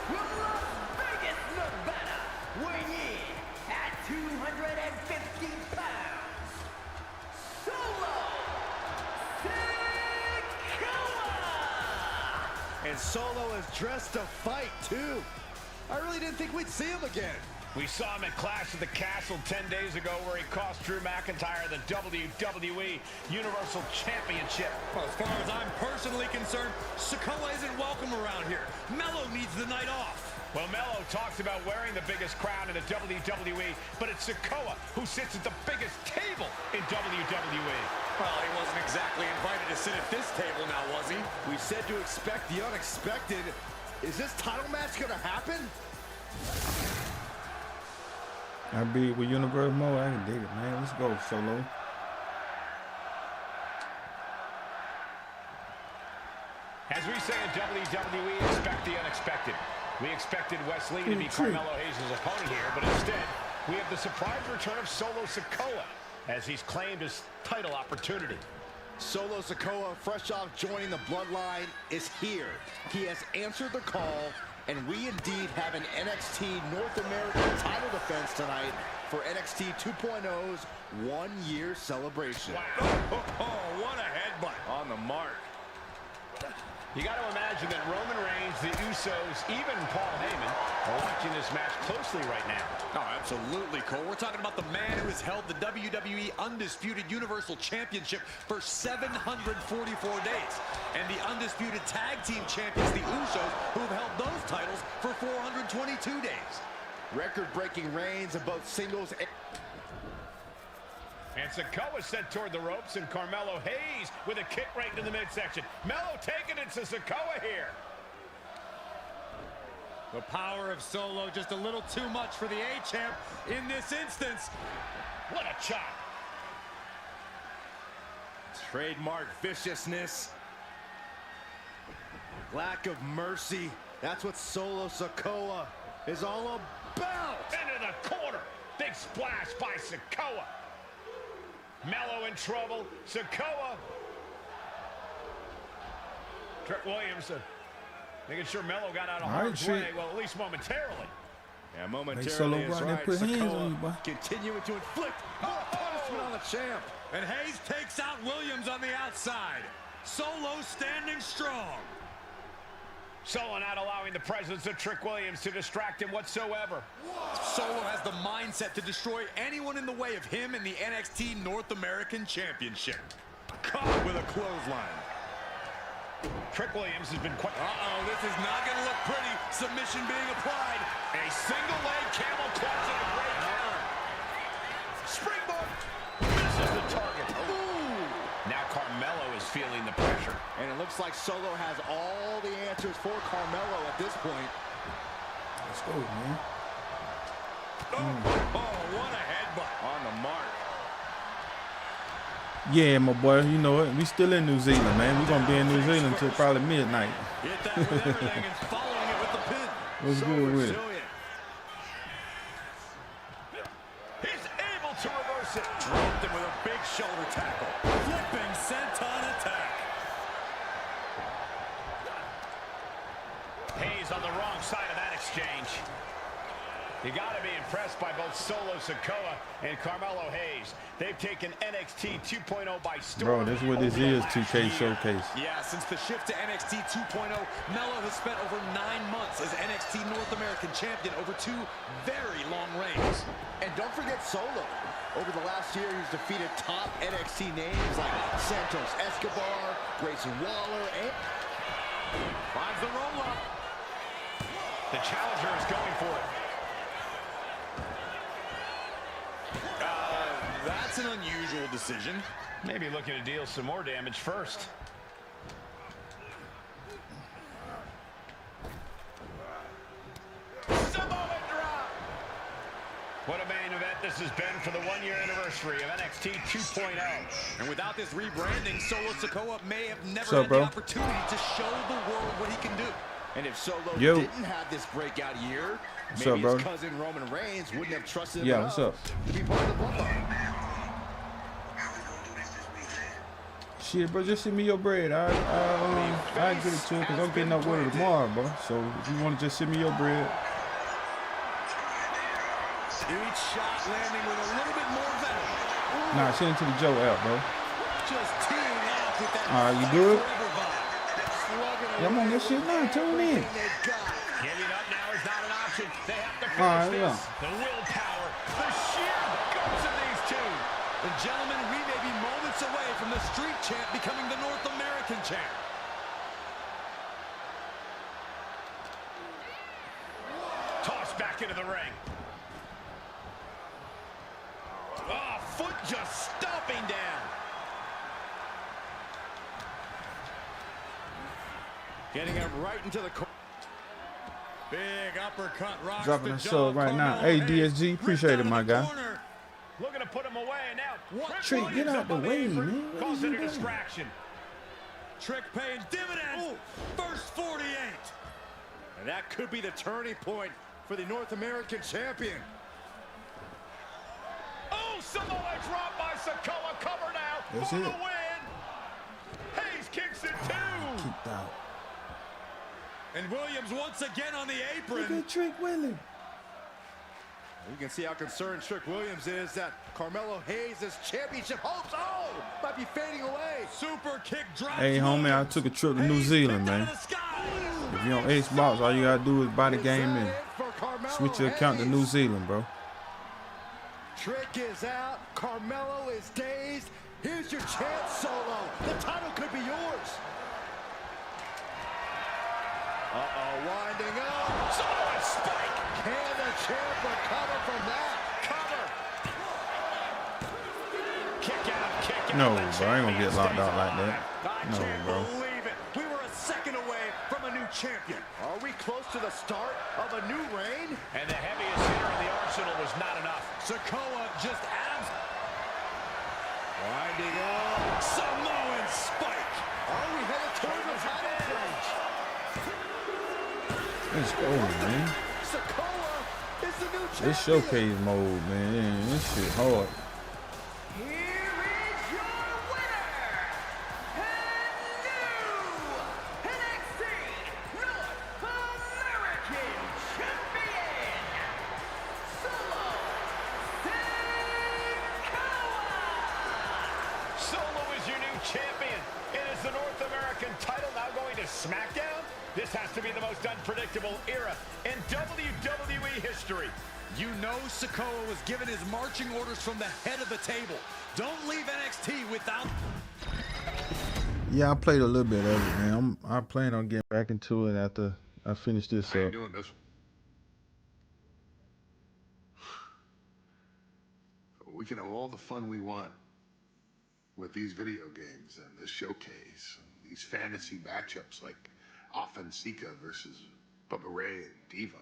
from Las Vegas, Nevada, weighing in at 250 pounds, Solo Sikoa! And Solo is dressed to fight, too. I really didn't think we'd see him again. We saw him at Clash of the Castle 10 days ago where he cost Drew McIntyre the WWE Universal Championship. Well, as far as I'm personally concerned, Sikoa isn't welcome around here. Mello needs the night off. Well, Mello talks about wearing the biggest crown in the WWE, but it's Sikoa who sits at the biggest table in WWE. Well, he wasn't exactly invited to sit at this table now, was he? We said to expect the unexpected. Is this title match going to happen? I be with Universe Mode. I can dig it, man. Let's go, Solo. As we say in WWE, expect the unexpected. We expected Wes Lee to be Carmelo Hayes' opponent here, but instead, we have the surprise return of Solo Sikoa as he's claimed his title opportunity. Solo Sikoa, fresh off joining the Bloodline, is here. He has answered the call, and we indeed have an NXT North American title defense tonight for NXT 2.0's one-year celebration. Wow. Oh, what a headbutt. On the mark. You got to imagine that Roman Reigns, the Usos, even Paul Heyman are watching this match closely right now. Oh, absolutely, Cole. We're talking about the man who has held the WWE Undisputed Universal Championship for 744 days. And the Undisputed Tag Team Champions, the Usos, who have held those titles for 422 days. Record-breaking reigns of both singles and Sikoa sent toward the ropes, and Carmelo Hayes with a kick right into the midsection. Mello taking it to Sikoa here. The power of Solo just a little too much for the A-Champ in this instance. What a chop. Trademark viciousness. Lack of mercy. That's what Solo Sikoa is all about. Into the corner. Big splash by Sikoa. Mello in trouble. Sikoa. Trick Williams making sure Mello got out of harm's way. Well, at least momentarily. Yeah, momentarily is right. Sikoa continuing to inflict more punishment on the champ. And Hayes takes out Williams on the outside. Solo standing strong. Solo not allowing the presence of Trick Williams to distract him whatsoever. Solo has the mindset to destroy anyone in the way of him in the NXT North American Championship. Caught with a clothesline. Trick Williams has been quite... this is not going to look pretty. Submission being applied. A single leg camel clutch and a great counter. Springboard. Misses the target. Ooh. Now Carmelo is feeling the pressure. And it looks like Solo has all the answers for Carmelo at this point. Let's go, man. Oh, what a headbutt. On the mark. Yeah, my boy, you know it. We still in New Zealand, man. We're going to be in New Zealand until probably midnight. Hit that with everything and following it with the pin. What's good with it? He's able to reverse it. Dropped him with a big shoulder tackle. on the wrong side of that exchange. You got to be impressed by both Solo Sikoa and Carmelo Hayes. They've taken NXT 2.0 by storm. Bro, this is what this is, 2K Showcase. Yeah, since the shift to NXT 2.0, Melo has spent over 9 months as NXT North American Champion over 2 very long reigns. And don't forget Solo. Over the last year, he's defeated top NXT names like Santos Escobar, Grayson Waller, and... Finds the roll-up. The challenger is going for it. That's an unusual decision. Maybe looking to deal some more damage first. Samoa drop. What a main event this has been for the 1-year anniversary of NXT 2.0. And without this rebranding, Solo Sikoa may have never up, had bro? the opportunity to show the world what he can do. And if Solo Yo. didn't have this breakout year, What's maybe up, bro? his cousin Roman Reigns wouldn't have trusted him Yeah, enough what's up? to be part of the Bloodline. Shit, bro, just send me your bread. I get it to you because I'm getting up with it tomorrow, bro. So if you want to just send me your bread. Each shot landing with a little bit more venom. Nah, send it to the Joe app, bro. Just teeing off with that. All right, you good? forever vibe. Yeah, I'm on this shit now. Tune in. Giving up now is not an option. They have to finish All right, this. yeah. The willpower, the sheer guts of these two. And gentlemen, we may be moments away from the street champ becoming the North American champ. Tossed back into the ring. Oh, foot just stomping down. Getting him right into the corner. Big uppercut rocks Dropping the a jaw sub right now. Carmelo Hey, Hayes. DSG, appreciate it, my guy. Looking to put him away now. Trick, get out the way, man. What is Causing you a doing? distraction. Trick paying dividends. First 48. And that could be the turning point for the North American champion. Oh, Samoa drop by Sikoa. Cover now That's for it. the win. Hayes kicks it too. Kicked out. And Williams once again on the Look apron. at Trick Willie. You can see how concerned Trick Williams is that Carmelo Hayes' championship hopes, might be fading away. Super kick drops. Hey, homie, I took a trip to New Zealand, man. If you're on Xbox, all you gotta do is buy the game and switch your account to New Zealand, bro. Trick is out. Carmelo is dazed. Here's your chance, Solo. The title could be yours. Uh-oh, winding up. Samoa spike. Can the champ recover from that? Cover. Kick out, kick out. No, The bro, I ain't champion gonna get locked stays out like alive. that. No, Can't bro. believe it. We were a second away from a new champion. Are we close to the start of a new reign? And the heaviest hitter in the arsenal was not enough. Sikoa just abs. Winding up. Samoan spike. Are we headed toward the title change? Let's go, man. Sikoa is the new champion. This showcase mode, man. This shit hard. Here is your winner, and new NXT North American Champion, Solo Sikoa. Solo is your new champion. It is the North American title now going to Smackdown. This has to be the most unpredictable era in WWE history. You know Sikoa was given his marching orders from the head of the table. Don't leave NXT without... Yeah, I played a little bit of it, man. I plan on getting back into it after I finish this I ain't up. doing this. We can have all the fun we want with these video games and this showcase, and these fantasy matchups like Offensica versus Bubba Ray and Diva.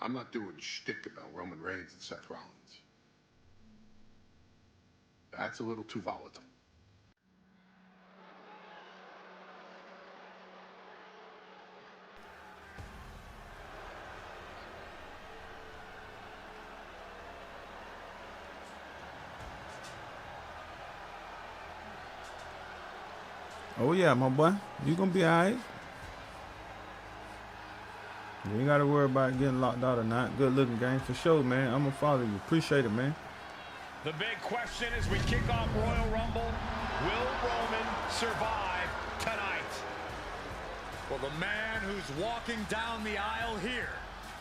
I'm not doing shtick about Roman Reigns and Seth Rollins. That's a little too volatile. Oh, yeah, my boy. You gonna be all right. You ain't got to worry about getting locked out or not. Good looking game for sure, man. I'm going to follow you. Appreciate it, man. The big question as we kick off Royal Rumble, will Roman survive tonight? Well, the man who's walking down the aisle here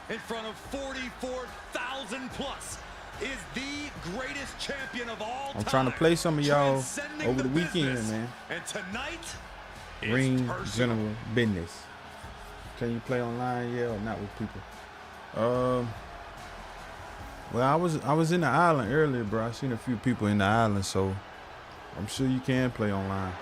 in front of 44,000 plus is the greatest champion of all time. I'm trying to play some of y'all over the weekend, man. And tonight, Ring general business. Can you play online, yeah, or not with people? Well, I was in the island earlier, bro. I seen a few people in the island, so I'm sure you can play online.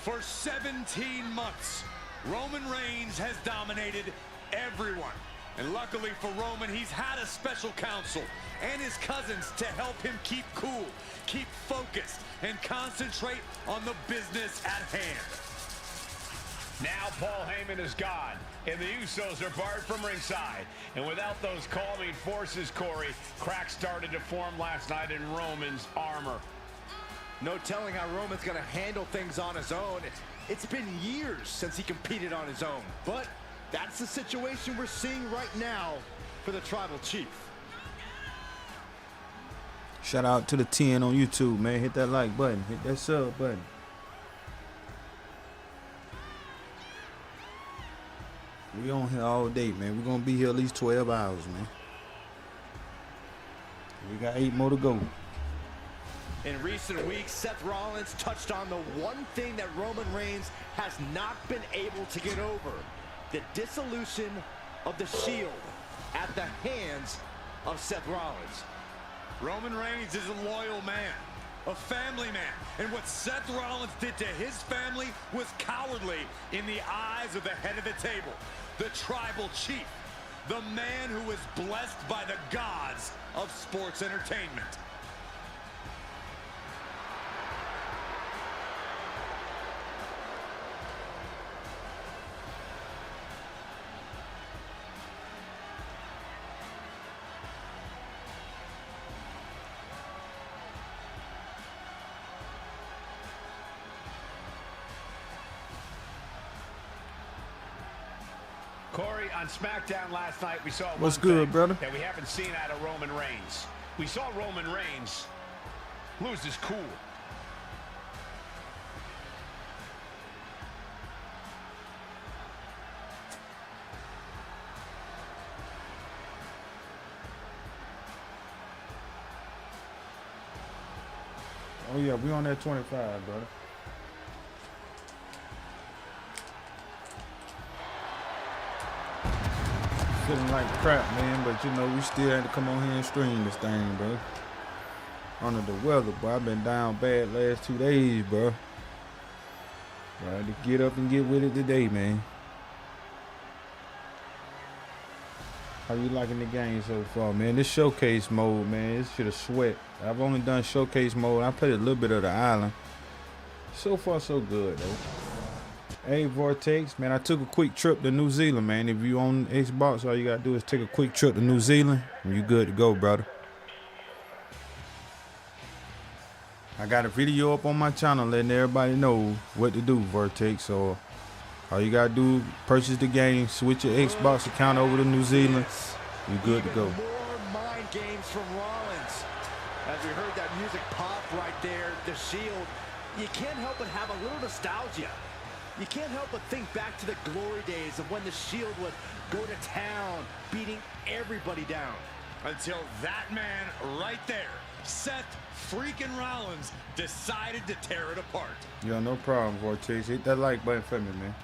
For 17 months, Roman Reigns has dominated everyone. And luckily for Roman, he's had a special counsel and his cousins to help him keep cool, keep focused, and concentrate on the business at hand. Now Paul Heyman is gone, and the Usos are barred from ringside. And without those calming forces, Corey, cracks started to form last night in Roman's armor. No telling how Roman's going to handle things on his own. It's been years since he competed on his own. But that's the situation we're seeing right now for the Tribal Chief. Shout out to the 10 on YouTube, man. Hit that like button. Hit that sub button. We on here all day, man. We're going to be here at least 12 hours, man. We got 8 more to go. In recent weeks, Seth Rollins touched on the one thing that Roman Reigns has not been able to get over: the dissolution of the Shield at the hands of Seth Rollins. Roman Reigns is a loyal man, a family man, and what Seth Rollins did to his family was cowardly in the eyes of the head of the table, the Tribal Chief, the man who was blessed by the gods of sports entertainment. Corey, on Smackdown last night, we saw what's good, brother, that we haven't seen out of Roman Reigns. We saw Roman Reigns lose his cool. Oh yeah, we on that 25, brother. Feeling like crap, man, but you know, we still had to come on here and stream this thing, bro. Under the weather, bro. I've been down bad last 2 days, bro. Tried to get up and get with it today, man. How you liking the game so far, man? This showcase mode, man, this shit a sweat. I've only done showcase mode. I played a little bit of the island. So far, so good, though. Hey, Vortex, man, I took a quick trip to New Zealand, man. If you on Xbox, all you got to do is take a quick trip to New Zealand, and you good to go, brother. I got a video up on my channel letting everybody know what to do, Vortex. So all you got to do, purchase the game, switch your Xbox account over to New Zealand, you good to go. More mind games from Rollins. As we heard that music pop right there, the Shield, you can't help but have a little nostalgia. You can't help but think back to the glory days of when the Shield would go to town, beating everybody down. Until that man right there, Seth freaking Rollins, decided to tear it apart. Yo, no problem, Vortex. Hit that like button for me, man.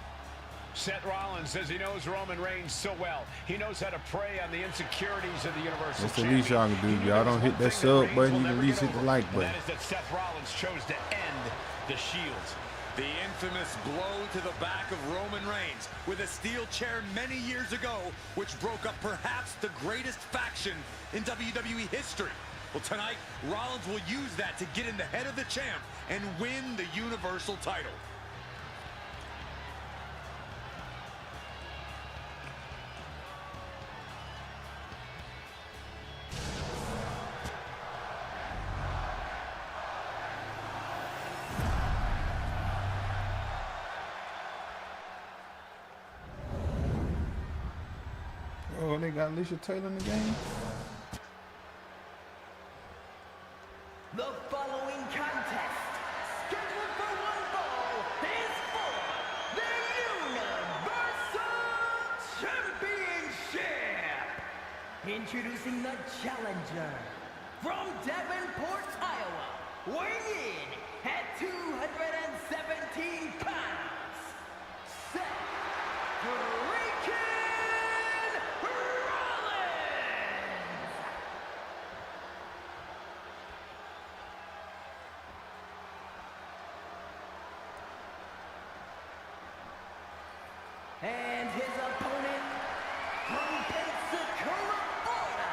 Seth Rollins says he knows Roman Reigns so well. He knows how to prey on the insecurities of the Universal That's the least y'all can do. If y'all don't hit that sub button, you can at least hit the like button. That is that Seth Rollins chose to end the Shields. The infamous blow to the back of Roman Reigns with a steel chair many years ago, which broke up perhaps the greatest faction in WWE history. Well, tonight, Rollins will use that to get in the head of the champ and win the Universal title. Oh, they got Alicia Taylor in the game? The following contest, scheduled for one fall, is for the Universal Championship. Introducing the challenger from Davenport, Iowa, weighing in at 217 pounds, Seth Freakin' and his opponent from Pensacola, Florida,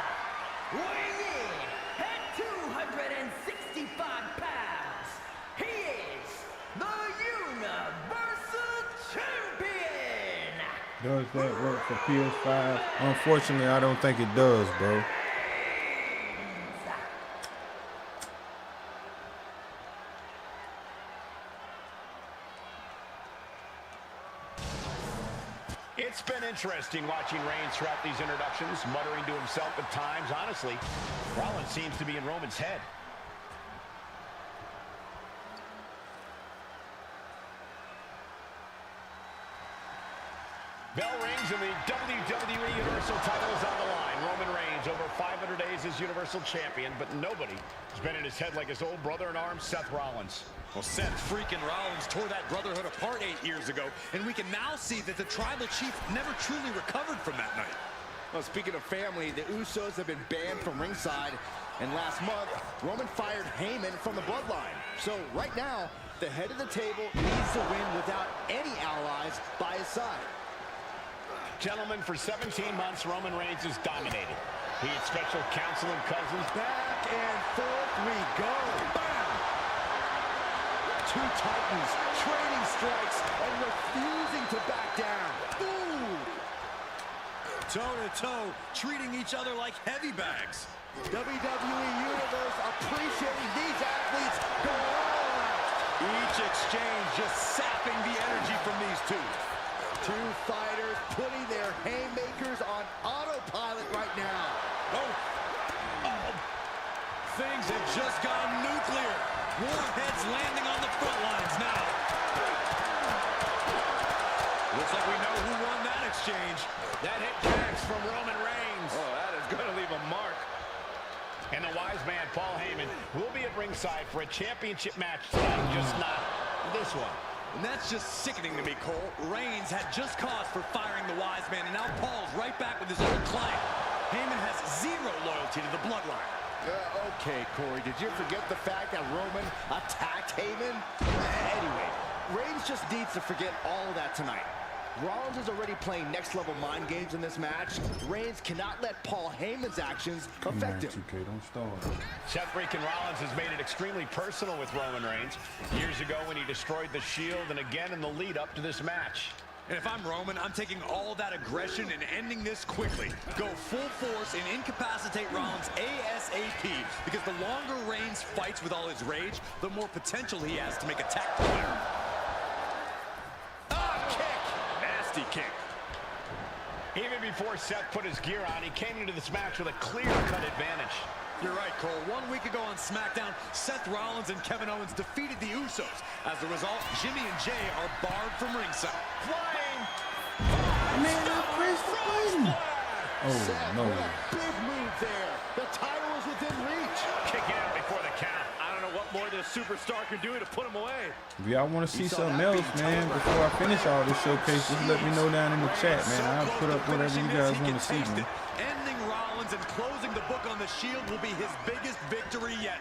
weighing in at 265 pounds, he is the Universal Champion! Does that work for PS5? Unfortunately, I don't think it does, bro. It's been interesting watching Reigns throughout these introductions, muttering to himself at times. Honestly, Rollins seems to be in Roman's head. Bell rings and the WWE Universal title is on the line. Roman Reigns over 500 days as Universal Champion, but nobody has been in his head like his old brother-in-arms, Seth Rollins. Well, Seth freaking Rollins tore that brotherhood apart 8 years ago, and we can now see that the Tribal Chief never truly recovered from that night. Well, speaking of family, the Usos have been banned from ringside, and last month, Roman fired Heyman from the Bloodline. So right now, the head of the table needs to win without any allies by his side. Gentlemen, for 17 months, Roman Reigns has dominated. He had special counsel and cousins. Back and forth we go. Bam! Two titans trading strikes and refusing to back down. Ooh! Toe-to-toe, treating each other like heavy bags. WWE Universe appreciating these athletes go all out. Each exchange just sapping the energy from these two. Two fighters putting their haymakers on autopilot right now. Things have just gone nuclear. Warheads landing on the front lines now. Looks like we know who won that exchange. That hit tags from Roman Reigns. Oh, that is going to leave a mark. And the wise man, Paul Heyman, will be at ringside for a championship match tonight, just not this one. And that's just sickening to me, Cole. Reigns had just cause for firing the wise man, and now Paul's right back with his old client. Heyman has zero loyalty to the Bloodline. Okay, Corey, did you forget the fact that Roman attacked Heyman? Anyway, Reigns just needs to forget all of that tonight. Rollins is already playing next-level mind games in this match. Reigns cannot let Paul Heyman's actions affect him. 2K, don't stall. Seth freaking Rollins has made it extremely personal with Roman Reigns. Years ago when he destroyed the Shield, and again in the lead-up to this match. And if I'm Roman, I'm taking all that aggression and ending this quickly. Go full force and incapacitate Rollins ASAP, because the longer Reigns fights with all his rage, the more potential he has to make a tactical error. Kick. Even before Seth put his gear on, he came into this match with a clear-cut advantage. You're right, Cole. 1 week ago on Smackdown, Seth Rollins and Kevin Owens defeated the Usos. As a result, Jimmy and Jay are barred from ringside. Flying! Man, I pressed the button. Oh, Seth, no. what a big move there. The title is within reach. Kicking out before the count. I don't know what more this a superstar can do to put him away. If y'all want to see something else, man, before I finish all this showcase, just let me know down in the chat, man. I'll put up whatever you guys want to see, man. Ending Rollins and closing the book on the Shield will be his biggest victory yet.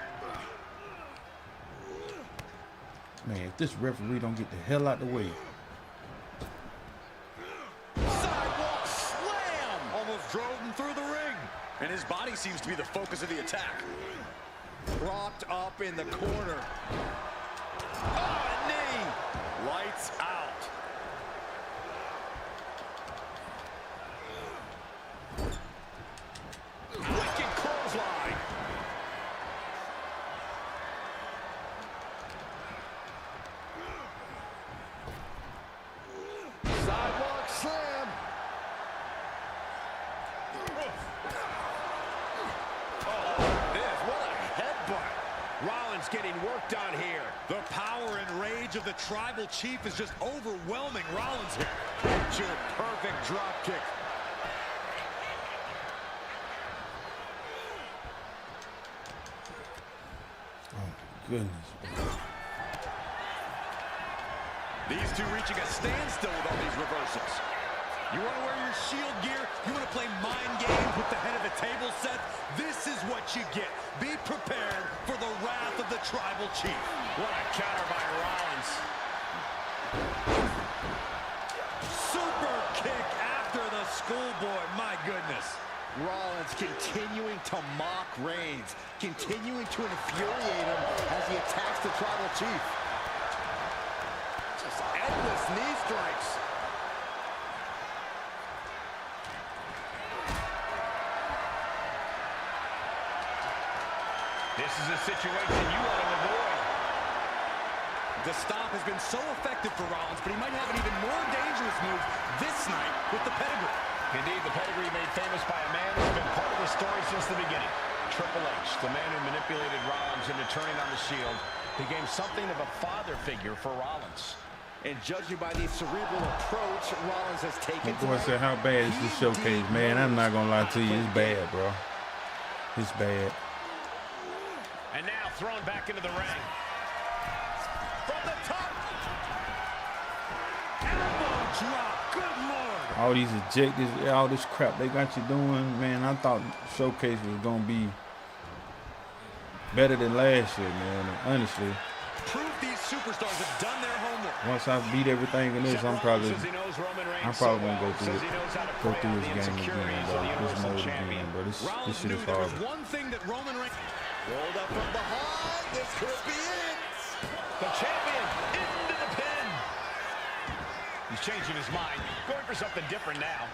Man, if this referee don't get the hell out the way. Sidewalk slam! Almost drove him through the ring. And his body seems to be the focus of the attack. Propped up in the corner. Oh, a knee! Lights out. Wicked clothesline. Sidewalk slam. Rollins getting worked on here. The power and rage of the Tribal Chief is just overwhelming Rollins here. Picture perfect drop kick. Oh, my goodness. These two reaching a standstill with all these reversals. You want to wear your Shield gear? You want to play mind games with the head of the table set? This is what you get. Be prepared for the wrath of the Tribal Chief. What a counter by Rollins. Super kick after the schoolboy. My goodness. Rollins continuing to mock Reigns, continuing to infuriate him as he attacks the Tribal Chief. Just endless knee strikes. This is a situation you want to avoid. The stomp has been so effective for Rollins, but he might have an even more dangerous move this night with the pedigree. Indeed, the pedigree made famous by a man who's been part of the story since the beginning. Triple H, the man who manipulated Rollins into turning on the Shield, became something of a father figure for Rollins. And judging by the cerebral approach Rollins has taken, Boy said, how bad is this showcase, man? I'm not gonna lie to you, it's bad, bro. It's bad. And now thrown back into the ring. From the top. Elbow drop. Good Lord. All these ejectors, all this crap they got you doing, man. I thought showcase was gonna be better than last year, man. And honestly, prove these superstars have done their homework. once I beat everything in this, I'm probably gonna go through this game again, bro. This mode again, bro. This shit is horrible. One thing that Roman Reigns rolled up from behind. This could be it. The champion into the pin. He's changing his mind, going for something different now.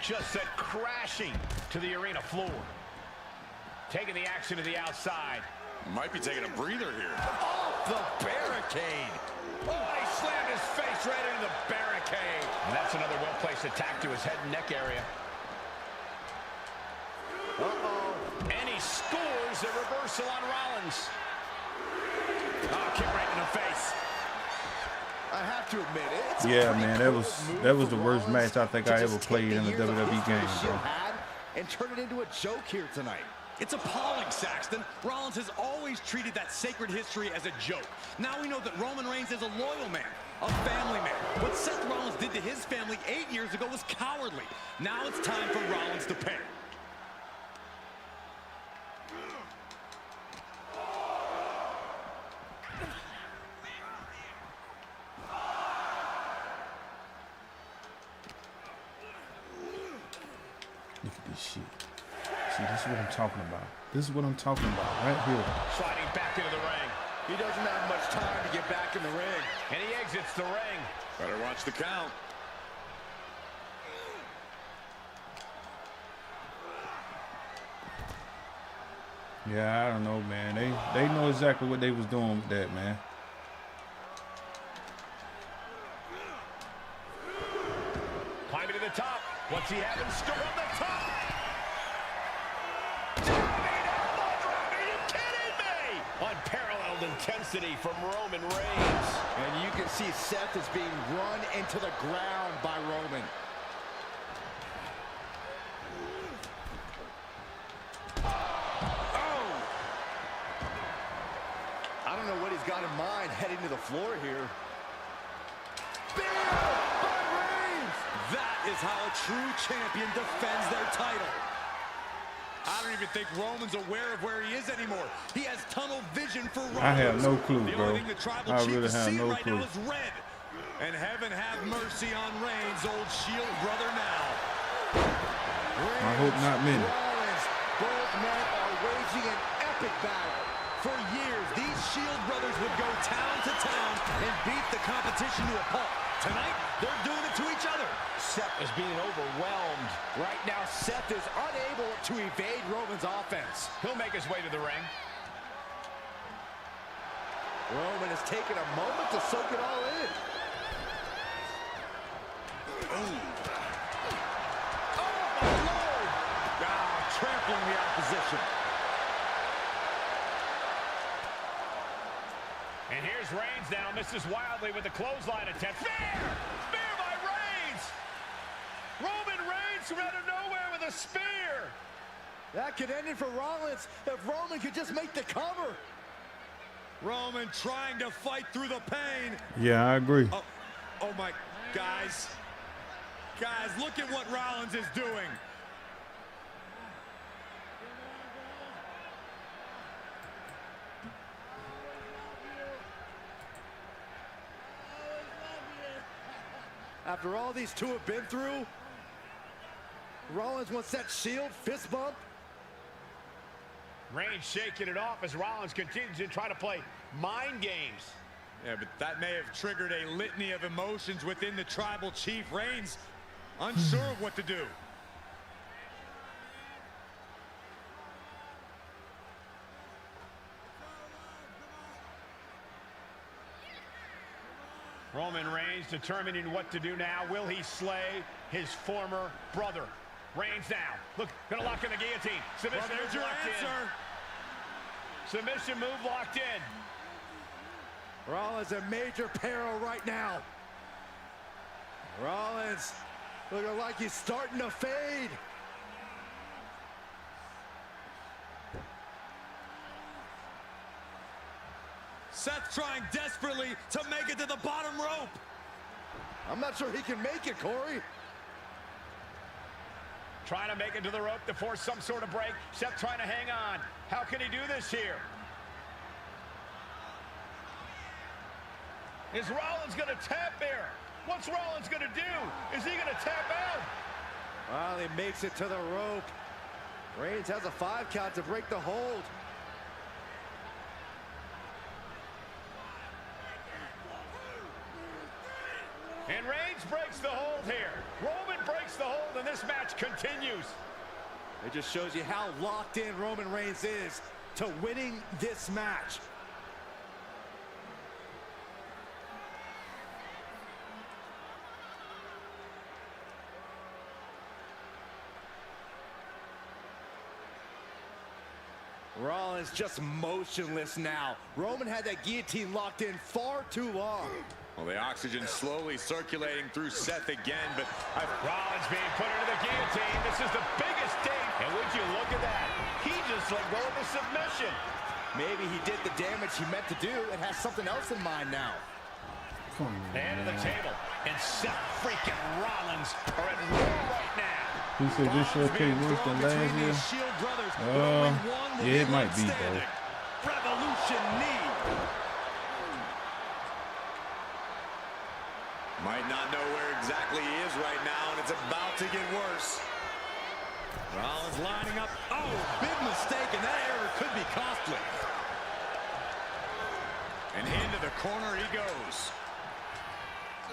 Just sent crashing to the arena floor. Taking the action to the outside. Might be taking a breather here. Off the barricade. Oh, he slammed his face right into the barricade. And that's another well-placed attack to his head and neck area. And he scores a reversal on Rollins. Oh, kick right in the face. I have to admit it. Yeah, man, that was the worst match I think I ever played in a WWE game, bro. And turn it into a joke here tonight. It's appalling, Saxton. Rollins has always treated that sacred history as a joke. Now we know that Roman Reigns is a loyal man, a family man. What Seth Rollins did to his family 8 years ago was cowardly. Now it's time for Rollins to pay. Look at this shit. See, this is what I'm talking about. This is what I'm talking about right here. Sliding back into the ring. He doesn't have much time to get back in the ring. And he exits the ring. Better watch the count. Yeah, I don't know, man. They know exactly what they was doing with that, man. Climbing to the top. What's he having? Still on the top. Are you kidding me? Unparalleled intensity from Roman Reigns. And you can see Seth is being run into the ground by Roman. sliding to the floor here. Spear by Reigns! That is how a true champion defends their title. I don't even think Roman's aware of where he is anymore. He has tunnel vision for Roman. I have no clue, the bro. only thing the Tribal I Chief really is have seeing no right clue. now is red. And heaven have mercy on Reigns, old Shield brother now. I hope not many. Rollins, both men are waging an epic battle. For years, these Shield brothers would go town to town and beat the competition to a pulp. Tonight, they're doing it to each other. Seth is being overwhelmed. Right now, Seth is unable to evade Roman's offense. He'll make his way to the ring. Roman has taken a moment to soak it all in. Oh, my Lord! Trampling the opposition. And here's Reigns now, misses wildly with the clothesline attempt. Spear! Spear by Reigns! Roman Reigns from out of nowhere with a spear! That could end it for Rollins if Roman could just make the cover. Roman trying to fight through the pain. Yeah, I agree. Oh my, guys. Guys, look at what Rollins is doing. After all these two have been through, Rollins wants that Shield fist bump. Reigns shaking it off as Rollins continues to try to play mind games. Yeah, but that may have triggered a litany of emotions within the Tribal Chief. Reigns unsure of what to do. Roman Reigns determining what to do now. Will he slay his former brother? Reigns now. Look, gonna lock in the guillotine. Submission Well, there's move your locked answer. in. Submission move locked in. Rollins in major peril right now. Rollins looking like he's starting to fade. Seth trying desperately to make it to the bottom rope. I'm not sure he can make it, Corey. Trying to make it to the rope to force some sort of break. Seth trying to hang on. How can he do this here? Is Rollins going to tap here? What's Rollins going to do? Is he going to tap out? Well, he makes it to the rope. Reigns has a 5 count to break the hold. And Reigns breaks the hold here. Roman breaks the hold, and this match continues. It just shows you how locked in Roman Reigns is to winning this match. Rollins just motionless now. Roman had that guillotine locked in far too long. Well, the oxygen slowly circulating through Seth again, but Rollins being put into the guillotine. This is the biggest day. And would you look at that? He just let go of the submission. Maybe he did the damage he meant to do and has something else in mind now. Hand of the table. And Seth freaking Rollins are at war right now. He said this should take worse than last year. Yeah, it might be, bro. Revolution knee. might not know where exactly he is right now, and it's about to get worse. Rollins lining up. Oh, big mistake, and that error could be costly. And into the corner he goes.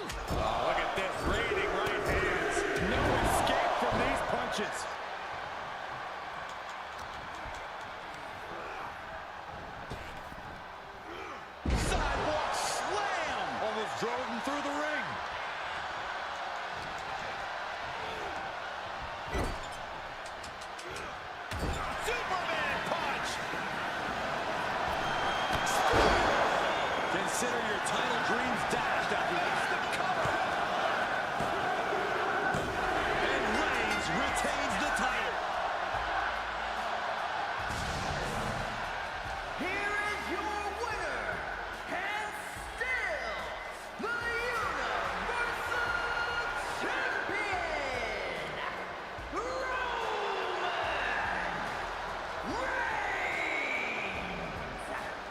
Oh, look at this, raiding right hands. No escape from these punches. Sidewalk slam! Almost drove him through the ring. Superman punch! Consider your title dreams dashed after this. The cover! And Reigns retains the title. Here is your winner, and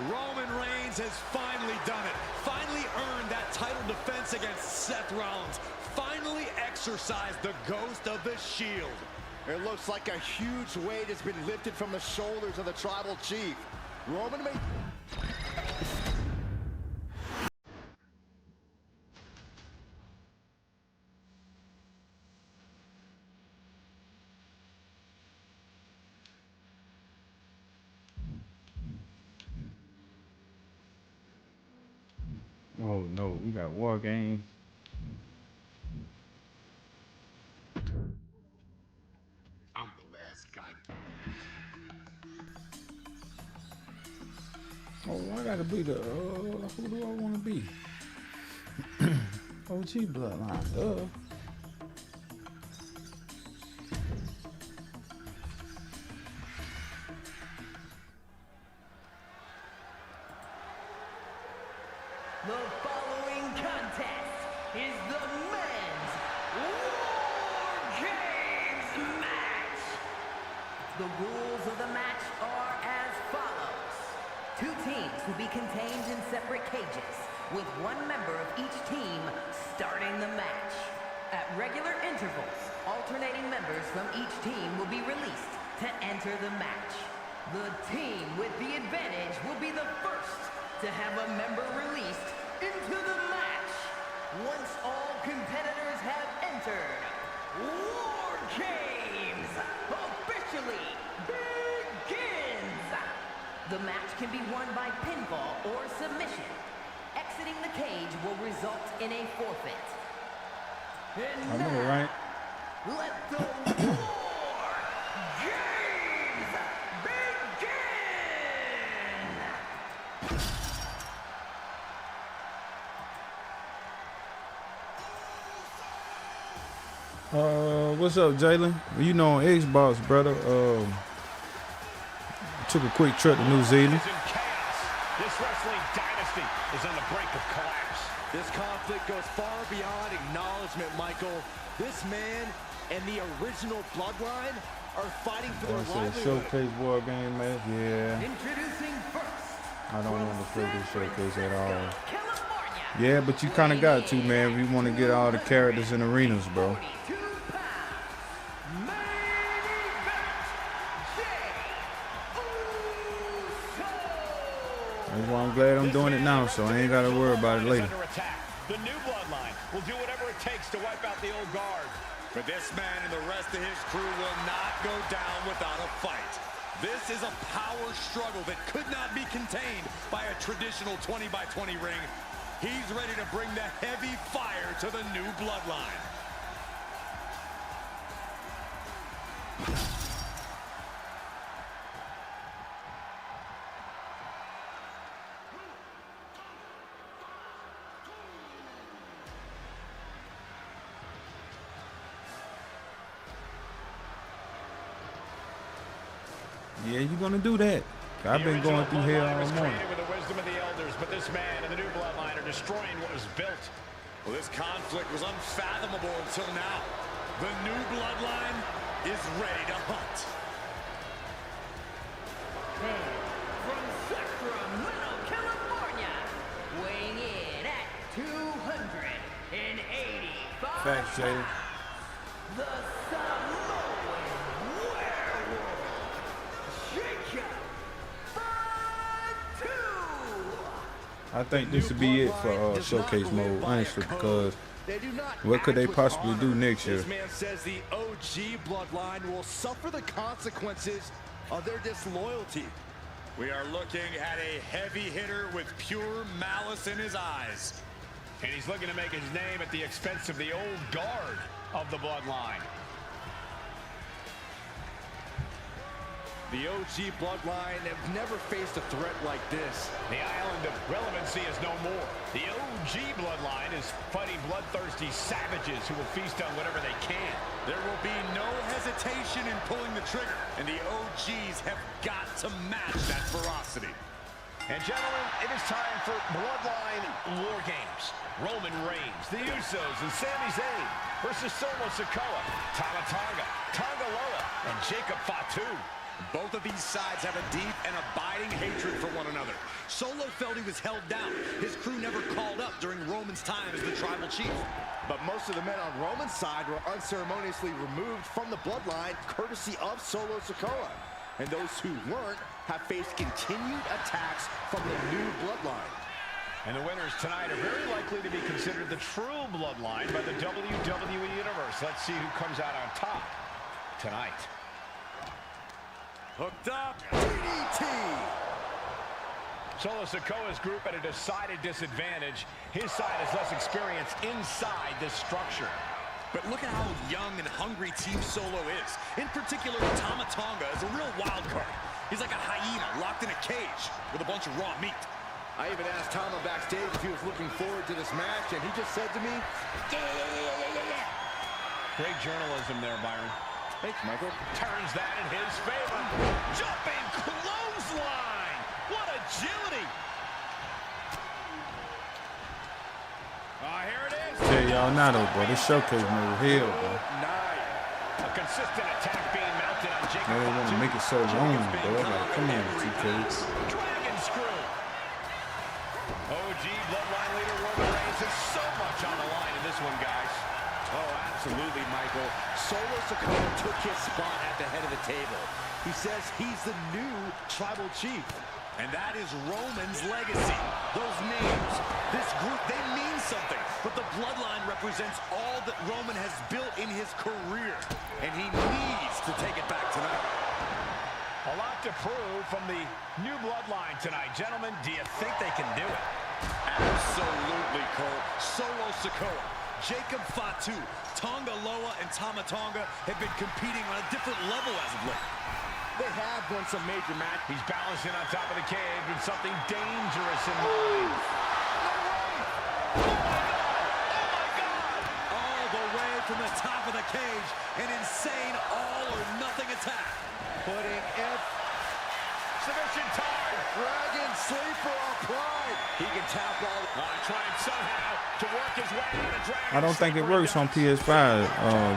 Roman Reigns has finally done it. Finally earned that title defense against Seth Rollins. Finally exercised the ghost of the Shield. It looks like a huge weight has been lifted from the shoulders of the Tribal Chief. Roman may... Oh no, we got War Game. I'm the last guy. Oh, I gotta be the, who do I want to be? OG Bloodline, duh. The following contest is the men's War Games match. The rules of the match are as follows. 2 teams will be contained in separate cages, with 1 member of each team starting the match. At regular intervals, alternating members from each team will be released to enter the match. The team with the advantage will be the first to have a member released into the match. Once all competitors have entered, War Games officially begins. The match can be won by pinfall or submission. Exiting the cage will result in a forfeit. And I know, right? let the War Games begin! What's up, Jalen? You know, on Xbox, brother. Took a quick trip to New Zealand. This wrestling dynasty is on the brink of collapse. This conflict goes far beyond acknowledgement, Michael. This man and the original Bloodline are fighting for their livelihood. Showcase War Game match, yeah. Introducing first. I don't want to play this showcase at all. Yeah, but you kind of got to, man, if you want to get all the characters in arenas, bro. That's why I'm glad I'm doing it now, so I ain't got to worry about it later. The new Bloodline will do whatever it takes to wipe out the old guard. But this man and the rest of his crew will not go down without a fight. This is a power struggle that could not be contained by a traditional 20-by-20 ring. He's ready to bring the heavy fire to the new Bloodline. Yeah, you're going to do that. I've been going through hell all morning. With the wisdom of the elders, but this man and the new Bloodline are destroying what was built. Well, this conflict was unfathomable until now. The new Bloodline is ready to hunt. And from Sacramento, California, weighing in at 285 Facts, Jay. the Samoan werewolf, Jacob Fatu. I think this would be it for showcase mode, honestly, because what could they possibly do next year? This man says the OG Bloodline will suffer the consequences of their disloyalty. We are looking at a heavy hitter with pure malice in his eyes. And he's looking to make his name at the expense of the old guard of the Bloodline. The OG Bloodline have never faced a threat like this. The island of relevancy is no more. The OG Bloodline is fighting bloodthirsty savages who will feast on whatever they can. There will be no hesitation in pulling the trigger, and the OGs have got to match that ferocity. And gentlemen, it is time for Bloodline War Games. Roman Reigns, the Usos, and Sami Zayn versus Solo Sikoa, Tama Tonga, Tonga Loa, and Jacob Fatu. Both of these sides have a deep and abiding hatred for one another. Solo felt he was held down. His crew never called up during Roman's time as the Tribal Chief. But most of the men on Roman's side were unceremoniously removed from the Bloodline, courtesy of Solo Sikoa. And those who weren't have faced continued attacks from the new Bloodline. And the winners tonight are very likely to be considered the true Bloodline by the WWE Universe. Let's see who comes out on top tonight. Hooked up. DDT! Solo Sikoa's group at a decided disadvantage. His side has less experience inside this structure. But look at how young and hungry Team Solo is. In particular, Tama Tonga is a real wild card. He's like a hyena locked in a cage with a bunch of raw meat. I even asked Tama backstage if he was looking forward to this match, and he just said to me, yeah. Great journalism there, Byron. Thanks, Michael. Turns that in his favor. Jumping clothesline. What agility. Here it is. Tell y'all now though, bro. This showcase move hell, bro. A consistent attack being mounted on Jacob. Now they want to make it so long, bro. Like, come on, TK. Dragon screw. OG Bloodline leader Roman Reigns has so much on the line in this one, guys. Oh, absolutely, Michael. Solo Sikoa took his spot at the head of the table. He says he's the new Tribal Chief. And that is Roman's legacy. Those names, this group, they mean something. But the Bloodline represents all that Roman has built in his career. And he needs to take it back tonight. A lot to prove from the new Bloodline tonight. Gentlemen, do you think they can do it? Absolutely, Cole. Solo Sikoa, Jacob Fatu, Tonga Loa, and Tama Tonga have been competing on a different level as of late. They have won some major matches. He's balancing on top of the cage with something dangerous in mind. Oh, my God! All the way from the top of the cage, an insane all-or-nothing attack. Putting F. Submission time. Dragon sleeper applied. He can tap all. Trying somehow to work his way out of Dragon. I don't think it works on PS5,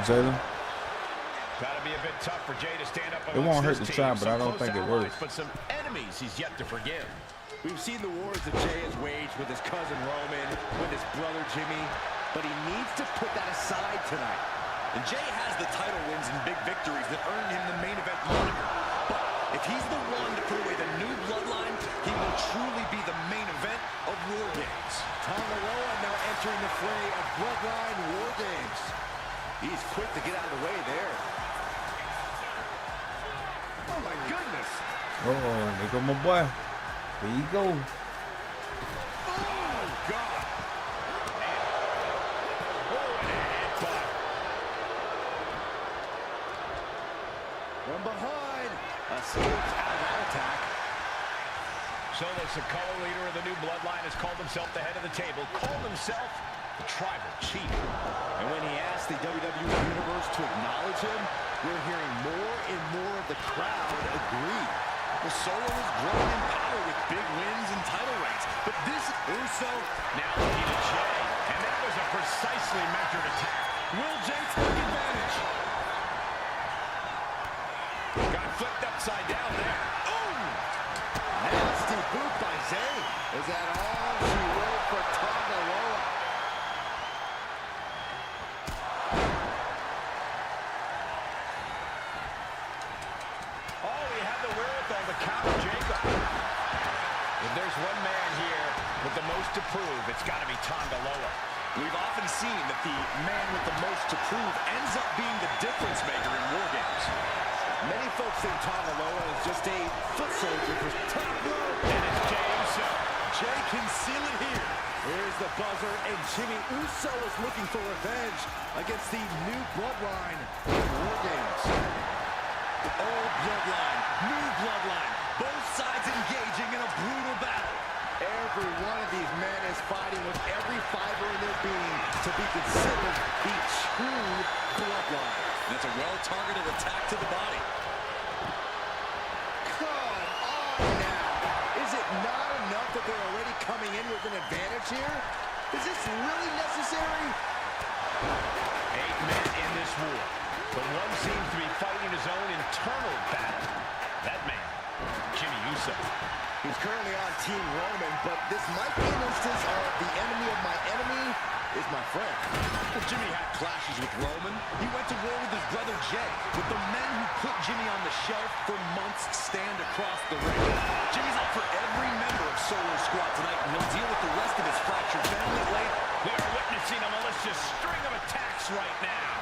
Jalen. Gotta be a bit tough for Jay to stand up. It won't hurt to try, but I don't think it works. But some enemies he's yet to forgive. We've seen the wars that Jay has waged with his cousin Roman, with his brother Jimmy, but he needs to put that aside tonight. And Jay has the title wins and big victories that earned him the main event moniker. But if he's the one to put away the new Bloodline, he will truly be the main event of War Games. Tonga Loa now entering the fray of Bloodline War Games. He's quick to get out of the way there. Oh my goodness. Oh, there go my boy. There you go. Oh, God. From behind, escapes out of that attack. Solo Sikoa, leader of the new Bloodline, has called himself the head of the table, called himself the Tribal Chief. And when he asked the WWE Universe to acknowledge him, we're hearing more and more of the crowd agree. Well, Solo has grown in power with big wins and title reigns. But this Uso now looking at Jay. And that was a precisely measured attack. Will Jay take advantage? Got flipped upside down there. Oh! Nasty boot by Zay. Is that all she wrote for Tonga Loa? Oh, he had the wherewithal to counter Jacob. If there's one man here with the most to prove, it's got to be Tonga Loa. We've often seen that the man with the most to prove ends up being the difference maker in War Games. Many folks think Tonga Loa is just a foot soldier for top rope. And it's Jay Uso. Jay can seal it here. Here's the buzzer, and Jimmy Uso is looking for revenge against the new Bloodline in War Games. Old Bloodline, new Bloodline, both sides engaging in a brutal battle. Every one of these men is fighting with every fiber in their being to be considered the true Bloodline. That's a well-targeted attack to the body. Come on now. Is it not enough that they're already coming in with an advantage here? Is this really necessary? 8 men in this war, but one seems to be fighting his own internal battle. Uso. He's currently on Team Roman, but this might be an instance of the enemy of my enemy is my friend. Well, Jimmy had clashes with Roman. He went to war with his brother Jay. But the men who put Jimmy on the shelf for months stand across the ring. Jimmy's out for every member of Solo Squad tonight, and he'll deal with the rest of his fractured family later. We are witnessing a malicious string of attacks right now.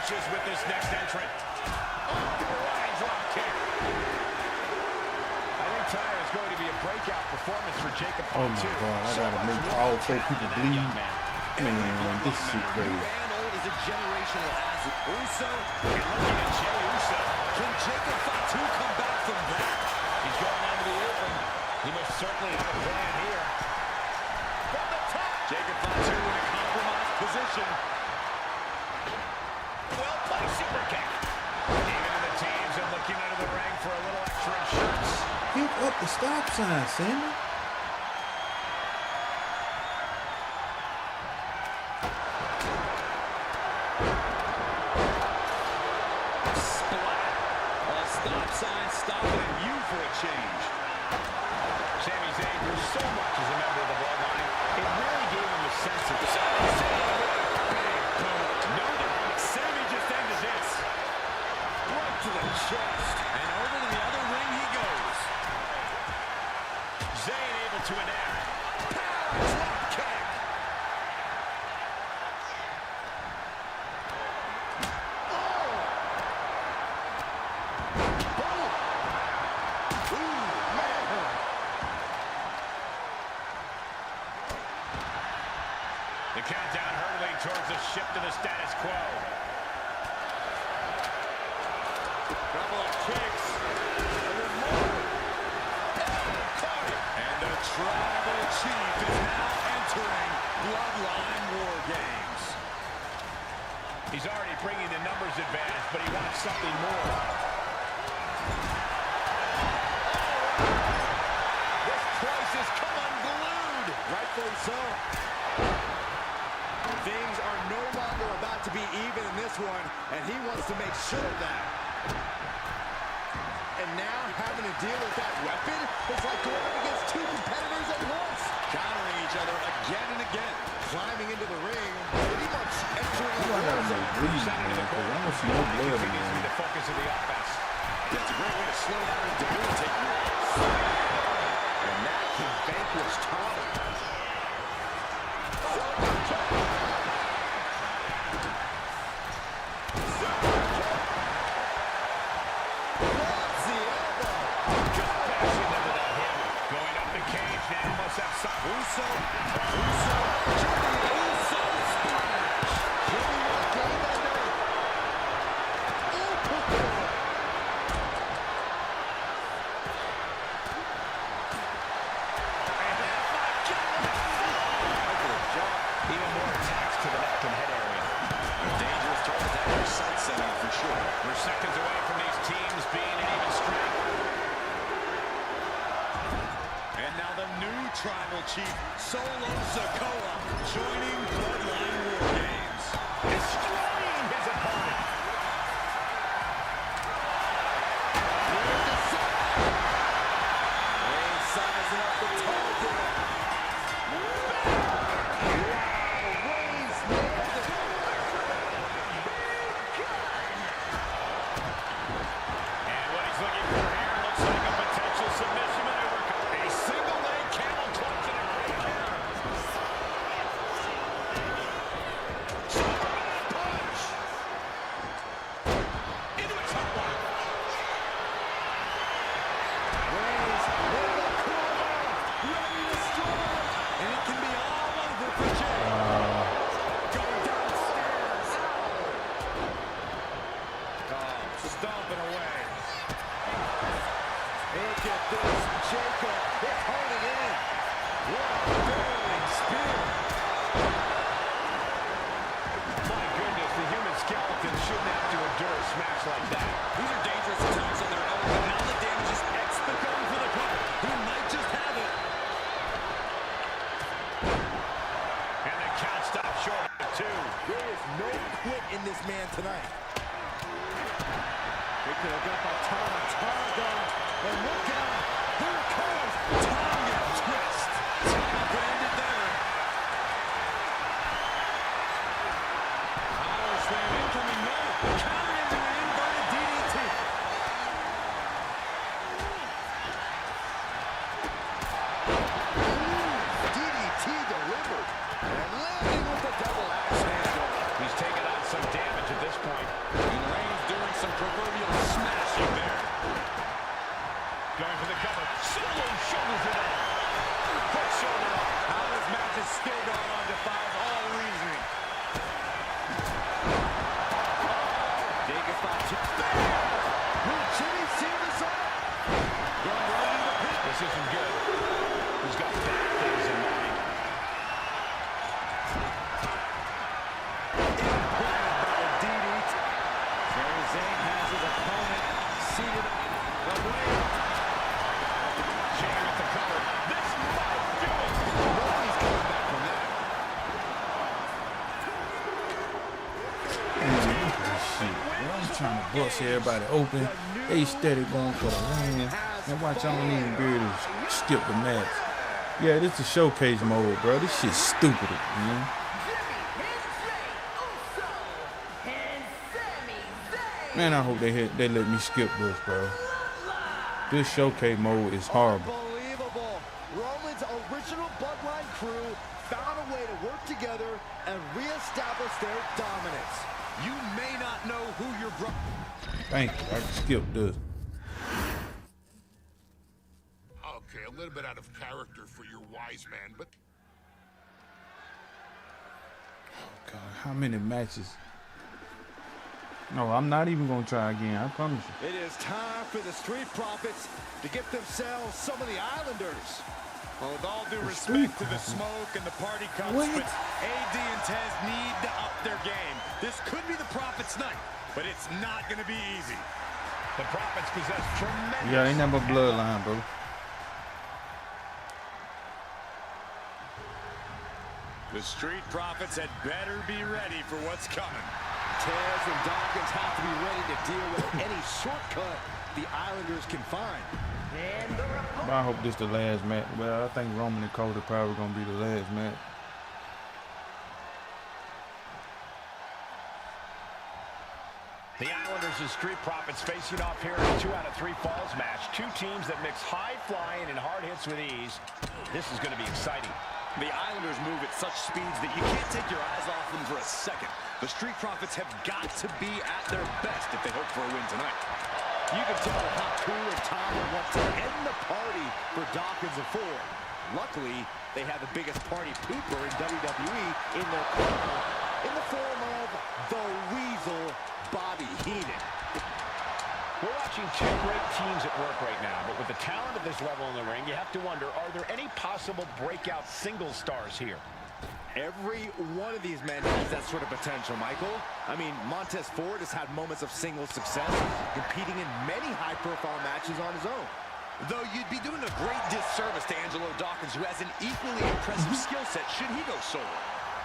With this next entrant. Running drop kick. I think tonight is going to be a breakout performance for Jacob. Oh my God, I gotta make all 4 people bleed. Man, this is crazy. And old is a generational asset. Uso, and looking at Jey Uso. Can Jacob Fatu come back from that? He's going onto the apron. He must certainly have a plan here. From the top. Jacob Fatu in a compromised position. Well-placed super kick. Even to the teams and looking under the ring for a little extra insurance. Pick up the stop sign, Sammy. Splat. A stop sign stopping you for a change. Sami Zayn grew so much as a member of the Bloodline. It really gave him a sense of Sami just ended this. Right to the chest. And over to the other ring he goes. Zayn able to enact. Power drop kick. Oh! Boom! Ooh, man! The countdown hurtling towards a shift to the status quo. Couple of kicks. And the Tribal Chief is now entering Bloodline War Games. He's already bringing the numbers advantage, but he wants something more. This place has come unglued. Rightfully so. Things are no longer about to be even in this one, and he wants to make sure of that. And now having to deal with that weapon is like going up against 2 competitors at once. Countering each other again and again. Climbing into the ring, pretty much entering the I gotta make bleed, man, because I don't see no blood in needs to be there. the focus of the offense. That's a great way to slow down and debilitate you. And that can vanquish Tom. Uso, Jimmy Uso splash. Jimmy with a game ender. Even more attacks to the neck and head area. Dangerous target that your sight setting for sure. We're seconds away from these teams being in even strength. And now the new Tribal Chief, Solo Sikoa, joining Bloodline War Games. Destroying his opponent. And sizing up the target. And what he's looking for here looks like a potential submission maneuver. A single leg camel clutch and a great counter. Punch. Into a top lock. Reigns in the corner. Ready to strike. And it can be all over for Jey. Going downstairs. Oh, stomping away. Look at this. Jacob is holding in. What a barreling spear. My goodness, the human skeleton shouldn't have to endure a smash like that. These are dangerous attacks on their own, but now the predicted. I've got that Tama going. And look out. Here it comes. Tama twist. Tama could end it there. Power slam incoming. No. Counter into an inverted DDT. DDT delivered. And landing with the double axe handle. He's taken on some damage at this point. And Reigns doing some proverbial smashing there. Going for the cover. Solo shoulders it up. Quick shoulder up. How this match is still going on defies all reasoning. Will Jimmy seal this up? Going right into the pit. This isn't good. He's got bad things in mind. Implanted by the DDT. Sami Zayn has his opponent seated away. Jay with the cover. This might do it. Nobody's coming back from that. Shit, bro. I'm trying to bust everybody open. They steady going for the win. And watch, I don't even be able to skip the match. Yeah, this is showcase mode, bro. This shit's stupid, man. Man, I hope they let me skip this, bro. This showcase mode is horrible. Unbelievable. Roman's original Bloodline crew found a way to work together and reestablish their dominance. You may not know who your brother. Thank you. I can skip this. Okay, a little bit out of character for your wise man, but Oh, God, how many matches? No, I'm not even going to try again. I promise you. It is time for the Street Profits to get themselves some of the Islanders. Well, with all due The respect Street to the Profits. smoke and the party cups, What? but AD and Tez need to up their game. This could be the Profits' night, but it's not going to be easy. The Profits possess tremendous. Yeah, ain't nothing but bloodline, bro. The Street Profits had better be ready for what's coming. Tez and Dawkins have to be ready to deal with any shortcut the Islanders can find. But I hope this the last match. Well, I think Roman and Cody probably going to be the last match. The Islanders and Street Profits facing off here in a 2 out of 3 falls match. Two teams that mix high flying and hard hits with ease. This is going to be exciting. The Islanders move at such speeds that you can't take your eyes off them for a second. The Street Profits have got to be at their best if they hope for a win tonight. You can tell Haku and Tama want to end the party for Dawkins and Ford. Luckily, they have the biggest party pooper in WWE in their corner in the form of the Weasel, Bobby Heenan. We're watching two great teams at work right now, but with the talent at this level in the ring, you have to wonder, are there any possible breakout single stars here? Every one of these men has that sort of potential, Michael. I mean, Montez Ford has had moments of single success, competing in many high-profile matches on his own. Though you'd be doing a great disservice to Angelo Dawkins, who has an equally impressive skill set should he go solo.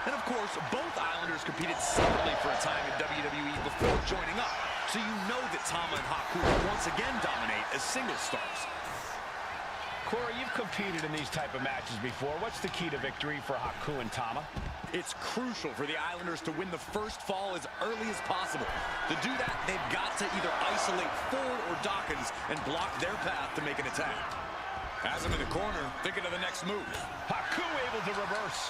And of course, both Islanders competed separately for a time in WWE before joining up. So you know that Tama and Haku will once again dominate as single stars. Corey, you've competed in these type of matches before. What's the key to victory for Haku and Tama? It's crucial for the Islanders to win the first fall as early as possible. To do that, they've got to either isolate Ford or Dawkins and block their path to make an attack. Has him in the corner, thinking of the next move. Haku able to reverse.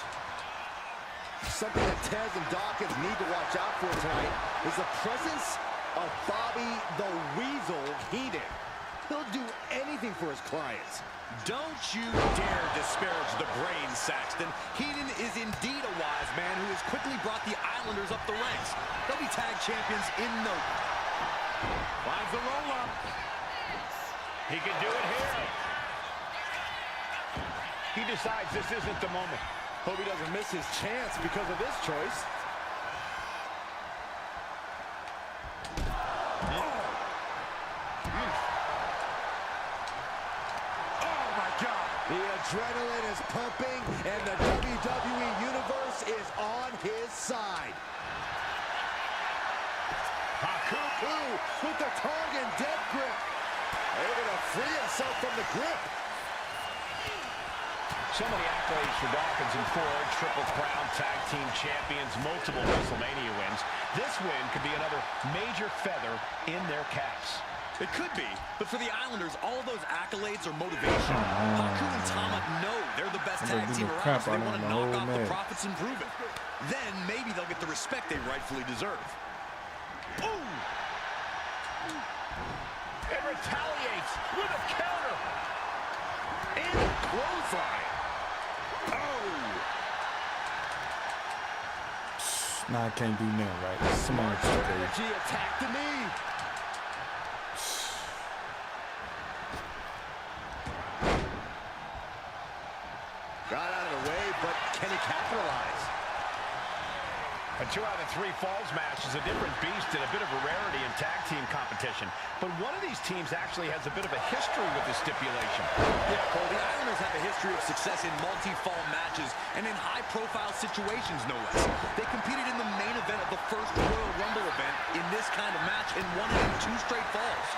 Something that Tez and Dawkins need to watch out for tonight is the presence of Bobby the Weasel Heenan. He'll do anything for his clients. Don't you dare disparage the brain, Saxton. Heenan is indeed a wise man who has quickly brought the Islanders up the ranks. They'll be tag champions in no time. Finds the roll-up. He can do it here. He decides this isn't the moment. Hope he doesn't miss his chance because of this choice. The adrenaline is pumping, and the WWE Universe is on his side. Haku Haku with the Tongan death grip. Able to free himself from the grip. So many accolades for Dawkins and Ford. Triple Crown Tag Team Champions, multiple WrestleMania wins. This win could be another major feather in their caps. It could be, but for the Islanders, all of those accolades are motivation. Haku and Tama know they're the best tag team around, so they want to knock off the Profits and prove it. Then maybe they'll get the respect they rightfully deserve. Ooh! It retaliates with a counter. And a clothesline. Oh! Nah, I can't do nothing right. Smart energy attack the knee. Got out of the way, but can he capitalize? A 2 out of 3 falls match is a different beast and a bit of a rarity in tag team competition. But one of these teams actually has a bit of a history with this stipulation. Yeah, Cole, the Islanders have a history of success in multi-fall matches and in high-profile situations, no less. They competed in the main event of the first Royal Rumble event in this kind of match and won it in 2 straight falls.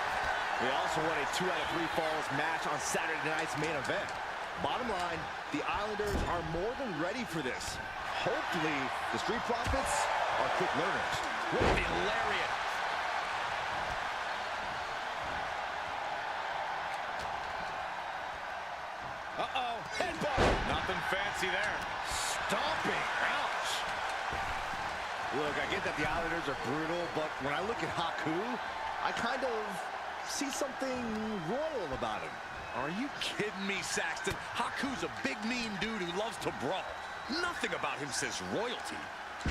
They also won a 2 out of 3 falls match on Saturday night's main event. Bottom line, the Islanders are more than ready for this. Hopefully, the Street Profits are quick learners. With the lariat. Uh-oh, headbutt. Nothing fancy there. Stomping, ouch. Look, I get that the Islanders are brutal, but when I look at Haku, I kind of see something royal about him. Are you kidding me, Saxton? Haku's a big, mean dude who loves to brawl. Nothing about him says royalty.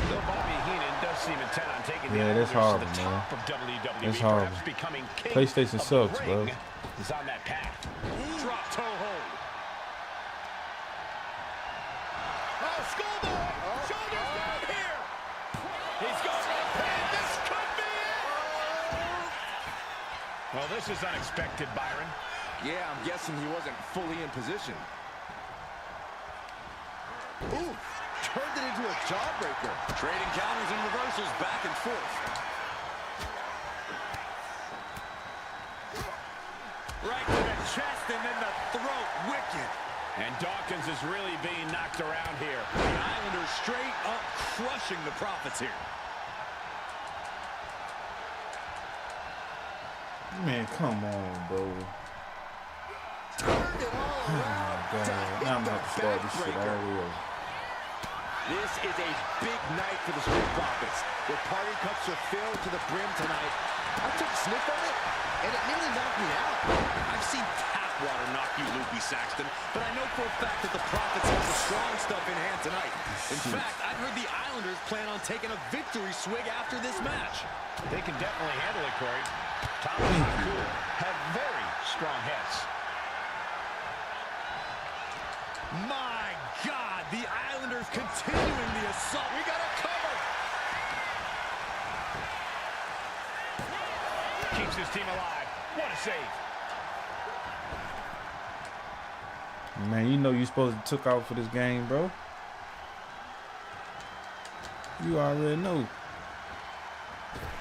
Though Bobby Heenan does seem intent on taking the that's Islanders horrible, to the top of WWE, that's horrible. perhaps becoming king PlayStation of sucks, the bro. ring, is on that path. Drop toe hold. Oh, schoolboy! Shoulders down here! He's going for the pin. This could be it! Well, this is unexpected, Byron. Yeah, I'm guessing he wasn't fully in position. Ooh, turned it into a jawbreaker. Trading counters and reversals back and forth. Right to the chest and then the throat. Wicked. And Dawkins is really being knocked around here. The Islanders straight up crushing the Profits here. Man, come on, bro. Turned it all Oh around. my God. Now I'm gonna have to start this shit all the way over. This is a big night for the Street Profits. Their party cups are filled to the brim tonight. I took a sniff of it, and it nearly knocked me out. I've seen tap water knock you loopy, Saxton, but I know for a fact that the Profits have the strong stuff in hand tonight. In fact, I've heard the Islanders plan on taking a victory swig after this match. They can definitely handle it, Corey. Tama and Haku have very strong heads. My God, the Islanders continuing the assault. We got a cover. Keeps his team alive. What a save. Man, you know you're supposed to took out for this game, bro. You already know.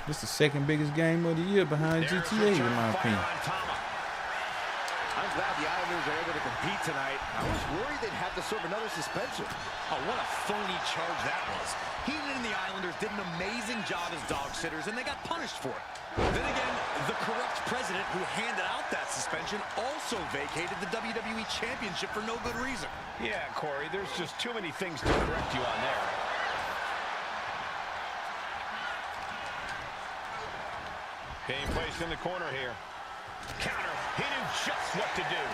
This is the second biggest game of the year behind GTA, in my opinion. I'm glad the Islanders are able to compete tonight. I was worried they'd have to serve another suspension. Oh, what a phony charge that was. Heenan and the Islanders did an amazing job as dog sitters, and they got punished for it. Then again, the corrupt president who handed out that suspension also vacated the WWE Championship for no good reason. Yeah, Corey, there's just too many things to correct you on there. Being placed in the corner here. Counter. He knew just what to do.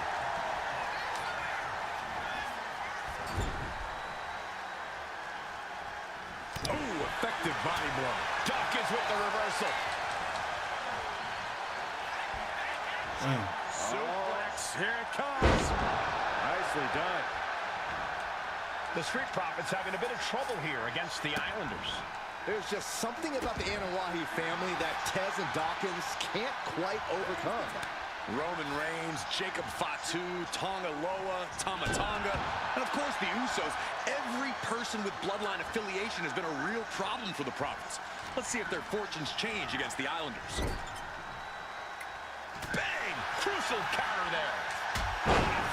Ooh, effective body blow. Dawkins with the reversal. Suplex. Here it comes. Nicely done. The Street Profits having a bit of trouble here against the Islanders. There's just something about the Anawahi family that Tez and Dawkins can't quite overcome. Roman Reigns, Jacob Fatu, Tonga Loa, Tama Tonga, and of course the Usos. Every person with Bloodline affiliation has been a real problem for the Profits. Let's see if their fortunes change against the Islanders. Bang! Crucial counter there.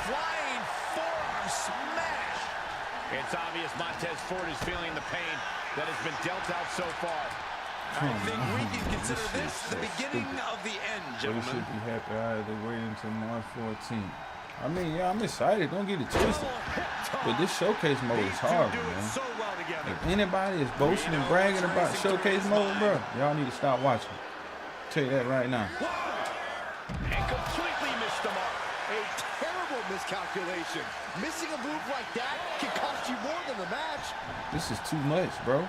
Flying forearm smash. It's obvious Montez Ford is feeling the pain that has been dealt out so far. I think we can consider this the beginning of the end, They gentlemen. should be happy. All right, they wait until March 14th. I mean, yeah, I'm excited. Don't get it twisted. But this showcase mode is hard, man. So well together. If anybody is boasting and bragging about showcase mode, bro, y'all need to stop watching. I'll tell you that right now. And completely missed the mark. A terrible miscalculation. Missing a move like that can cost you more than the match. This is too much, bro.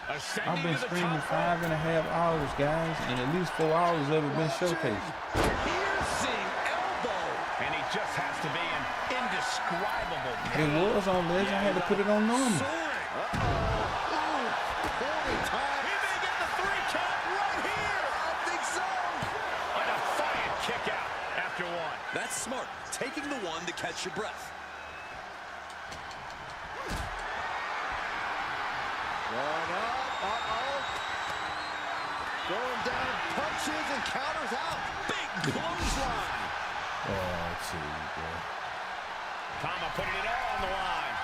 I've been streaming 5.5 hours, guys, and at least 4 hours of it been showcased. Piercing elbow. And he just has to be in indescribable pain. It was on Legend. I had to put it on normal. He may get the 3 count right here. I think so. A defiant kick out after 1. That's smart. Taking the one to catch your breath. Going up. Going down, punches and counters out. Big clothesline. Oh, gee, bro. Tama putting it all on the line.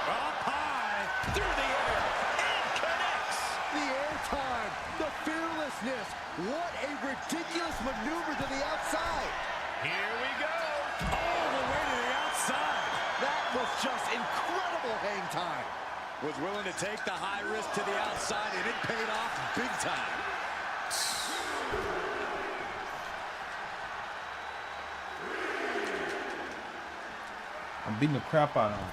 Up high. Through the air. And connects. The airtime, the fearlessness. What a ridiculous maneuver to the outside. Here we go. All the way to the outside. That was just incredible hang time. Was willing to take the high risk to the outside, and it paid off big time. I'm beating the crap out of him.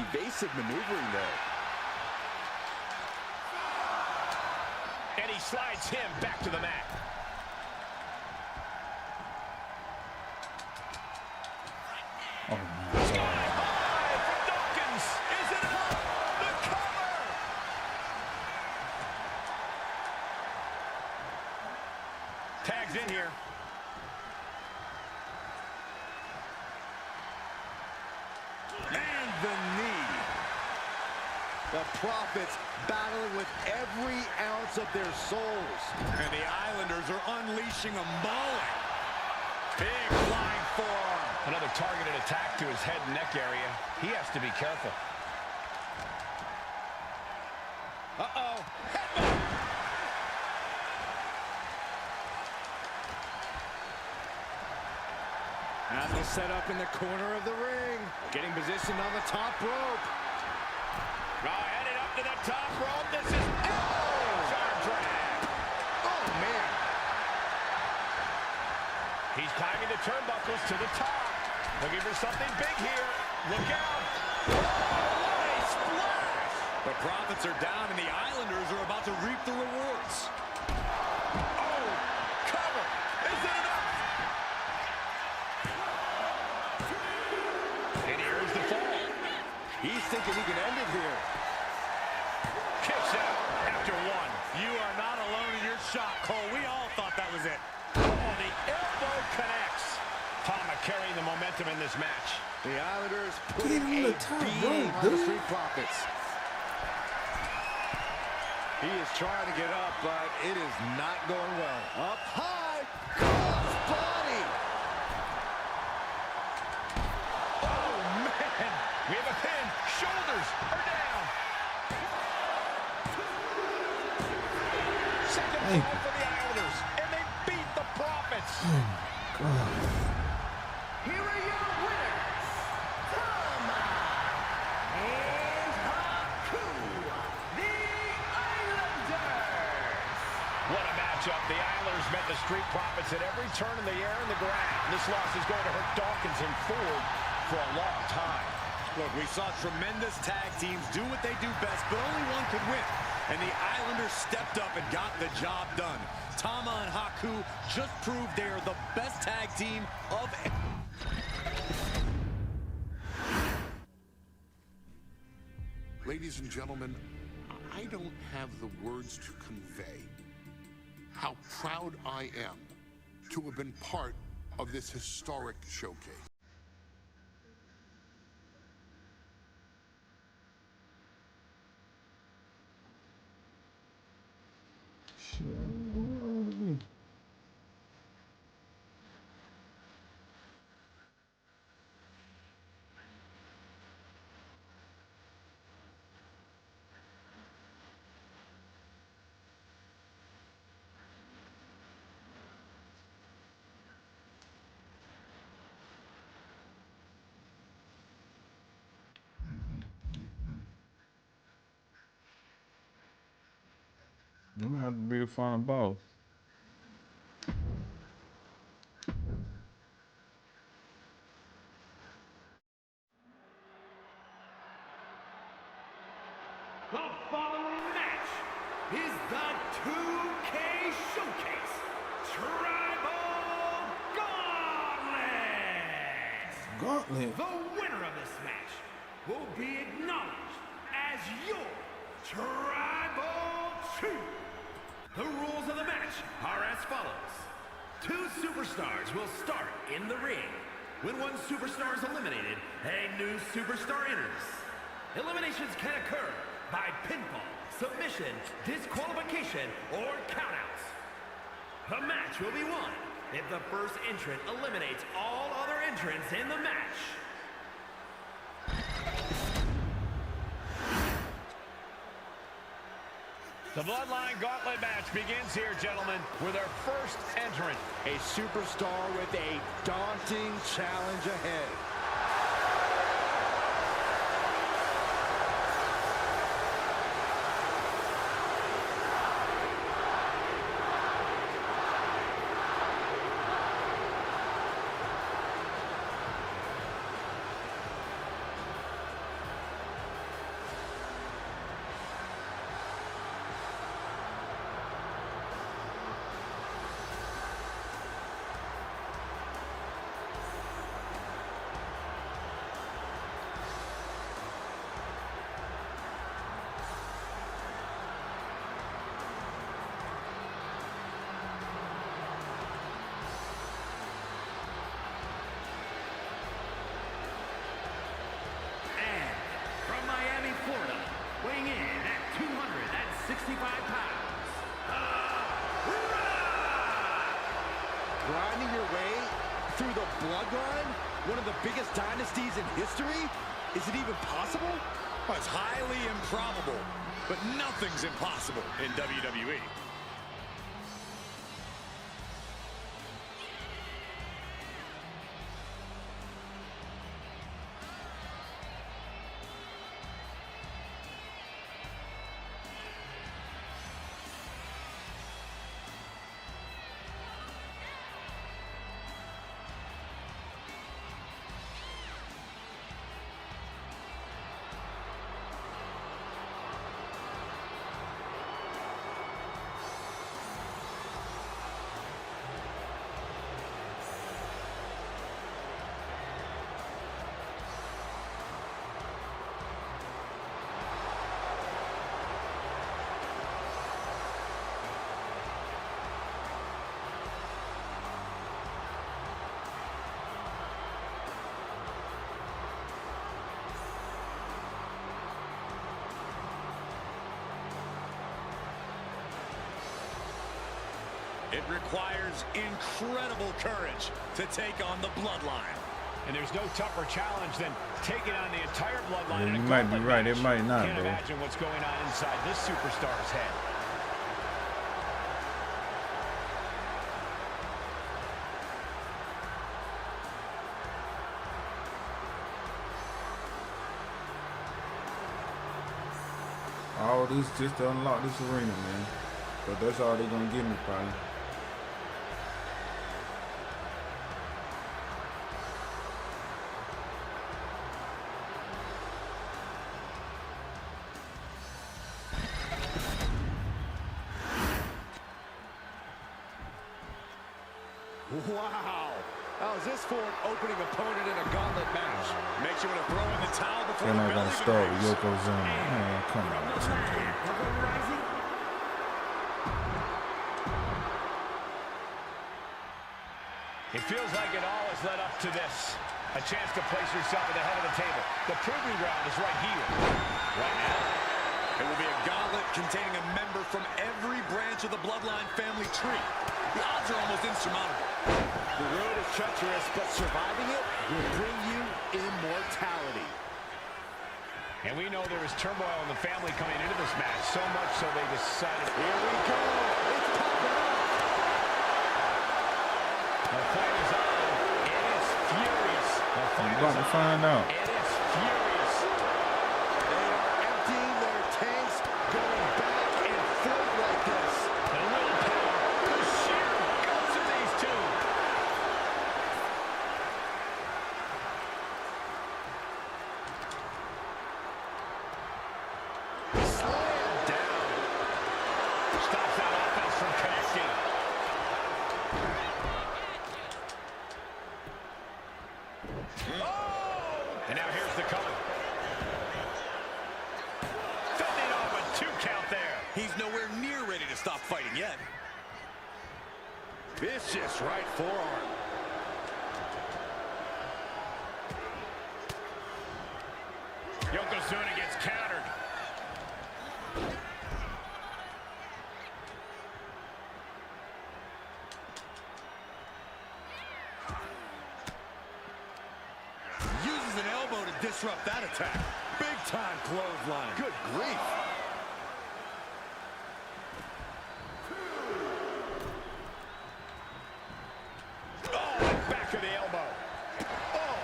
Evasive maneuvering there. And he slides him back to the mat. Oh, my God. Tags in here. And the knee. The Profits battling with every ounce of their souls. And the Islanders are unleashing a mauling. Big flying forearm. Another targeted attack to his head and neck area. He has to be careful. Uh-oh. Has the setup in the corner of the ring. Getting positioned on the top rope. Headed up to the top rope. This is arm drag. Oh, man. He's climbing the turnbuckles to the top. Looking for something big here. Look out. Oh, what a splash. The Profits are down, and the Islanders are about to reap the rewards. Oh, cover. Is it enough? And here's the fall. He's thinking he can end it here. Kicks out after 1. You are not alone in your shot, Cole. We all thought that was it. Oh, the elbow connects. Tama carrying the momentum in this match. The Islanders putting Get him on a the top beating rope, on the dude. Street Profits. He is trying to get up, but it is not going well. Up high, cross body. Oh, man. We have a pin. Shoulders are down. Second Hey. fall for the Islanders, and they beat the Profits. Here are your winners, Tama and Haku, the Islanders. What a matchup. The Islanders met the Street Profits at every turn in the air and the ground. This loss is going to hurt Dawkins and Ford for a long time. Look, we saw tremendous tag teams do what they do best, but only one could win. And the Islanders stepped up and got the job done. Tama and Haku just proved they're the best tag team of... Ladies and gentlemen, I don't have the words to convey how proud I am to have been part of this historic showcase. You have to be a final boss. The following match is the 2K Showcase Tribal Gauntlet. Gauntlet? The winner of this match will be acknowledged as your Tribal Chief. The rules of the match are as follows. 2 superstars will start in the ring. When one superstar is eliminated, a new superstar enters. Eliminations can occur by pinfall, submission, disqualification, or countouts. The match will be won if the first entrant eliminates all other entrants in the match. The Bloodline Gauntlet match begins here, gentlemen, with our first entrant. A superstar with a daunting challenge ahead. Weighing in at 265 pounds, Grinding your way through the Bloodline, one of the biggest dynasties in history? Is it even possible? Well, it's highly improbable, but nothing's impossible in WWE. It requires incredible courage to take on the Bloodline. And there's no tougher challenge than taking on the entire Bloodline. Yeah, you might be right. It might not, Can't bro. imagine what's going on inside this superstar's head. All this just to unlock this arena, man. But that's all they're gonna give me, probably. Wow. How's this for an opening opponent in a gauntlet match? Makes you want to throw in the towel before They're the not bell gonna even start rings. with Yokozuna. Man, come on, something. It feels like it all has led up to this. A chance to place yourself at the head of the table. The proving ground is right here, right now. It will be a gauntlet containing a member from every branch of the Bloodline family tree. The odds are almost insurmountable. The road is treacherous, but surviving it will bring you immortality. And we know there is turmoil in the family coming into this match, so much so they decided... Here we go. It's popping up. The fight is on. It is furious. The fight We're about to find out. It is furious. They are emptying their tanks, going back and forth like this. The willpower, the sheer guts of these two. Slam down. Stops that offense from connecting. And now here's the cover. Fending off a 2 count there. He's nowhere near ready to stop fighting yet. Vicious right forearm. Yokozuna gets countered. Uses an elbow to disrupt that attack. Big time clothesline. Good grief. Oh, back of the elbow. Oh.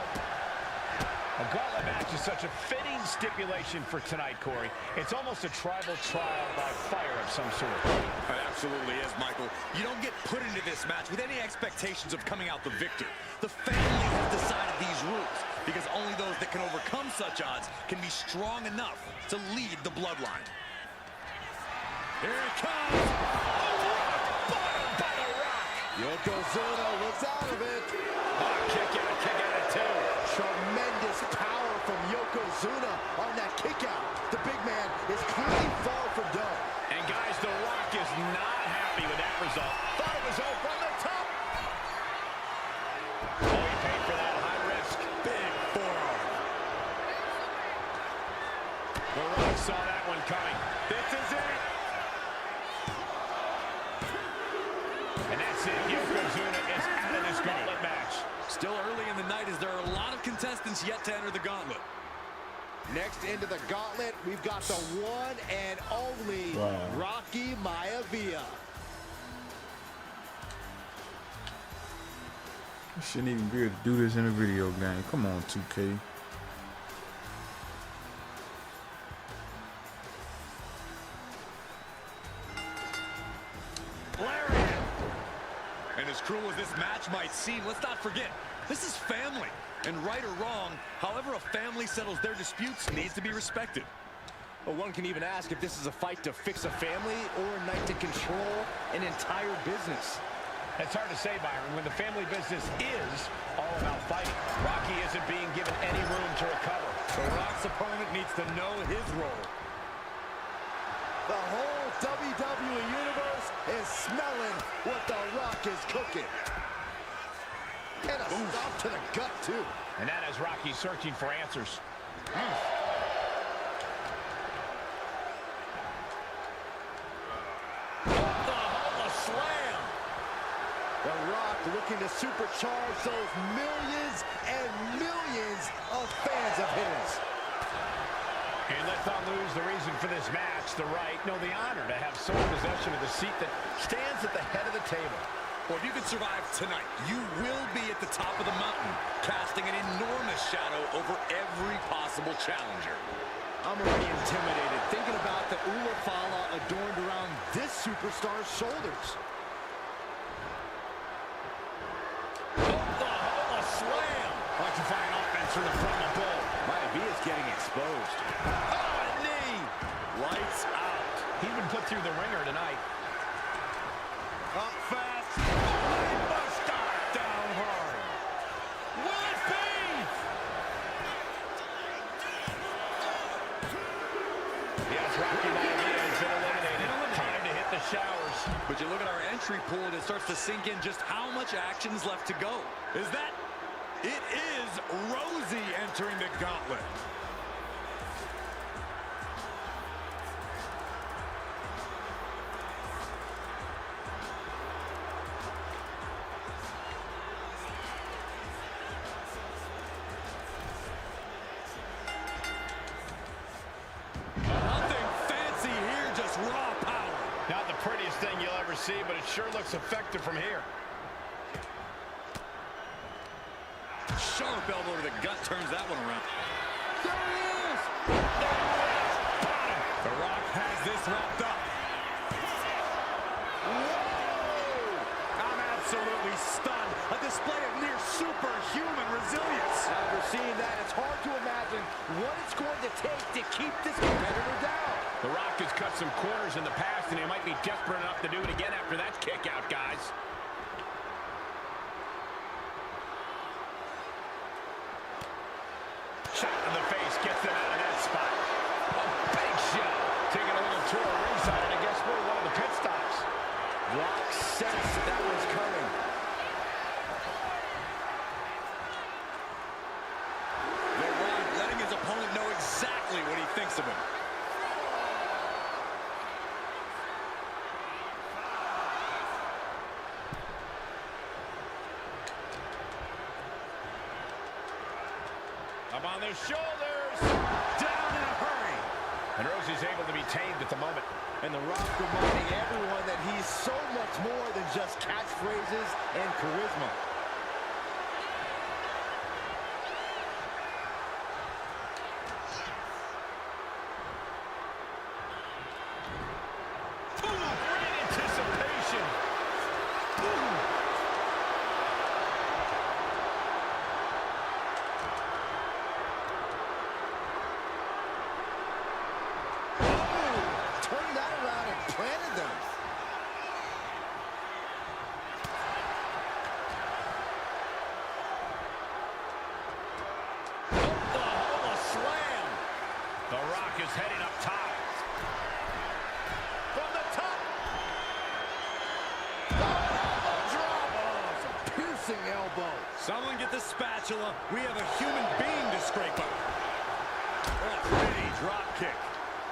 A gauntlet match is such a fitting stipulation for tonight, Corey. It's almost a tribal trial by fire of some sort. It absolutely is, Michael. You don't get put into this match with any expectations of coming out the victor. The family has decided these rules because only those that can overcome such odds can be strong enough to lead the bloodline. Here it comes. Yokozuna looks out of it. Oh, kick out of 2. Tremendous power from Yokozuna on that kick out. The big man is clearly far from done. And guys, The Rock is not happy with that result. Thought it was over from the top. Oh, he paid for that high risk. Big forearm. The Rock saw that one coming. This is it. And that's it. Yokozuna is out of this gauntlet match. Still early in the night as there are a lot of contestants yet to enter the gauntlet. Next into the gauntlet, we've got the one and only Rocky Maivia. You shouldn't even be able to do this in a video game. Come on, 2K. And as cruel as this match might seem, let's not forget, this is family. And right or wrong, however a family settles their disputes needs to be respected. Well, one can even ask if this is a fight to fix a family or a night to control an entire business. It's hard to say, Byron, when the family business is all about fighting. Rocky isn't being given any room to recover. The Rock's opponent needs to know his role. The whole WWE Universe is smelling what The Rock is cooking. And a stop to the gut, too. And that is Rocky searching for answers. The slam. The Rock looking to supercharge those millions and millions of fans of his. And let's not lose the reason for this match, the right, no, the honor to have sole possession of the seat that stands at the head of the table. Well, if you can survive tonight, you will be at the top of the mountain, casting an enormous shadow over every possible challenger. I'm already intimidated thinking about the Ulafala adorned around this superstar's shoulders. Oh, a slam! Electrifying offense from the front of the bull. Maivia's getting exposed. Oh, a knee! Lights out. He's been put through the ringer tonight. Up fast. Down hard. Will it be? Yes, Rocky Maivia has been eliminated. Time to hit the showers. But you look at our entry pool and it starts to sink in just how much action is left to go. Is that? It is Rosie entering the gauntlet. received, but it sure looks effective from here. Sharp elbow to the gut turns that one around. There he is! The Rock has this wrapped up. Whoa! I'm absolutely stunned. A display of near superhuman resilience. After seeing that, it's hard to imagine what it's going to take to keep this competitor down. The Rock has cut some corners in the past, and he might be desperate enough to do it again after that kick out, guys. Shot in the face gets them out of that spot. A big shot. Taking a little tour of ringside, and I guess we're one of the pit stops. Rock sensed that was coming. The Rock letting his opponent know exactly what he thinks of him. Up on their shoulders. Down in a hurry. And Rosie's able to be tamed at the moment. And The Rock reminding everyone that he's so much more than just catchphrases and charisma. Ooh, great anticipation. Ooh. Turned that around and planted them. Oklahoma slam. The Rock is heading up top. From the top. Drop. Oh, it's a piercing elbow. Someone get the spatula. We have a human being to scrape up. Oh, pretty drop kick.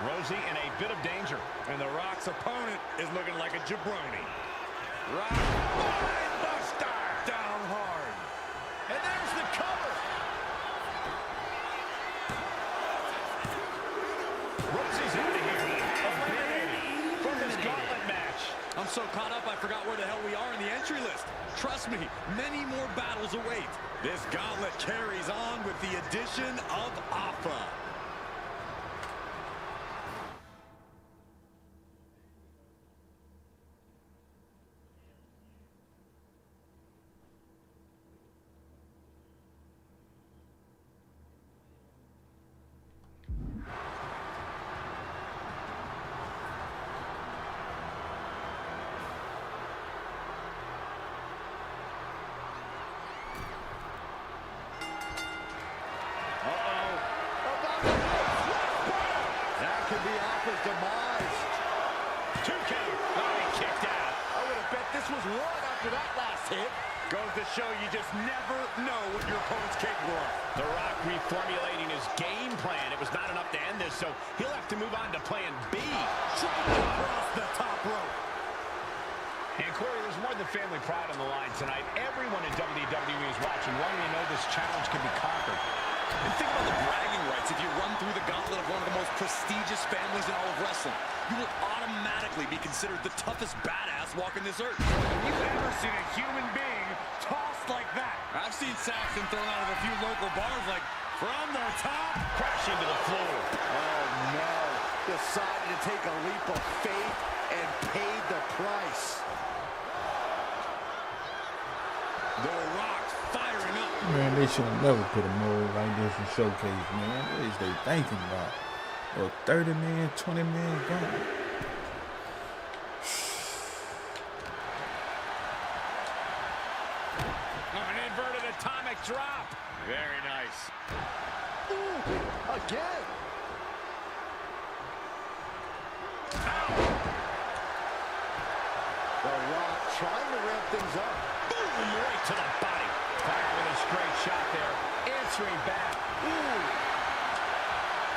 Rosie in a bit of danger. And The Rock's opponent is looking like a jabroni. Rock, spine buster, down hard. And there's the cover. Rosie's out of here. Eliminated from this gauntlet match. I'm so caught up I forgot where the hell we are in the entry list. Trust me, many more battles await. This gauntlet carries on with the addition of Alpha. That could be Alpha's demise. 2 count. Oh, he kicked out. I would have bet this was one after that last hit. Goes to show you just never know what your opponent's capable of. The Rock reformulating his game plan. It was not enough to end this, so he'll have to move on to plan B. Triple across the top rope. And Corey, there's more than family pride on the line tonight. Everyone in WWE is watching, wanting to know this challenge can be conquered. And think about the bragging rights. If you run through the gauntlet of one of the most prestigious families in all of wrestling, you will automatically be considered the toughest badass walking this earth. Have you ever seen a human being tossed like that? I've seen Saxton thrown out of a few local bars like from the top. Crashing to the floor. Oh, no. Decided to take a leap of faith and paid the price. The Rock firing up. Man, they should have never put a move like this in Showcase, man. What is they thinking about? A 30-man, 20-man gauntlet. An inverted atomic drop. Very nice. Ooh, again. The Rock trying to ramp things up. Boom, right to the body. Fired with a straight shot there. Answering back. Ooh.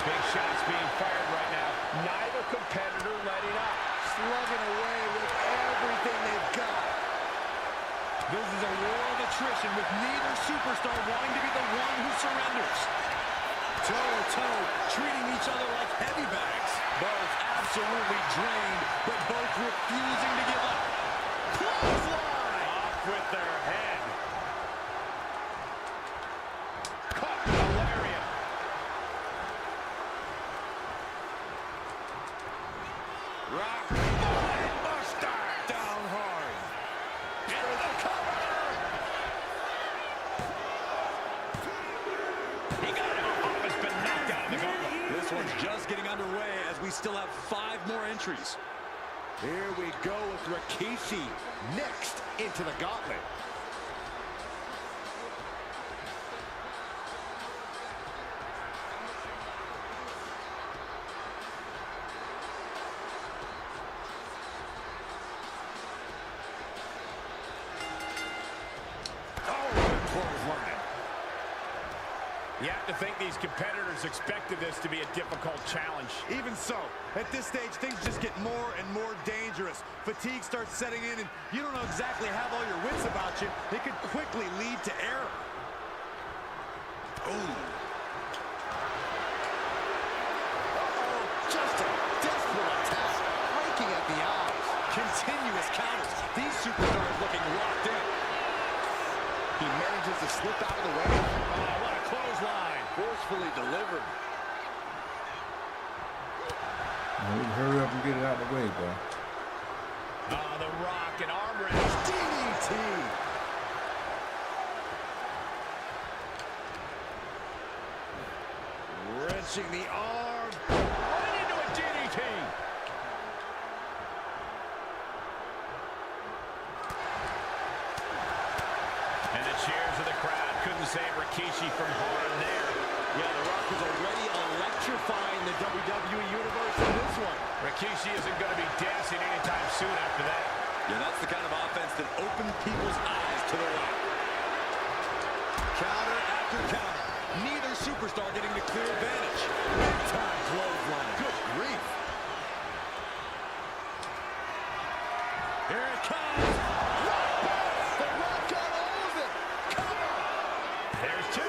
Big shots being fired right now. Neither competitor letting up. Slugging away with everything they've got. This is a war of attrition with neither superstar wanting to be the one who surrenders. Toe-to-toe, treating each other like heavy bags. Both absolutely drained, but both refusing to give up. with their head. Caught in the lariat. Rock. Buster. Down hard. Into the cover. He got him. Oh, has been knocked out of the gauntlet. This one's just getting underway as we still have 5 more entries. Here we go with Rikishi next into the gauntlet. You have to think these competitors expected this to be a difficult challenge. Even so, at this stage, things just get more and more dangerous. Fatigue starts setting in, and you don't know exactly have all your wits about you. It could quickly lead to error. Just a desperate attack, breaking at the eyes. Continuous counters. These superstars looking locked in. He manages to slip out of the way. Oh, what a clothesline. Forcefully delivered. Hurry up and get it out of the way, bro. Oh, the Rock and arm wrench. DDT. Wrenching the arm. Right into a DDT. And the cheers of the crowd couldn't save Rikishi from harm there. Yeah, The Rock is already electrifying the WWE Universe in this one. Rikishi isn't going to be dancing anytime soon after that. Yeah, that's the kind of offense that opened people's eyes to The Rock. Counter after counter. Neither superstar getting the clear advantage. Big-time clothesline. Good grief. Here it comes. The Rock got all of it. Cover. There's 2.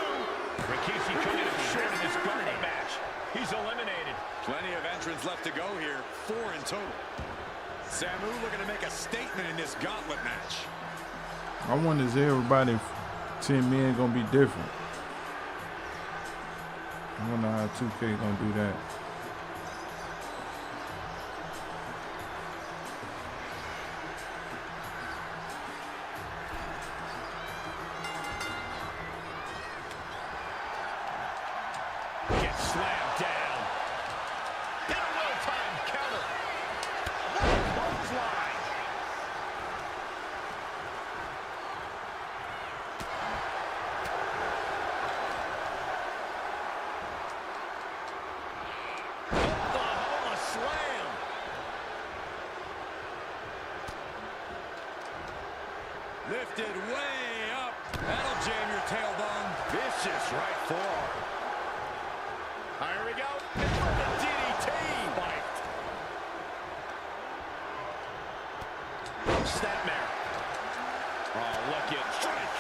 Rikishi coming up short in this gauntlet match. He's eliminated. Plenty of entrants left to go here. 4 in total. Samu looking to make a statement in this gauntlet match. I wonder is everybody 10 men gonna be different? I wonder how 2K gonna do that. Gets slammed down. In a well-timed counter. What a clothesline. Oklahoma slam. Lifted way up. That'll jam your tailbone. Vicious right forearm. Here we go. The DDT. Spiked. Snapmare. Oh, look at strike.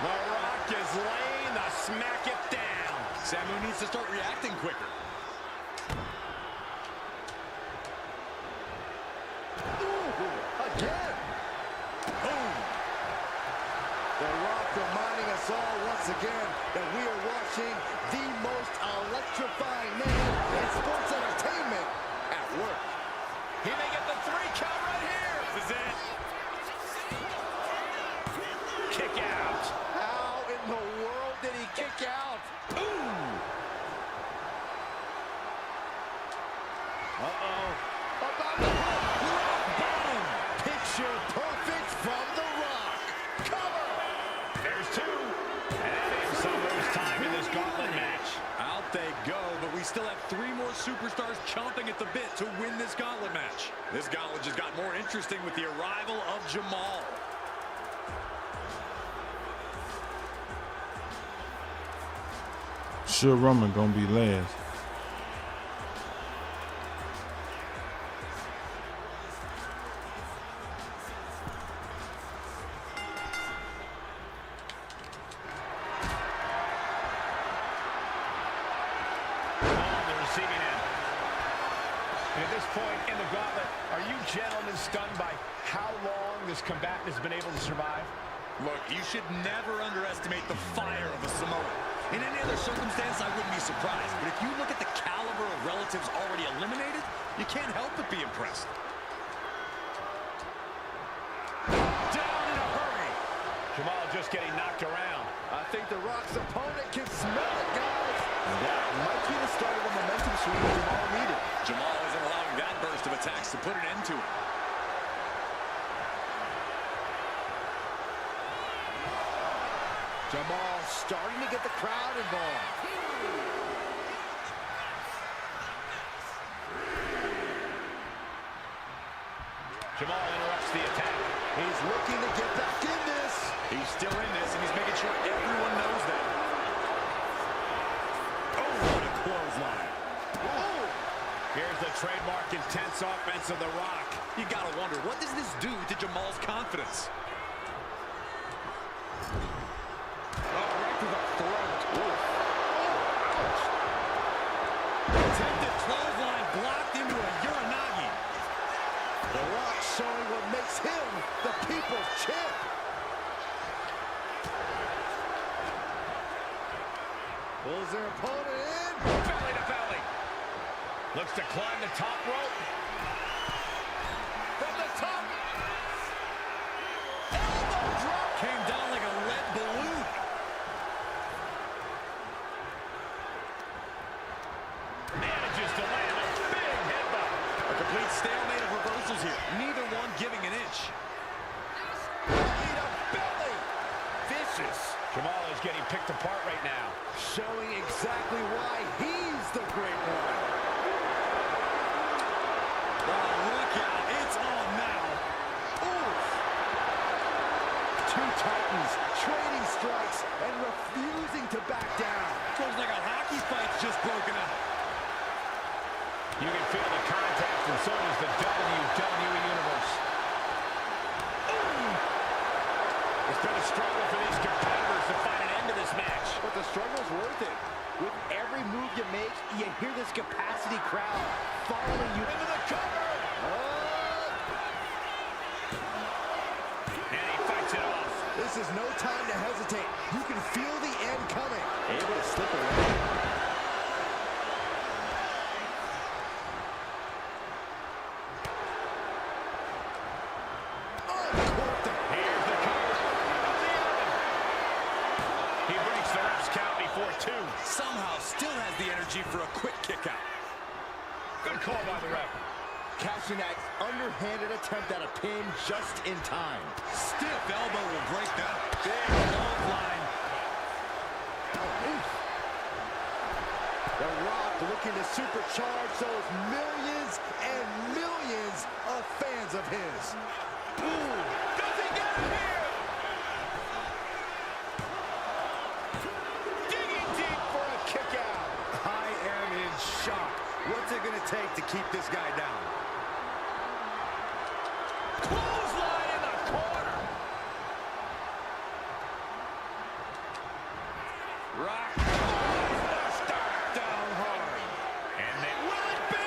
The Rock is laying the smack it down. Samu needs to start reacting quicker. Again. Boom. The Rock reminding us all once again that we are watching the most electrifying man in sports entertainment at work. He may get the 3 count right here. This is it. Kick out. How in the world did he kick out? Boom. Uh-oh. About the rock bottom. Picture perfect from The Rock. Cover. There's 2. And it's almost time in this gauntlet match. Out they go, but we still have 3 more superstars chomping at the bit to win this gauntlet match. This gauntlet just got more interesting with the arrival of Jamal. Sure, Roman gonna be last. At this point in the gauntlet, are you gentlemen stunned by how long the this combatant has been able to survive? Look, you should never underestimate the fire of a Samoan. In any other circumstance, I wouldn't be surprised. But if you look at the caliber of relatives already eliminated, you can't help but be impressed. Down in a hurry. Jamal just getting knocked around. I think The Rock's opponent can smell it, guys. That might be the start of the momentum swing Jamal needed. Jamal isn't allowing that burst of attacks to put an end to it. Jamal starting to get the crowd involved. Jamal interrupts the attack. He's looking to get back in this. He's still in this, and he's making sure everyone knows that. Oh, what a clothesline. Oh. Here's the trademark intense offense of The Rock. You gotta wonder, what does this do to Jamal's confidence? To the throat. Attempted clothesline blocked into a Uranagi. The Rock showing what makes him the people's champ. Pulls their opponent in. Belly to belly. Looks to climb the top rope. From the top. Elbow drop. Came down like a lead balloon. Manages to land a big headbutt. A complete stalemate of reversals here. Neither one giving an inch. Belly to belly. Vicious. Jamal is getting picked apart right now. Showing exactly why he's the great one. Oh, look out. It's on now. Oof. Two titans trading strikes and refusing to back down. Feels like a hockey fight's just broken out. You can feel the contact, and so does the WWE Universe. Ooh. It's been a struggle for these competitors to find an end to this match. But the struggle's worth it. With every move you make, you hear this capacity crowd following you. Into the cover! And he fights it off. This is no time to hesitate. You can feel the end coming. Able to slip away. Somehow still has the energy for a quick kick out. Good call by the ref. Catching that underhanded attempt at a pin just in time. Stiff elbow will break that. Big clothesline. The Rock looking to supercharge those millions and millions of fans of his. Ooh, does he get it here? What's it going to take to keep this guy down? Clothesline in the corner. Rock. Start down hard. And they will it be.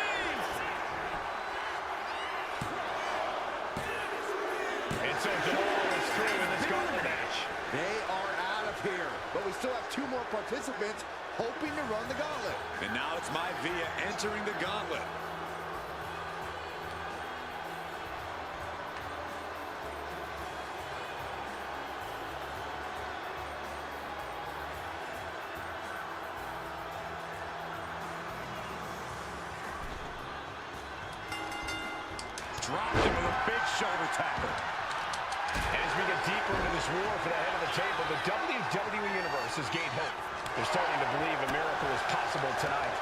And so Jamal is through in this gauntlet match. They are out of here. But we still have two more participants hoping to run the gauntlet. And now it's Maivia entering the gauntlet. Dropped him with a big shoulder tackle. And as we get deeper into this war for the head of the table, the WWE Universe has gained hope. They're starting to believe a miracle is possible tonight.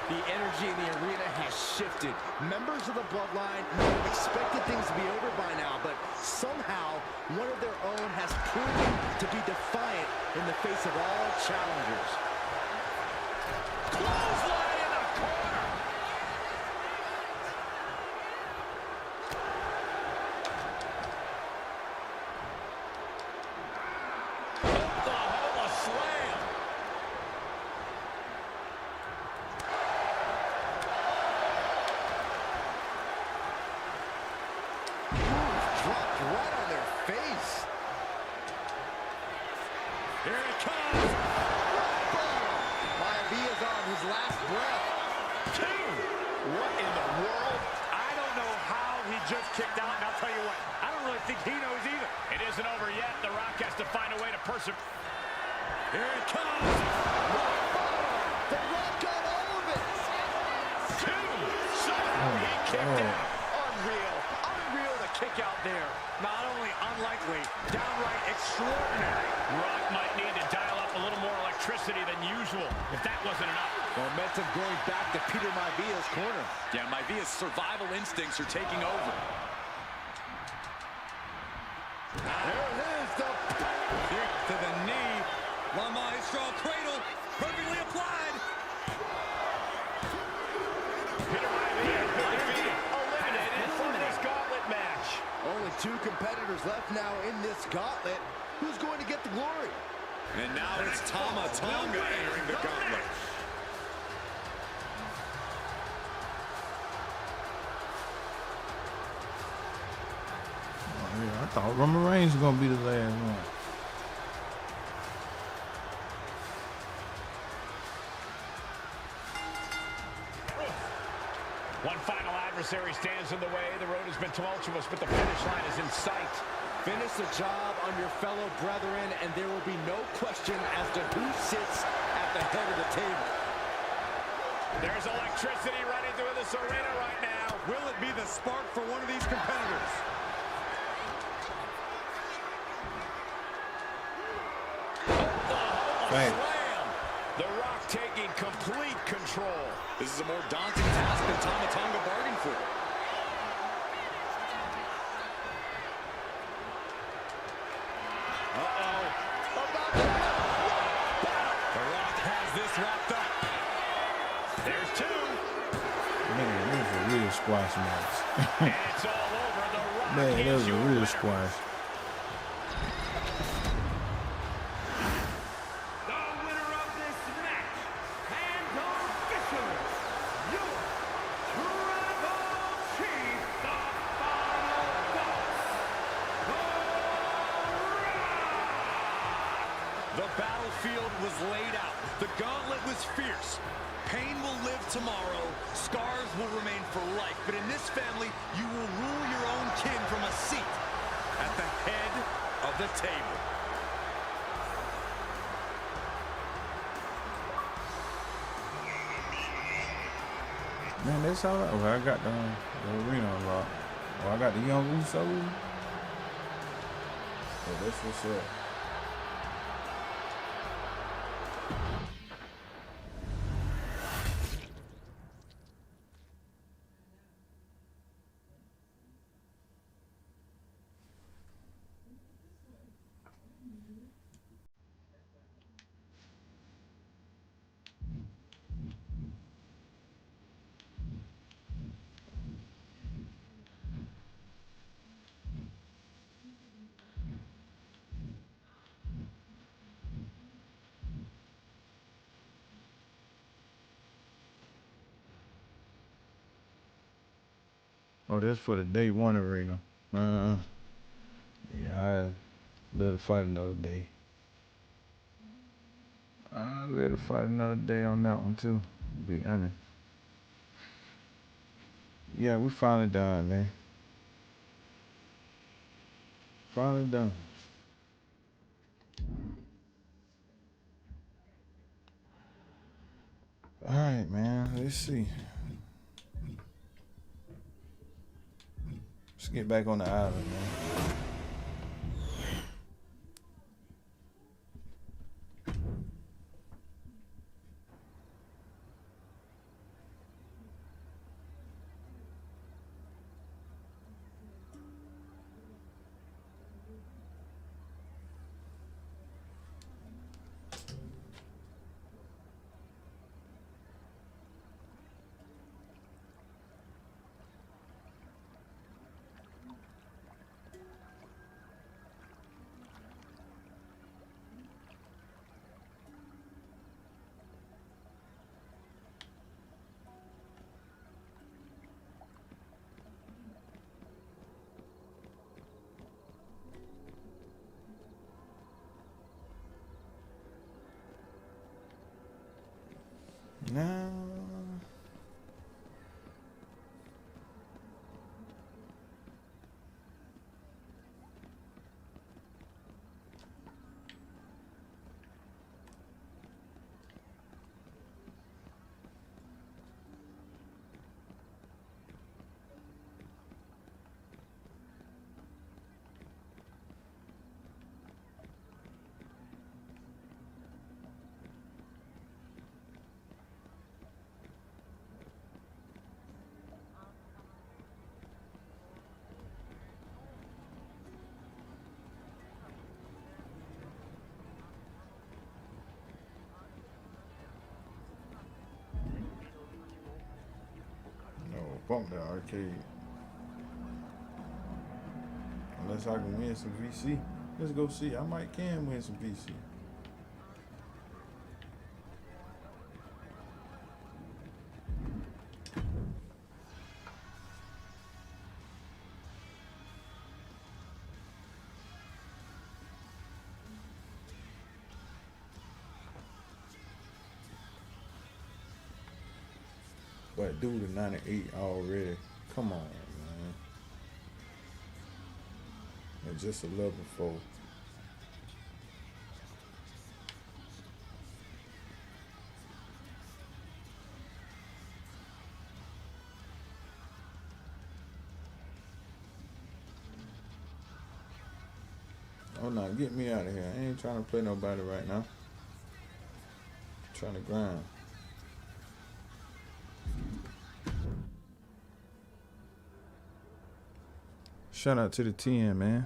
The energy in the arena has shifted. Members of the Bloodline may have expected things to be over by now, but somehow one of their own has proven to be defiant in the face of all challengers. Clothesline in the corner. Oklahoma slam. dropped right on their face. Here it comes. Maivia's on his last breath. 2. What in the world? I don't know how he just kicked out, and I'll tell you what, I don't really think he knows either. It isn't over yet. The Rock has to find a way to persevere. Here it comes. The Rock got all of it. 2. Somehow he kicked out. Unreal. Unreal to kick out there. Not only unlikely, downright extraordinary. Rock might need to dial up a little more electricity than usual if that wasn't enough. Momentum going back to Peter Maivia's corner. Yeah, Maivia's survival instincts are taking over. There it is, the Kick to the knee. La Maestro cradle, perfectly applied. Peter Maivia eliminated from this gauntlet match. only 2 competitors left now in this gauntlet. Who's going to get the glory? And now it's Tama Tonga entering the gauntlet. Oh, yeah, I thought Roman Reigns was gonna be the last one. One final adversary stands in the way. The road has been tumultuous, but the finish line is in sight. Finish the job on your fellow brethren, and there will be no question as to who sits at the head of the table. There's electricity running through this arena right now. Will it be the spark for one of these competitors? Right. Slam. The Rock taking complete control. This is a more daunting task than Tama Tonga bargained for. The Rock has this wrapped up. There's 2. Man, that was a real squash match. And it's all over. The Rock Man, that is was a your real winner. squash. The winner of this match, and officially, your Tribal Chief, the final boss, The battlefield was laid out. The gauntlet was fierce. Pain will live tomorrow. Scars will remain for life. But in this family, you will rule your own kin from a seat at the head of the table. Man, that's all right. Well, I got the arena unlocked. Oh, I got the young Usos. Oh, that's what's up. Oh, that's for the day 1 arena. Yeah, I let it fight another day. I let it fight another day on that one too, to be honest. Yeah, we finally done, man. Finally done. Alright, man, let's see. Let's get back on the island, man. Nah. Bump the arcade. Unless I can win some VC. Let's go see. I might can win some VC. But dude, the 98 already. Come on, man. And just a level 4. Oh no, get me out of here. I ain't trying to play nobody right now. I'm trying to grind. Shout out to the 10, man.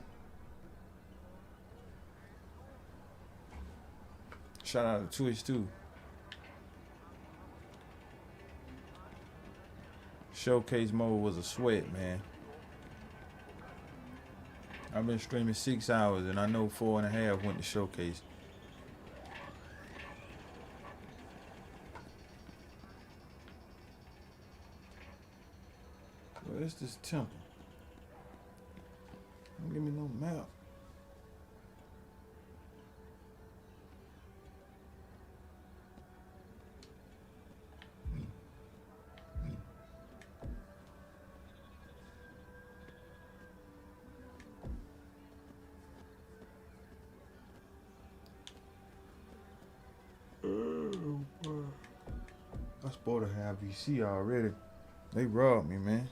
Shout out to Twitch too. Showcase mode was a sweat, man. I've been streaming 6 hours and I know 4.5 went to showcase. Where's this temple? Don't give me no map. Oh, boy. I'm supposed to have VC already. They robbed me, man.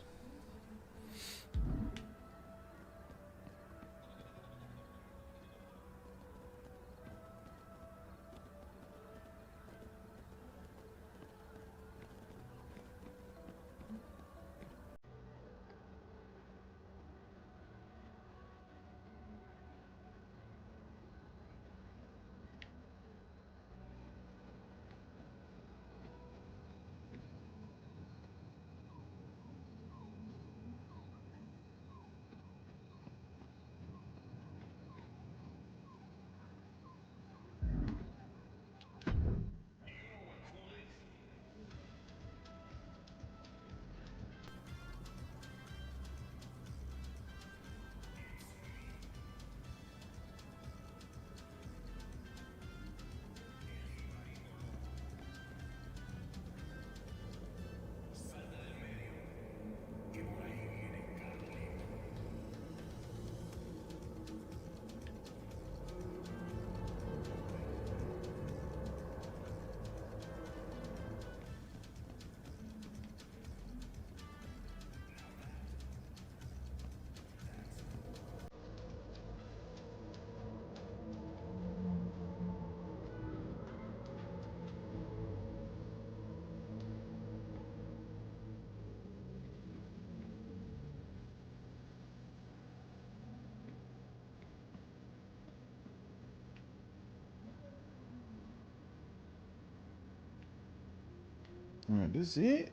All right, this is it.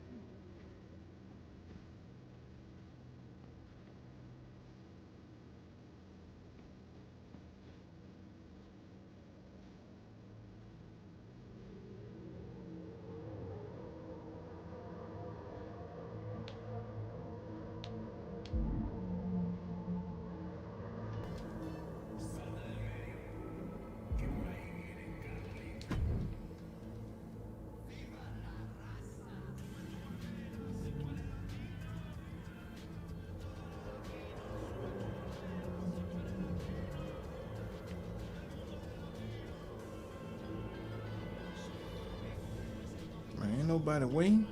Ain't nobody waiting.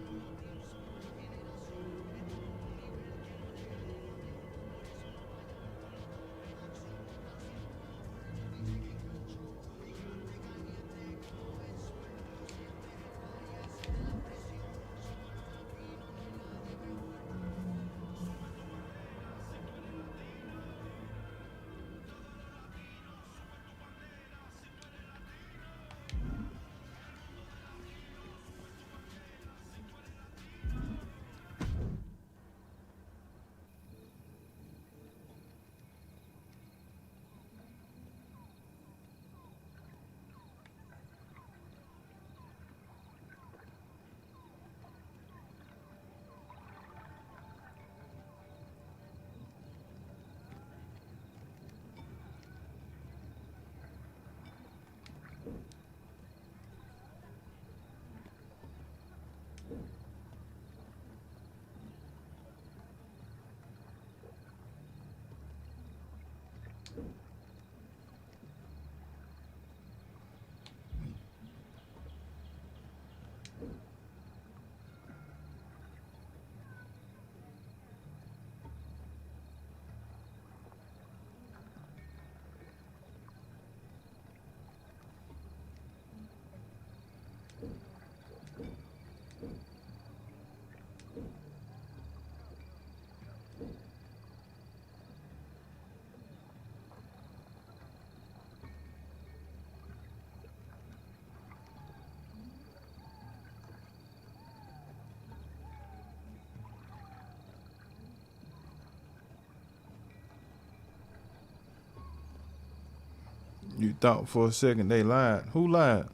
You thought for a second they lied. Who lied?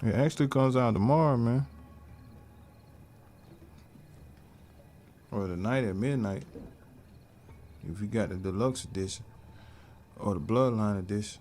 It actually comes out tomorrow, man. Or tonight at midnight. If you got the deluxe edition. Or the Bloodline edition.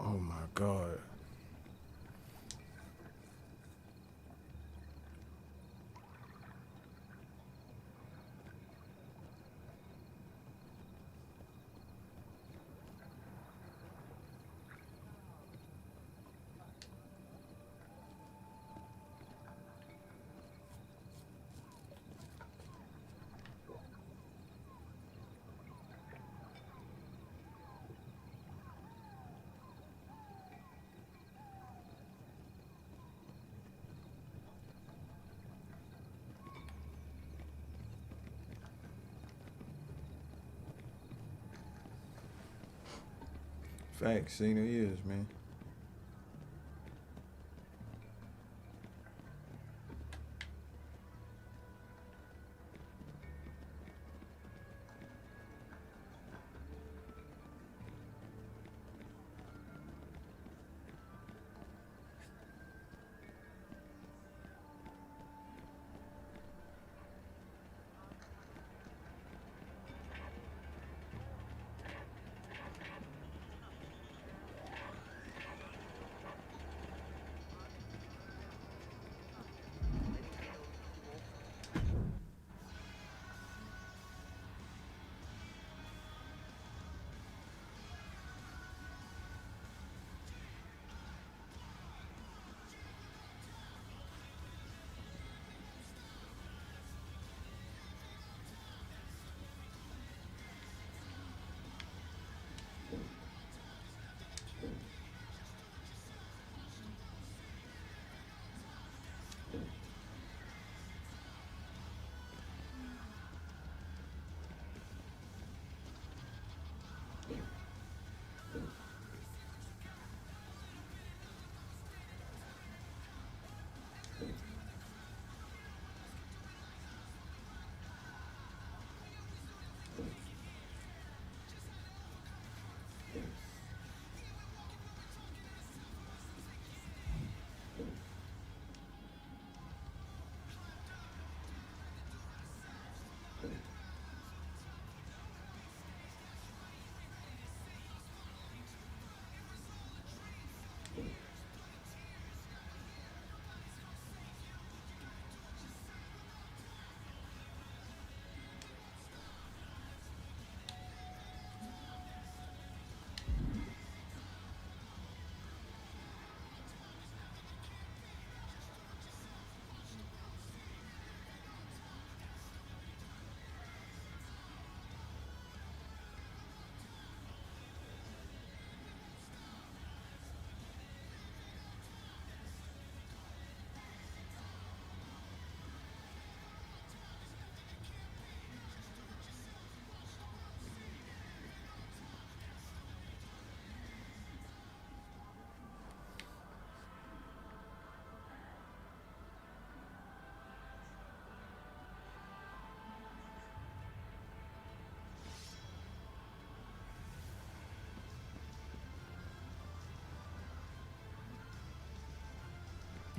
Oh my God. Facts, Cena is, man.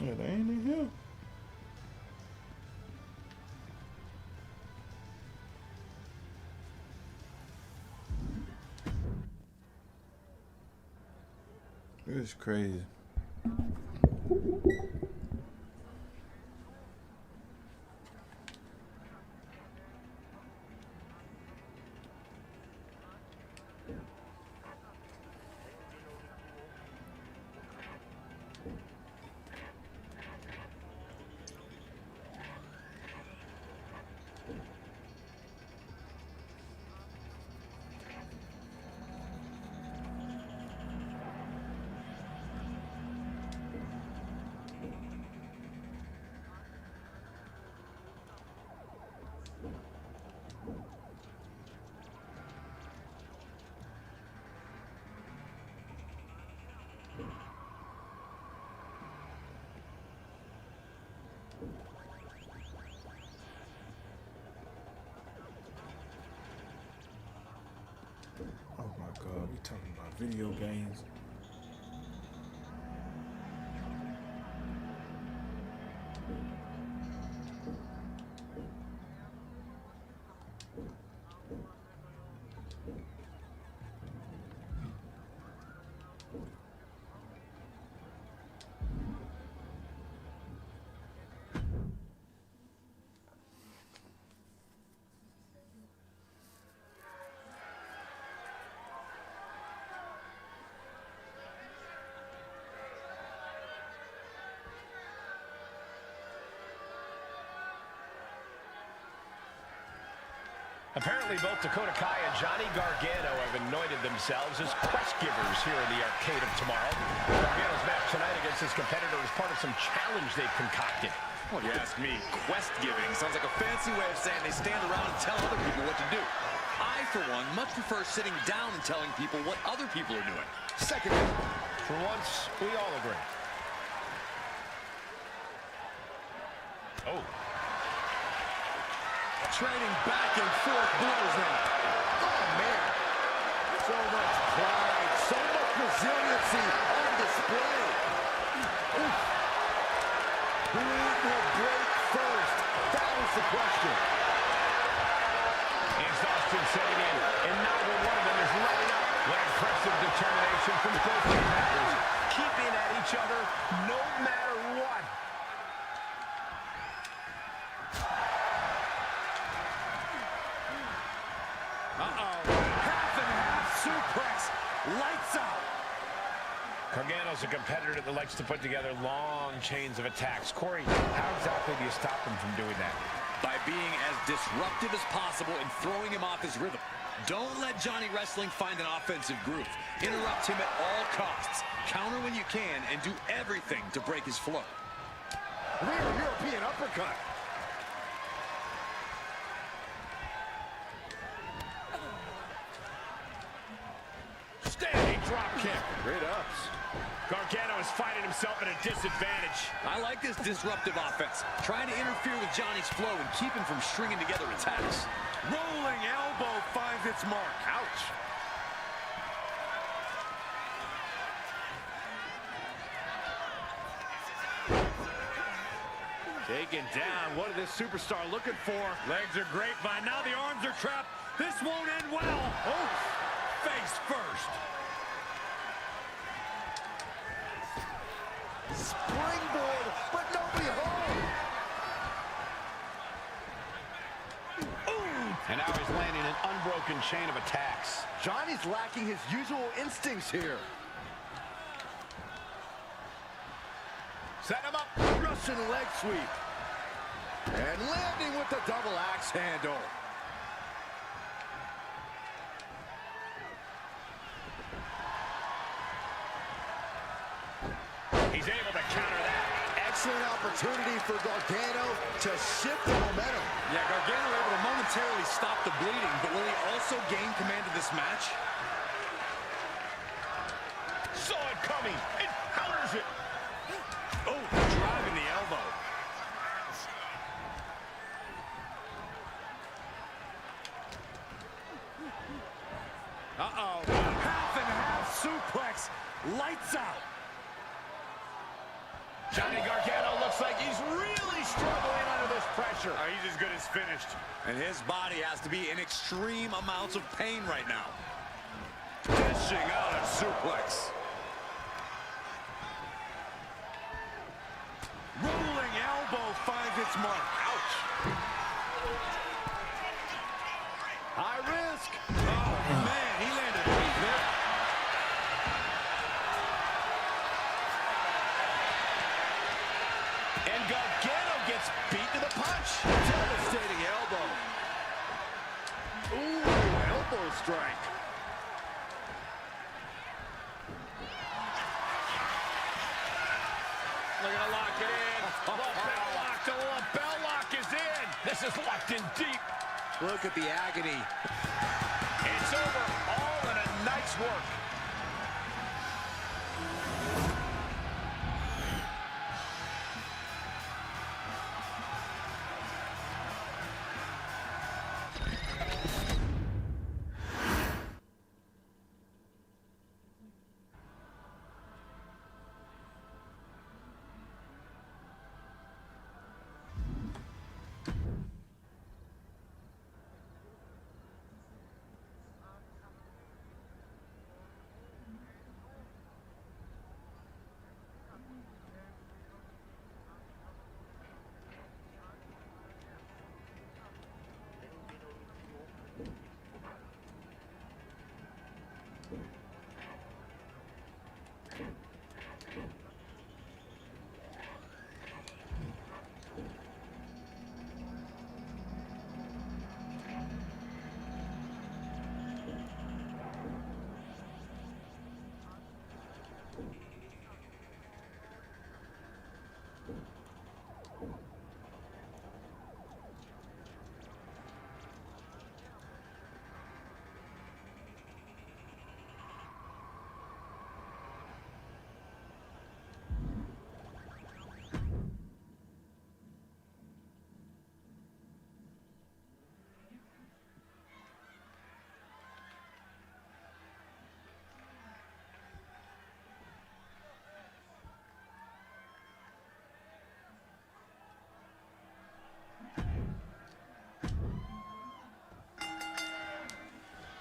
Yeah, they ain't in here. It's crazy. Oh my God, we talking about video games. Apparently, both Dakota Kai and Johnny Gargano have anointed themselves as quest givers here in the Arcade of Tomorrow. Gargano's match tonight against his competitor is part of some challenge they've concocted. Well, you ask me, quest giving sounds like a fancy way of saying they stand around and tell other people what to do. I, for one, much prefer sitting down and telling people what other people are doing. Second, for once, we all agree. Oh. Trading back and forth blows now. Oh, man. So much pride, so much resiliency on display. Oof. Who will break first? That was the question. Exhaustion setting in, and neither one of them is letting up. What impressive determination from both competitors, keeping at each other no matter what. Lights out. Gargano's a competitor that likes to put together long chains of attacks. Corey, how exactly do you stop him from doing that? By being as disruptive as possible and throwing him off his rhythm. Don't let Johnny Wrestling find an offensive groove. Interrupt him at all costs. Counter when you can and do everything to break his flow. Rear European uppercut. Standing drop kick. Great ups. Gargano is finding himself at a disadvantage. I like this disruptive offense. Trying to interfere with Johnny's flow and keep him from stringing together attacks. Rolling elbow finds its mark. Ouch. Taken down. What is this superstar looking for? Legs are grapevine. Now the arms are trapped. This won't end well. Oh, face first. Springboard, but nobody home. And now he's landing an unbroken chain of attacks. Johnny's lacking his usual instincts here. Set him up. Russian leg sweep. And landing with the double axe handle. He's able to counter that. Excellent opportunity for Gargano to shift the momentum. Yeah, Gargano able to momentarily stop the bleeding, but will he also gain command of this match? Saw it coming. It counters it. Oh, driving the elbow. Uh-oh. Half and half suplex. Lights out. Johnny Gargano looks like he's really struggling under this pressure. He's as good as finished. And his body has to be in extreme amounts of pain right now. Dishing out a suplex. Rolling elbow finds its mark. Ouch. High risk. Oh, man, he landed right there. And Gargano gets beat to the punch. Devastating elbow. Ooh, elbow strike. Looking to lock it in. The bell lock. The bell lock is in. This is locked in deep. Look at the agony. It's over. All in a night's work.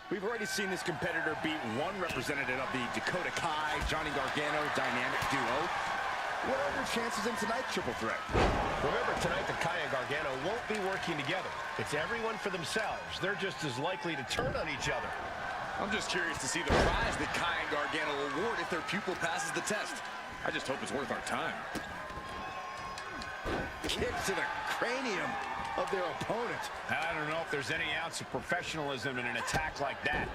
We've already seen this competitor beat one representative of the Dakota Kai, Johnny Gargano dynamic duo. What are their chances in tonight's triple threat? Remember, tonight the Kai and Gargano won't be working together. It's everyone for themselves. They're just as likely to turn on each other. I'm just curious to see the prize that Kai and Gargano award if their pupil passes the test. I just hope it's worth our time. Kicks to the cranium of their opponent. I don't know if there's any ounce of professionalism in an attack like that.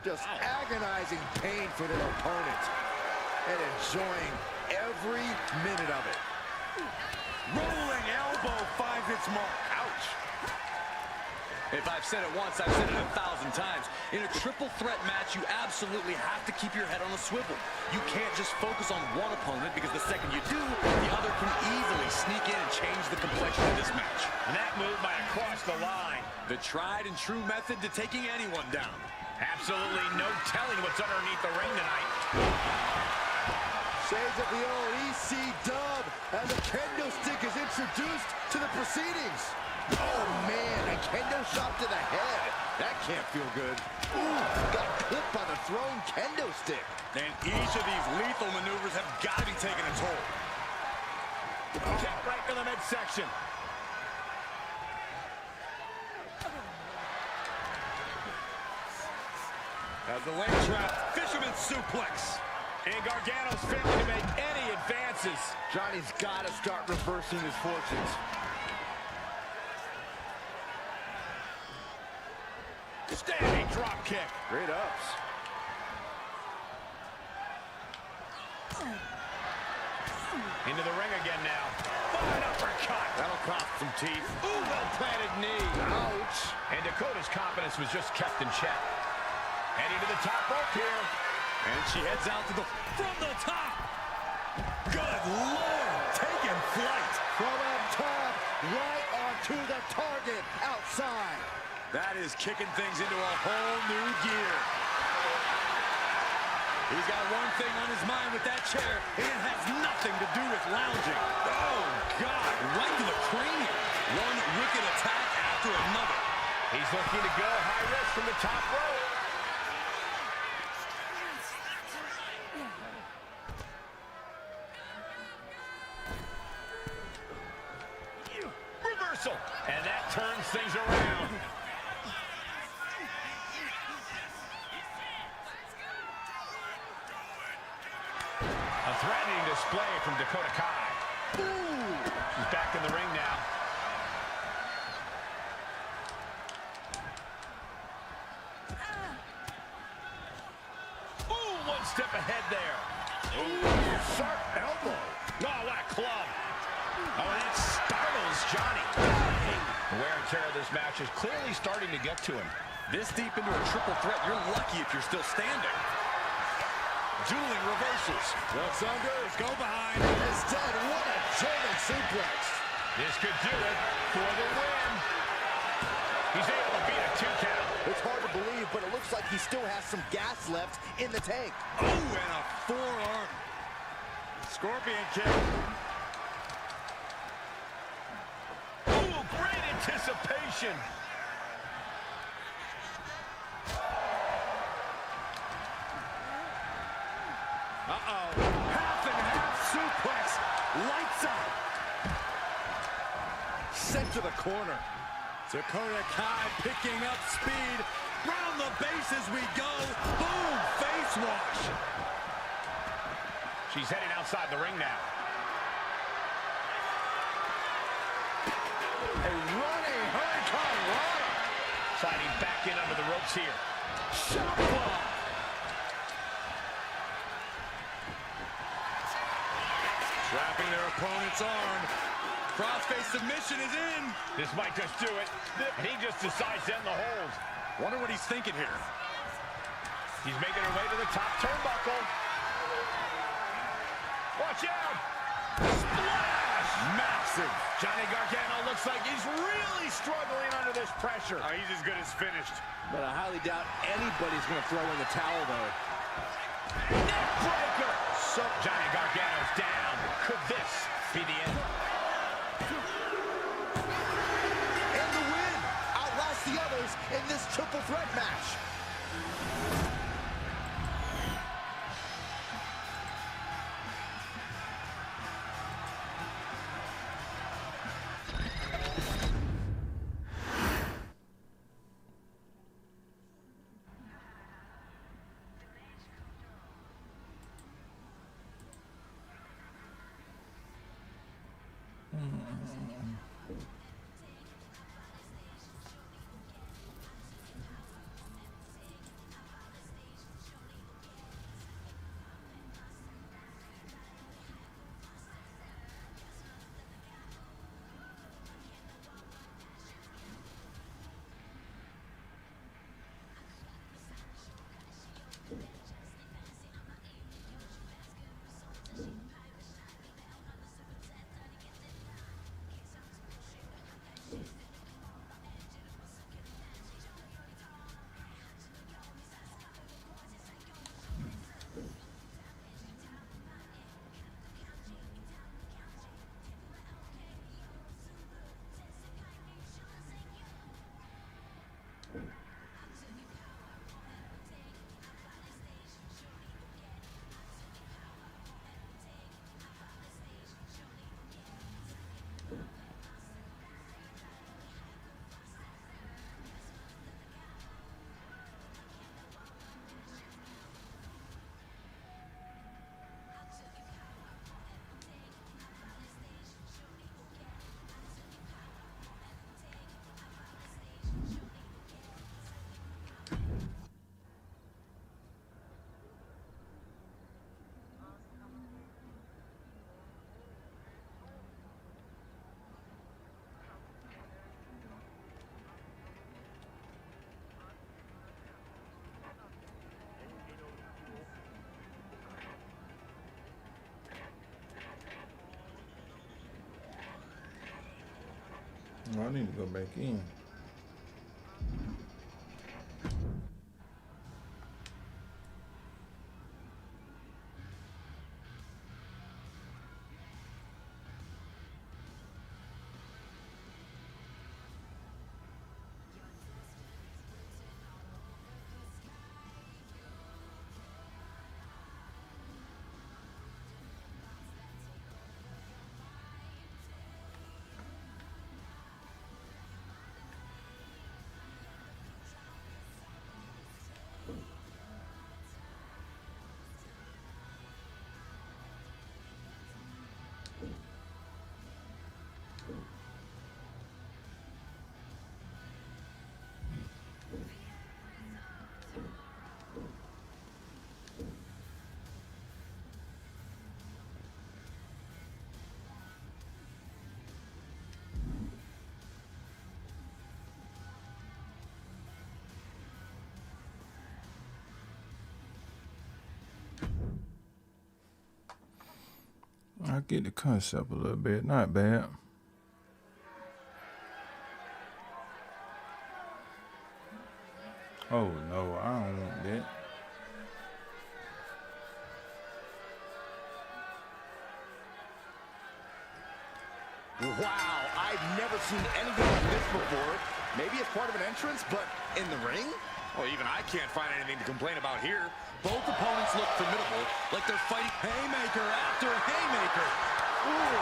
Just agonizing pain for their opponent. And enjoying every minute of it. Rolling elbow finds its mark. Ouch. If I've said it once, I've said it 1,000 times. In a triple threat match, you absolutely have to keep your head on a swivel. You can't just focus on one opponent, because the second you do, the other can easily sneak in and change the complexion of this match. And that move by across the line. The tried and true method to taking anyone down. Absolutely no telling what's underneath the ring tonight. Shades of the old EC dub as a kendo stick is introduced to the proceedings. Oh, man, a kendo shot to the head. That can't feel good. Ooh, got clipped by the thrown kendo stick. And each of these lethal maneuvers have got to be taking a toll. Kick right to the midsection. As the leg trap, fisherman suplex. And Gargano's failing to make any advances. Johnny's got to start reversing his fortunes. Standing drop kick. Great ups. Into the ring again now. An uppercut. That'll cost some teeth. Ooh, well-planted knee. Ouch. And Dakota's confidence was just kept in check. Heading to the top rope here. And she heads out to the from the top. Good Lord, taking flight. From up top, right onto the target outside. That is kicking things into a whole new gear. He's got one thing on his mind with that chair, and it has nothing to do with lounging. Oh, God, right to the cranium. One wicked attack after another. He's looking to go high risk from the top rope. Reversal, and that turns things around. A threatening display from Dakota Kai. Ooh. She's back in the ring now. Ooh, one step ahead there. Ooh, sharp elbow. Oh, what a club. Oh, that startles Johnny. The wear and tear of this match is clearly starting to get to him. This deep into a triple threat, you're lucky if you're still standing. Dueling reversals. What's under? Go behind. Instead, what a German suplex. This could do it for the win. He's able to beat a 2 count. It's hard to believe, but it looks like he still has some gas left in the tank. Oh, and a forearm. Scorpion kick. Ooh, great anticipation. Uh-oh. Half and half suplex. Lights out. Sent to the corner. Dakota Kai picking up speed. Round the bases we go. Boom, face wash. She's heading outside the ring now. A running hurricane rana. Sliding back in under the ropes here. Shot block. Trapping their opponent's arm. Crossface submission is in. This might just do it. And he just decides to end the hold. Wonder what he's thinking here. He's making her way to the top turnbuckle. Watch out! Splash! Massive. Johnny Gargano looks like he's really struggling under this pressure. Oh, he's as good as finished. But I highly doubt anybody's going to throw in the towel, though. Neckbreaker! So Johnny Gargano's down. Could this be the end? And the win outlasts the others in this triple threat match. I need to go back in. I get the concept a little bit. Not bad. Oh, no. I don't want that. Wow, I've never seen anything like this before. Maybe it's part of an entrance, but in the ring? Well, even I can't find anything to complain about here. Both opponents look formidable, like they're fighting haymaker after haymaker. Ooh.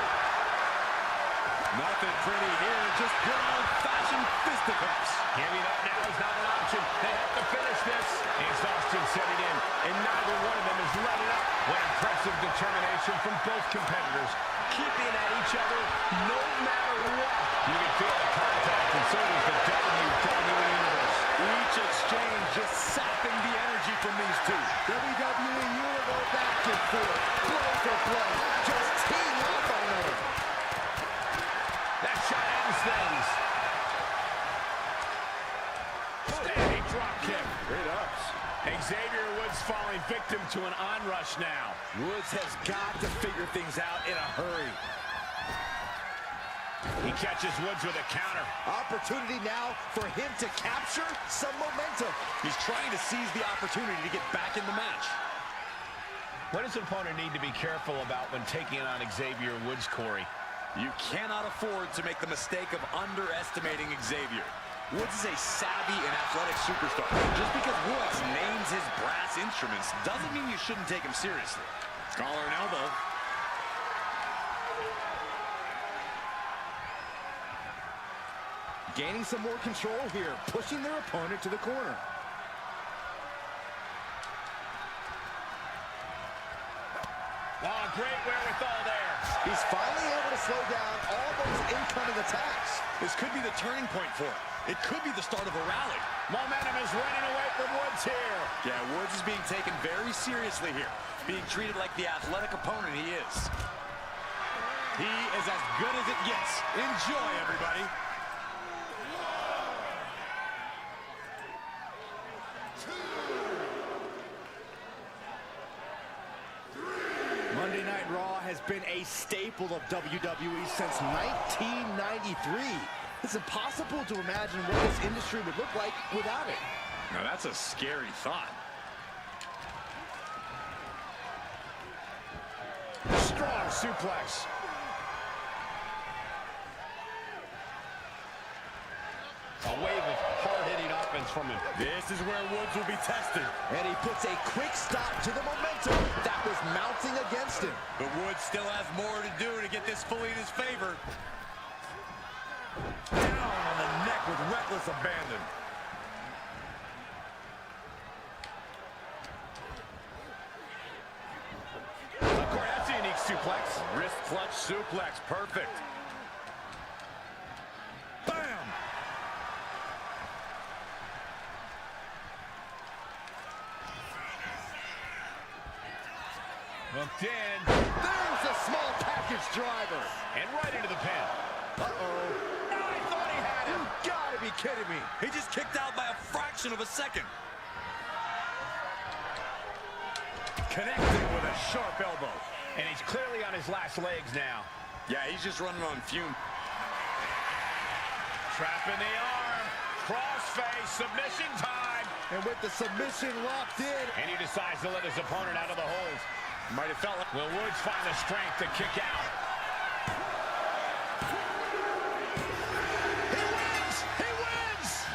Nothing pretty here, just good old-fashioned fisticuffs. Giving up now is not an option. They have to finish this. Exhaustion setting in, and neither one of them is letting up. What impressive determination from both competitors, keeping at each other no matter what. You can feel the contact, and so does the WWE Universe. Each exchange just sapping the energy from these two. WWE Universe back and forth, blow for blow, just teeing off on another. That shot ends things. Standing drop kick. Great ups. Xavier Woods falling victim to an onrush now. Woods has got to figure things out in a hurry. He catches Woods with a counter. Opportunity now for him to capture some momentum. He's trying to seize the opportunity to get back in the match. What does an opponent need to be careful about when taking on Xavier Woods, Corey? You cannot afford to make the mistake of underestimating Xavier. Woods is a savvy and athletic superstar. Just because Woods names his brass instruments doesn't mean you shouldn't take him seriously. Collar and elbow. Gaining some more control here, pushing their opponent to the corner. Oh, great wherewithal there. He's finally able to slow down all those incoming attacks. This could be the turning point for him. It could be the start of a rally. Momentum is running away from Woods here. Yeah, Woods is being taken very seriously here, being treated like the athletic opponent he is. He is as good as it gets. Enjoy, everybody. Monday Night Raw has been a staple of WWE since 1993. It's impossible to imagine what this industry would look like without it. Now that's a scary thought. Strong suplex. A wave of hard-hitting offense from him. This is where Woods will be tested. And he puts a quick stop to the momentum that was mounting against him. But Woods still has more to do to get this fully in his favor. Down on the neck with reckless abandon. Of course, that's a unique suplex. Wrist clutch suplex, perfect. Bam! Hooked in. There's a small package driver. And right into the pin. Uh-oh. I thought he had him. You gotta be kidding me. He just kicked out by a fraction of a second. Connecting with a sharp elbow. And he's clearly on his last legs now. Yeah, he's just running on fume. Trapping the arm. Crossface. Submission time. And with the submission locked in. And he decides to let his opponent out of the hold. Might have felt like... Will Woods find the strength to kick out? He wins! He wins!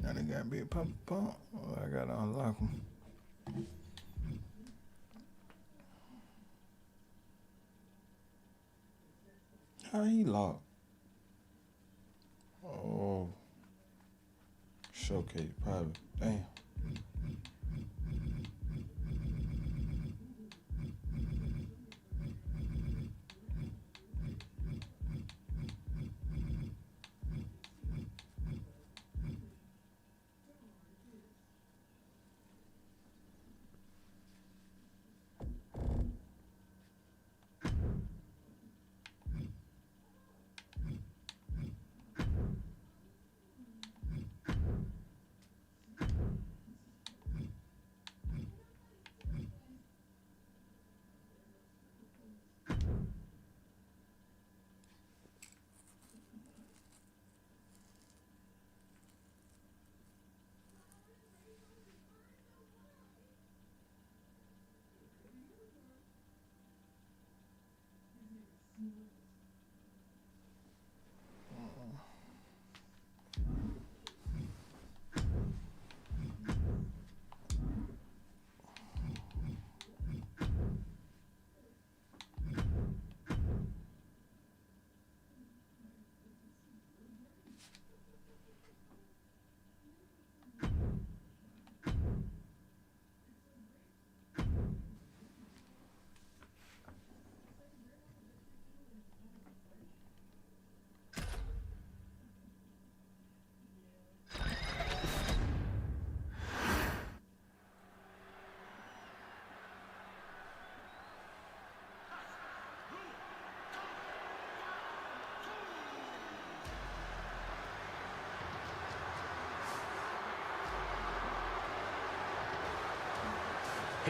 Now they got big pump. Oh, I gotta unlock them. How he locked? Oh, showcase probably. Damn.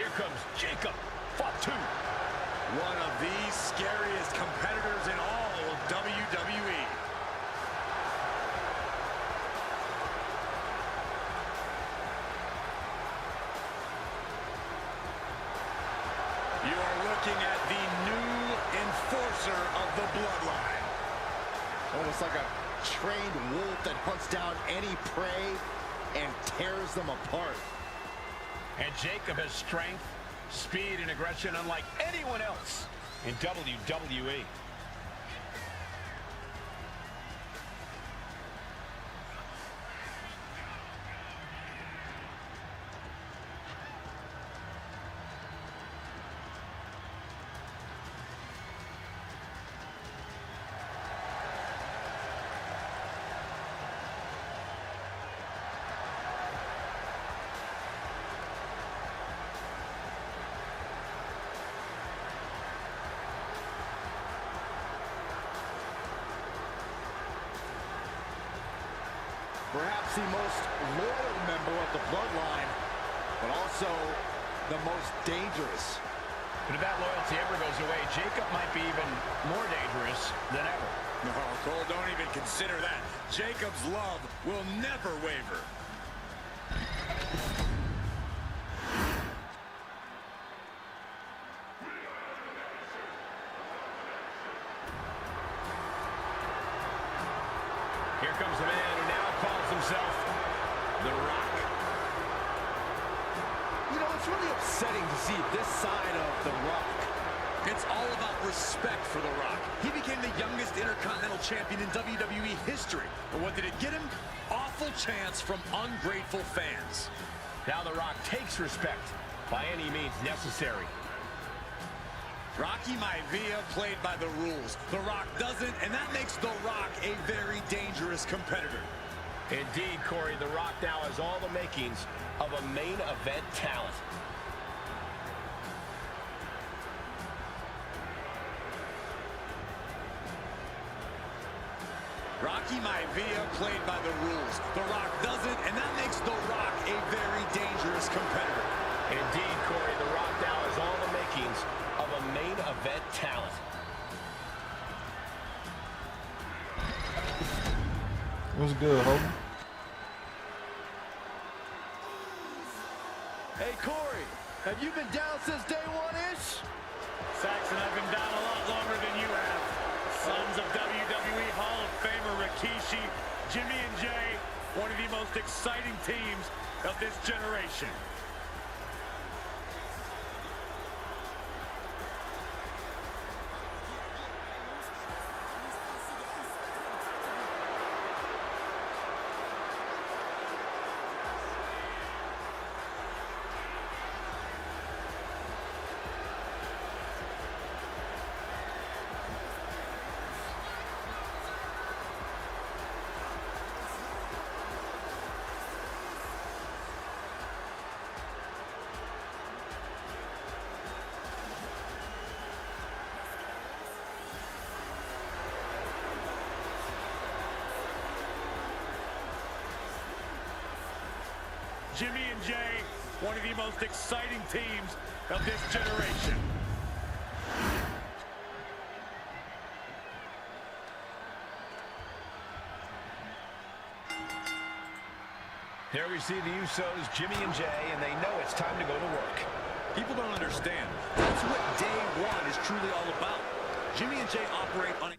Here comes Jacob. Fought 2. One of the scariest competitors in all of WWE. You are looking at the new enforcer of the Bloodline. Almost like a trained wolf that hunts down any prey and tears them apart. And Jacob has strength, speed, and aggression unlike anyone else in WWE. Perhaps the most loyal member of the Bloodline, but also the most dangerous. But if that loyalty ever goes away, Jacob might be even more dangerous than ever. No, Cole, don't even consider that. Jacob's love will never waver. Here comes the man who now calls himself The Rock. You know, it's really upsetting to see this side of The Rock. It's all about respect for The Rock. He became the youngest Intercontinental Champion in WWE history. But what did it get him? Awful chants from ungrateful fans. Now The Rock takes respect by any means necessary. Rocky Maivia played by the rules. The Rock doesn't, and that makes The Rock a very dangerous competitor. Indeed, Corey, The Rock now has all the makings of a main event talent. Rocky Maivia played by the rules. The Rock doesn't, and that makes The Rock a very dangerous competitor. Indeed, Corey, The Rock now has all the makings of a main event talent. What's good, Hogan? Hey, Corey, have you been down since day one-ish? Saxon, I've been down a lot longer than you have. Sons of WWE Hall of Famer Rikishi, Jimmy and Jay, one of the most exciting teams of this generation. Jimmy and Jay, one of the most exciting teams of this generation. Here we see the Usos, Jimmy and Jay, and they know it's time to go to work. People don't understand. That's what day one is truly all about. Jimmy and Jay operate on a...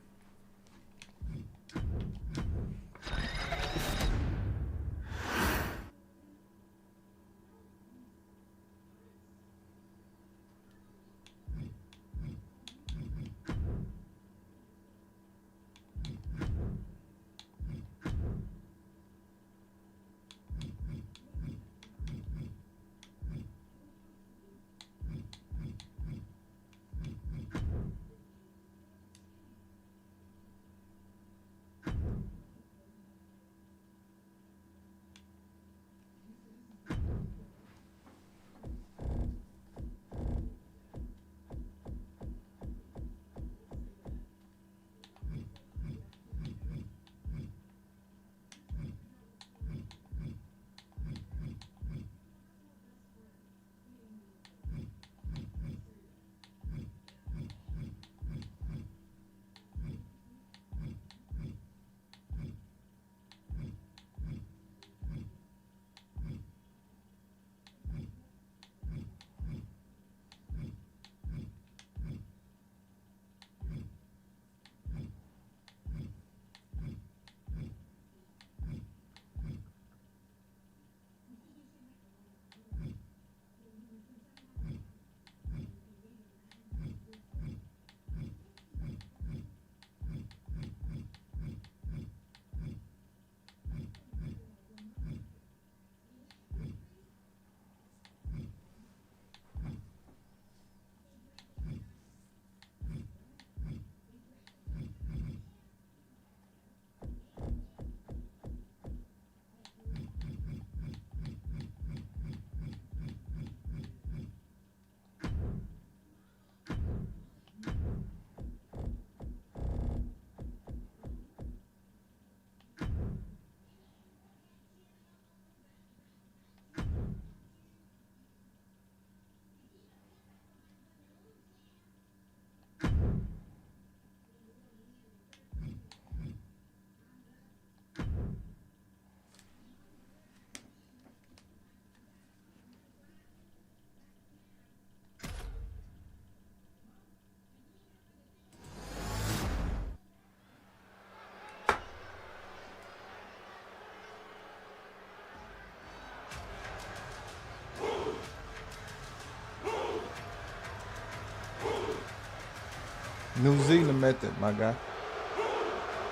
New Zealand method, my guy.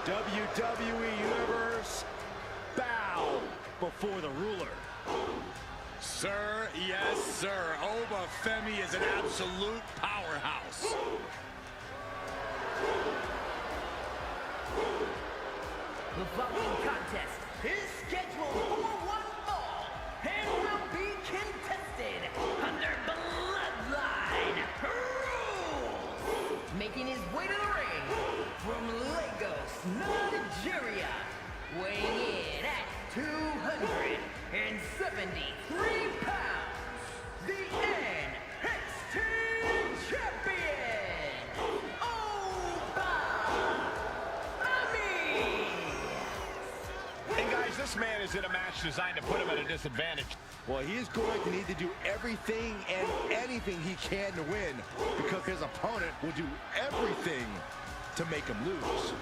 WWE Universe, bow before the ruler. Sir, yes, sir. Oba Femi is an absolute powerhouse. The following contest is scheduled for one fall and will be contested under Bloodline rules. Making his way to the ring from Lagos, Nigeria, weighing in at 273 pounds, the NXT Champion, Oba Femi. And guys, this man is in a match designed to put him at a disadvantage. Well, he is going to need to do everything and anything he can to win, because his opponent will do everything to make him lose.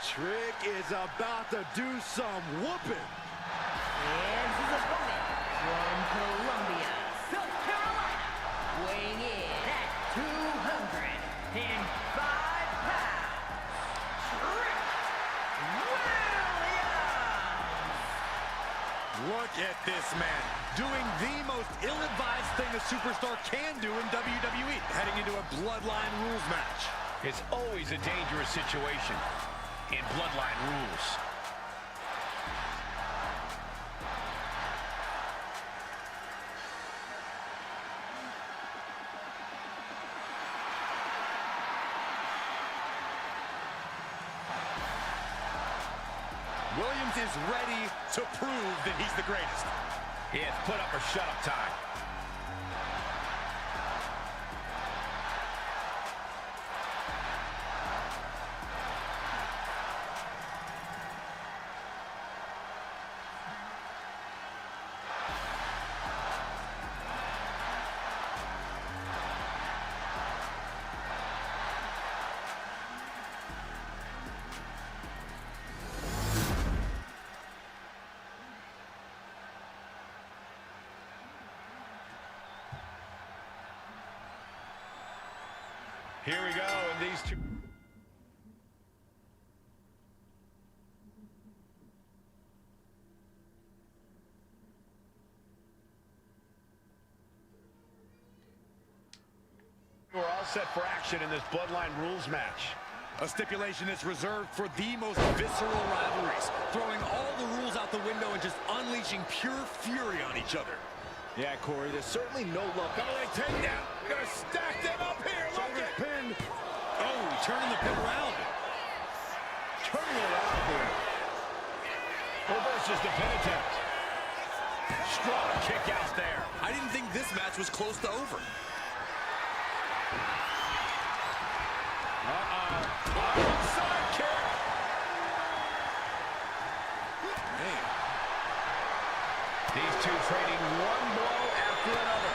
Trick is about to do some whooping. And his opponent from Columbia, South Carolina, weighing in at 205 pounds, Trick Williams. Look at this man doing the most ill-advised thing a superstar can do in WWE, heading into a Bloodline rules match. It's always a dangerous situation in Bloodline rules. Williams is ready to prove that he's the greatest. It's put up or shut up time. Here we go, and these two... We're all set for action in this Bloodline rules match. A stipulation that's reserved for the most visceral rivalries, throwing all the rules out the window and just unleashing pure fury on each other. Yeah, Corey, there's certainly no luck. Oh, they take down. Gonna stack them up here. Look at pin. Oh, turning the pin around. Turning it around here. Reverses the pin attempt. Strong kick out there. I didn't think this match was close to over. Side kick. Man. These two trading one blow after another.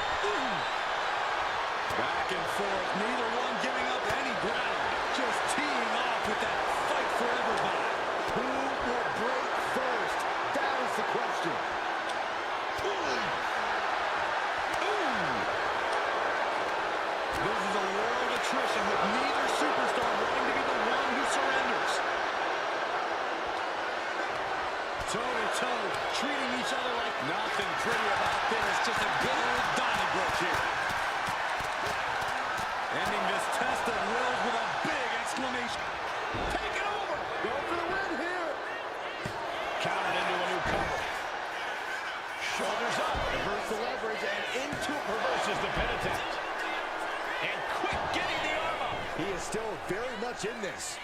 Back and forth, neither one giving up any ground. Just teeing off with that fight for everybody. Who will break first? That is the question. This is a world attrition with neither superstar wanting to be the one who surrenders. Toe-to-toe, treating each other like nothing pretty about this. Just a good old Donnybrook here. Ending this test of wills with a big exclamation. Take it over. Go for the win here. Countered into a new cover. Shoulders up. Reverse the leverage and into Reverses the pin attempt. And quick getting the arm up. He is still very much in this.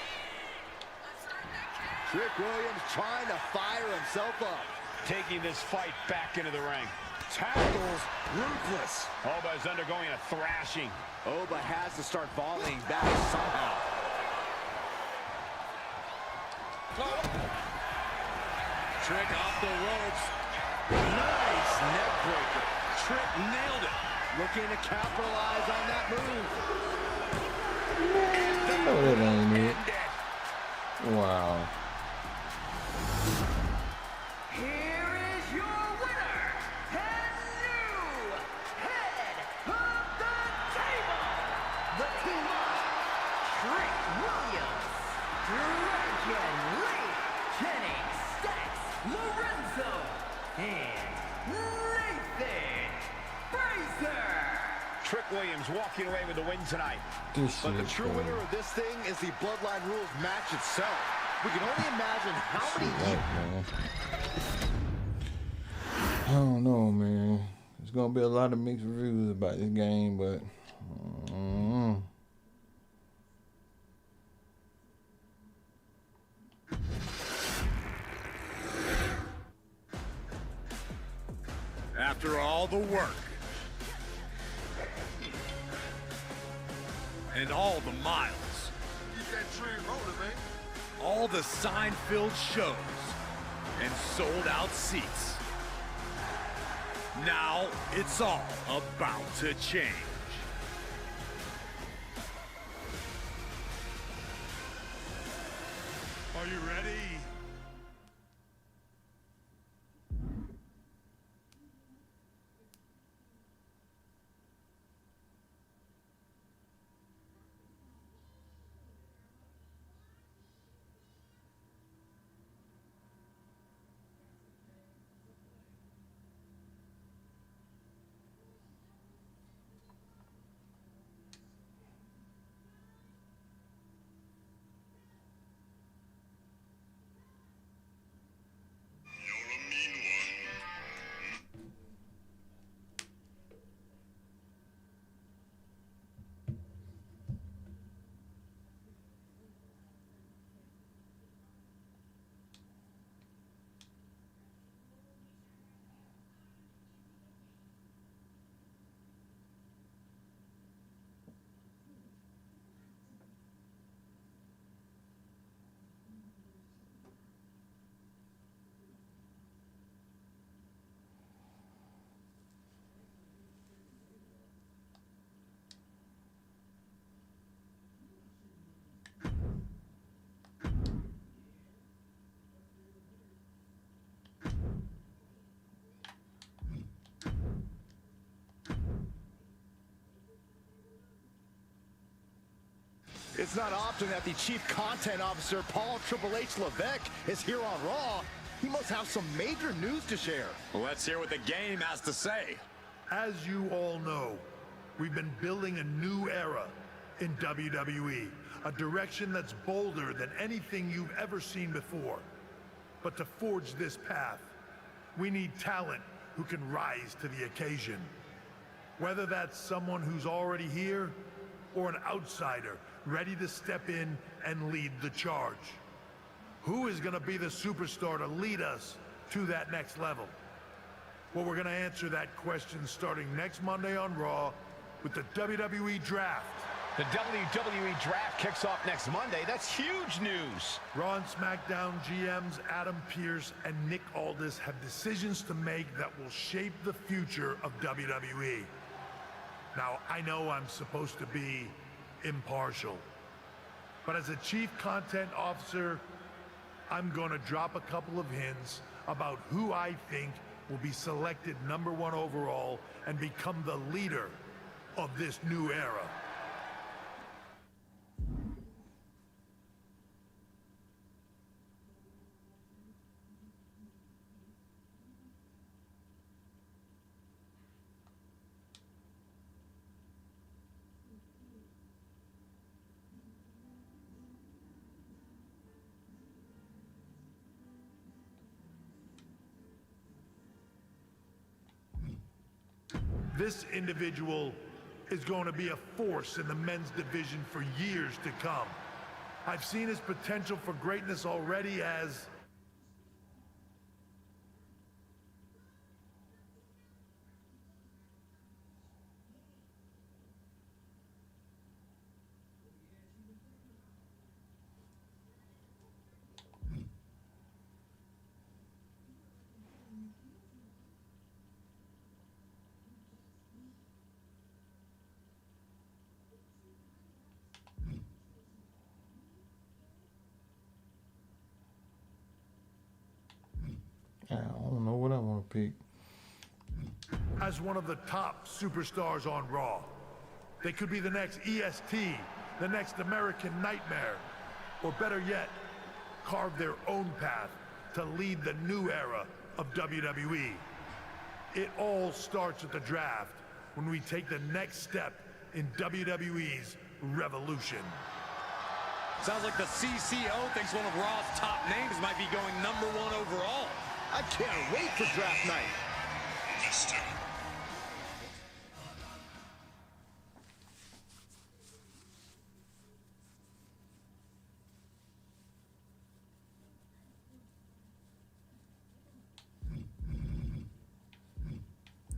Trick Williams trying to fire himself up. Taking this fight back into the ring. Tackles ruthless. Oba is undergoing a thrashing. Oba has to start volleying back somehow. Trick off the ropes. Nice neck breaker. Trick nailed it. Looking to capitalize on that move. No, that ain't it. Wow. Here is your winner and new head of the table, the team of Trick Williams, Dragon Lee, Kenny Stax Lorenzo, and Nathan Fraser. Trick Williams walking away with the win tonight. But the true winner of this thing is the Bloodline Rules match itself. We can only imagine how many man. I don't know, man. There's gonna be a lot of mixed reviews about this game, but After all the work and all the miles, Keep that train rolling, man. all the sign-filled shows and sold-out seats. Now it's all about to change. Are you ready? It's not often that the Chief Content Officer, Paul Triple H Levesque, is here on Raw. He must have some major news to share. Let's hear what the game has to say. As you all know, we've been building a new era in WWE, a direction that's bolder than anything you've ever seen before. But to forge this path, we need talent who can rise to the occasion. Whether that's someone who's already here or an outsider ready to step in and lead the charge. Who is going to be the superstar to lead us to that next level? Well, we're going to answer that question starting next Monday on Raw with the WWE Draft. The WWE Draft kicks off next Monday. That's huge news. Raw and SmackDown GMs Adam Pearce and Nick Aldis have decisions to make that will shape the future of WWE. Now, I know I'm supposed to be impartial, but as a Chief Content Officer, I'm going to drop a couple of hints about who I think will be selected #1 overall and become the leader of this new era. This individual is going to be a force in the men's division for years to come. I've seen his potential for greatness already as I don't know what I want to pick. As one of the top superstars on Raw, they could be the next EST, the next American Nightmare, or better yet, carve their own path to lead the new era of WWE. It all starts at the draft when we take the next step in WWE's revolution. Sounds like the CCO thinks one of Raw's top names might be going #1 overall. I can't wait for draft night.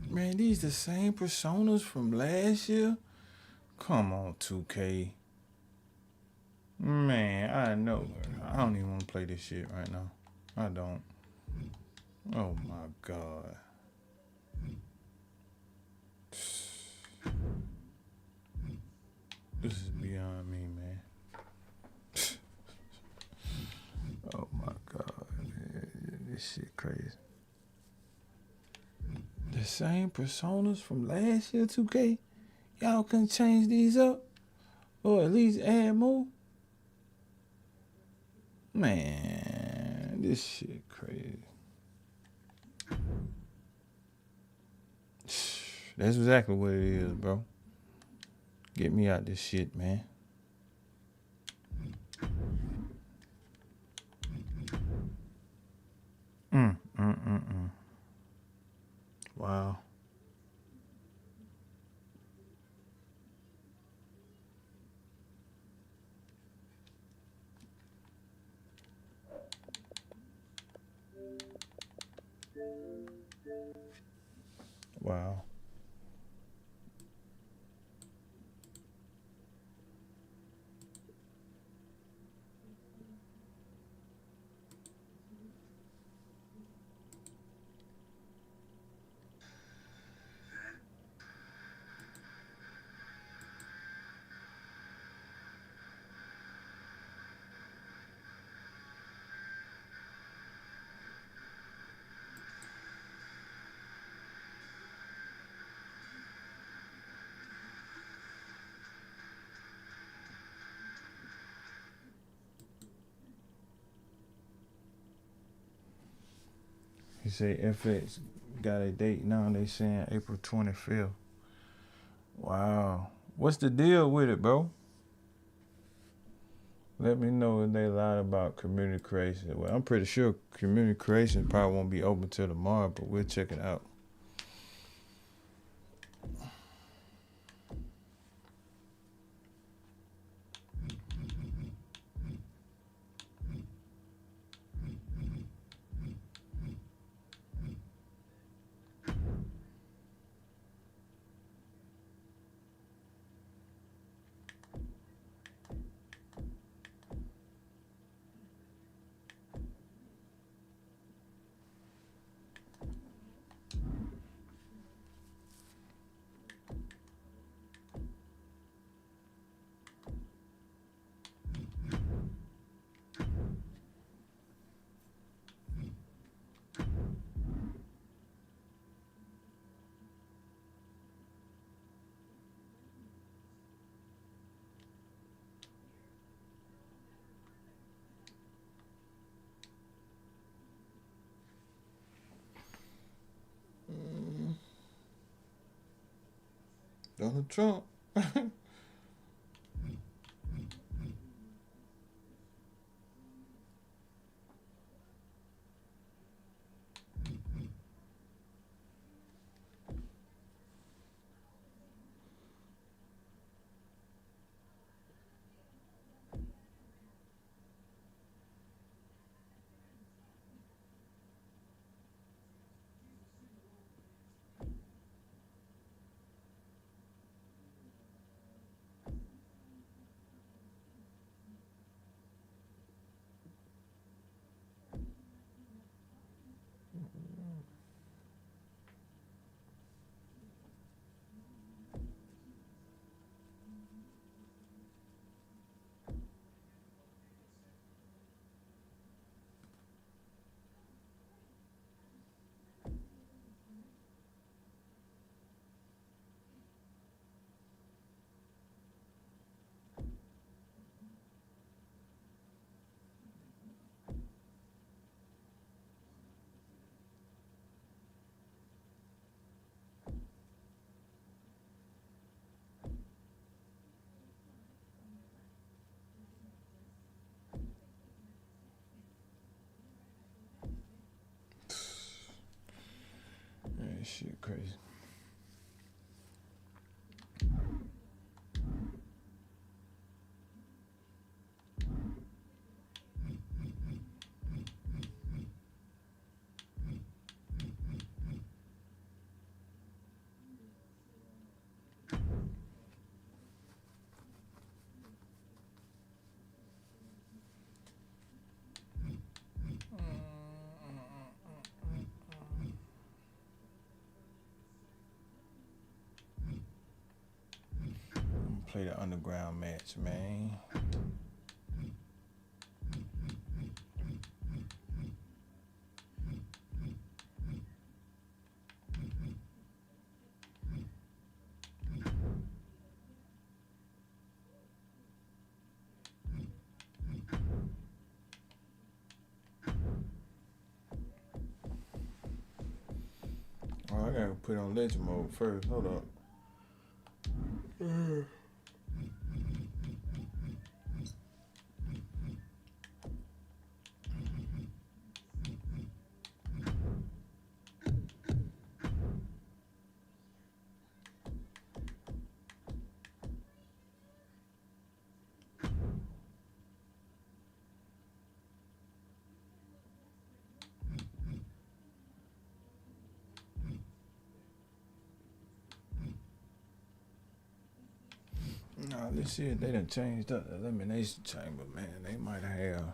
Man, these the same personas from last year? Come on, 2K. Man, I know. I don't even want to play this shit right now. I don't. Oh my God. This is beyond me, man. Oh my God. This shit crazy. The same personas from last year, 2K? Y'all couldn't change these up? Or at least add more? Man, this shit crazy. That's exactly what it is, bro. Get me out this shit, man. Wow. Wow. He say FX got a date now. They saying April 25th. Wow. What's the deal with it, bro? Let me know if they lied about community creation. Well, I'm pretty sure community creation probably won't be open till tomorrow, but we'll check it out. Donald Trump. This shit crazy. Play the underground match, man. Oh, I gotta put on legend mode first. Hold up. No, this year they done changed up the elimination chamber, man. They might have.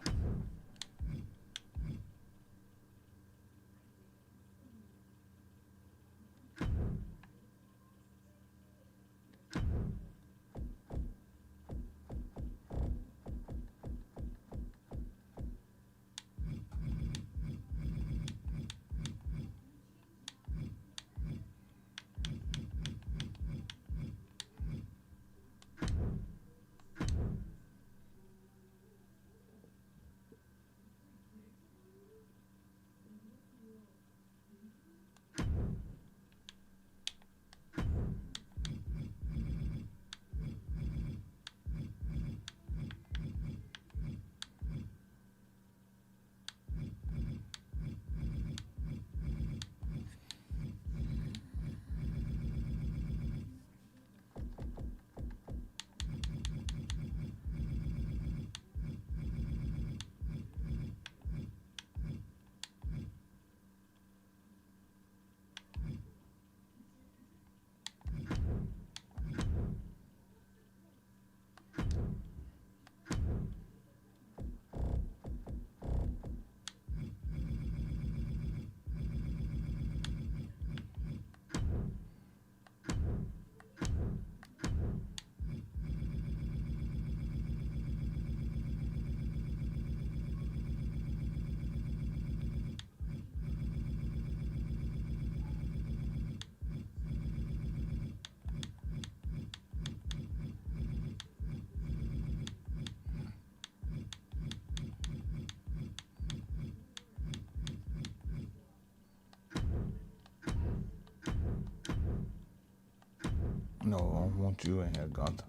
No, I don't want you in here, Gunther.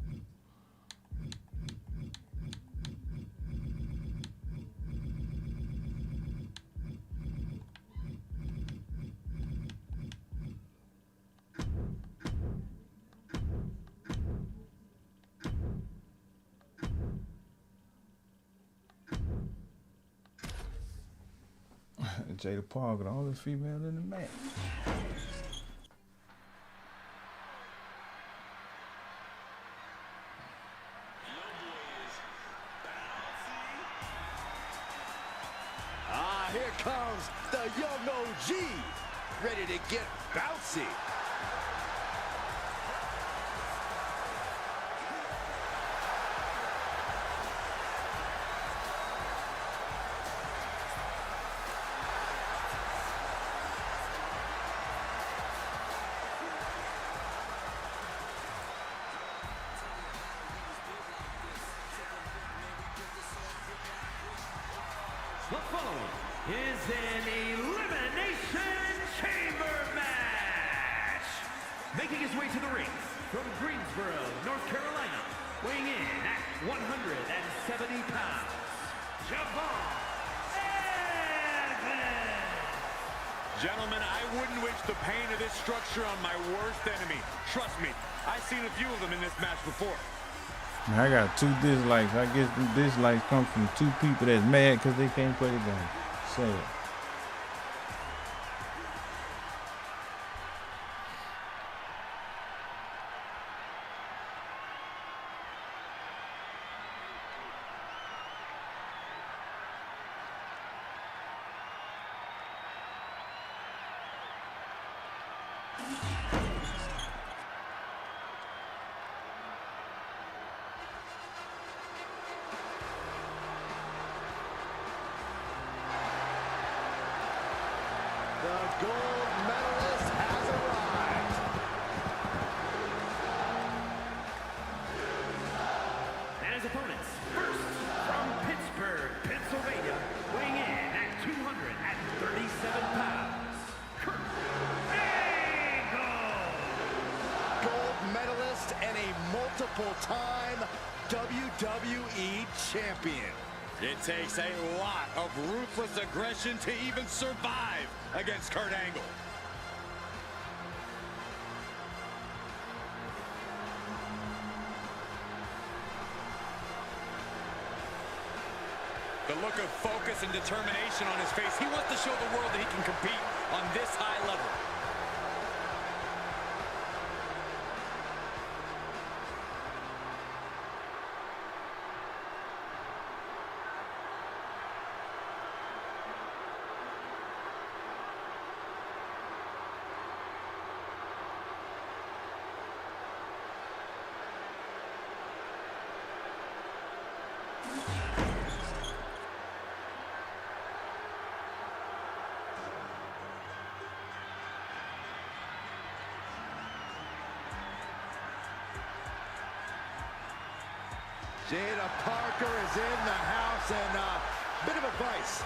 Jada Parker, the only female in the match. Here comes the young OG, ready to get bouncy. The following is an Elimination Chamber match. Making his way to the ring from Greensboro, North Carolina, weighing in at 170 pounds, Javon Evans. Gentlemen, I wouldn't wish the pain of this structure on my worst enemy. Trust me, I've seen a few of them in this match before. Man, I got 2 dislikes. I guess the dislikes come from 2 people that's mad because they can't play the game. Sad. The gold medalist has arrived. And his opponents, first from Pittsburgh, Pennsylvania, weighing in at 237 pounds, Kurt Angle. Gold medalist and a multiple-time WWE champion. It takes a lot of ruthless aggression to even survive against Kurt Angle. The look of focus and determination on his face. He wants to show the world that he can compete on this high level. Jada Parker is in the house, and bit of advice,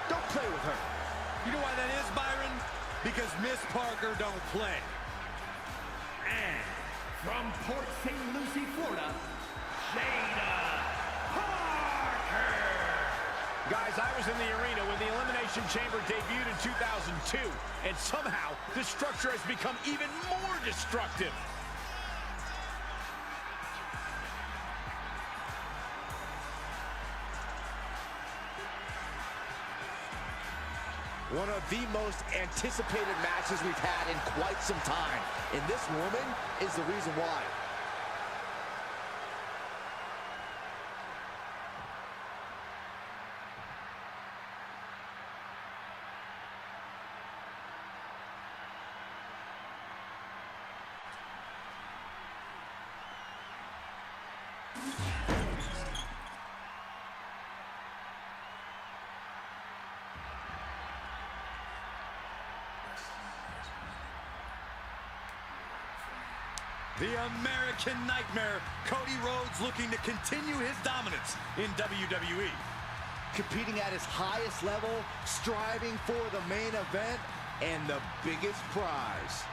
don't play with her. You know why that is, Byron? Because Miss Parker don't play. And from Port St. Lucie, Florida, Jada Parker. Guys, I was in the arena when the Elimination Chamber debuted in 2002, and somehow this structure has become even more destructive. One of the most anticipated matches we've had in quite some time. And this woman is the reason why. The American Nightmare, Cody Rhodes, looking to continue his dominance in WWE. Competing at his highest level, striving for the main event and the biggest prize.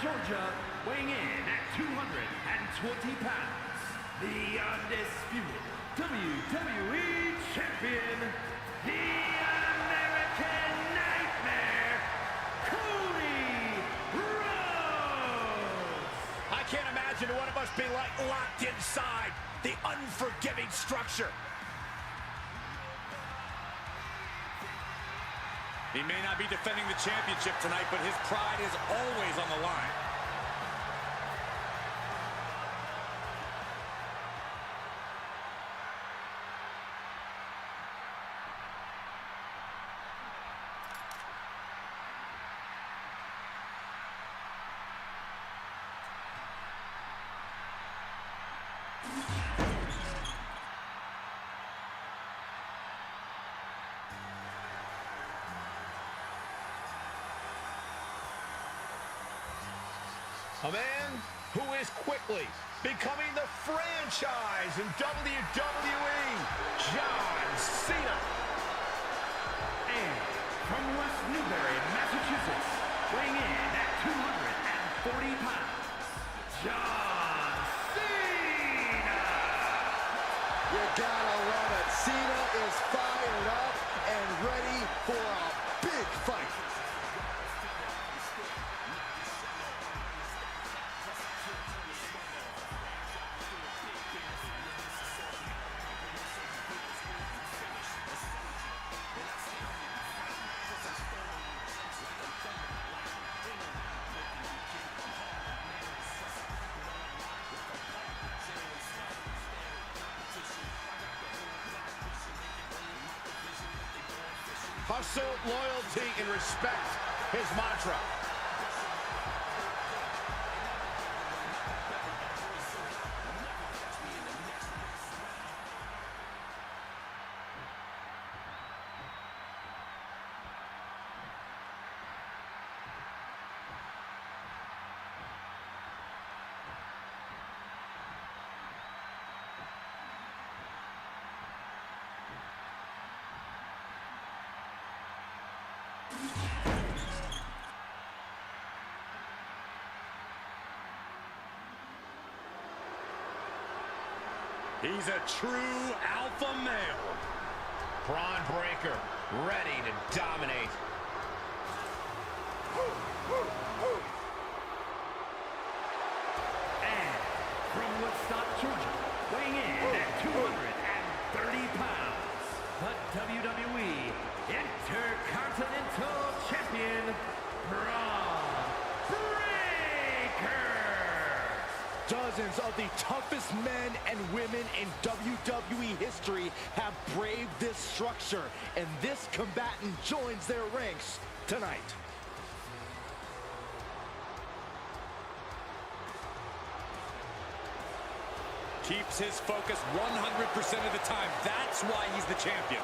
Georgia, weighing in at 220 pounds, the undisputed WWE Champion, the American Nightmare, Cody Rhodes. I can't imagine what it must be like locked inside the unforgiving structure. He may not be defending the championship tonight, but his pride is always on the line. A man who is quickly becoming the franchise in WWE, John Cena. And from West Newbury, Massachusetts, weighing in at 240 pounds, John Cena! You gotta love it. Cena is fired up and ready for a big fight. Hustle, loyalty, and respect, his mantra. He's a true alpha male. Braun Breaker, ready to dominate. And from Woodstock, Georgia, weighing in at 230 pounds, the WWE Intercontinental Champion, Braun Breaker! Dozens of the toughest men and women in WWE history have braved this structure, and this combatant joins their ranks tonight. Keeps his focus 100% of the time. That's why he's the champion.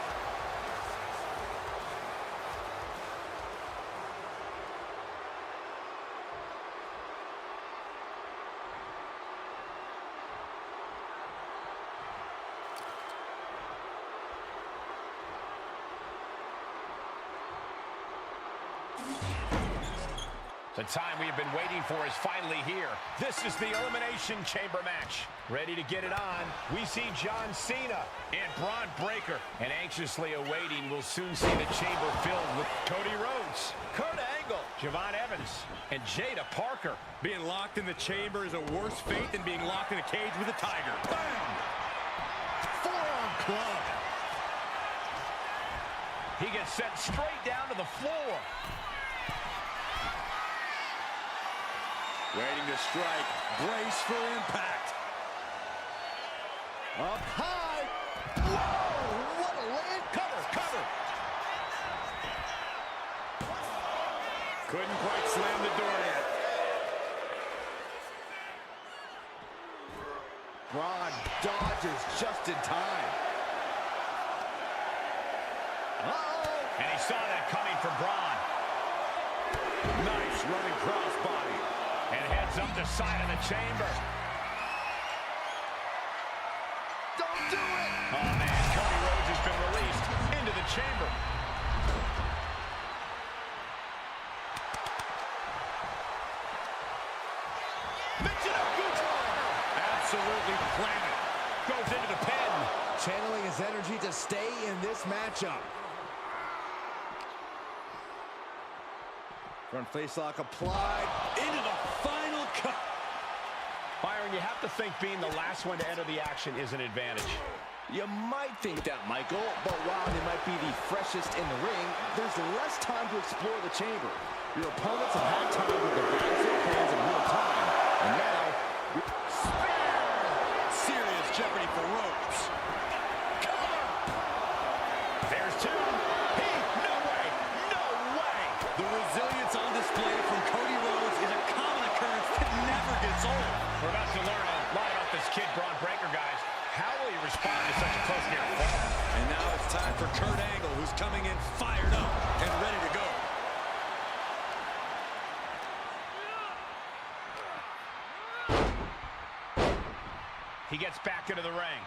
The time we've been waiting for is finally here. This is the Elimination Chamber match. Ready to get it on, we see John Cena and Braun Breaker. And anxiously awaiting, we'll soon see the chamber filled with Cody Rhodes, Kurt Angle, Javon Evans, and Jada Parker. Being locked in the chamber is a worse fate than being locked in a cage with a tiger. Bam! Forearm club. He gets sent straight down to the floor. Waiting to strike. Brace for impact. Up high. Whoa! What a land. Cover, cover. Couldn't quite slam the door yet. Braun dodges just in time. Uh-oh. And he saw that coming from Braun. Nice running crossbody. And heads up the side of the chamber. Don't do it! Oh, man, Cody Rhodes has been released into the chamber. Absolutely planted. Goes into the pin. Channeling his energy to stay in this matchup. Front facelock applied. Into the final cut. Byron, you have to think being the last one to enter the action is an advantage. You might think that, Michael, but while they might be the freshest in the ring, there's less time to explore the chamber. Your opponents have had time with the battlefield plans in real time, and now... Serious jeopardy for Rhodes. Cover! There's two. No way! No way! The resilience on display from Cody Rhodes is a common occurrence that never gets old. We're about to learn a lot about this kid, Braun Breaker, guys. How will he respond to such a close near fall? And now it's time for Kurt Angle, who's coming in fired up and ready to go. He gets back into the ring.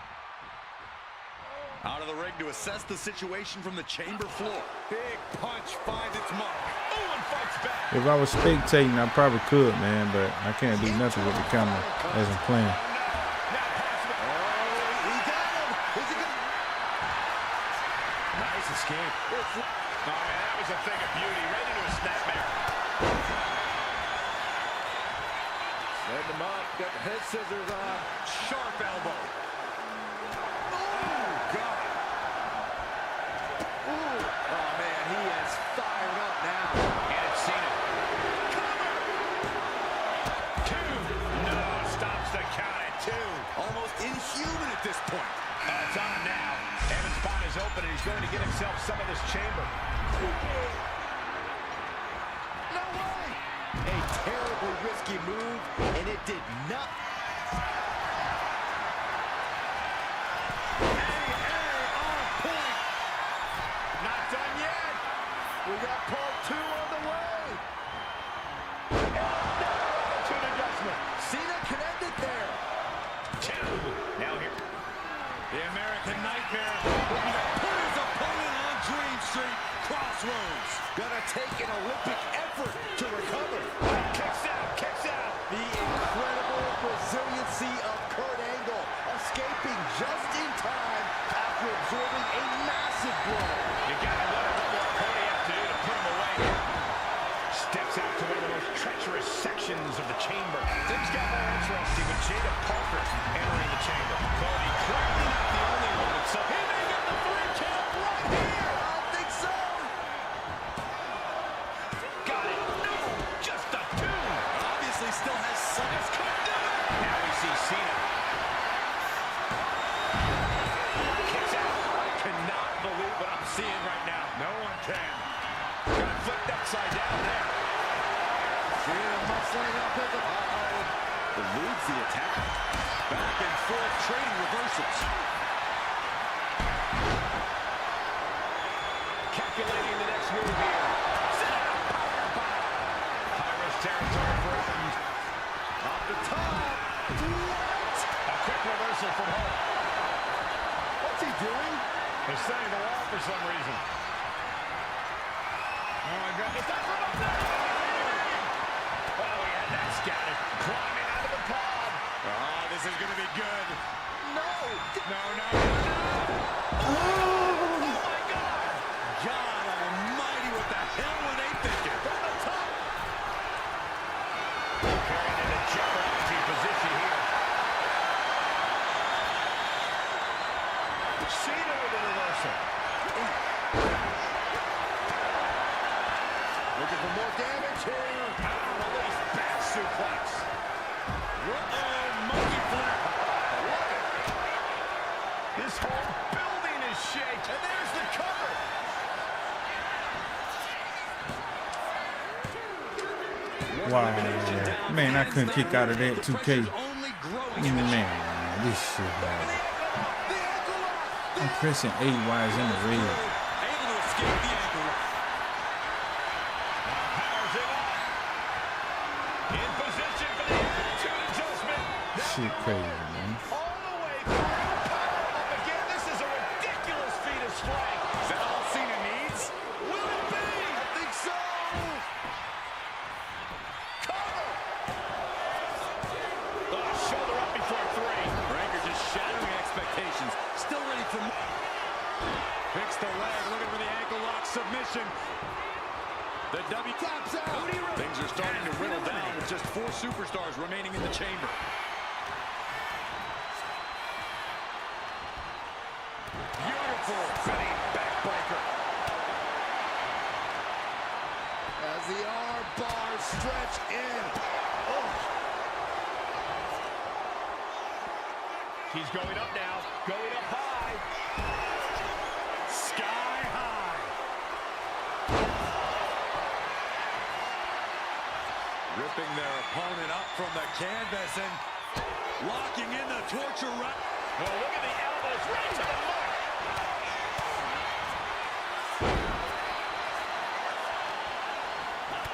Out of the ring to assess the situation from the chamber floor. Big punch finds its mark. Oh, and fights back. If I was spectating, I probably could, man, but I can't do nothing with the camera as I'm playing. Nice escape. Oh, man, that was a thing of beauty. Right into a snapmare. Set him up. Got the head scissors on. Sharp elbow. Oh, God. Ooh. Oh, man, he is fired up now. And it's Cena. Cover. 2. No, stops the count at 2. Almost inhuman at this point. It's on now. Evan's spot is open, and he's going to get himself some of this chamber. No way! A terribly risky move, and it did not. On point. Not done yet. We got part 2 on the way. To an adjustment. Cena connected there. 2. Now here. The American Nightmare looking to put his opponent on Dream Street. Crossroads. Gonna take an Olympic effort to recover. Kicks out, kicks out. The incredible resiliency of Kurt Angle, escaping just in time after absorbing a massive blow. You gotta wonder what will Cody have to do to put him away here. Steps out to one of the most treacherous sections of the chamber. Things got more interesting with Jada Parker entering the chamber. Cody clearly not the only one, so he may get the 3 count right here. I think so. Got it. No, just a 2. Obviously still has some. This could do it. Now we see Cena. Kicks out. I cannot believe what I'm seeing right now. No one can. Got flipped upside down there. Cena muscling up at the Eludes the attack. Back and forth trading reversals. Calculating the next move here. Sit down. High-risk territory for Evans. off the top. What? A quick reversal from Hogan. What's he doing? They're setting the wall for some reason. Oh my God. It's not from up there. Oh, he had that scattered. Climbing out of the pod. Oh, this is going to be good. No. No, no, no, no. Oh my God. God almighty, what the hell were they thinking? From the top. Carrying into jeopardy position here. Cena with a reversal. Looking for more damage here. Release back suplex. Monkey flip. This whole building is shaking. And there's the cover. Wow. Man, I couldn't kick out of that 2K. Man, this shit hard. I'm pressing A while it's in the red. Able to escape the ankle. Powers it up. In position for the attitude adjustment. Shit crazy, man. All the way through. Power up again. This is a ridiculous feat of strength. Is that all Cena needs? Will it be? I think so. Cover. Shoulder up before 3. Breaker just shattering expectations. Still ready for more. Picks the leg, looking for the ankle lock submission. The W Taps out. Things are starting to whittle down with just 4 superstars remaining in the chamber. Beautiful spinning backbreaker. As the arm bars stretch in. Oh. He's going up now. Going up high. Sky high. Ripping their opponent up from the canvas and locking in the torture run. Oh, look at the elbows right to the mark.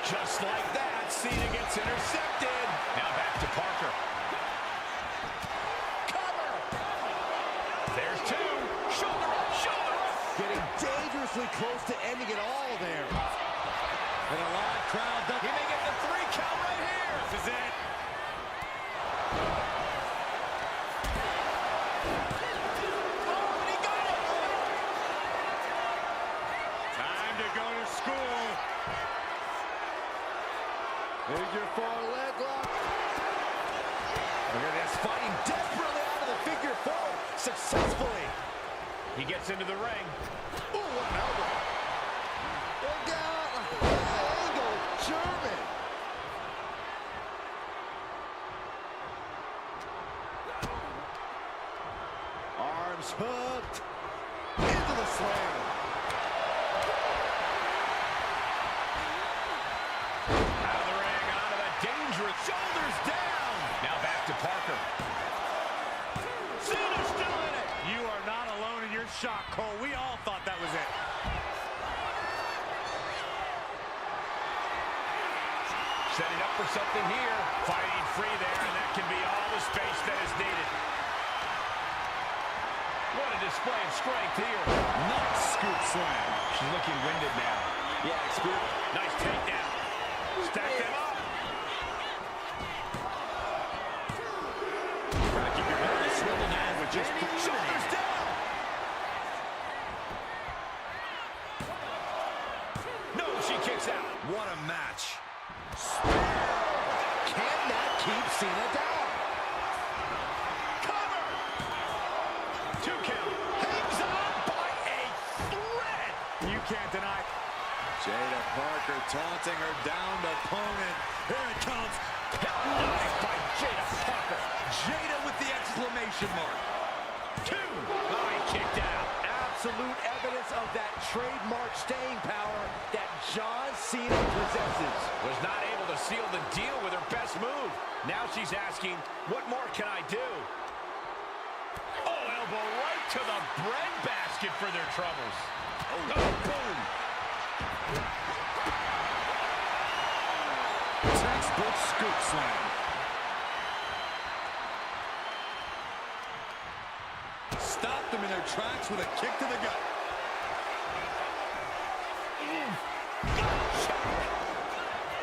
Just like that, Cena gets intercepted. Now back to Parker. Cover. awfully close to ending it all there. And a live crowd. He may get the 3 count right here. This is it. Oh, and he got it. Time to go to school. Here's your 4 leg lock. Look at this, fighting desperately out of the figure 4, successfully. He gets into the ring. Ooh, what an elbow. Look out, angle, German. Arms hooked, into the slam. Out of the ring, onto the dangerous shoulders down. Now back to Parker. Cena's still in it. You are not alone in your shock, Cole. We all thought that was it. Setting up for something here. Fighting free there, and that can be all the space that is needed. What a display of strength here. Nice scoop slam. She's looking winded now. Yeah, scoop. Nice takedown. Stack them up. Gotta keep your head swiveled down with just shoulders down. No, she kicks out. What a match. Can that keep Cena down? Cover. 2 count. Hangs on by a thread. You can't deny. Jada Parker taunting her downed opponent. Here it comes. Nice by Jada Parker. Jada with the exclamation mark. 2. Oh, he kicked out. Absolute evidence of that trademark staying power that John Cena possesses. Was not able to seal the deal with her best move. Now she's asking, what more can I do? Oh, elbow right to the breadbasket for their troubles. Oh, boom. Textbook scoop slam. Stopped them in their tracks with a kick to the gut.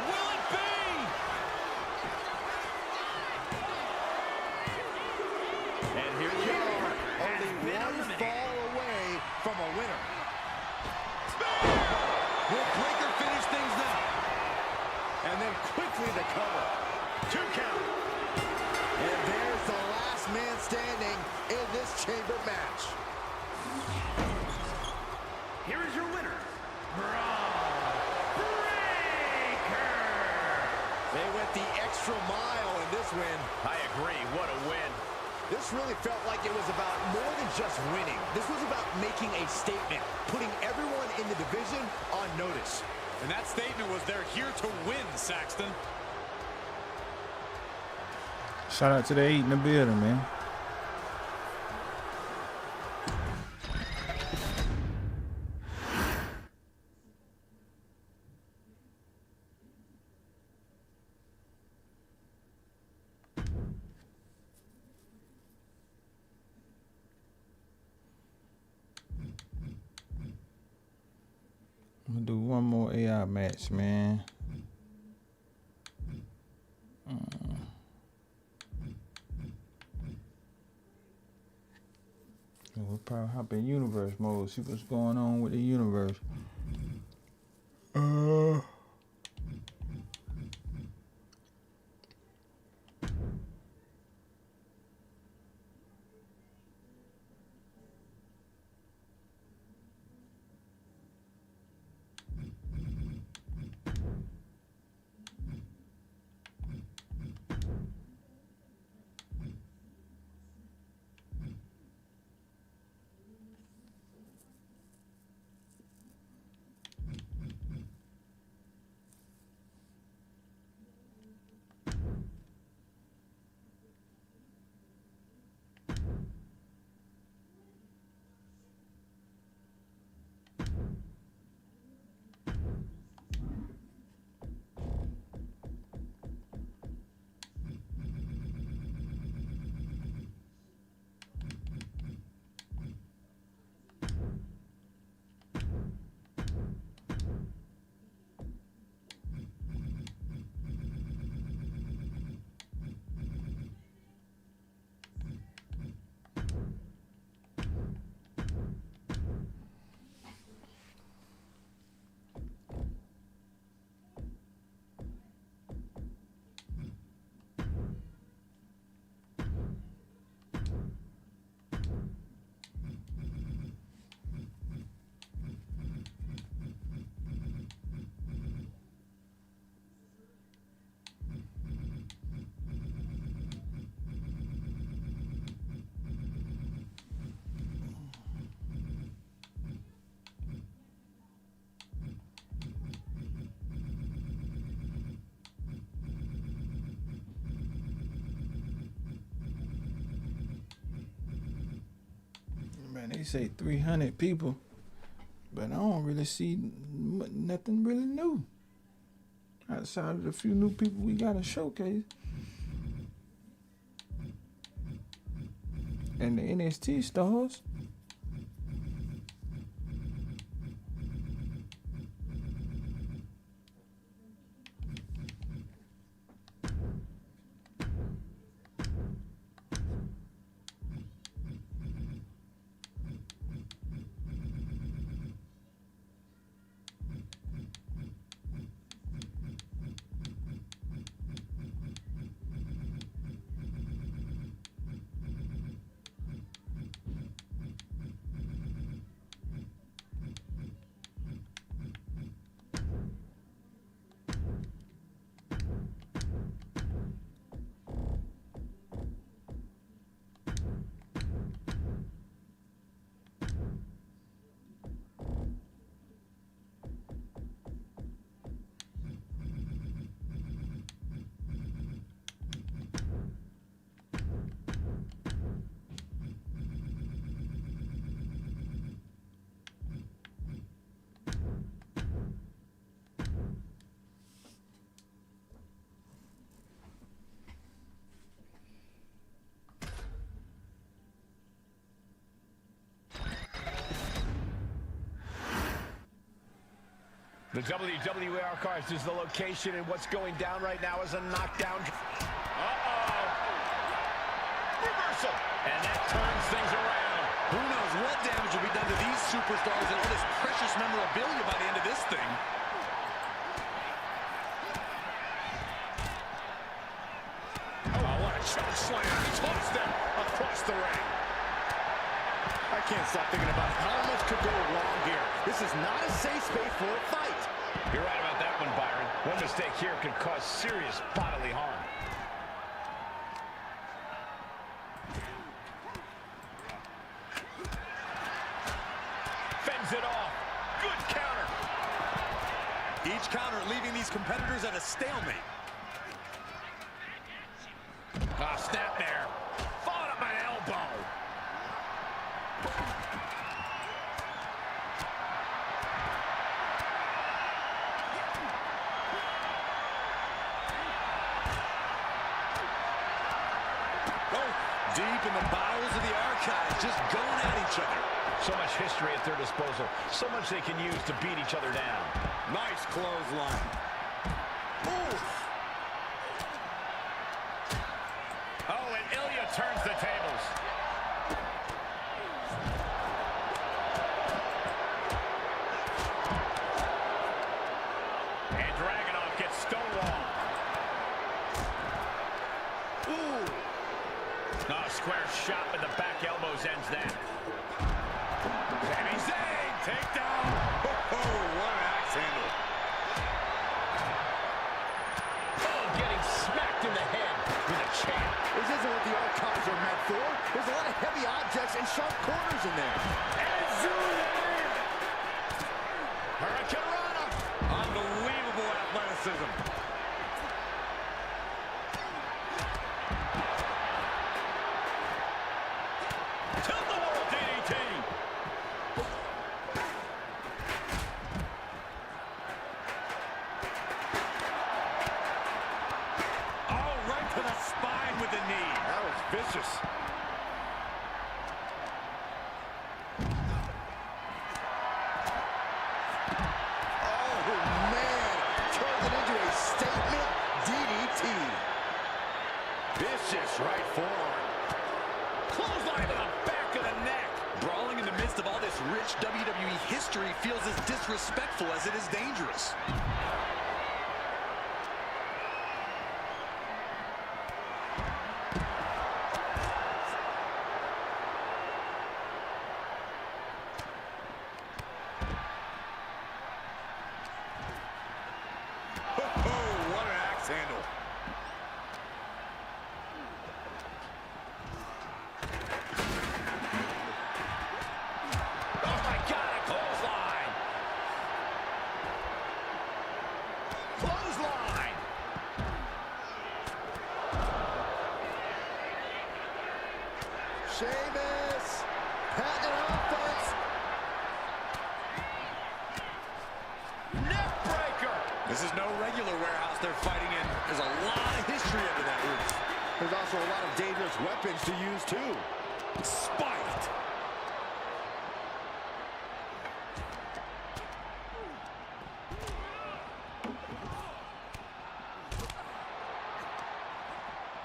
Will it be? And here we are, only one fall away from a winner. Will Breaker finish things now? And then quickly the cover. 2 count. And there's the last man standing in this chamber match. Here is your winner, Breaker. They went the extra mile in this win. I agree. What a win. This really felt like it was about more than just winning. This was about making a statement, putting everyone in the division on notice. And that statement was they're here to win, Saxton. Shout out to the 8 in the building, man. I'm gonna do one more AI match, man. We'll probably hop in universe mode, see what's going on with the universe. say 300 people, but I don't really see nothing really new outside of the few new people we got to showcase. And the NXT stars. The WWE Archives is the location, and what's going down right now is a knockdown. Reversal! And that turns things around. Who knows what damage will be done to these superstars and all this precious memorabilia by the end of this thing. Oh, what a choke slam. Tossed them across the ring. I can't stop thinking about how much could go wrong here. This is not a safe space for a fight. You're right about that one, Byron. One mistake here could cause serious bodily harm. Fends it off. Good counter. Each counter leaving these competitors at a stalemate. Snap there. Followed up by an elbow. Deep in the bowels of the archives, just going at each other. So much history at their disposal. So much they can use to beat each other down. Nice clothesline. Ooh. Oh, and Ilya turns the tables. And Dragunov gets stonewalled. Ooh. A square shot with the back elbows ends that. Sami Zayn, takedown. Oh, what an axe handle. Oh, getting smacked in the head with a chair. This isn't what the archives are meant for. There's a lot of heavy objects and sharp corners in there. Hurricane Rana. Unbelievable athleticism. Tilt-the-world DDT. Oh, right to the spine with the knee. That was vicious. Oh, man. Turns it into a statement DDT. Vicious right forearm. Clothesline to the back of the neck. Brawling in the midst of all this rich WWE history feels as disrespectful as it is dangerous. Oh, what an axe handle. Oh, my God, a clothesline. Clothesline. Sheamus. Patting it off the This is no regular warehouse they're fighting in. There's a lot of history under that roof. There's also a lot of dangerous weapons to use, too. Spiked.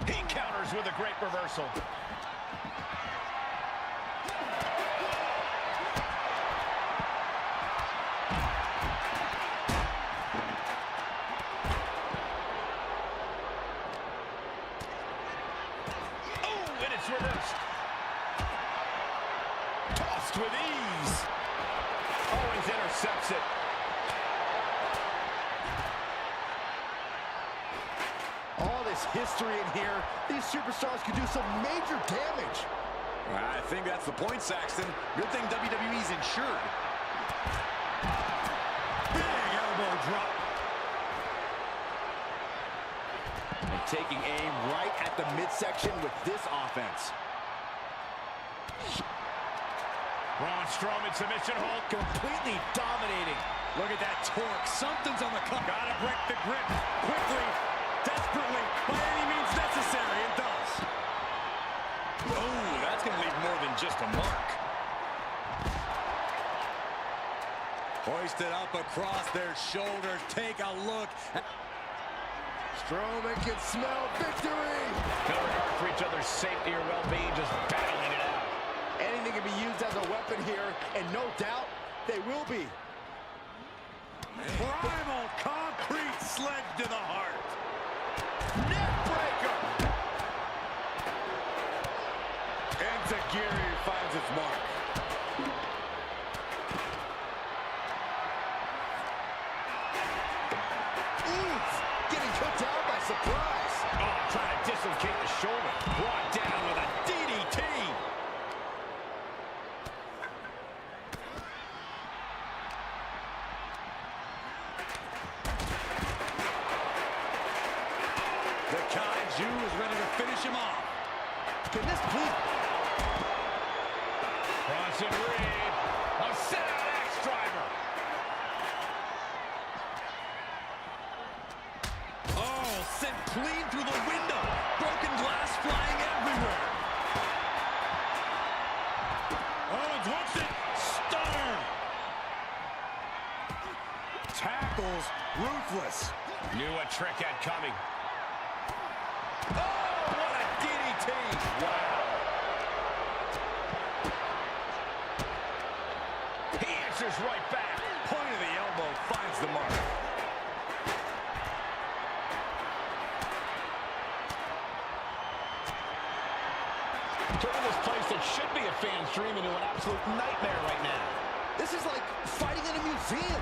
He counters with a great reversal. Reversed. Tossed with ease. Owens intercepts it. All this history in here, these superstars could do some major damage. I think that's the point, Saxton. Good thing WWE's insured. Big elbow drop. And taking aim right at the midsection with this offense. Braun Strowman submission hold. Completely dominating. Look at that torque. Something's on the cut. Gotta break the grip. Quickly, desperately, by any means necessary. It does. Oh, that's going to leave more than just a mark. Hoisted up across their shoulders. Take a look. Strowman can smell victory. No regard for each other's safety or well-being, just battling it out. Anything can be used as a weapon here, and no doubt they will be. Primal concrete sledge to the heart. Neck breaker. Enziguri finds its mark. Getting put down by surprise. Oh, trying to dislocate the shoulder. Brought down with a DDT. The Kaiju is ready to finish him off. Can this please? Bronson Reed. A sit-out axe driver. Oh, sent clean through the window. Broken glass flying everywhere. Owens hooks it. Steiner. Tackles ruthless. Knew a trick had coming. Oh, what a DDT. Wow. He answers right back. Point of the elbow finds the mark. Turning this place that should be a fan's dream into an absolute nightmare right now. This is like fighting in a museum.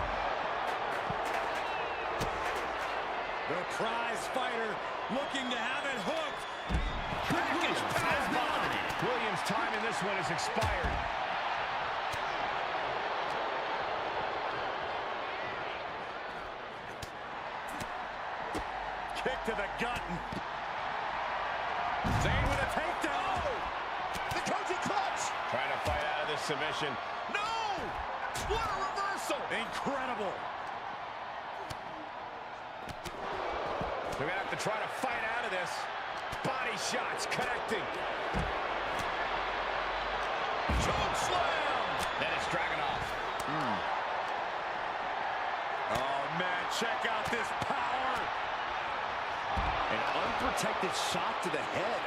The prize fighter looking to have it hooked. Package pass by. Williams' time in this one has expired. Kick to the gut. Zayn with a takedown. Oh! The coaching clutch. Trying to fight out of this submission. No! What a reversal! Incredible. They're going to have to try to fight out of this. Body shots connecting. Choke slam! Then it's Dragunov. Oh, man, check out this power. An unprotected shot to the head.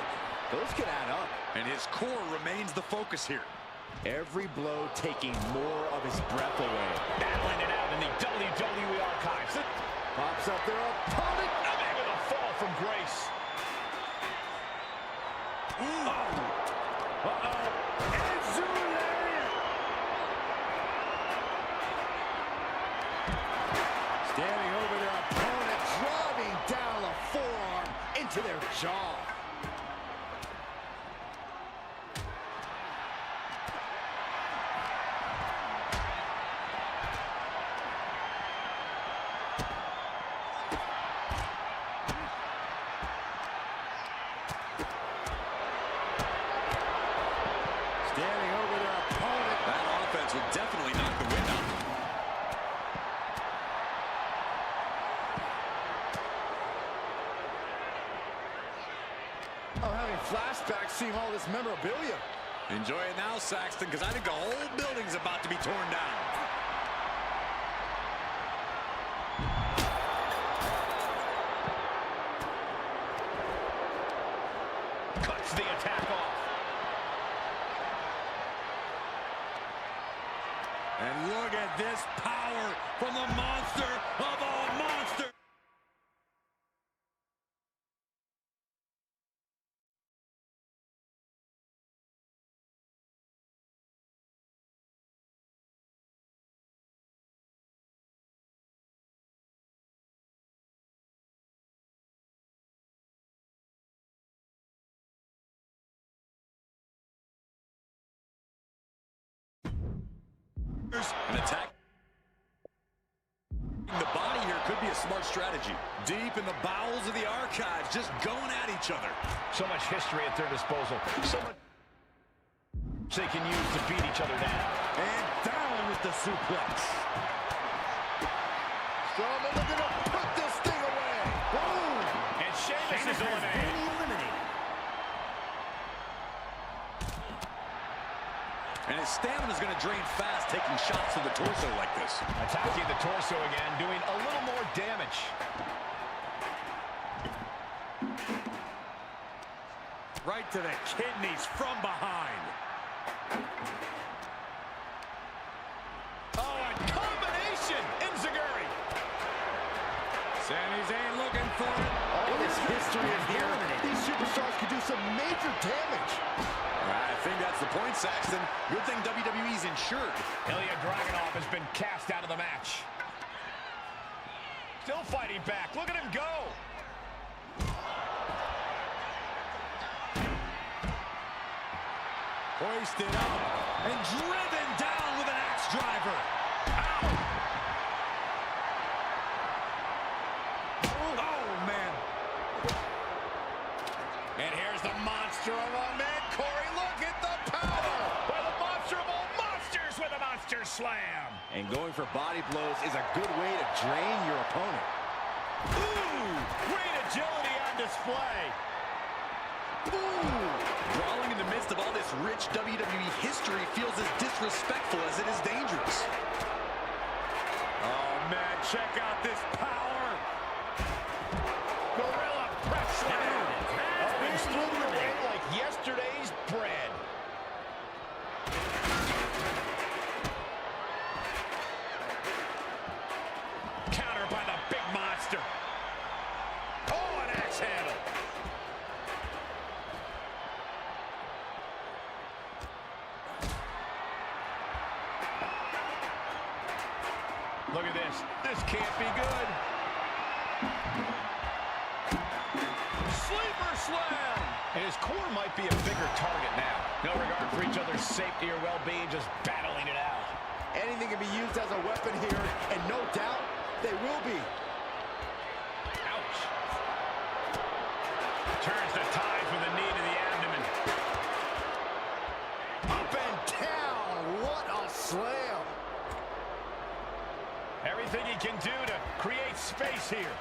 Those can add up. And his core remains the focus here. Every blow taking more of his breath away. Battling it out in the WWE archives. Pops up their opponent. With a fall from Grace. Standing over their opponent, driving down a forearm into their jaw. Standing over their opponent. That offense will definitely knock the wind out. flashbacks seeing all this memorabilia. Enjoy it now, Saxton, because I think the whole building's about to be torn down. Cuts the attack off. And look at this power from the monster of all monsters. An attack. The body here could be a smart strategy. Deep in the bowels of the archives, just going at each other. So much history at their disposal. So much they can use to beat each other down. And down with the suplex. Strowman looking to put this thing away. Boom! And Sheamus is eliminated. And his stamina is going to drain fast, taking shots to the torso like this. Attacking the torso again, doing a little more damage. Right to the kidneys from behind. Oh, a combination! Enziguri. Sami Zayn looking for it. All this history in here. These superstars could do some major damage. I think that's the point, Saxton. Good thing WWE's insured. Ilya Dragunov has been cast out of the match. Still fighting back. Look at him go. Hoisted up and driven down with an axe driver. Oh, man. And here's the monster of all men. Corey, look at the power. By the monster of all monsters with a monster slam. And going for body blows is a good way to drain your opponent. Ooh, great agility on display. Ooh. Brawling in the midst of all this rich WWE history feels as disrespectful as it is dangerous. Oh, man, check out this power. Gorilla press slam. Owens through the ring like yesterday's bread. Counter by the big monster. Oh, an axe handle. Look at this. This can't be good. Sleeper slam. And his core might be a bigger target now. No regard for each other's safety or well-being, just battling it out. Anything can be used as a weapon here, and no doubt they will be. Ouch. Turns the tides with a knee to the abdomen. Up and down. What a slam. Everything he can do to create space here.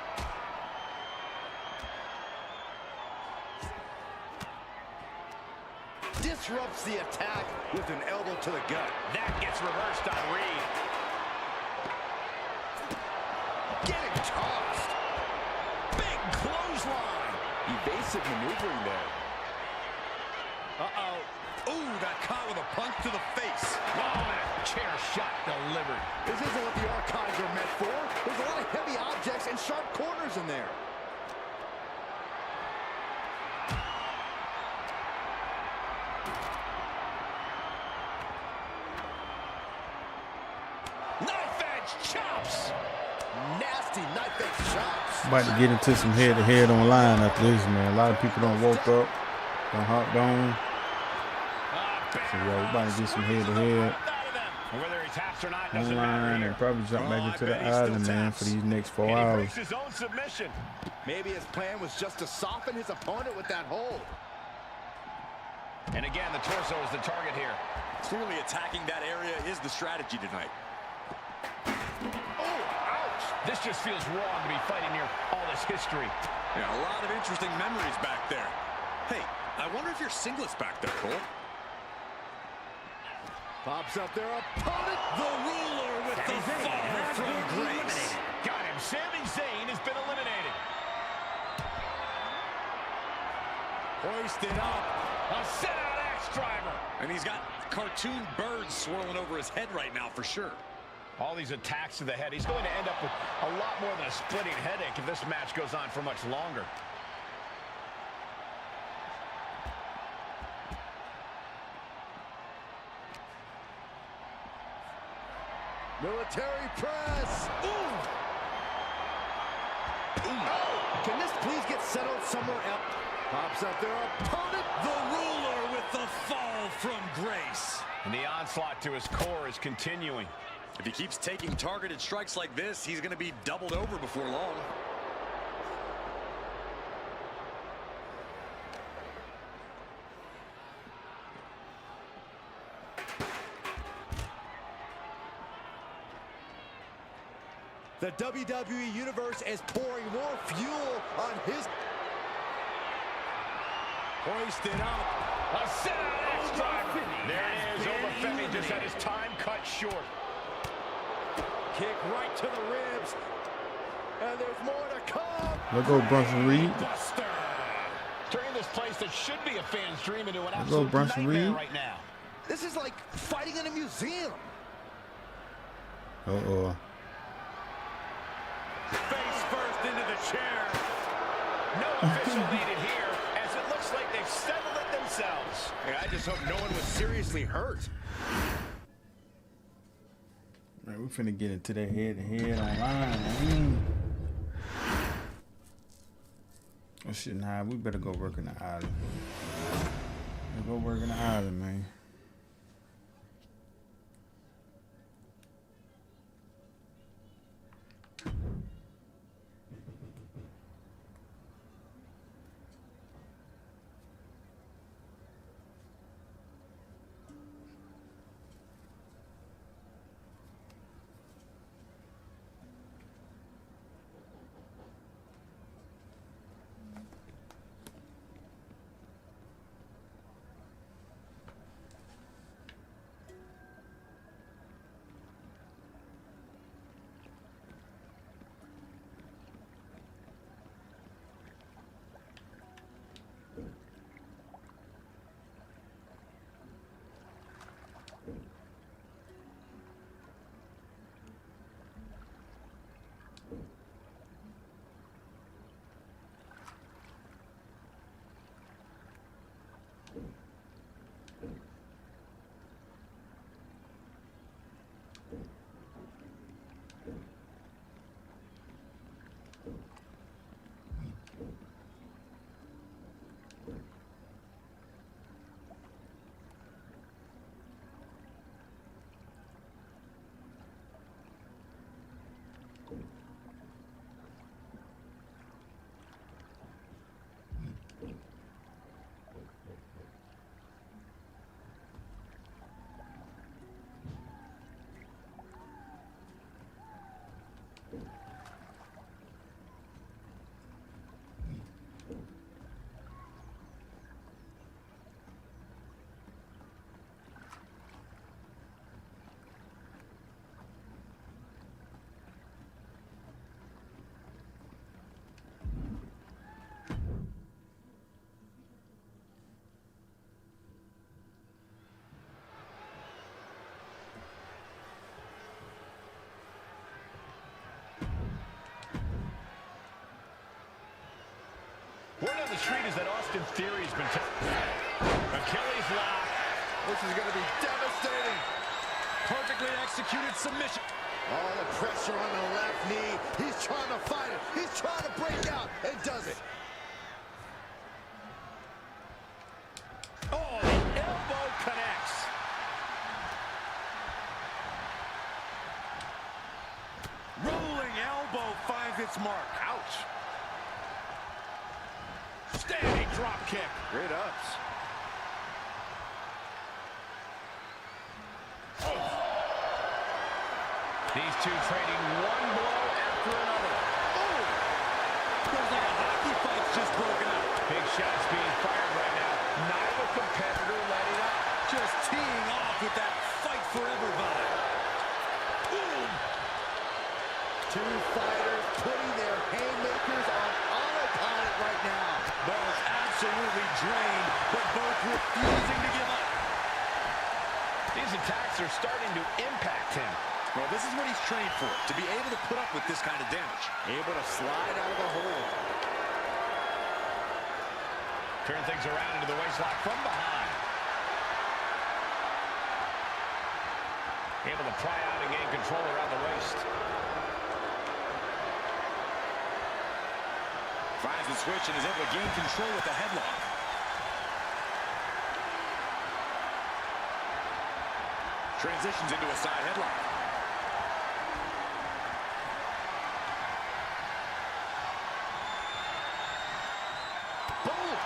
Disrupts the attack with an elbow to the gut. That gets reversed on Reed. Getting tossed. Big clothesline. Evasive maneuvering there. Uh-oh. Ooh, that caught with a punch to the face. Oh, that chair shot delivered. This isn't what the archives are meant for. There's a lot of heavy objects and sharp corners in there. Knife edge chops. Nasty knife edge chops. About to get into some head-to-head online after this, man. A lot of people don't woke up, don't hop on. So yeah, we're about to get some head-to-head Whether he taps or not doesn't online matter. and probably jump back into the island, man, for these next 4 hours. His own submission. Maybe his plan was just to soften his opponent with that hold. And again, the torso is the target here. Clearly attacking that area is the strategy tonight. Oh, ouch. This just feels wrong to be fighting near all this history. Yeah, a lot of interesting memories back there. Hey, I wonder if your singlet's back there, Cole. Pops up their opponent. The ruler with the fall from grace. Got him. Sami Zayn has been eliminated. Hoisted up. A sit-out axe driver. And he's got cartoon birds swirling over his head right now for sure. All these attacks to the head. He's going to end up with a lot more than a splitting headache if this match goes on for much longer. Military press. Ooh. Oh, can this please get settled somewhere else? Pops up their opponent. The ruler with the fall from grace. And the onslaught to his core is continuing. If he keeps taking targeted strikes like this, he's going to be doubled over before long. The WWE Universe is pouring more fuel on his... Hoisted up. A sit-out axe driver. There it is. Obafemi just had his time cut short. Kick right to the ribs. And there's more to come. Let go, Bronson Reed. Turning this place that should be a fan's dream into an Let go, absolute Bronson nightmare Reed. right now. This is like fighting in a museum. Uh-oh. Face first into the chair. No official needed here, as it looks like they've settled it themselves. Yeah, I just hope no one was seriously hurt. Man, we finna get into that head-to-head online, man. Oh shit, nah, we better go work in the island. Go work in the island, man. Word on the street is that Austin Theory's been Achilles lock. This is going to be devastating. Perfectly executed submission. All the pressure on the left knee. He's trying to fight it. He's trying to break out and does it. Oh, the elbow connects. Rolling elbow finds its mark. Ouch. Standing drop kick. Great ups. These two trading one blow after another. Oh! Feels like a hockey fight's just broken out. Big shots being fired right now. drained, but both refusing to give up. These attacks are starting to impact him. Well, this is what he's trained for, to be able to put up with this kind of damage. Able to slide out of the hole. Turn things around into the waistlock from behind. Able to pry out and gain control around the waist. Finds the switch and is able to gain control with the headlock. Transitions into a side headlock. Boom!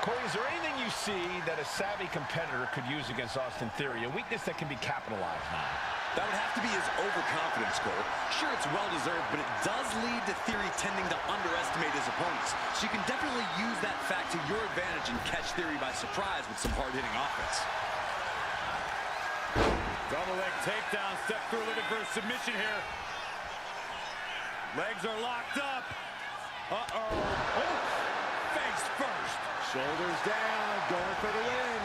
Corey, is there anything you see that a savvy competitor could use against Austin Theory? A weakness that can be capitalized on? That would have to be his overconfidence, Cole. Sure, it's well-deserved, but it does lead to Theory tending to underestimate his opponents. So you can definitely use that fact to your advantage and catch Theory by surprise with some hard-hitting offense. Double leg takedown. Step through, looking for a submission here. Legs are locked up. Uh-oh. Oh, face first. Shoulders down, going for the win.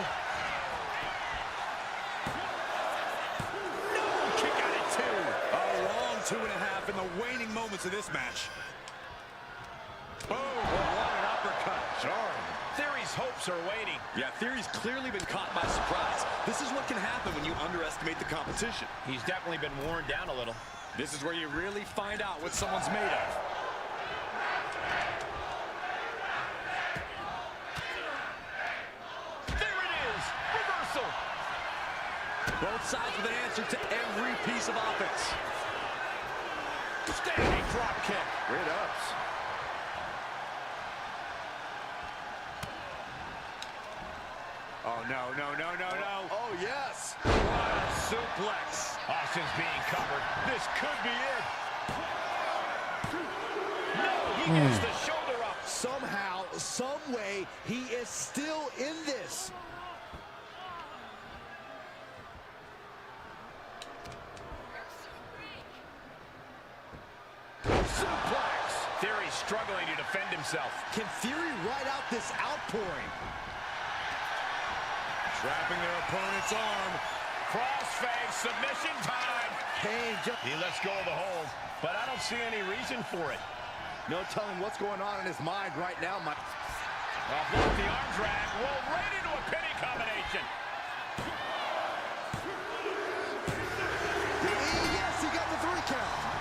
Kick out at 2. A long 2.5 in the waning moments of this match. Boom! What an uppercut. Jarring. Theory's hopes are waiting. Yeah, Theory's clearly been caught by surprise. This is what can happen when you underestimate the competition. He's definitely been worn down a little. This is where you really find out what someone's made of. There it is! Reversal! Both sides with an answer to every piece of offense. Standing drop kick. Great ups. Oh, no, no, no, no, no. Oh, yes. What a suplex. Austin's being covered. This could be it. No, he gets the shoulder up. Somehow, some way, he is still in this. Suplex. Theory struggling to defend himself. Can Theory ride out this outpouring? Trapping their opponent's arm. Crossface, submission time. Kane just... He lets go of the hold, but I don't see any reason for it. No telling what's going on in his mind right now, Mike. Off the arm drag, rolled right into a pinning combination. Yes, he got the 3 count.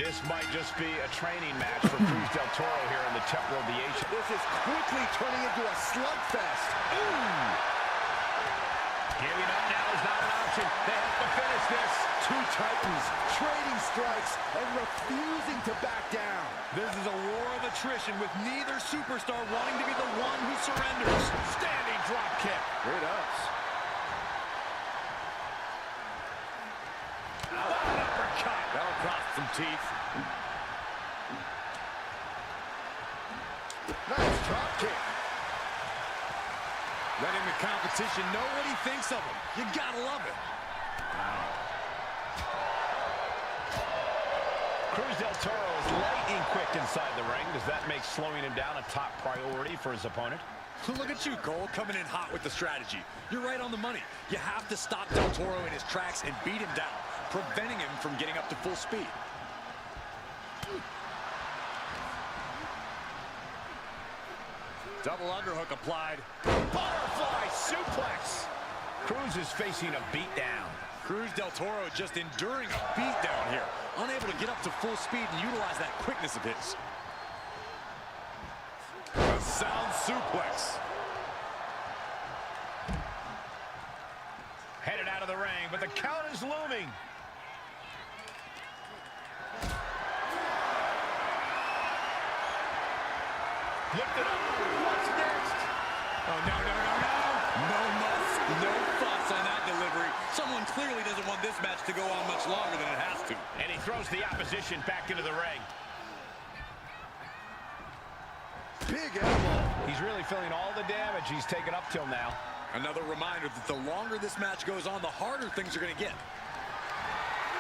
This might just be a training match for Cruz del Toro here in the Temple of the Ancients. This is quickly turning into a slugfest. Ooh! Giving up now is not an option. They have to finish this. Two titans trading strikes and refusing to back down. This is a war of attrition with neither superstar wanting to be the one who surrenders. Standing drop kick. Great ups. An uppercut. That'll cost some teeth. Nice drop kick. Letting the competition know what he thinks of him. You gotta love it. Cruz del Toro is lightning quick inside the ring. Does that make slowing him down a top priority for his opponent? Look at you, Cole, coming in hot with the strategy. You're right on the money. You have to stop Del Toro in his tracks and beat him down, preventing him from getting up to full speed. Double underhook applied. Butterfly suplex. Cruz is facing a beatdown. Cruz del Toro just enduring a beatdown here, unable to get up to full speed and utilize that quickness of his. A sound suplex. Headed out of the ring, but the count is looming. Lifted up. What's next? Oh, no, no, no, no. No muss, no fuss on that delivery. Someone clearly doesn't want this match to go on much longer than it has to. And he throws the opposition back into the ring. Big elbow. He's really feeling all the damage he's taken up till now. Another reminder that the longer this match goes on, the harder things are going to get.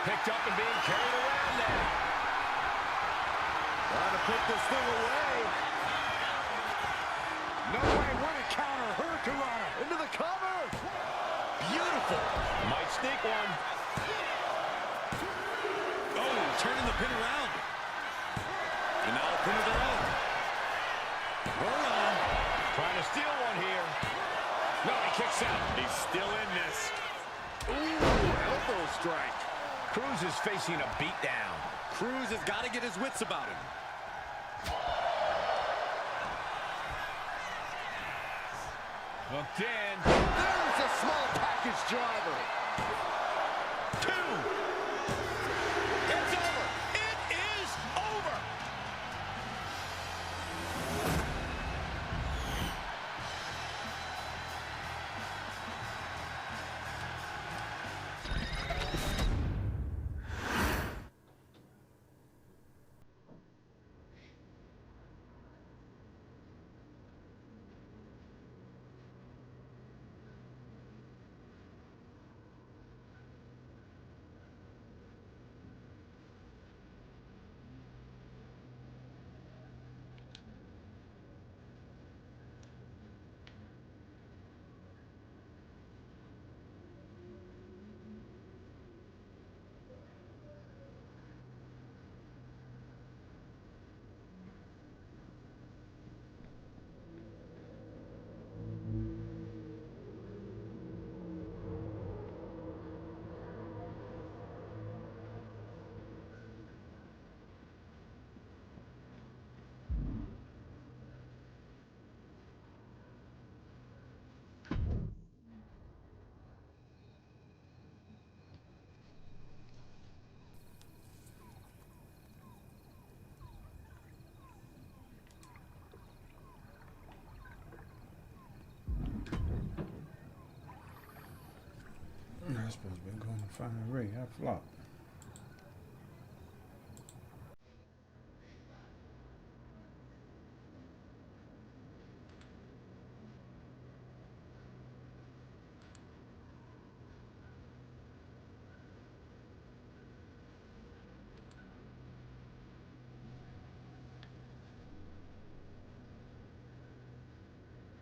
Picked up and being carried around now. Trying to put this thing away. No way, what a counter. Hurricanrana Into the cover. Beautiful. Might sneak one. Oh, turning the pin around. And now a pin of their own. Hold on. Trying to steal one here. No, he kicks out. He's still in this. Ooh, elbow strike. Cruz is facing a beatdown. Cruz has got to get his wits about him. Hooked in. There's a small package driver. Two. It's over. It is over. I suppose we're going to find a ring. I flopped.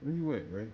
Where you at, Ray?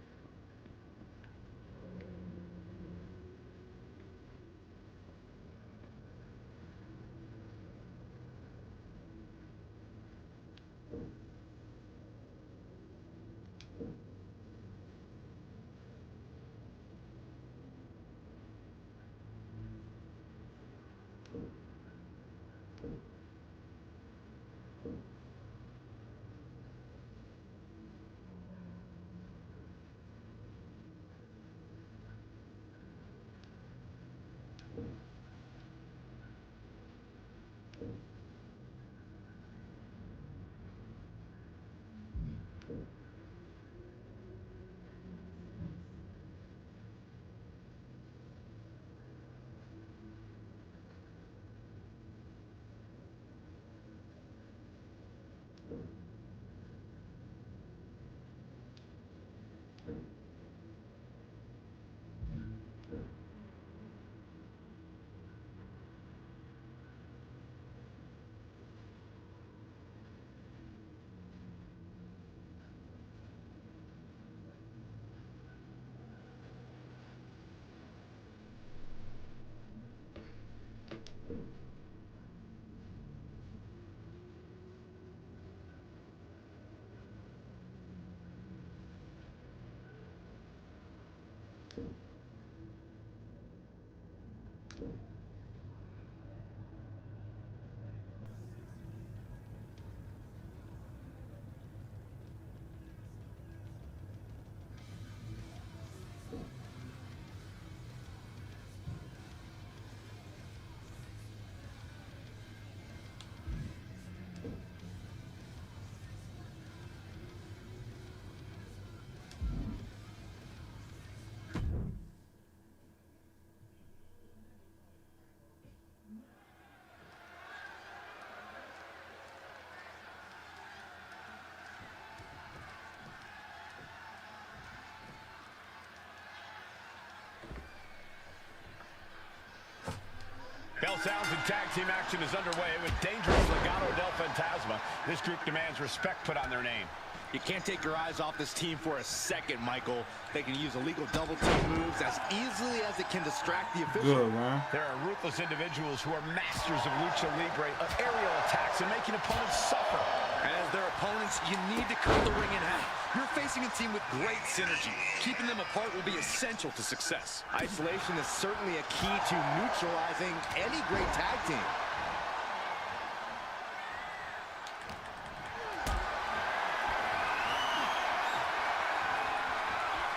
Well, sounds and tag team action is underway with dangerous Legado del Fantasma. This group demands respect put on their name. You can't take your eyes off this team for a second, Michael. They can use illegal double team moves as easily as it can distract the official. Good, man. There are ruthless individuals who are masters of lucha libre, of aerial attacks, and making opponents suffer. And as their opponents, you need to cut the ring in half. You're facing a team with great synergy. Keeping them apart will be essential to success. Isolation is certainly a key to neutralizing any great tag team.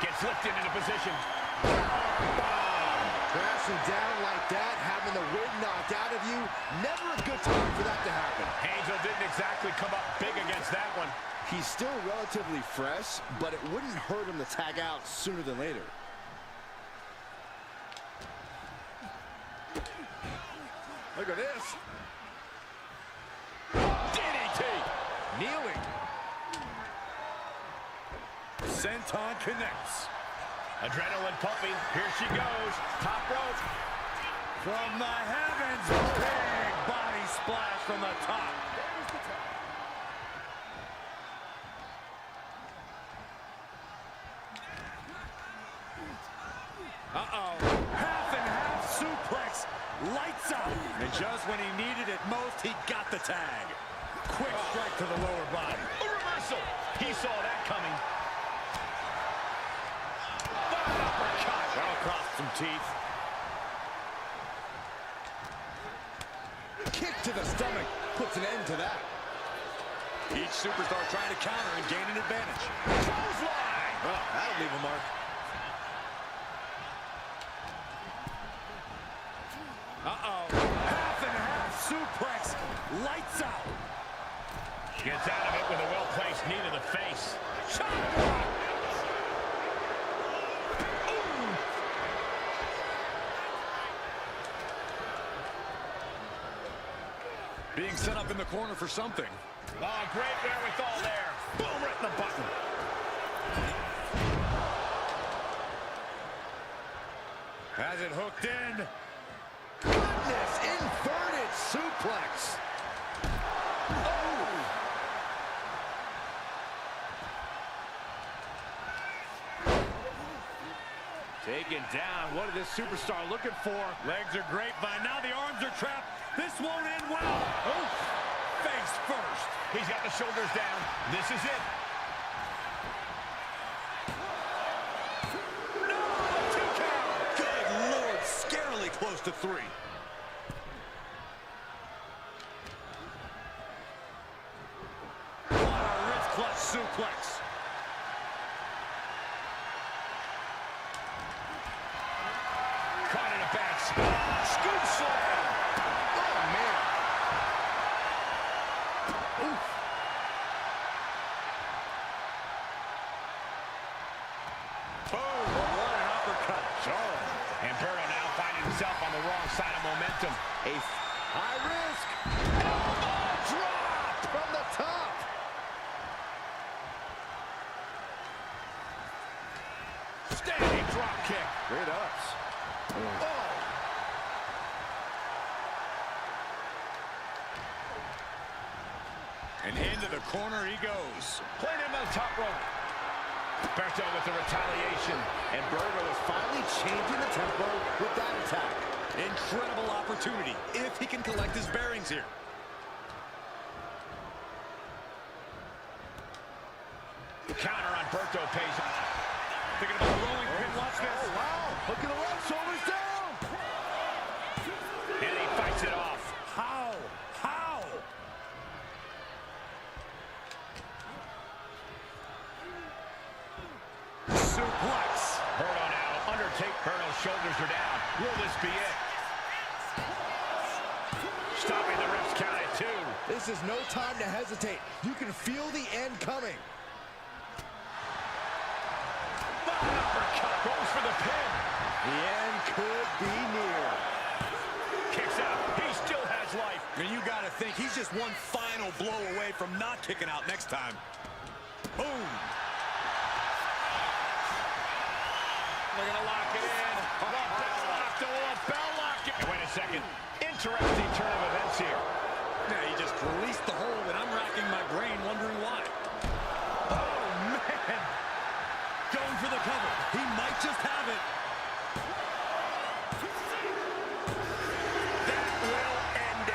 Gets lifted into position. Crashing down like that, having the wind knocked out of you, never a good time for that to happen. Angel didn't exactly come up big against that one. He's still relatively fresh, but it wouldn't hurt him to tag out sooner than later. Look at this. DDT. Kneeling. Senton connects. Adrenaline pumping. Here she goes. Top rope. From the heavens, big body splash from the top. Uh-oh. Half and half suplex. Lights out. And just when he needed it most, he got the tag. Quick strike to the lower body. A reversal. He saw that coming. That'll cross some teeth. Kick to the stomach puts an end to that. Each superstar trying to counter and gain an advantage. Clothesline. Oh, that'll leave a mark. Uh-oh. Half and half suplex. Lights out. Gets out of it with a well-placed knee to the face. Chop block. Being set up in the corner for something. Oh, great wherewithal there. Boom, right in the button. Has it hooked in. Goodness, inverted suplex. Taken down. What is this superstar looking for? Legs are grapevine. Now the arms are trapped. This won't end well. Oh, face first. He's got the shoulders down. This is it. No, 2 count. Good Lord, scarily close to 3. What a wrist clutch suplex. Caught in a bad spot. Scoop slam. Oh, man. Oof. Boom, what an uppercut. And Berto now finding himself on the wrong side of momentum. A high risk. Elbow drop from the top. Standing drop kick. Great ups. Oh. And into the corner he goes. Playing him on the top rope. Berto with the retaliation. And Berto is finally changing the tempo with that attack. Incredible opportunity if he can collect his bearings here. Counter on Berto pays. Thinking about a rolling pin. Watch this. Oh, wow. Look at the left, shoulders down. And he fights it off. How? How? Suplex. Berto now. Undertake. Berto's shoulders are down. Will this be it? Stopping the ref's count at 2. This is no time to hesitate. You can feel the end coming. Uppercut. Goes for the pin. The end could be near. Kicks out. He still has life. And you got to think he's just one final blow away from not kicking out next time. Boom. They're going to lock it in. Bell lock. Oh, bell lock. Wait a second. Interesting turn of events here. Yeah, he just released the hold, and I'm racking my brain wondering why. Oh, man. Going for the cover. He might just have it. That will end it.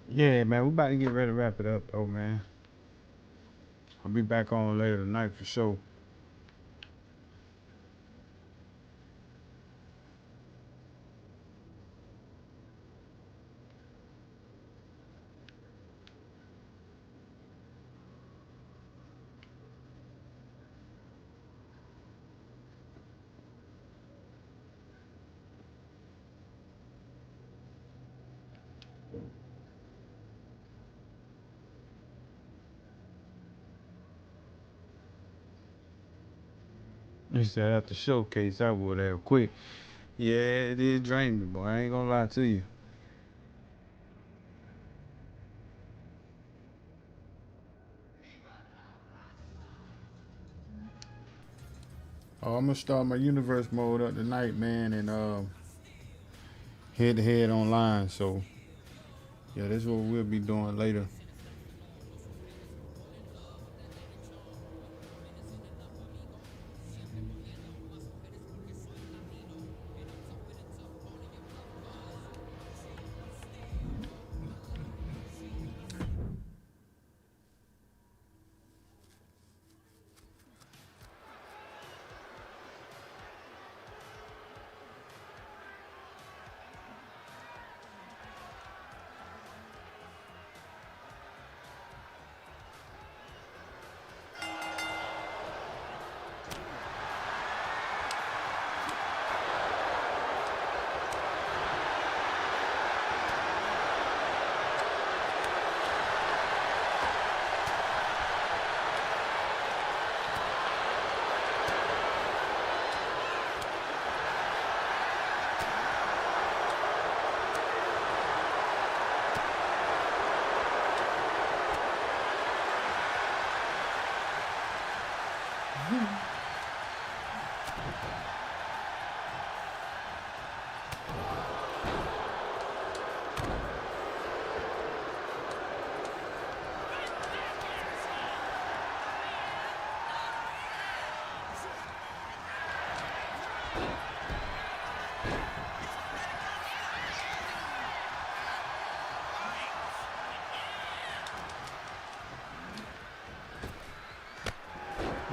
Yeah, man, we about to get ready to wrap it up, though, man. I'll be back on later tonight for sure. He said after showcase, I would have quit. Yeah, it is draining, boy. I ain't gonna lie to you. Oh, I'm gonna start my universe mode up tonight, man, and head to head online. So yeah, that's what we'll be doing later.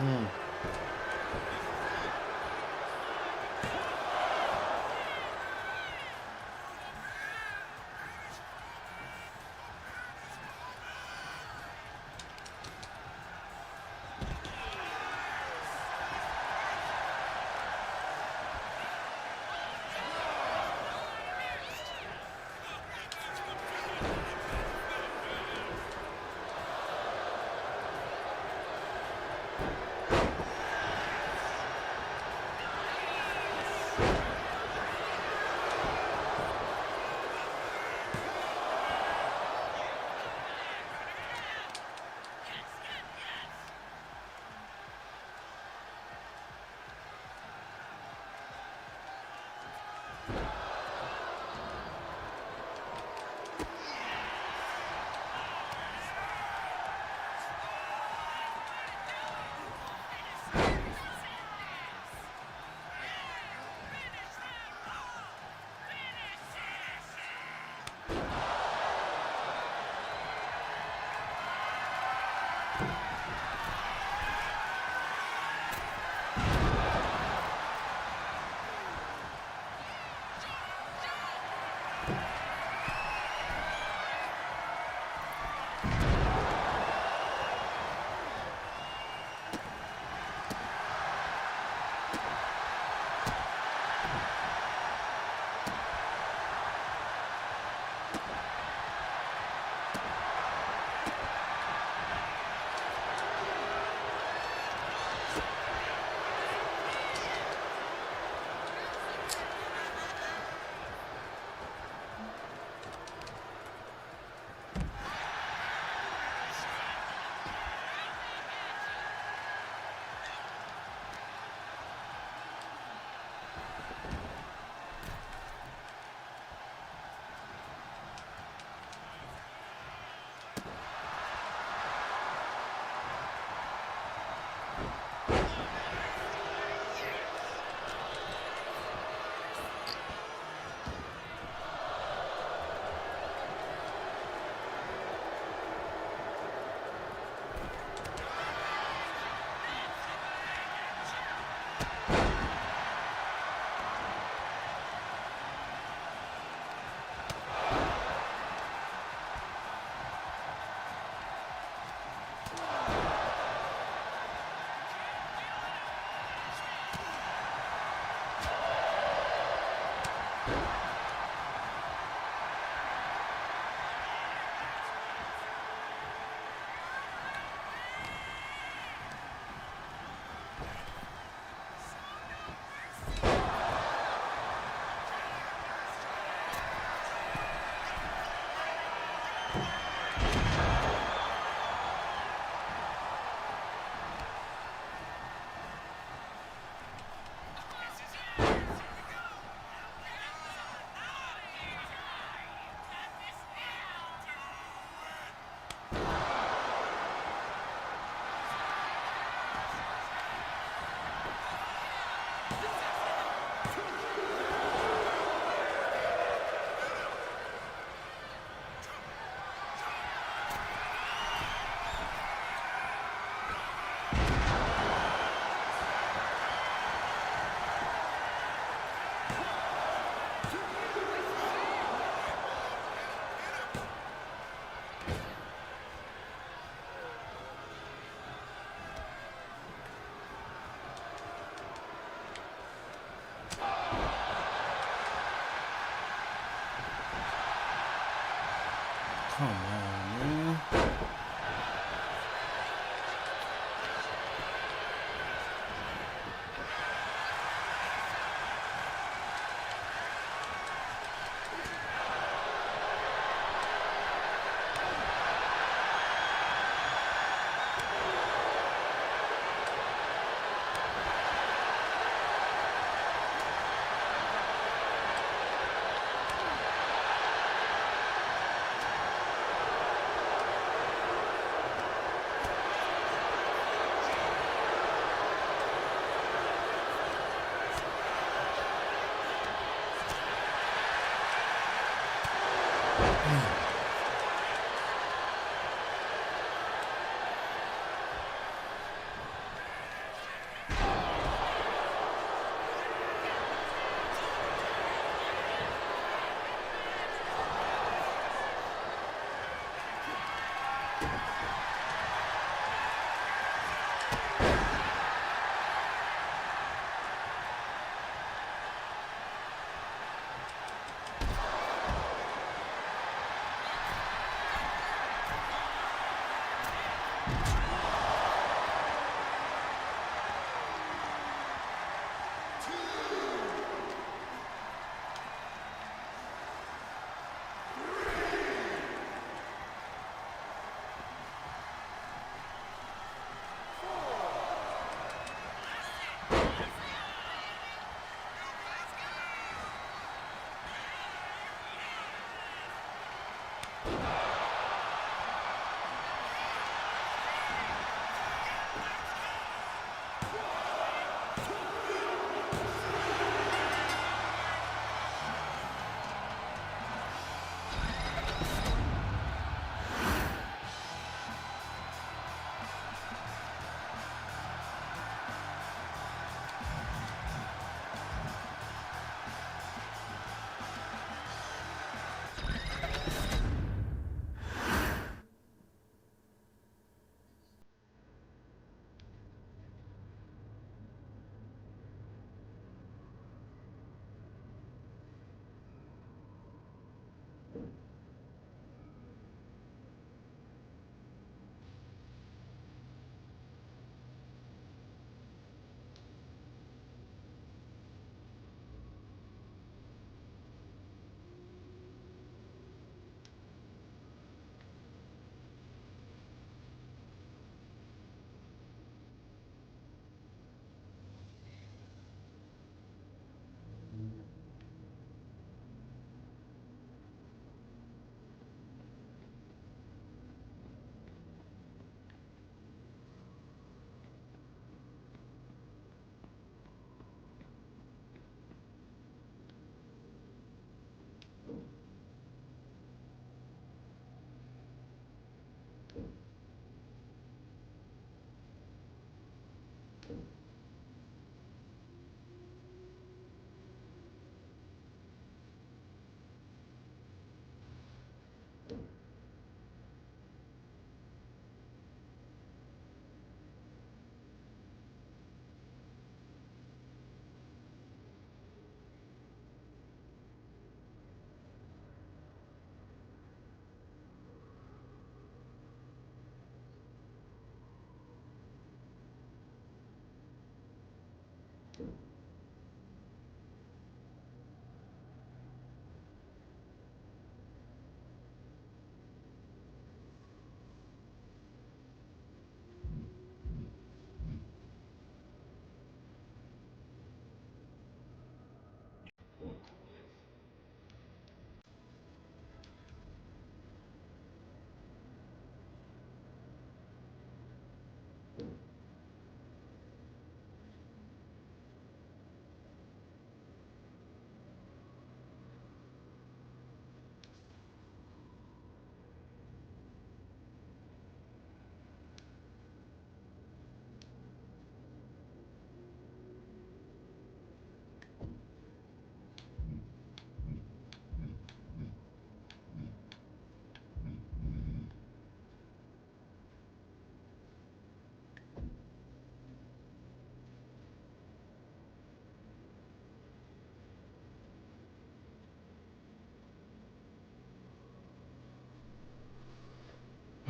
Come on, man.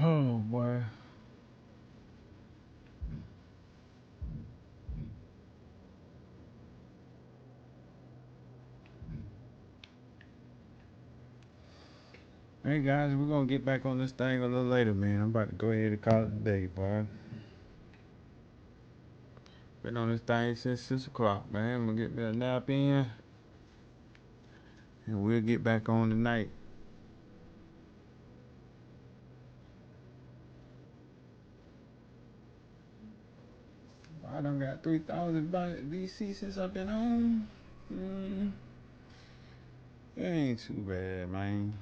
Oh boy. Hey guys, we're gonna get back on this thing a little later, man. I'm about to go ahead and call it a day, boy. Been on this thing since 6 o'clock, man. I'm gonna get me a nap in, and we'll get back on tonight. I done got 3,000 VC since I've been home. It ain't too bad, man.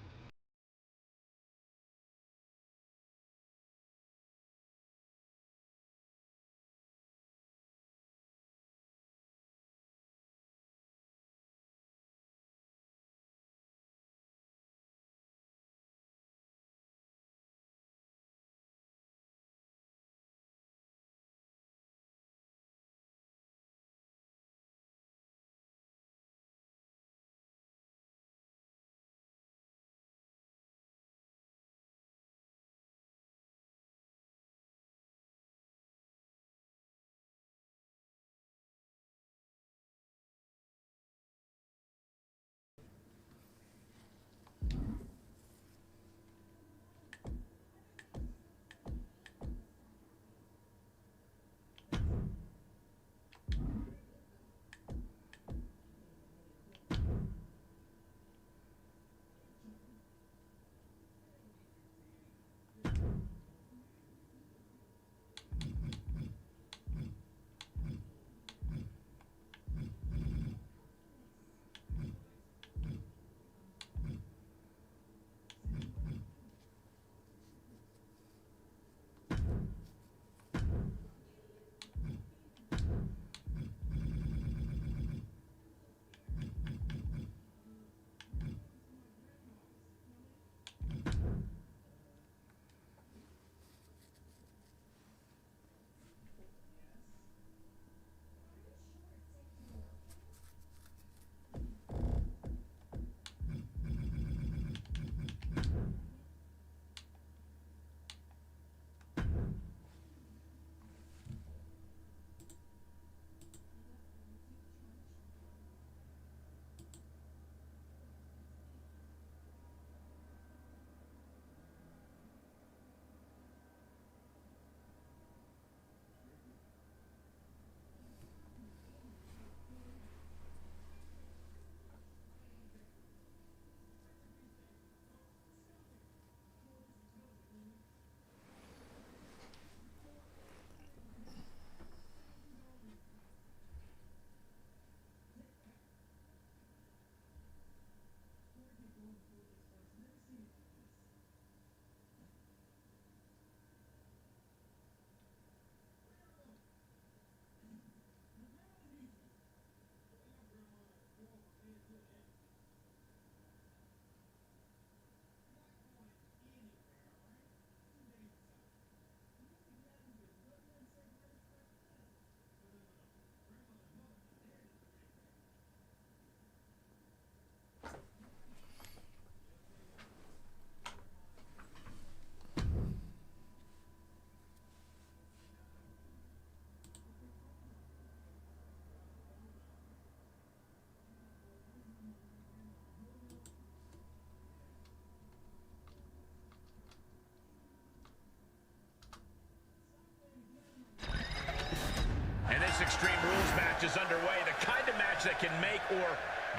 match that can make or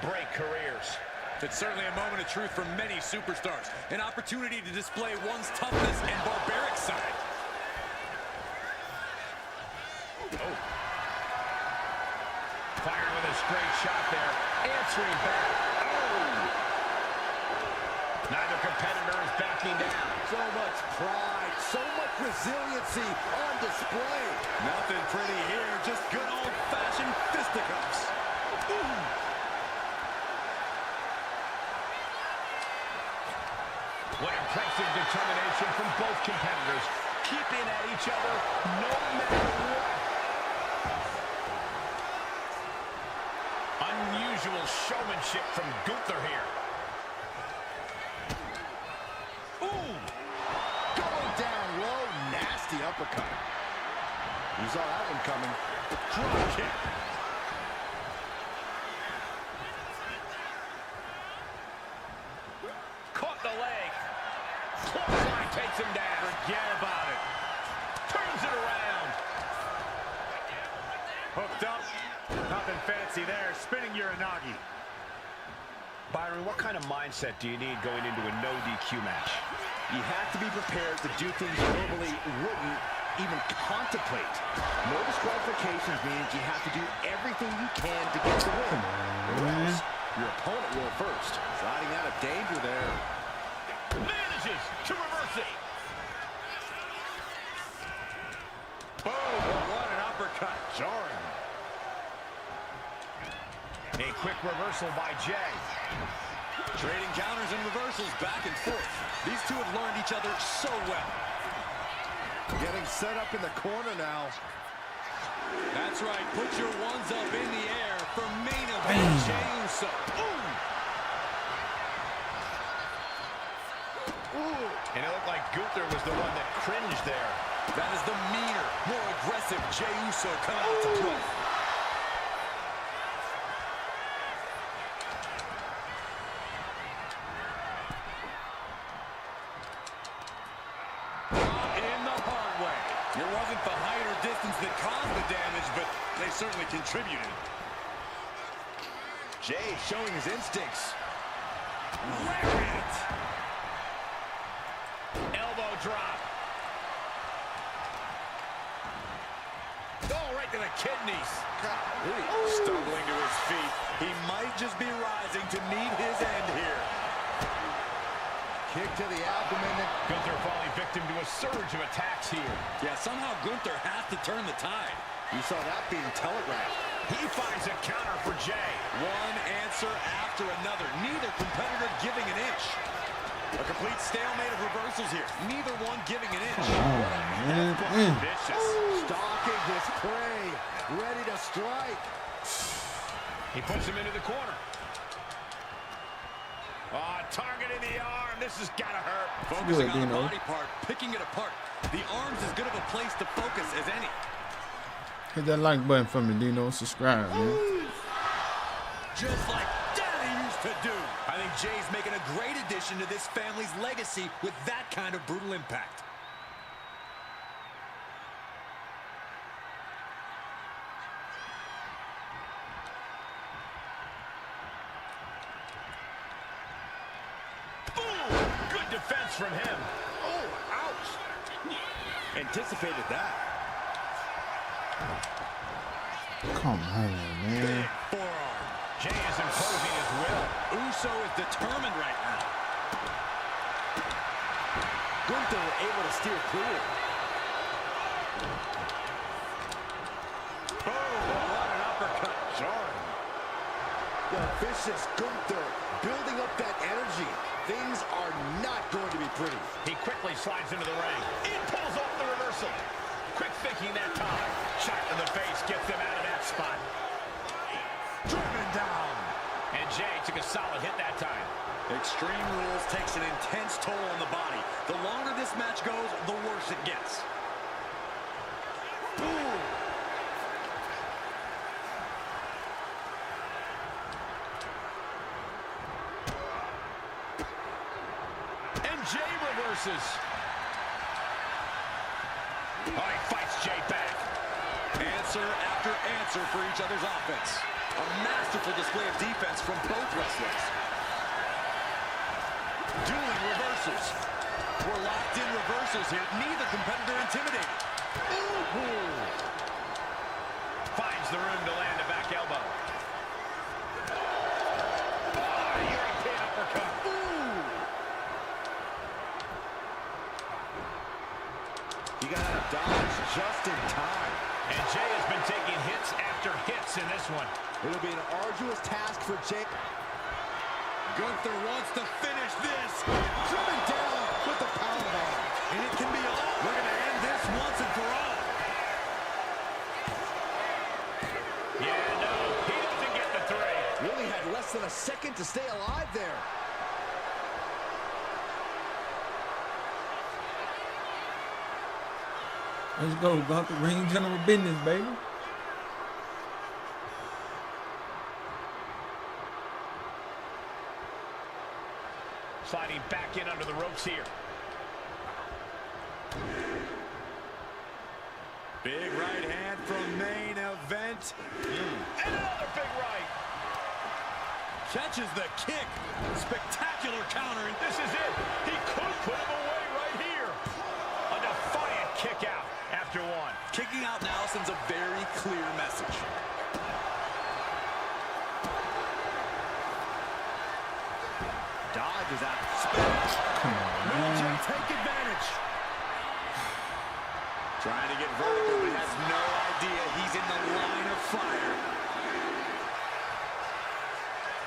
break careers. It's certainly a moment of truth for many superstars. An opportunity to display one's toughness and barbaric side. Oh. Firing with a straight shot there. Answering back. Oh! Neither competitor is backing down. So much pride, so much resiliency on display. Nothing pretty here, just good old-fashioned fisticuffs. What impressive determination from both competitors, keeping at each other no matter what. Unusual showmanship from Gunther here. Ooh! Going down low, nasty uppercut. You saw that one coming. Drop kick. Caught the leg. Clothesline takes him down. Forget about it. Turns it around. Hooked up. Nothing fancy there. Spinning Uranagi. Byron, what kind of mindset do you need going into a no DQ match? You have to be prepared to do things you normally wouldn't even contemplate. No disqualifications means you have to do everything you can to get the win. Your opponent will first. Sliding out of danger there. Manages to reverse it. Boom! What an uppercut. Jarring. A quick reversal by Jay. Trading counters and reversals back and forth. These two have learned each other so well. Getting set up in the corner now. That's right. Put your ones up in the air for main event Jey Uso. Ooh. And it looked like Gunther was the one that cringed there. That is the meaner, more aggressive Jey Uso coming out to play. That caused the damage, but they certainly contributed. Jay showing his instincts. Lariat. Elbow drop. Oh, right to the kidneys. Stumbling to his feet. He might just be rising to meet his end here. Kick to the abdomen. Gunther falling victim to a surge of attacks here. Yeah, somehow Gunther has to turn the tide. You saw that being telegraphed. He finds a counter for Jay. One answer after another. Neither competitor giving an inch. A complete stalemate of reversals here. Neither one giving an inch. Vicious. Stalking his prey. Ready to strike. He puts him into the corner. Target in the arm. This has got to hurt. Focusing on the body part, picking it apart. The arm's as good of a place to focus as any. Hit that like button for me, Dino. Subscribe, man. Just like Daddy used to do. I think Jay's making a great addition to this family's legacy with that kind of brutal impact. Defense from him. Oh, ouch. Anticipated that. Come on, man. Big forearm. Jay is imposing his will. Uso is determined right now. Gunther able to steer clear. Oh, what an uppercut. Jarring. The vicious Gunther building up that energy. Things are not going to be pretty. He quickly slides into the ring. He pulls off the reversal. Quick thinking that time. Shot to the face gets him out of that spot. Driven down. And Jay took a solid hit that time. Extreme Rules takes an intense toll on the body. The longer this match goes, the worse it gets. Ooh. Jay reverses. Oh, he fights Jay back. Answer after answer for each other's offense. A masterful display of defense from both wrestlers. Dueling reversals. We're locked in reversals here. Neither competitor intimidated. Ooh. Finds the room to land a back elbow. European uppercut. Ooh. He got out of dodge just in time. And Jay has been taking hits after hits in this one. It'll be an arduous task for Jay. Gunther wants to finish this. Driven down with the powerbomb. And it can be all. We're going to end this once and for all. Yeah, no, he doesn't get the three. Really had less than a second to stay alive there. Let's go, Gunther. Ring general business, baby. Sliding back in under the ropes here. Big right hand from main event. And another big right. Catches the kick. Spectacular counter. And This is it. He could put him away right here. A defiant kick out after one. kicking out now sends a very clear message. Dodges out. Come on, man. Take advantage. Trying to get vertical, but has no idea he's in the line of fire.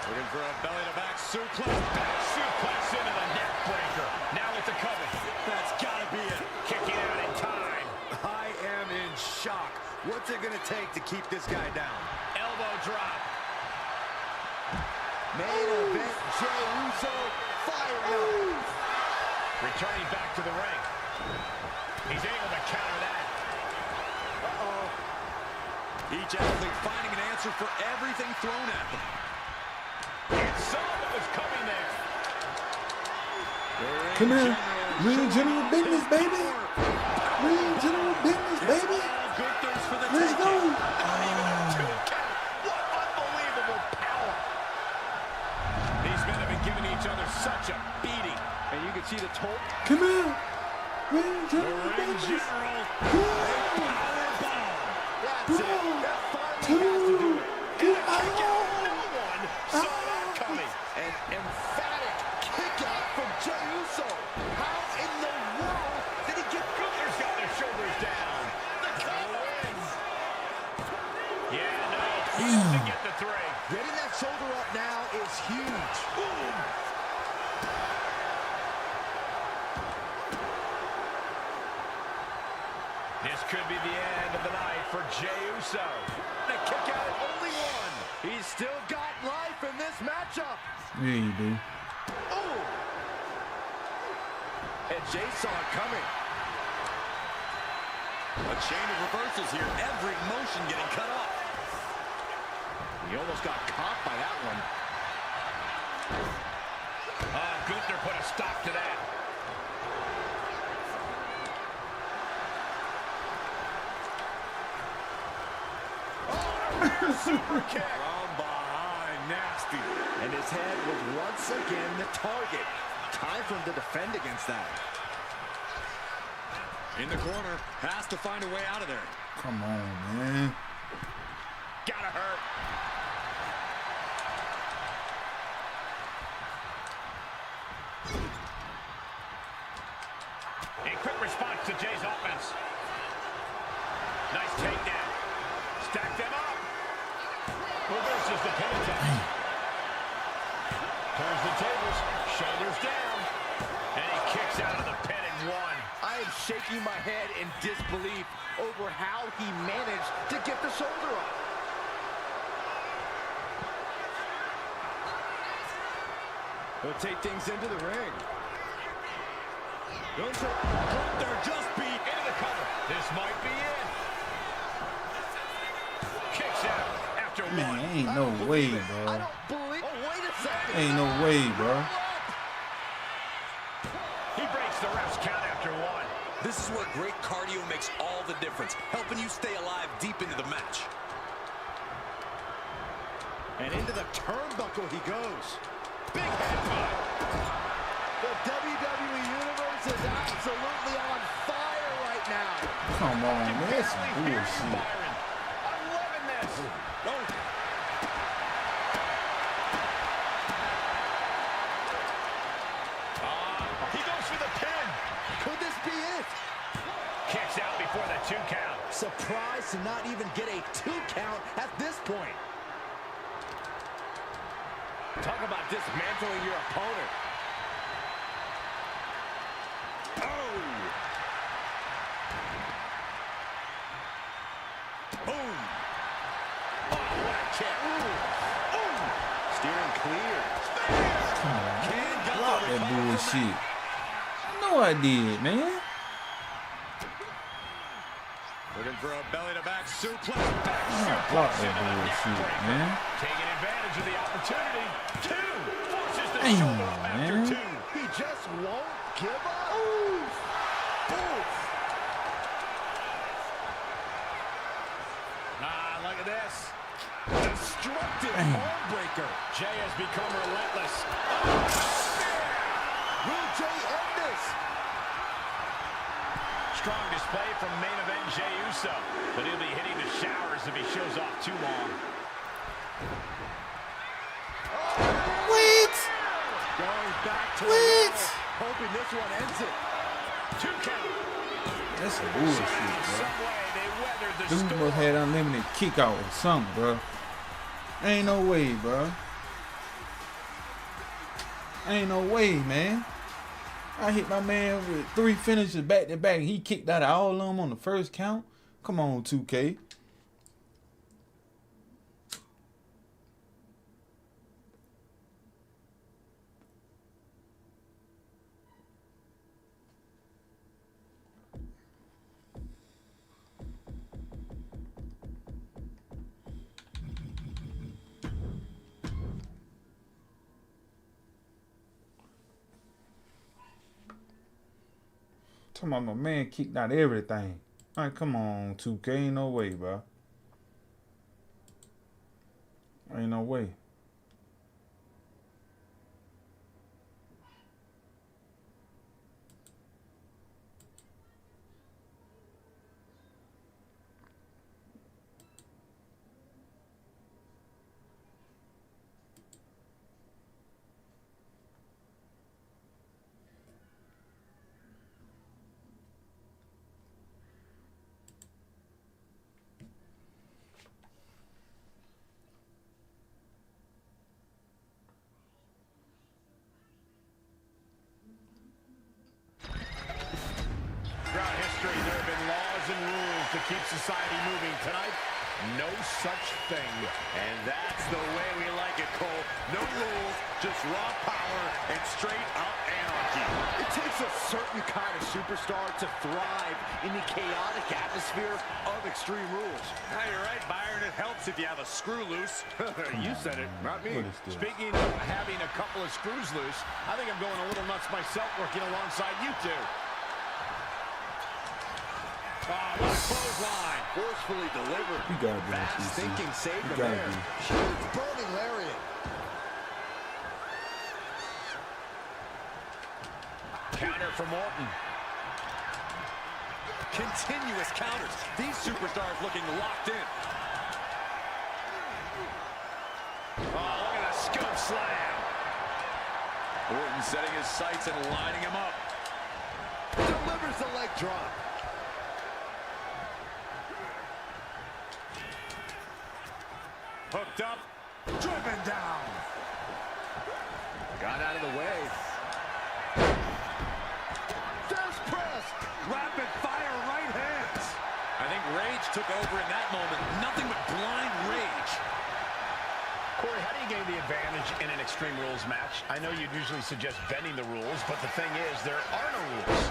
Looking for a belly-to-back suplex. Back suplex into the neck breaker. Now with the cover. That's gotta be it. Kicking out in time. I am in shock. What's it gonna take to keep this guy down? Elbow drop. Main event, Jey Uso firing up. Returning back to the ring. He's able to counter that. Each athlete finding an answer for everything thrown at them. And saw what was coming there. Come here. Real general business, baby. Real general business, baby. Let's go. What unbelievable power. These men have been giving each other such a beating. And you can see the toll. Come here. Real general Ring business. general. That's it. That finally has to do it. No one saw that coming. An emphatic kick out from Jey Uso. How in the world did he get? Gunther's got their shoulders down. The cover wins. Yeah, no. He doesn't get the three. Getting that shoulder up now is huge. Boom. This could be the end of the night for Jey Uso. The kick out, only one. He's still got life in this matchup. Yeah, you do. Oh! And Jey saw it coming. A chain of reversals here. Every motion getting cut off. He almost got caught by that one. Gunther put a stop to that. Super kick. From behind, nasty. And his head was once again the target. Time for him to defend against that. In the corner, has to find a way out of there. Come on, man. Gotta hurt. A quick response to Jay's offense. Nice takedown. Stack them up. Reverses the pin attempt. Turns the tables. Shoulders down. And he kicks out of the pin and one. I am shaking my head in disbelief over how he managed to get the shoulder up. He'll take things into the ring. Gunther just beat into the cover. This might be it. Kicks out after one. Man, ain't no way, bro. I don't believe. Oh, wait a second. Ain't no way, bro. He breaks the ref's count after one. This is where great cardio makes all the difference, helping you stay alive deep into the match. And into the turnbuckle he goes. Big headbutt. The WWE Universe is absolutely on fire right now. Come on, man. That's bullshit. I'm loving this. Oh. He goes for the pin. Could this be it? Kicks out before the 2 count. Surprised to not even get a 2 count at this point. Talk about dismantling your opponent. Oh! Boom! Oh, what a kick. Ooh! Ooh! Steering clear. Block that bullshit. No, I did, man. Looking for a belly-to-back suplex. Block that bullshit, man. Taking advantage of the opportunity. 2. Forces the Damn, shoulder after man. 2. He just won't give up. Oof. Oof. Look at this. Destructive arm breaker. Jay has become relentless. Will Jay end this? Strong display from main event Jey Uso, but he'll be hitting the showers if he shows off too long. What? Going back to What? hoping this one ends it. 2 count. That's some bullshit, bro. Some way they weathered the Dude storm. must have unlimited kick out or something, bro. Ain't no way, bro. Ain't no way, man. I hit my man with 3 finishes back to back. He kicked out of all of them on the first count. Come on, 2K. Talking about my man kicked out everything. All right, come on, 2K. Ain't no way, bro. Ain't no way. to keep society moving. Tonight, no such thing. And that's the way we like it, Cole. No rules, just raw power and straight up anarchy. It takes a certain kind of superstar to thrive in the chaotic atmosphere of Extreme Rules. Now, you're right, Byron. It helps if you have a screw loose. You said it, not me. Speaking of having a couple of screws loose, I think I'm going a little nuts myself working alongside you two. Oh, what a clothesline. Forcefully delivered. You gotta be fast thinking, save him gotta there. be. Huge burning lariat. Counter from Orton. Continuous counters. These superstars looking locked in. Oh, look at the scoop slam. Orton setting his sights and lining him up. Delivers the leg drop. Hooked up. Driven down. Got out of the way. Death press. Rapid fire right hands. I think rage took over in that moment. Nothing but blind rage. Corey, how do you gain the advantage in an Extreme Rules match? I know you'd usually suggest bending the rules, but the thing is, there are no rules.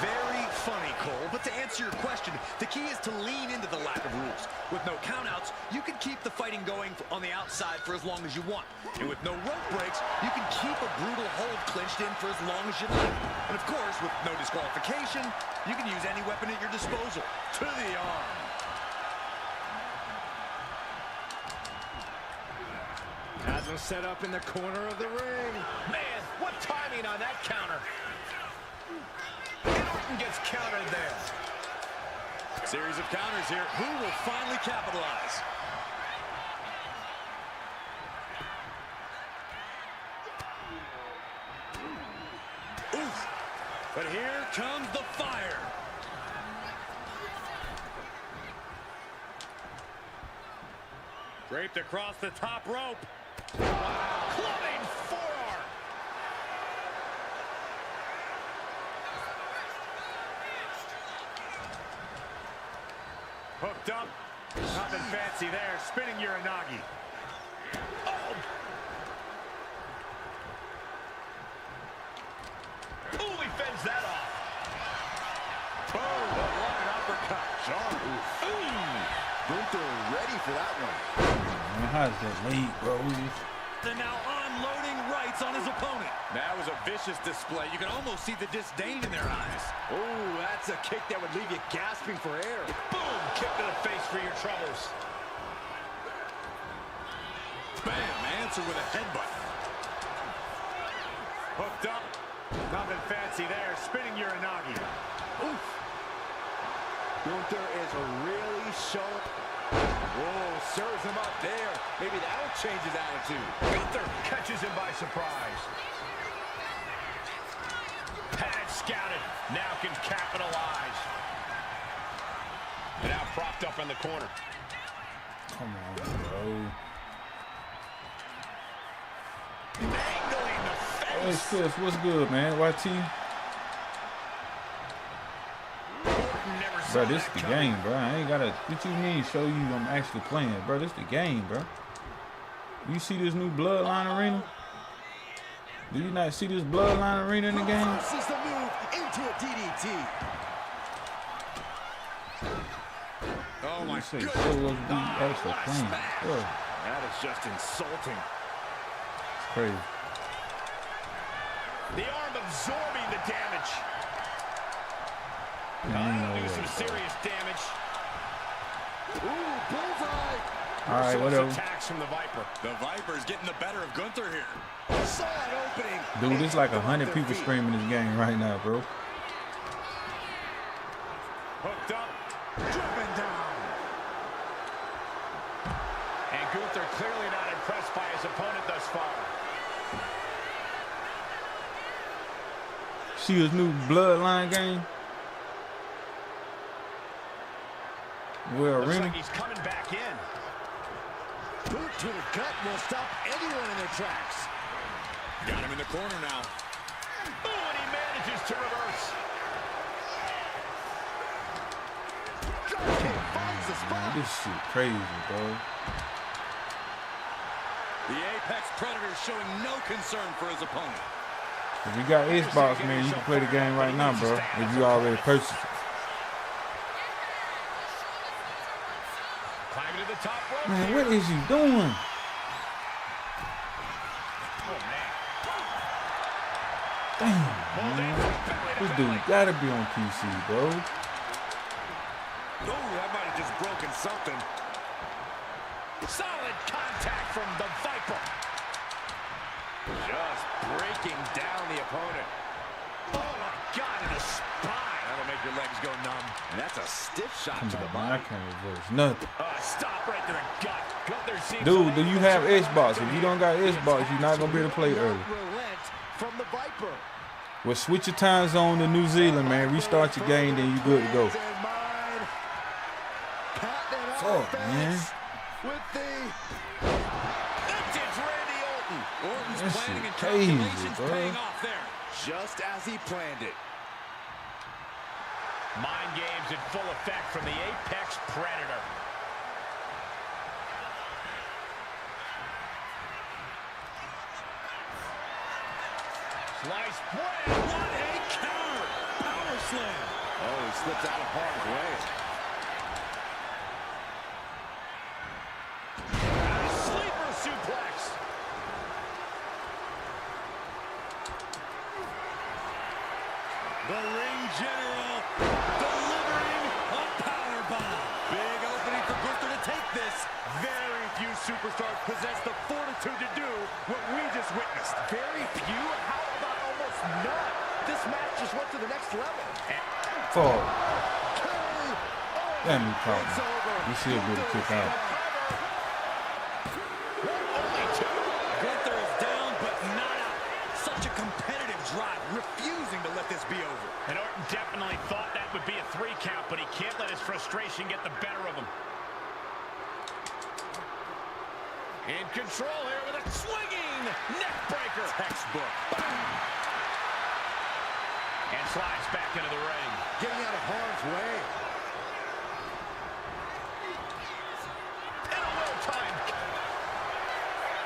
Very funny, Cole, but to answer your question, the key is to lean into the lack of rules. With no countouts, you can keep the fighting going on the outside for as long as you want. And with no rope breaks, you can keep a brutal hold clinched in for as long as you like. And of course, with no disqualification, you can use any weapon at your disposal. To the arm. a setup in the corner of the ring. Man, what timing on that counter. Orton gets countered there. Series of counters here. Who will finally capitalize? Oof. But here comes the fire. Draped across the top rope. Wow. Clubbing forearm. Hooked up. Nothing fancy there. Spinning Uranagi. Oh. Ooh, he fends that off. Boom. What an uppercut. Sharp. Ooh. Gunther ready for that one. Man, how is that late, bro? And now unloading rights on his opponent. That was a vicious display. You can almost see the disdain in their eyes. Oh, that's a kick that would leave you gasping for air. Boom, kick to the face for your troubles. Bam, answer with a headbutt. Hooked up. Nothing fancy there. Spinning Uranagi. Oof. Gunther is really showing. Whoa, serves him up there. Maybe that'll change his attitude. Gunther catches him by surprise. Had scouted. Now can capitalize. And now propped up in the corner. Come on, bro. Angling the Hey, face. Chris, what's good, man? YT? Bro, this the game, bro. I ain't gotta, what you mean, show you I'm actually playing, bro? This the game, bro. You see this new Bloodline arena? Do you not see this Bloodline arena in the game? Forces the move into a DDT. Oh my Show goodness. us be actually playing, bro. That is just insulting. It's crazy. The arm absorbing the damage. Man, Do some serious damage. Ooh, bullseye. all right, whatever. Attacks from the Viper. The Viper's getting the better of Gunther here. Saw an opening. Dude, there's like 100 people screaming this game right now, bro. Hooked up. Driven down. And Gunther clearly not impressed by his opponent thus far. See his new Bloodline game? Well, Looks arena. like he's coming back in. Boot to the gut will stop anyone in their tracks. Got him in the corner now. Oh, and he manages to reverse. Dropkick finds the Man, spot. this shit crazy, bro. The Apex Predator showing no concern for his opponent. If you got Xbox, man, you can play the game right now, bro. If you already purchased it. Climbing to the top rope. Man, what is you doing? Oh, man. Damn, man. This dude gotta be on PC, bro. Oh, that might have just broken something. Solid contact from the Viper. Just breaking down the opponent. Oh, my God, in the spine. That'll make your legs go numb. And that's a stiff shot Come to the on, man, I body. can't reverse nothing. Stop right to the gut. Gunther seems Dude, do you have Xbox? If you don't got Xbox, you're not gonna be able to play early. Relent from the Viper. Well, switch your time zone to New Zealand, man. Restart your game, then you good to go. Fuck, man. With the vintage Randy Orton. Orton's That planning shit and crazy, calculations bro. paying off there. just as he planned it. Mind games in full effect from the Apex Predator. Slice bread. What a counter! Power slam. Oh, he slips out of harm's way. Sleeper suplex. The ring general delivering a powerbomb. Big opening for Gunther to take this. Very few superstars possess the fortitude to do what we just witnessed. Very few? How about almost none? This match just went to the next level. Oh. Damn, he caught me. You see a bit of kick out. Only two. Gunther is down, but not out. Such a competitive drive, refusing to let this be over. And Orton definitely thought that would be a 3 count, but he can't let his frustration get the better of him. In control here with a swinging neck breaker. Textbook. And slides back into the ring. Getting out of harm's way. And a well-timed.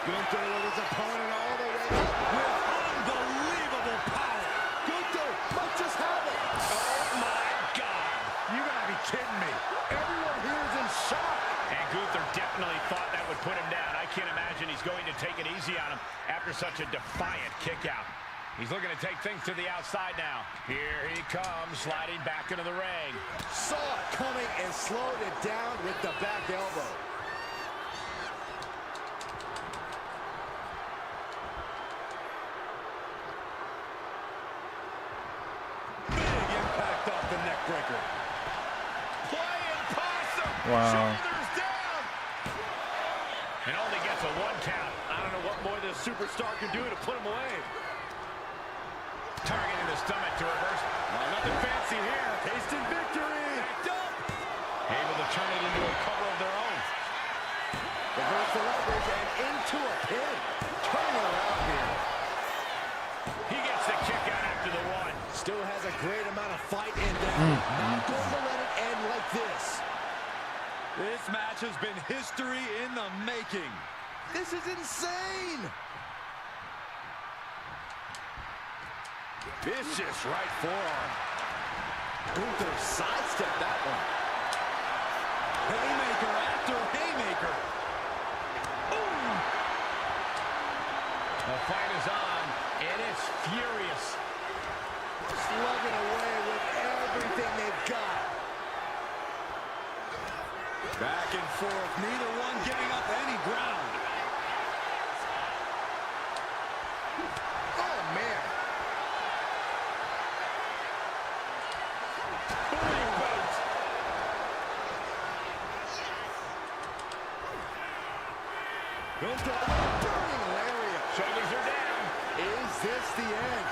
Gunther with his opponent all the way up with unbelievable power. Gunther might just have it. Oh, my God. You gotta be kidding me. Everyone here is in shock. And Gunther definitely thought that would put him down. I can't imagine he's going to take it easy on him after such a defiant kick out. He's looking to take things to the outside now. Here he comes, sliding back into the ring. Saw it coming and slowed it down with the back elbow. Big impact off the neck breaker. Playing possum. Wow. Shoulders down. And only gets a 1 count. I don't know what more this superstar can do to put him away. Targeting the stomach to reverse. Nothing fancy here. Tasting victory. Able to turn it into a cover of their own. Reverse the leverage and into a pin. Turning around here. He gets the kick out after the 1. Still has a great amount of fight in there. Not going to let it end like this. This match has been history in the making. This is insane. Vicious right forearm. Gunther sidestepped that one. Haymaker after haymaker. Boom! The fight is on, and it's furious. Slugging away with everything they've got. Back and forth, neither one giving up any ground. Oh, man. Gunther, burning lariat. Shoulders are down. Is this the end?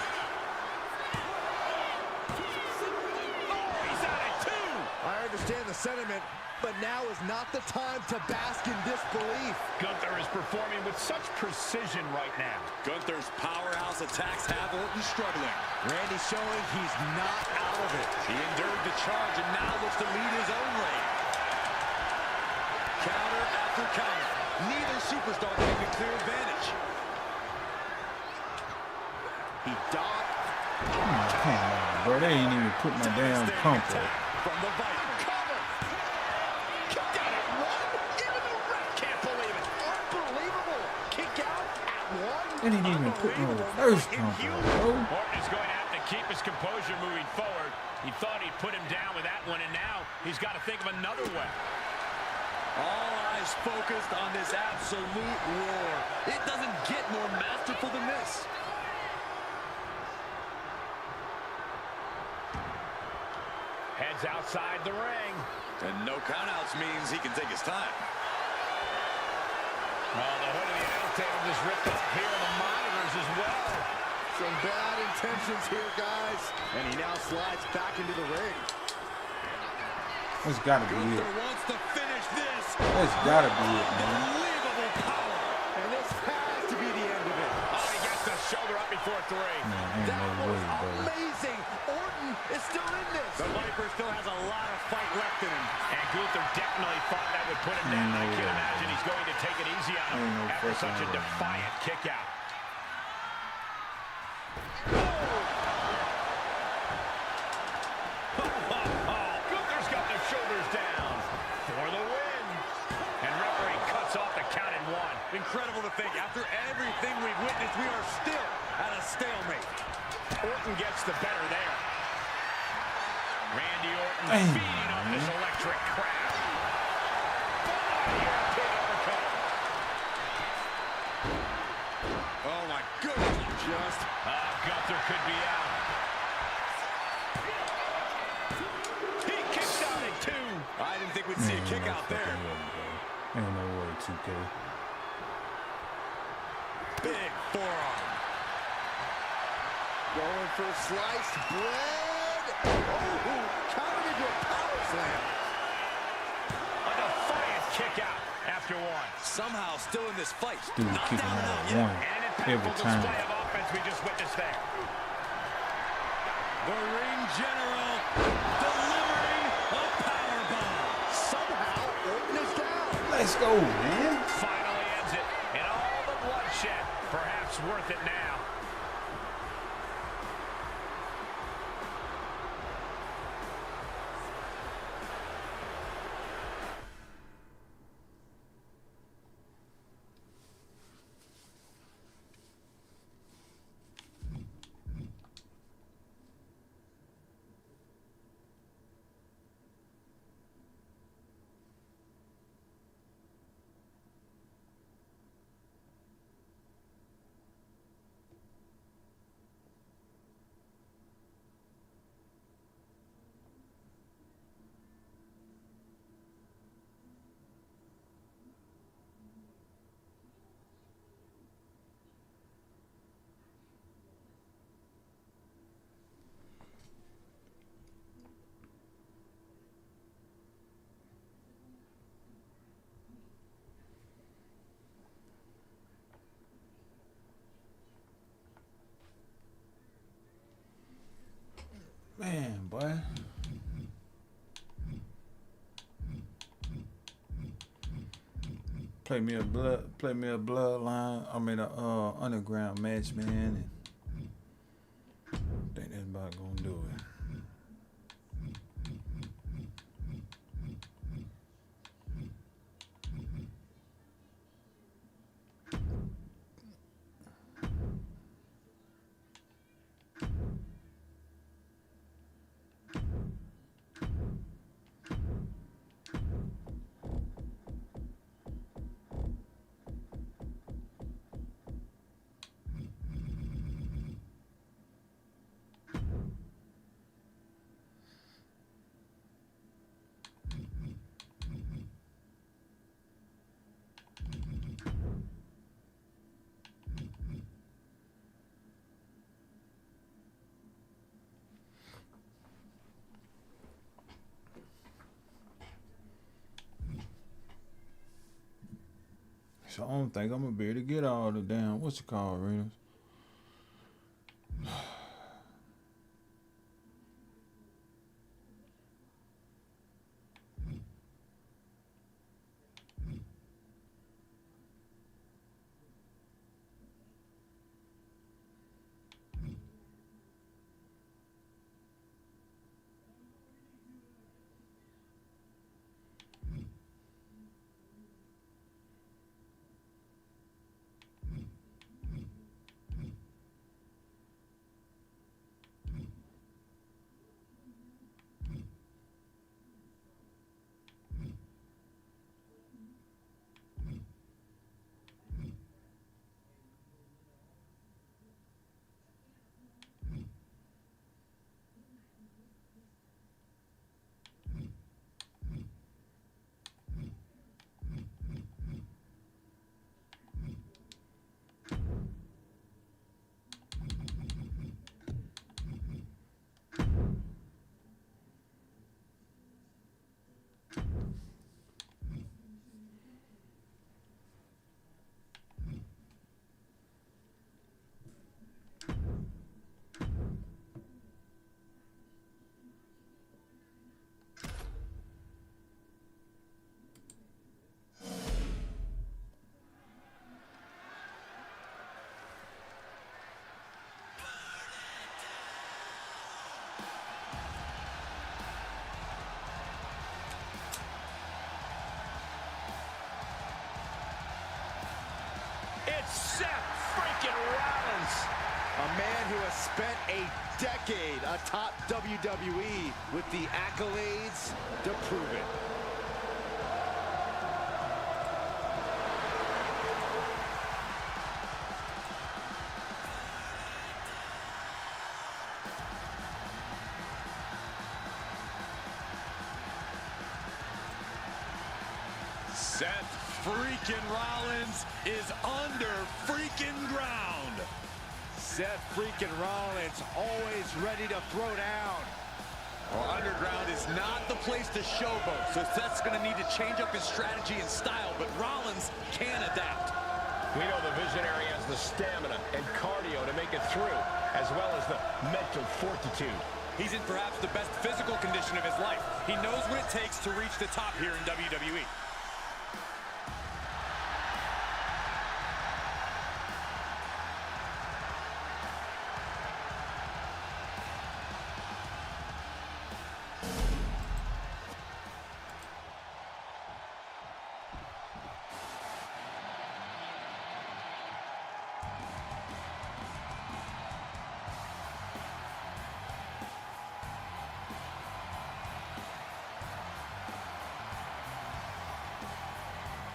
Oh, he's out at 2. I understand the sentiment, but now is not the time to bask in disbelief. Gunther is performing with such precision right now. Gunther's powerhouse attacks have Orton struggling. Randy showing he's not out of it. He endured the charge and now looks to lead his own lane. Counter after counter. Neither superstar taking a clear advantage. He dodged. Come on, bro. They ain't even put my damn pump up. From the Viking. Cover. Kick out at 1. Even the ref can't believe it. Unbelievable. Kick out at 1. They didn't even put me on the first pump up, bro. Orton is going to have to keep his composure moving forward. He thought he'd put him down with that one, and now he's got to think of another way. All eyes focused on this absolute roar. It doesn't get more masterful than this. Heads outside the ring. And no countouts means he can take his time. Oh, the hood of the announce table just ripped up here on the monitors as well. Some bad intentions here, guys. And he now slides back into the ring. That's gotta be it. Gunther wants to finish this. That's gotta be it, man. Unbelievable power. And this has to be the end of it. Oh, he gets the shoulder up before 3. Man, ain't That no was way, bro. amazing. Orton is still in this. The Viper still has a lot of fight left in him. And Gunther definitely thought that would put him down. I can't imagine he's going to take it easy on him after such a defiant kick out. Gunther's got the shoulders down for the win. And referee cuts off the count at 1. Incredible to think, after everything we've witnessed, we are still at a stalemate. Orton gets the better there. Randy Orton feeding on this electric crowd. Big uppercut. Gunther could be out. He kicks out at 2. I didn't think we'd see a kick out there. Ain't no way, 2K. Big forearm. Going for sliced bread. Oh, countered into a power slam. A defiant kick out after 1. Somehow still in this fight. Dude, Not kicking down out and out at 1 yet. And an every impactful time. display of offense we just witnessed there. The ring general delivering a powerbomb. Somehow, Orton is down. Let's go, man. Finally ends it. And all the bloodshed, perhaps worth it now. Man, boy. Play me a bloodline. I mean a underground match, man. And think that's about gonna do it. So I don't think I'm gonna be able to get all the damn, what's it called, arenas? It's Seth freaking Rollins. A man who has spent a decade atop WWE with the accolades to prove it. Seth freaking Rollins is under freaking ground. Seth freaking Rollins always ready to throw down. Well, underground is not the place to showboat, so Seth's going to need to change up his strategy and style, but Rollins can adapt. We know the Visionary has the stamina and cardio to make it through, as well as the mental fortitude. He's in perhaps the best physical condition of his life. He knows what it takes to reach the top here in WWE.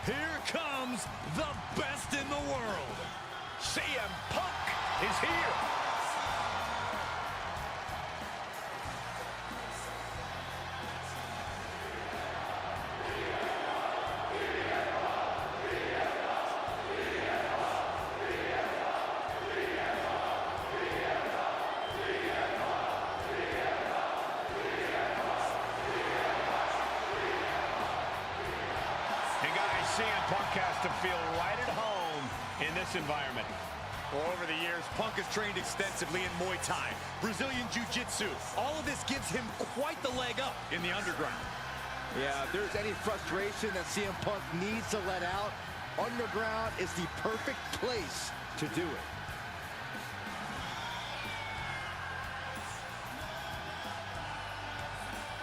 Here comes the best in the world. CM Punk is here. CM Punk has to feel right at home in this environment. Well, over the years, Punk has trained extensively in Muay Thai, Brazilian Jiu-Jitsu. All of this gives him quite the leg up in the underground. Yeah, if there's any frustration that CM Punk needs to let out, underground is the perfect place to do it.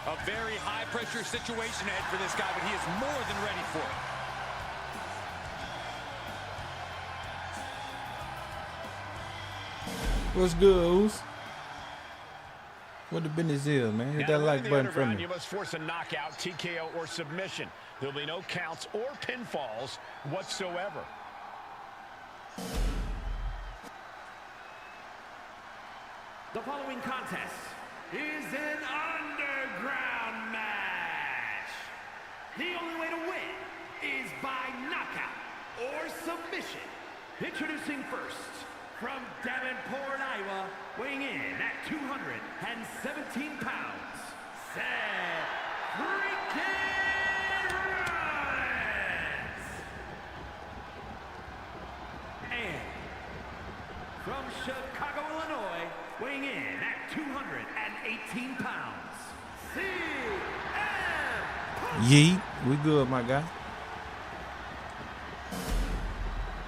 A very high-pressure situation ahead for this guy, but he is more than ready for it. What's good, Oos? What the business is, man? Hit that like button for me. You must force a knockout, TKO, or submission. There'll be no counts or pinfalls whatsoever. The following contest is an underground match. The only way to win is by knockout or submission. Introducing first, from Davenport, Iowa, weighing in at 217 pounds, Seth freaking Rollins. And from Chicago, Illinois, weighing in at 218 pounds, CM Punk. Yeet, we good, my guy.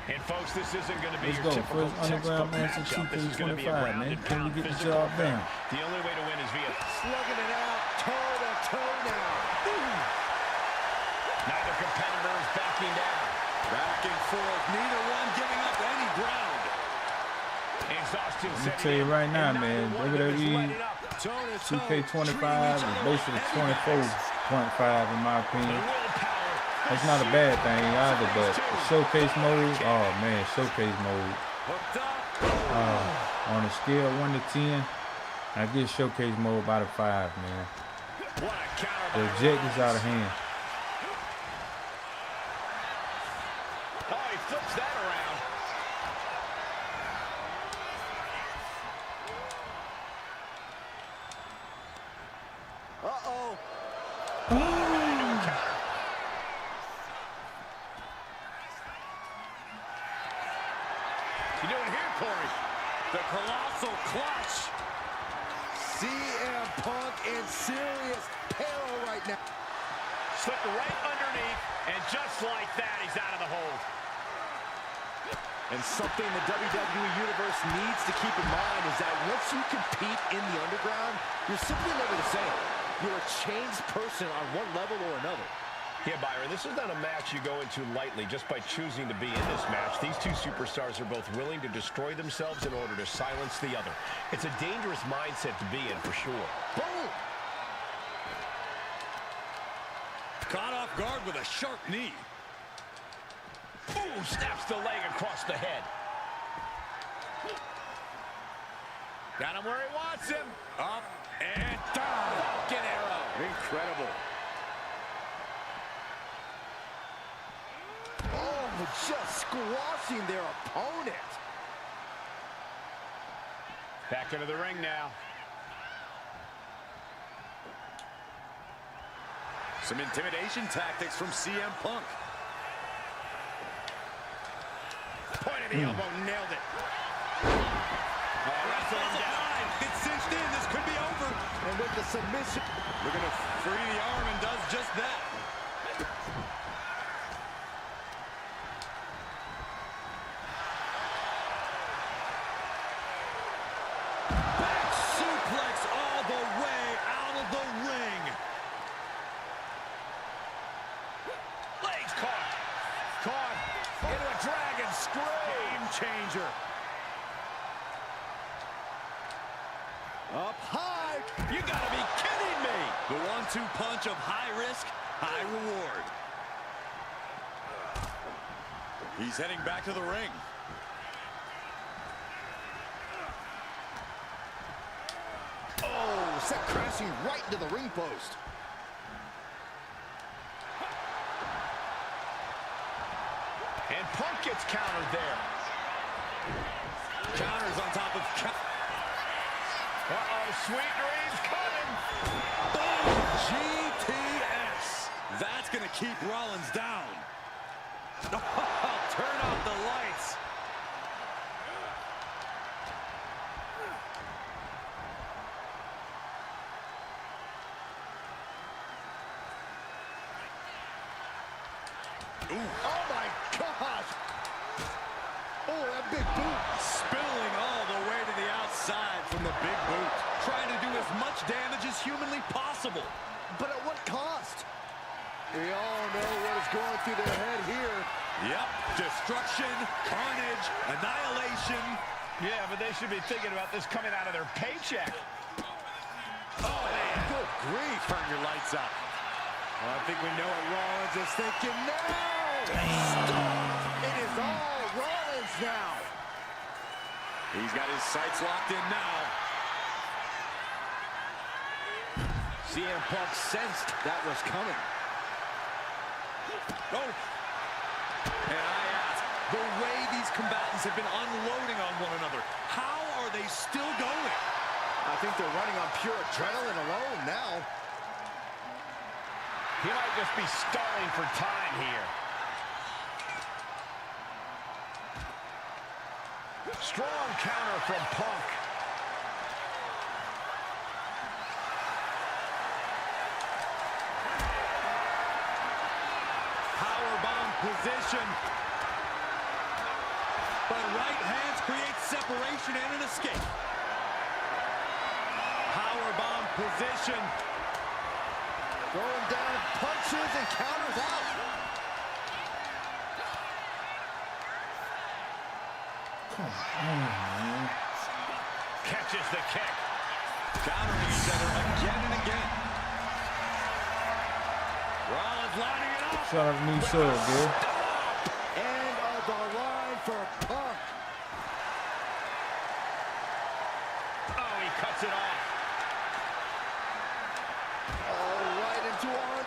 And folks, this isn't going to be Let's your go. typical First underground match in matchup. This is going to be a 2K25, man. Can we get the job done? The only way to win is via Slugging it out, toe-to-toe now. neither competitor is backing down. Back and forth, neither one giving up any ground. Exhaustion. Let me tell you right now, man, WWE 2K25 is basically 24.5 in my opinion. That's not a bad thing either, but the showcase mode, oh man, showcase mode. On a scale of 1 to 10, I give showcase mode about a 5, man. The objective's out of hand. Oh, he flips that around. Uh-oh. You doing here, Corey? The colossal clutch. CM Punk in serious peril right now. Slipped right underneath, and just like that, he's out of the hold. And something the WWE Universe needs to keep in mind is that once you compete in the underground, you're simply never the same. You're a changed person on one level or another. Yeah, Byron, this is not a match you go into lightly just by choosing to be in this match. These two superstars are both willing to destroy themselves in order to silence the other. It's a dangerous mindset to be in, for sure. Boom! Caught off guard with a sharp knee. Ooh, snaps the leg across the head. Got him where he wants him. Up and down. Falcon arrow. Incredible. just squashing their opponent. Back into the ring now. Some intimidation tactics from CM Punk. Point of the elbow, nailed it. Wrestle him down. It's cinched in. This could be over. And with the submission, Looking to free the arm and does just that. Back suplex all the way out of the ring. Legs caught. Caught into a dragon screw. Game changer. up high. You gotta be kidding me. The 1-2 punch of high risk, high reward. He's heading back to the ring. Oh, set crashing right into the ring post. And Punk gets countered there. Counters on top of Uh-oh, sweet dreams coming. Boom! GTS. That's going to keep Rollins down. Turn off the lights. Ooh. Oh, my gosh. Oh, that big boot. Spilling all the way to the outside from the big boot. Trying to do as much damage as humanly possible. But at what cost? We all know what is going through their head here. Yep. Destruction, carnage, annihilation. Yeah, but they should be thinking about this coming out of their paycheck. Oh, man. Good grief. Turn your lights out. Well, I think we know what Rollins is thinking now. Stop. It is all Rollins now. He's got his sights locked in now. CM Punk sensed that was coming. Oh. And I ask, the way these combatants have been unloading on one another, how are they still going? I think they're running on pure adrenaline alone now. He might just be stalling for time here. Strong counter from Punk. Powerbomb position. But right hands create separation and an escape. Powerbomb position. Throwing down punches and counters out. Come on, man. Catches the kick. Countering each other again and again. Rollins lining it up. Shout out to new sub, dude. End of the line for Punk. Oh, he cuts it off. Oh, right into one.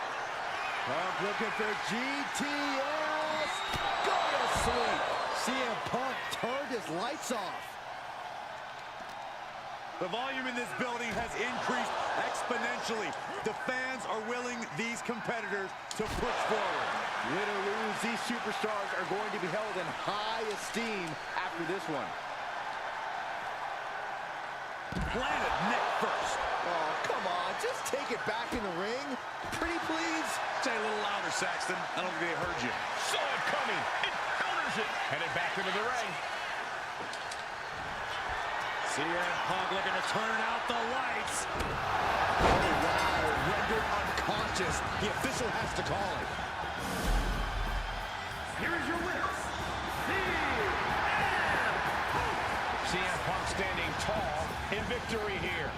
Punk looking for GTS. Go to sleep. CM Punk turned his lights off. The volume in this building has increased exponentially. The fans are willing these competitors to push forward. Win or lose, these superstars are going to be held in high esteem after this one. Planted neck first. Oh, come on. Just take it back in the ring. Pretty please. Say a little louder, Saxton. I don't think they heard you. Saw it coming. It counters it. Headed back into the ring. CM Punk looking to turn out the lights. Oh, wow. Rendered unconscious. The official has to call it. Here is your winner, CM Punk standing tall in victory here.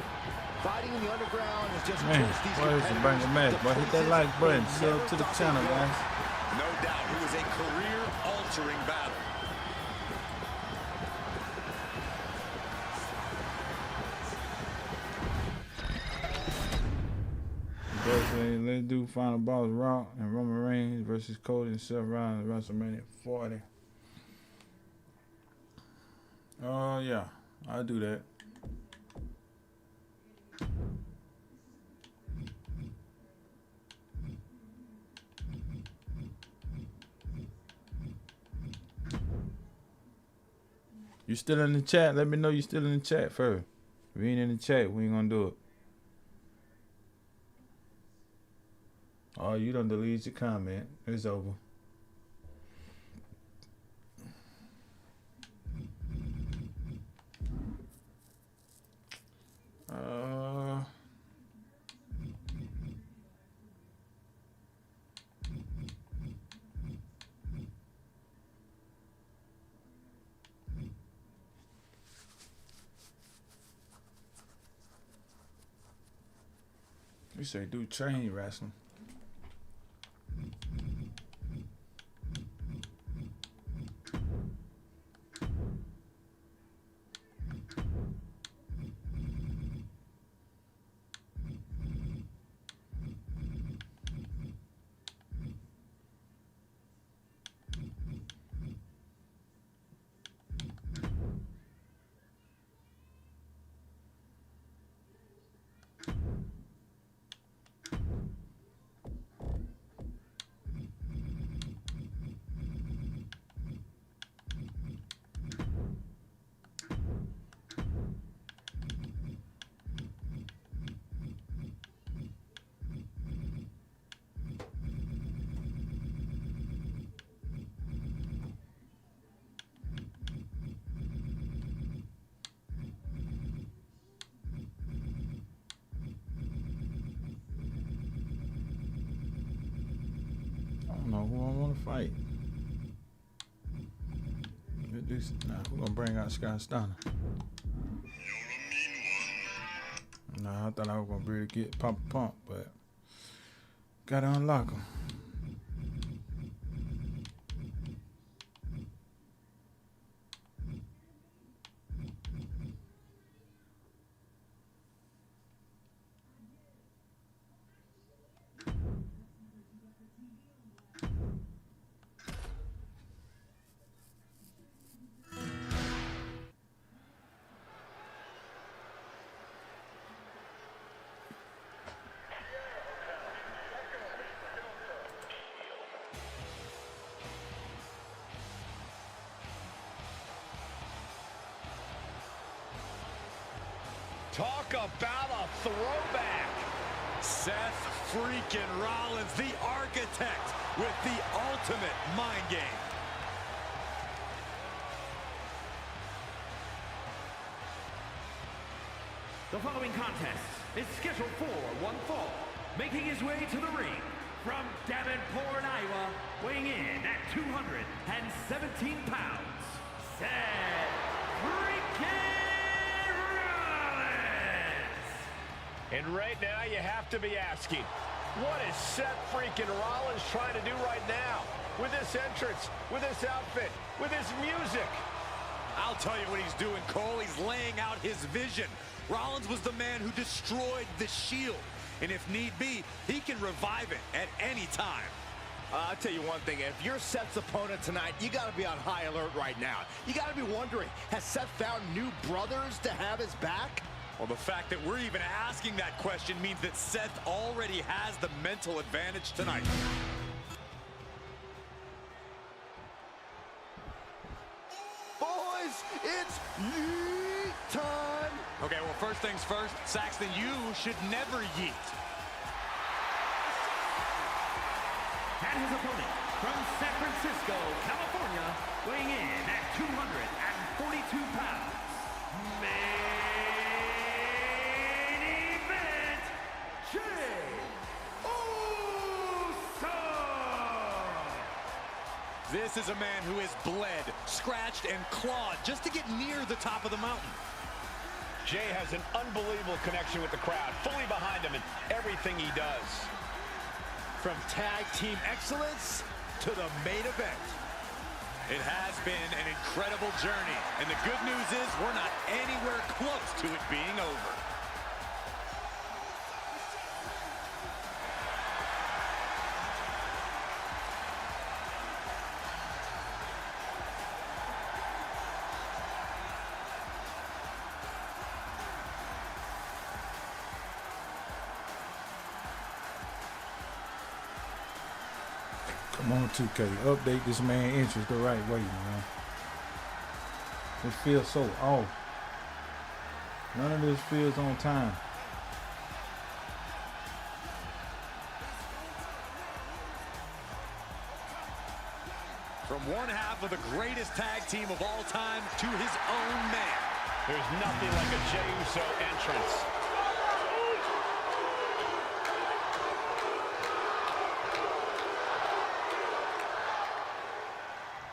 Fighting in the underground is just Man, pushed these boy, this is a banger match. Boy, hit that like button. Sub to the channel, guys. No doubt, it was a career-altering battle. Boys Okay, let's do Final Boss Raw and Roman Reigns versus Cody and Seth Rollins at WrestleMania 40. Oh, yeah, I'll do that. You still in the chat? Let me know you still in the chat first. If you ain't in the chat, we ain't gonna do it. Oh, you done delete your comment. It's over. You say do chain wrestling. Who I want to fight? Nah, we're gonna bring out Steiner. Nah, I thought I was gonna really get pump, but gotta unlock him. Talk about a throwback. Seth freaking Rollins, the architect with the ultimate mind game. The following contest is scheduled for one fall. Making his way to the ring from Davenport, Iowa, weighing in at 217 pounds, Seth freaking Rollins. And right now you have to be asking, what is Seth freaking Rollins trying to do right now? With this entrance, with this outfit, with this music. I'll tell you what he's doing, Cole. He's laying out his vision. Rollins was the man who destroyed the Shield. And if need be, he can revive it at any time. I'll tell you one thing, if you're Seth's opponent tonight, you got to be on high alert right now. You got to be wondering, has Seth found new brothers to have his back? Well, the fact that we're even asking that question means that Seth already has the mental advantage tonight. Boys, it's yeet time! Okay, well, first things first, Saxton, you should never yeet. And his opponent from San Francisco, California, weighing in at 242 pounds, main event, Jey Uso! This is a man who has bled, scratched, and clawed just to get near the top of the mountain. Jey has an unbelievable connection with the crowd, fully behind him in everything he does. From tag team excellence to the main event. It has been an incredible journey, and the good news is we're not anywhere close to it being over. Come on, 2K. Update this man interest the right way, man. It feels so off. None of this feels on time. From one half of the greatest tag team of all time to his own man. There's nothing like a Jey Uso entrance.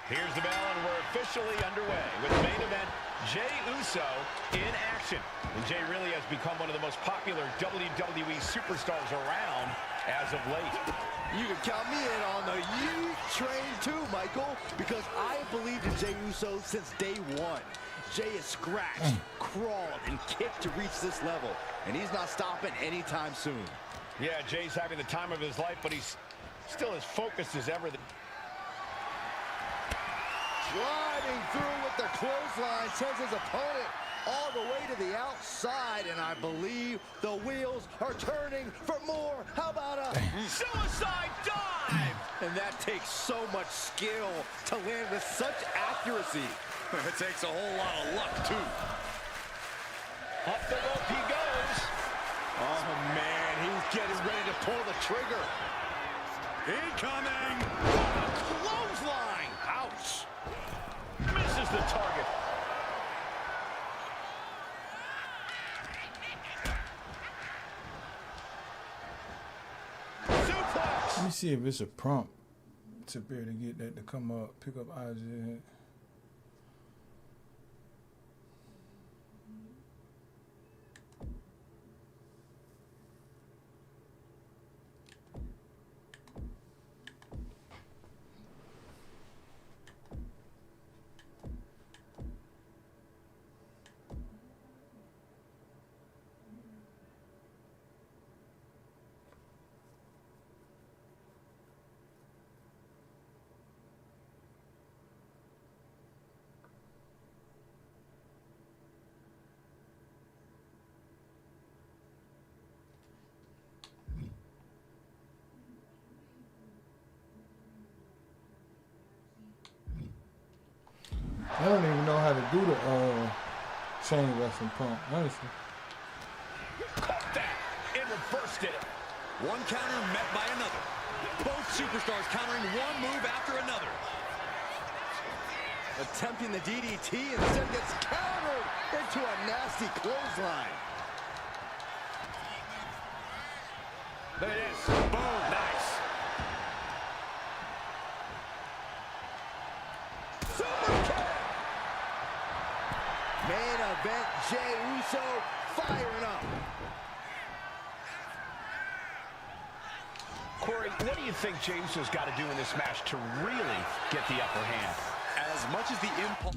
Here's the bell, and we're officially underway with the main event, Jey Uso in action. And Jey really has become one of the most popular WWE superstars around as of late. You can count me in on the youth train too, Michael, because I have believed in Jey Uso since day one. Jey has scratched, crawled, and kicked to reach this level, and he's not stopping anytime soon. Yeah, Jey's having the time of his life, but he's still as focused as ever. Driving through with the clothesline, sends his opponent all the way to the outside, and I believe the wheels are turning for more. How about a suicide dive? And that takes so much skill to land with such accuracy. It takes a whole lot of luck, too. Up the rope he goes. Oh, man, he's getting ready to pull the trigger. Incoming! What a clothesline! Ouch! Misses the target. Suplex! Let me see if it's a prompt to be able to get that to come up, pick up Isaiah. I don't even know how to do the chain wrestling pump, honestly. Caught that and reversed it. One counter met by another. Both superstars countering one move after another. Attempting the DDT, instead gets countered into a nasty clothesline. There it is. Boom. Nice. Super kick. Main event, Jey Uso firing up. Corey, what do you think Jey Uso's got to do in this match to really get the upper hand? As much as the impulse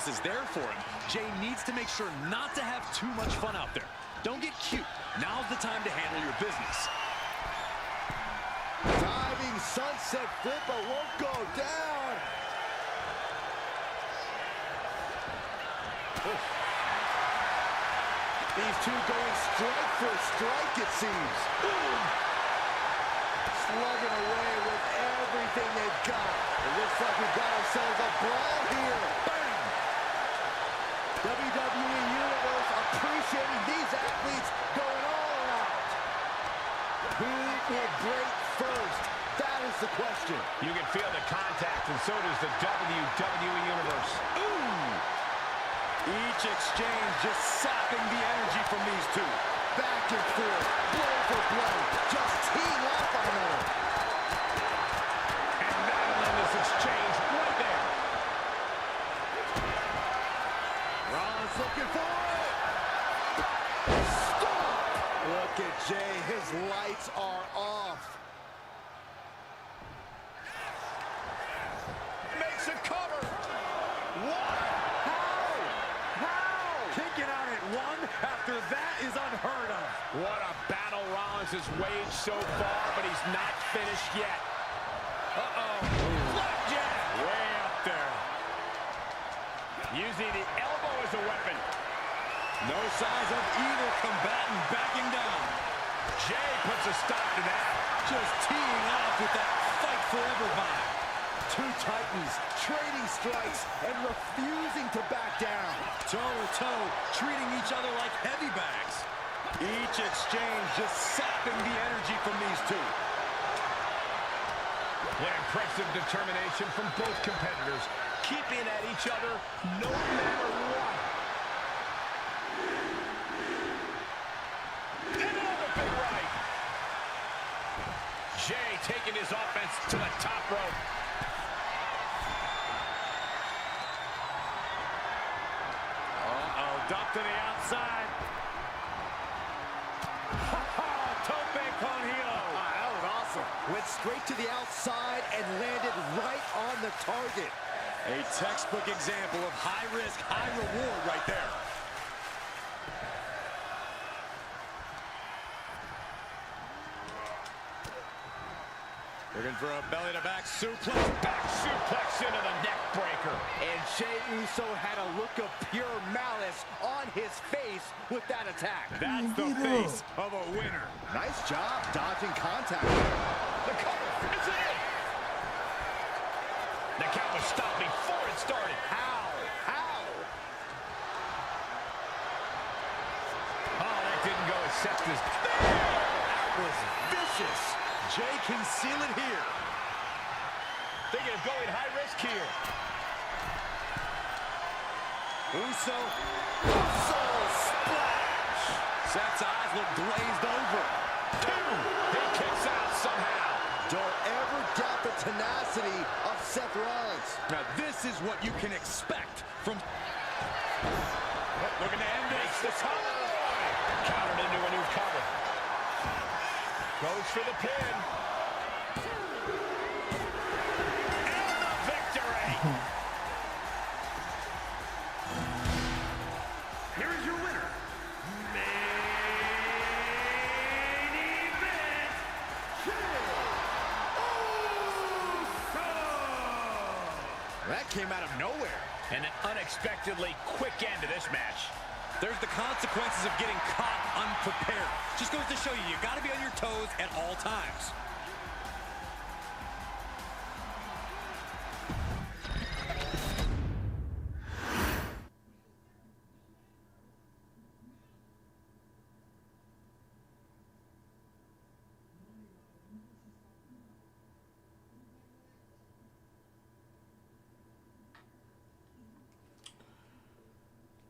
is there for him, Jey needs to make sure not to have too much fun out there. Don't get cute. Now's the time to handle your business. Diving sunset flip, but won't go down. These two going strike for strike, it seems. Slugging away with everything they've got. It looks like we've got ourselves a brawl here. Bang! WWE Universe appreciating these athletes going all out. Who will break first? That is the question. You can feel the contact, and so does the WWE Universe. Ooh! Each exchange just sapping the energy from these two. Back and forth, blow for blow, just teeing off on another. And that'll end this exchange right there. Rollins looking for it. Stop! Look at Jey, his lights are off. Makes a cover. What? Kicking out at one after that is unheard of. What a battle Rollins has waged so far, but he's not finished yet. Uh-oh. Flapjack! Way up there. Using the elbow as a weapon. No signs of either combatant backing down. Jey puts a stop to that. just teeing off with that fight forever vibe. Two titans trading strikes and refusing to back down. Toe-to-toe, treating each other like heavy bags. Each exchange just sapping the energy from these two. What impressive determination from both competitors, keeping at each other no matter what. And another big right. Jay taking his offense to the top rope. Duck to the outside. Tope con hilo. That was awesome. Went straight to the outside and landed right on the target. A textbook example of high risk, high reward right there. Looking for a belly-to-back suplex. Back suplex into the neck breaker. And Jey Uso had a look of pure malice on his face with that attack. That's the face of a winner. Nice job dodging contact. The cover is in. The count was stopped before it started. How? Oh, that didn't go as set as... That was vicious. Jey can seal it here. Thinking of going high risk here. Uso splash. Seth's eyes look glazed over. Two. He kicks out somehow. Don't ever doubt the tenacity of Seth Rollins. Now this is what you can expect from... Looking to end this. The cover. Countered into a new cover. Goes for the pin. And the victory. Here is your winner, main event, Jey Uso. That came out of nowhere. And an unexpectedly quick end to this match. There's the consequences of getting caught unprepared. Just goes to show you, you got to be on your toes at all times.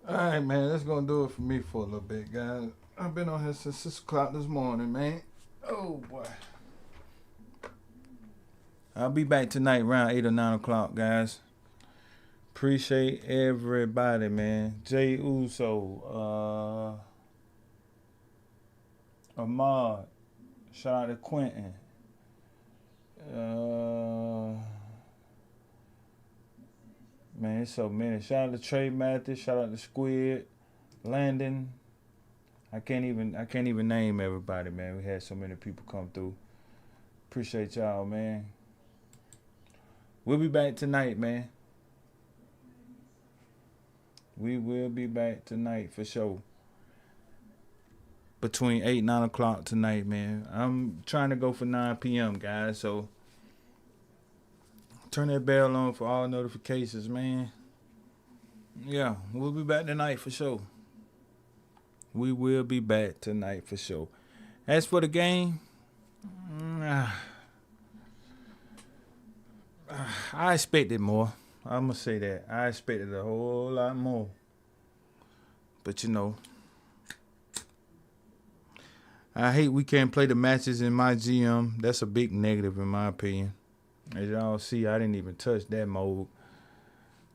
All right, man, that's going to do it for me for a little bit, guys. I've been on here since 6 o'clock this morning, man. Oh, boy. I'll be back tonight around 8 or 9 o'clock, guys. Appreciate everybody, man. Jey Uso, Ahmad, shout out to Quentin. Man, it's so many. Shout out to Trey Mathis. Shout out to Squid, Landon. I can't even name everybody, man. We had so many people come through. Appreciate y'all, man. We'll be back tonight, man. We will be back tonight for sure. Between 8 and 9 o'clock tonight, man. I'm trying to go for 9 p.m., guys, so turn that bell on for all notifications, man. Yeah, we'll be back tonight for sure. We will be back tonight for sure. As for the game, I expected more. I'm going to say that. I expected a whole lot more. But, you know, I hate we can't play the matches in my GM. That's a big negative in my opinion. As y'all see, I didn't even touch that mode.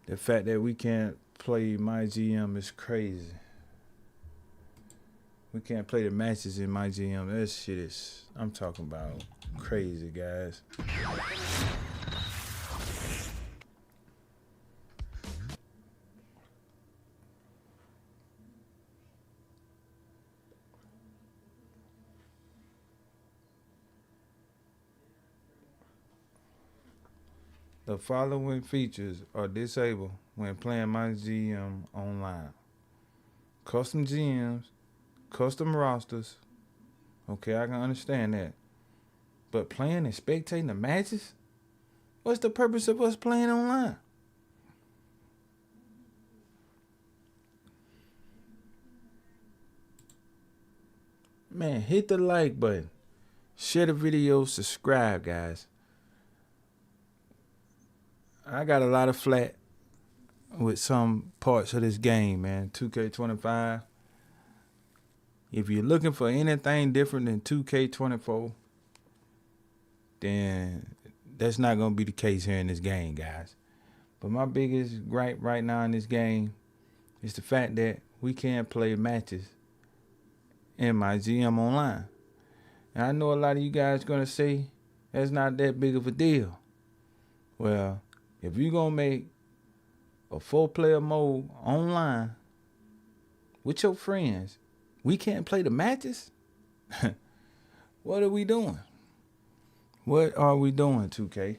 The fact that we can't play my GM is crazy. We can't play the matches in my GM. That shit is, I'm talking about crazy, guys. The following features are disabled when playing my GM online. Custom GMs, custom rosters. Okay, I can understand that. but playing and spectating the matches? What's the purpose of us playing online? Man, hit the like button. Share the video. Subscribe, guys. I got a lot of flack with some parts of this game, man. 2K25. If you're looking for anything different than 2K24, then that's not going to be the case here in this game, guys. But my biggest gripe right now in this game is the fact that we can't play matches in my GM online. And I know a lot of you guys are going to say that's not that big of a deal. Well, if you're going to make a 4-player mode online with your friends, we can't play the matches? What are we doing? What are we doing, 2K?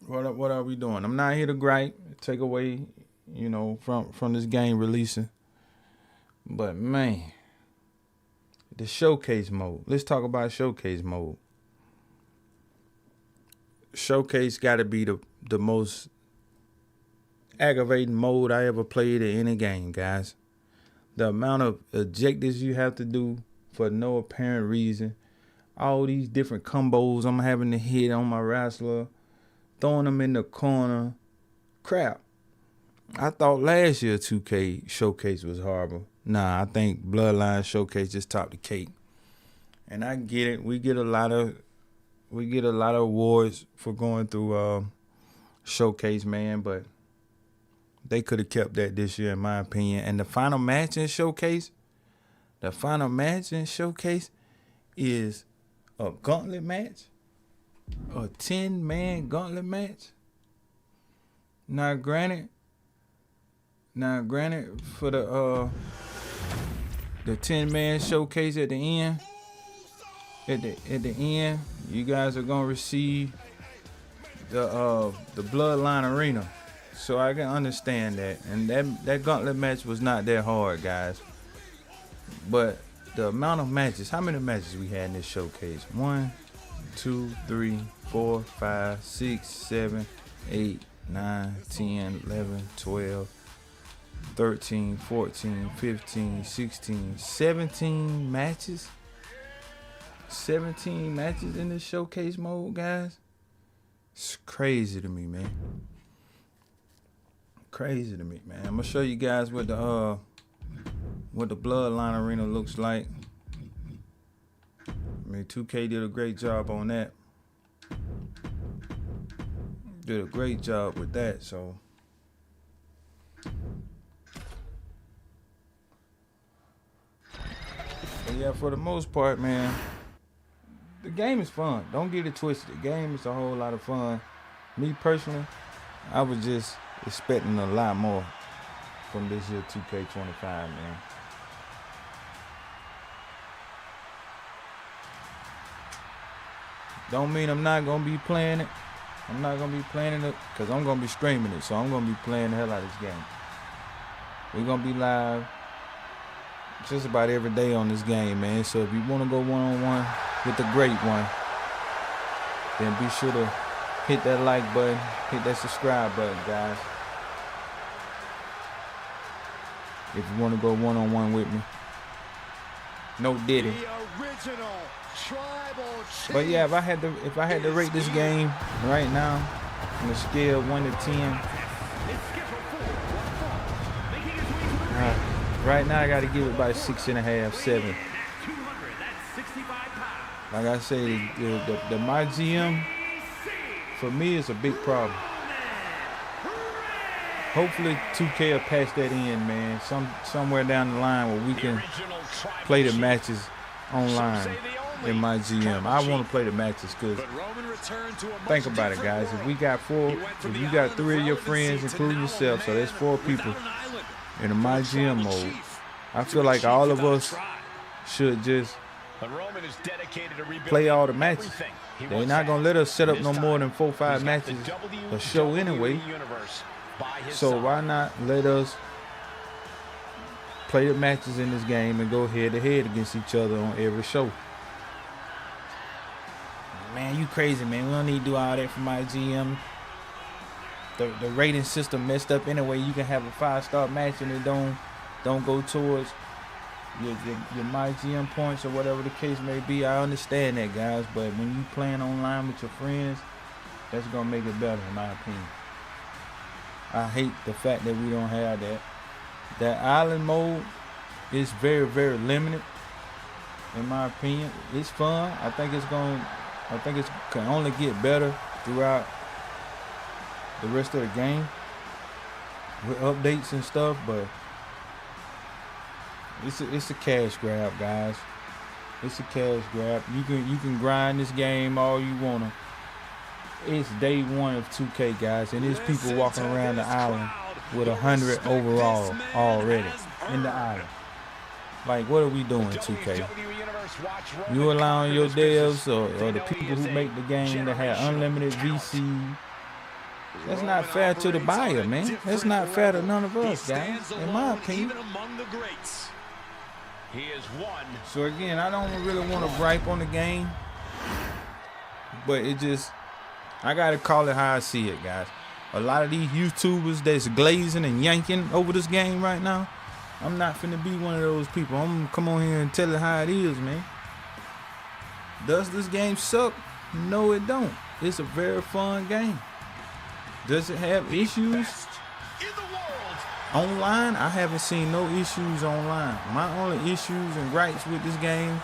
What are we doing? I'm not here to gripe, take away, you know, from this game releasing. But man, the showcase mode. Let's talk about showcase mode. Showcase got to be the most aggravating mode I ever played in any game, guys. The amount of objectives you have to do for no apparent reason. All these different combos I'm having to hit on my wrestler. Throwing them in the corner. Crap. I thought last year 2K Showcase was horrible. Nah, I think Bloodline Showcase just topped the cake. And I get it. We get a lot of awards for going through Showcase, man, but they could have kept that this year in my opinion. And the final match in Showcase, is a gauntlet match. A 10-man gauntlet match. Now granted, for the 10-man showcase at the end, you guys are gonna receive the Bloodline arena. So I can understand that. And that gauntlet match was not that hard, guys. But the amount of matches, how many matches we had in this showcase? 1, 2, 3, 4, 5, 6, 7, 8, 9, 10, 11, 12, 13, 14, 15, 16, 17 matches. 17 matches in this showcase mode, guys. It's crazy to me, man. Crazy to me, man. I'm gonna show you guys what the Bloodline arena looks like. I mean, 2K did a great job on that. Did a great job with that, so. But yeah, for the most part, man, the game is fun. Don't get it twisted. The game is a whole lot of fun. Me personally, I was just expecting a lot more from this year 2K25, man. Don't mean I'm not going to be playing it. I'm not going to be playing it because I'm going to be streaming it. So I'm going to be playing the hell out of this game. We're going to be live just about every day on this game, man. So if you want to go one-on-one with the great one, then be sure to hit that like button, hit that subscribe button, guys. If you want to go one-on-one with me. No Diddy. But yeah, if I had to rate this game right now on a scale of 1 to 10, right now I got to give it about 6.5, 7. Like I say, the my GM for me is a big problem. Hopefully 2K will patch that in, man. Somewhere down the line where we can play the matches online in my GM. I want to play the matches because think about it, guys. If we got if you got 3 of your friends, including yourself, so there's 4 people in the my GM mode, I feel like all of us should just play all the matches. They're not going to let us set up no more than 4 or 5 matches a show anyway. So why not let us play the matches in this game and go head to head against each other on every show? man, you crazy, man. We don't need to do all that for my GM. The rating system messed up anyway. You can have a 5-star match and it don't go towards your my GM points or whatever the case may be. I understand that, guys, but when you playing online with your friends, that's gonna make it better, in my opinion. I hate the fact that we don't have that. That island mode is very, very limited, in my opinion. It's fun. I think it can only get better throughout the rest of the game with updates and stuff, but it's a cash grab, guys. It's a cash grab. You can grind this game all you wanna. It's day one of 2K, guys, and there's people walking around the island with 100 overall already in the island. Like, what are we doing, 2K? You allowing your devs or the people who make the game to have unlimited VC? That's not fair to the buyer, man. That's not fair to none of us, guys, in my opinion. So again, I don't really want to gripe on the game, but I gotta call it how I see it, guys. A lot of these YouTubers that's glazing and yanking over this game right now, I'm not finna be one of those people. I'm gonna come on here and tell it how it is, man. Does this game suck? No, it don't. It's a very fun game. Does it have issues? Online, I haven't seen no issues online. My only issues and gripes with this game,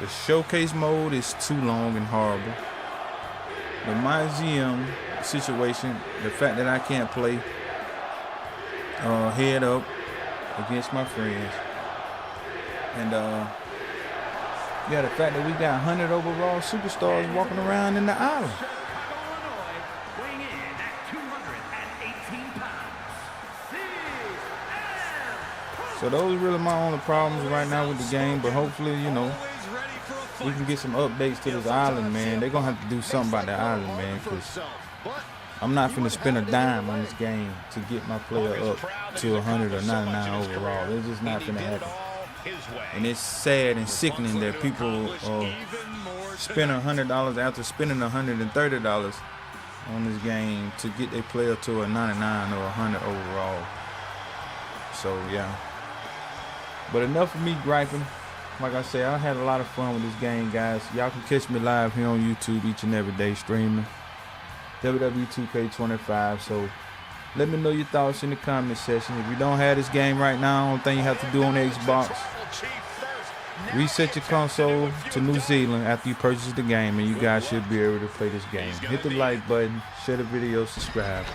the showcase mode is too long and horrible. The My GM situation, the fact that I can't play head up against my friends, and yeah, the fact that we got 100 overall superstars walking around in the island. So those are really my only problems right now with the game, but hopefully, you know, we can get some updates to this island, man. They're going to have to do something about the island, man, because I'm not finna spend a dime on this game to get my player up to 100 or 99 overall. It's just not finna happen. And it's sad and sickening that people spend $100 after spending $130 on this game to get their player to a 99 or 100 overall. So, yeah. But enough of me griping. Like I said, I had a lot of fun with this game, guys. Y'all can catch me live here on YouTube each and every day streaming WWE 2K25. So let me know your thoughts in the comment section. If you don't have this game right now, only thing you have to do on the Xbox, reset your console to New Zealand after you purchase the game, and you guys should be able to play this game. Hit the like button, share the video, subscribe.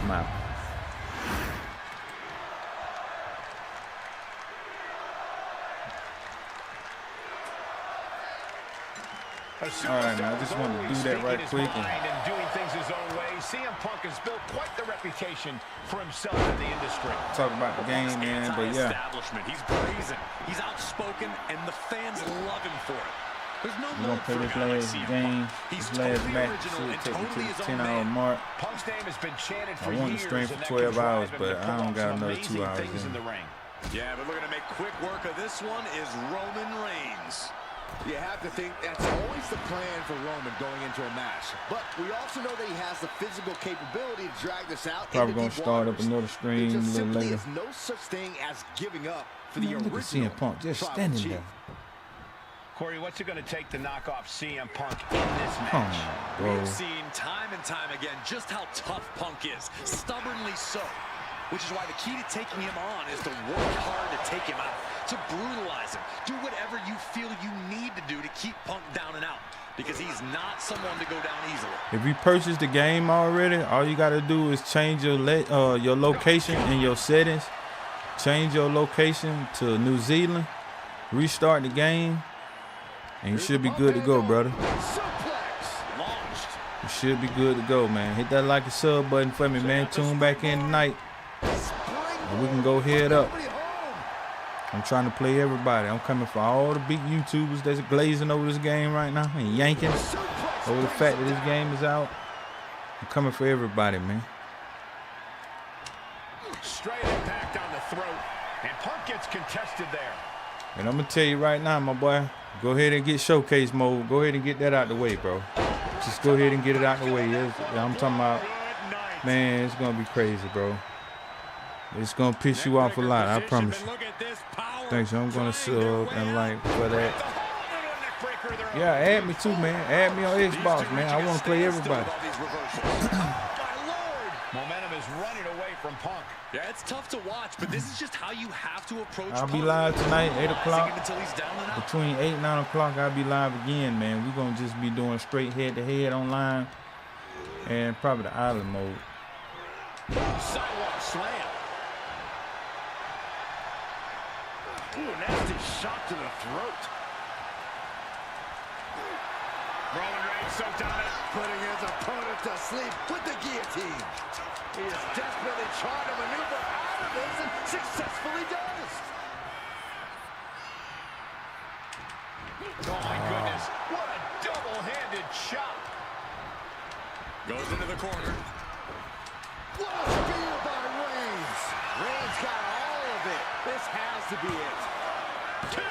I'm out. Alright, man, I just wanted to do that right quick. And doing things his own way, CM Punk has built quite the reputation for himself in the industry. Talk about the game, man, but yeah. He's brazen, he's outspoken, and the fans love him for it. There's no we're gonna play this last game, this last match. Should take me to the 10-hour mark. Punk's name has been chanted for I want to stream for 12 hours, but I don't got another 2 hours in. Yeah, but looking to make quick work of this one is Roman Reigns. You have to think that's always the plan for Roman going into a match. But we also know that he has the physical capability to drag this out. Probably going to start up another stream a little later. There's no such thing as giving up for the original. Look at CM Punk just standing there. Corey, what's it going to take to knock off CM Punk in this match? We've seen time and time again just how tough Punk is. Stubbornly so. Which is why the key to taking him on is to work hard to take him out, to brutalize him. Do whatever you feel you need to do to keep Punk down and out, because he's not someone to go down easily. If you purchased the game already, all you got to do is change your location in your settings. Change your location to New Zealand. Restart the game, and you should be good to go, brother. You should be good to go, man. Hit that like and sub button for me, man. Tune back in tonight. We can go head up. I'm trying to play everybody. I'm coming for all the big YouTubers that's glazing over this game right now and yanking over the fact that this game is out. I'm coming for everybody, man. Straight impact on the throat, and Punk gets contested there. And I'm gonna tell you right now, my boy, go ahead and get showcase mode. Go ahead and get that out the way, bro. Just go ahead and get it out the way. I'm talking about, man, it's going to be crazy, bro. It's going to piss you off a lot, I promise you. Thanks, I'm going to sub and like for that. Yeah, add me too, man. Add me on Xbox, man. I want to play everybody. Momentum is running away from Punk. Yeah, it's tough to watch, but this is just how you have to approach I'll Punk. be live tonight, 8 o'clock. Until he's down and out. Between 8 and 9 o'clock, I'll be live again, man. We're going to just be doing straight head-to-head online and probably the island mode. Sidewalk slam. Ooh, nasty shot to the throat. Roman Reigns soaked on it. Putting his opponent to sleep with the guillotine. He is desperately trying to maneuver out of this and successfully does. Oh my goodness, what a double-handed shot. Goes into the corner. What a spear by Reigns. Reigns got all of it. This has to be it. 2.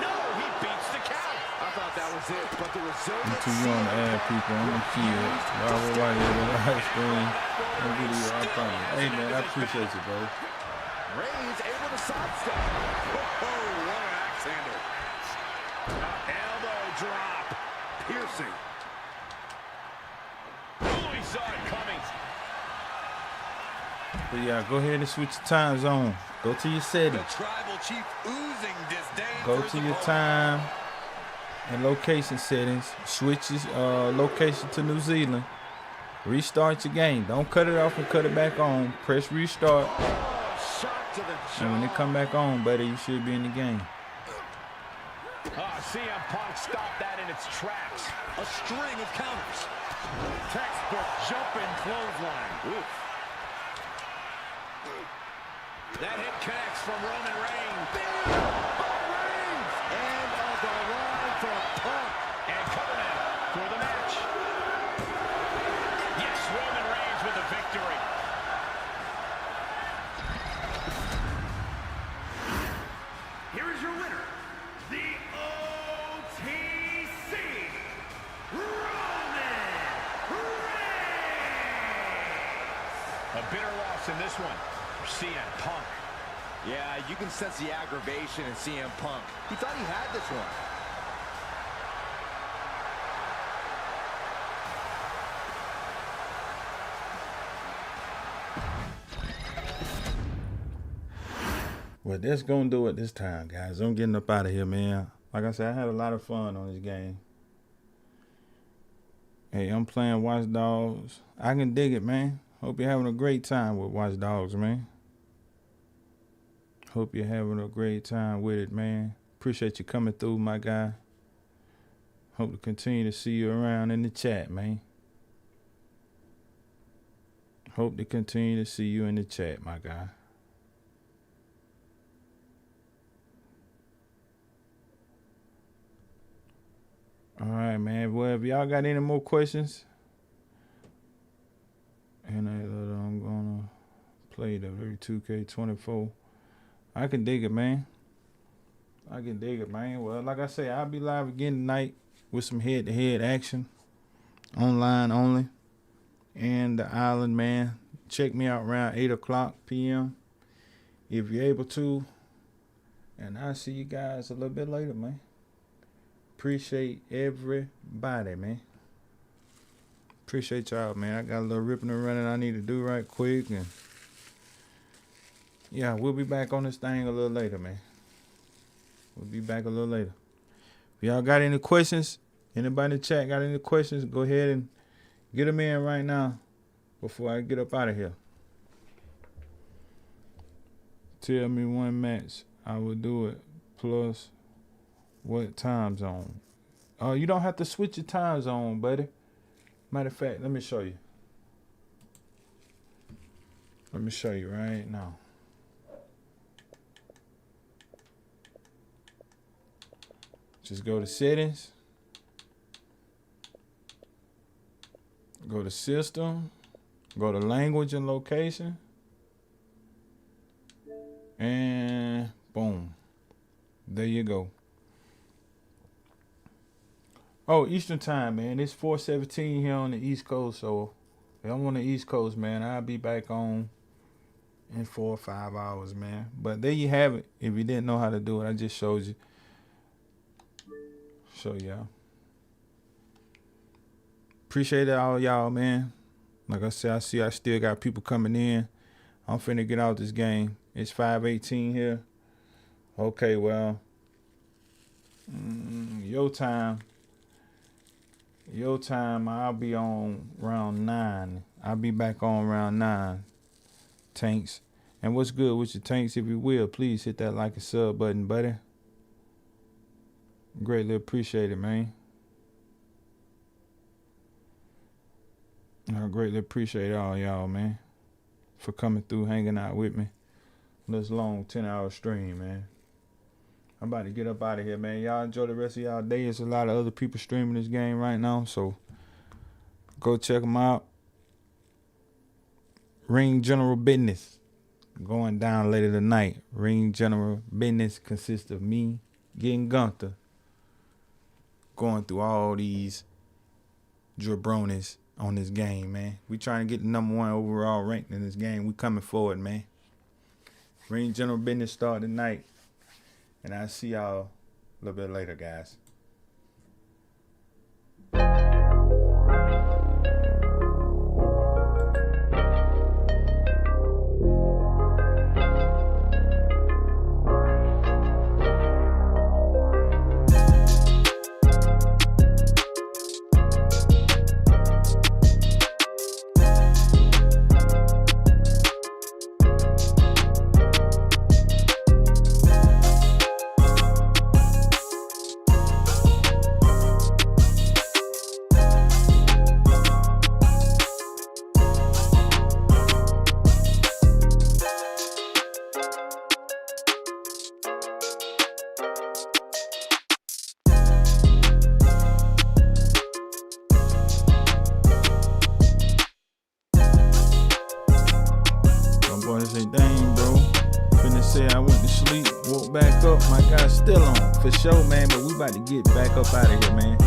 No, he beats the count. I thought that was it, but the result. I'm too young to add people. I'm a kid. Bravo, right here, the live stream. No video, I promise. Hey, man, I appreciate you, bro. Reigns able to sidestep. Oh, what an axe handle. Elbow drop. Piercing. Oh, he saw it coming. But yeah, go ahead and switch your time zone. Go to your settings. The tribal chief oozing disdain. Go to your time and location settings. Switch your location to New Zealand. Restart your game. Don't cut it off and cut it back on. Press restart. And when it come back on, buddy, you should be in the game. CM Punk stopped that in its tracks. A string of counters. Textbook jumping clothesline. Oof. That hit connects from Roman Reigns. And on the line for Punk. And coming in for the match. Yes, Roman Reigns with the victory. Here is your winner, the OTC, Roman Reigns. A bitter loss in this one for CM Punk. Yeah, you can sense the aggravation in CM Punk. He thought he had this one. Well, that's going to do it this time, guys. I'm getting up out of here, man. Like I said, I had a lot of fun on this game. Hey, I'm playing Watch Dogs. I can dig it, man. Hope you're having a great time with Watch Dogs, man. Hope you're having a great time with it, man. Appreciate you coming through, my guy. Hope to continue to see you around in the chat, man. Hope to continue to see you in the chat, my guy. All right, man. Well, if y'all got any more questions, and I'm gonna play the 2K24. I can dig it, man. I can dig it, man. Well, like I say, I'll be live again tonight with some head-to-head action, online only, and the island, man. Check me out around 8 o'clock p.m. if you're able to, and I'll see you guys a little bit later, man. Appreciate everybody, man. Appreciate y'all, man. I got a little ripping and running I need to do right quick. And yeah, we'll be back on this thing a little later, man. We'll be back a little later. If y'all got any questions, anybody in the chat got any questions, go ahead and get them in right now before I get up out of here. Tell me one match. I will do it. Plus, what time zone? You don't have to switch your time zone, buddy. Matter of fact, let me show you. Let me show you right now. Just go to settings. Go to system. Go to language and location. And boom. There you go. Oh, Eastern time, man. It's 4:17 here on the East Coast, so if I'm on the East Coast, man, I'll be back on in 4 or 5 hours, man. But there you have it. If you didn't know how to do it, I just showed you. So, yeah. Appreciate it all, y'all, man. Like I said, I still got people coming in. I'm finna get out this game. It's 5:18 here. Okay, well, your time, I'll be on round 9. I'll be back on round 9, Tanks. And what's good with your Tanks? If you will, please hit that like and sub button, buddy. Greatly appreciate it, man. I greatly appreciate all y'all, man, for coming through, hanging out with me. This long 10-hour stream, man. I'm about to get up out of here, man. Y'all enjoy the rest of y'all day. There's a lot of other people streaming this game right now, so go check them out. Ring General Business going down later tonight. Ring General Business consists of me getting Gunther, going through all these jabronis on this game, man. We trying to get the #1 overall ranked in this game. We coming forward, man. Ring General Business start tonight. And I'll see y'all a little bit later, guys. For sure, man, but we about to get back up out of here, man.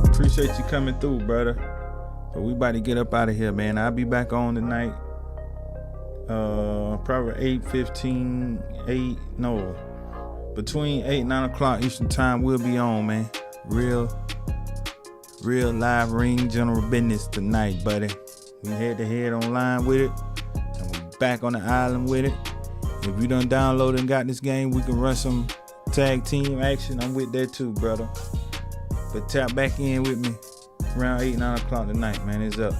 Appreciate you coming through, brother. But we about to get up out of here, man. I'll be back on tonight. Probably 8:15, between 8 and 9 o'clock Eastern time, we'll be on, man. Real live Ring General Business tonight, buddy. We head to head online with it, and we back on the island with it. If you done downloaded and got this game, we can run some tag team action. I'm with that too, brother. But tap back in with me around 8, 9 o'clock tonight, man. It's up.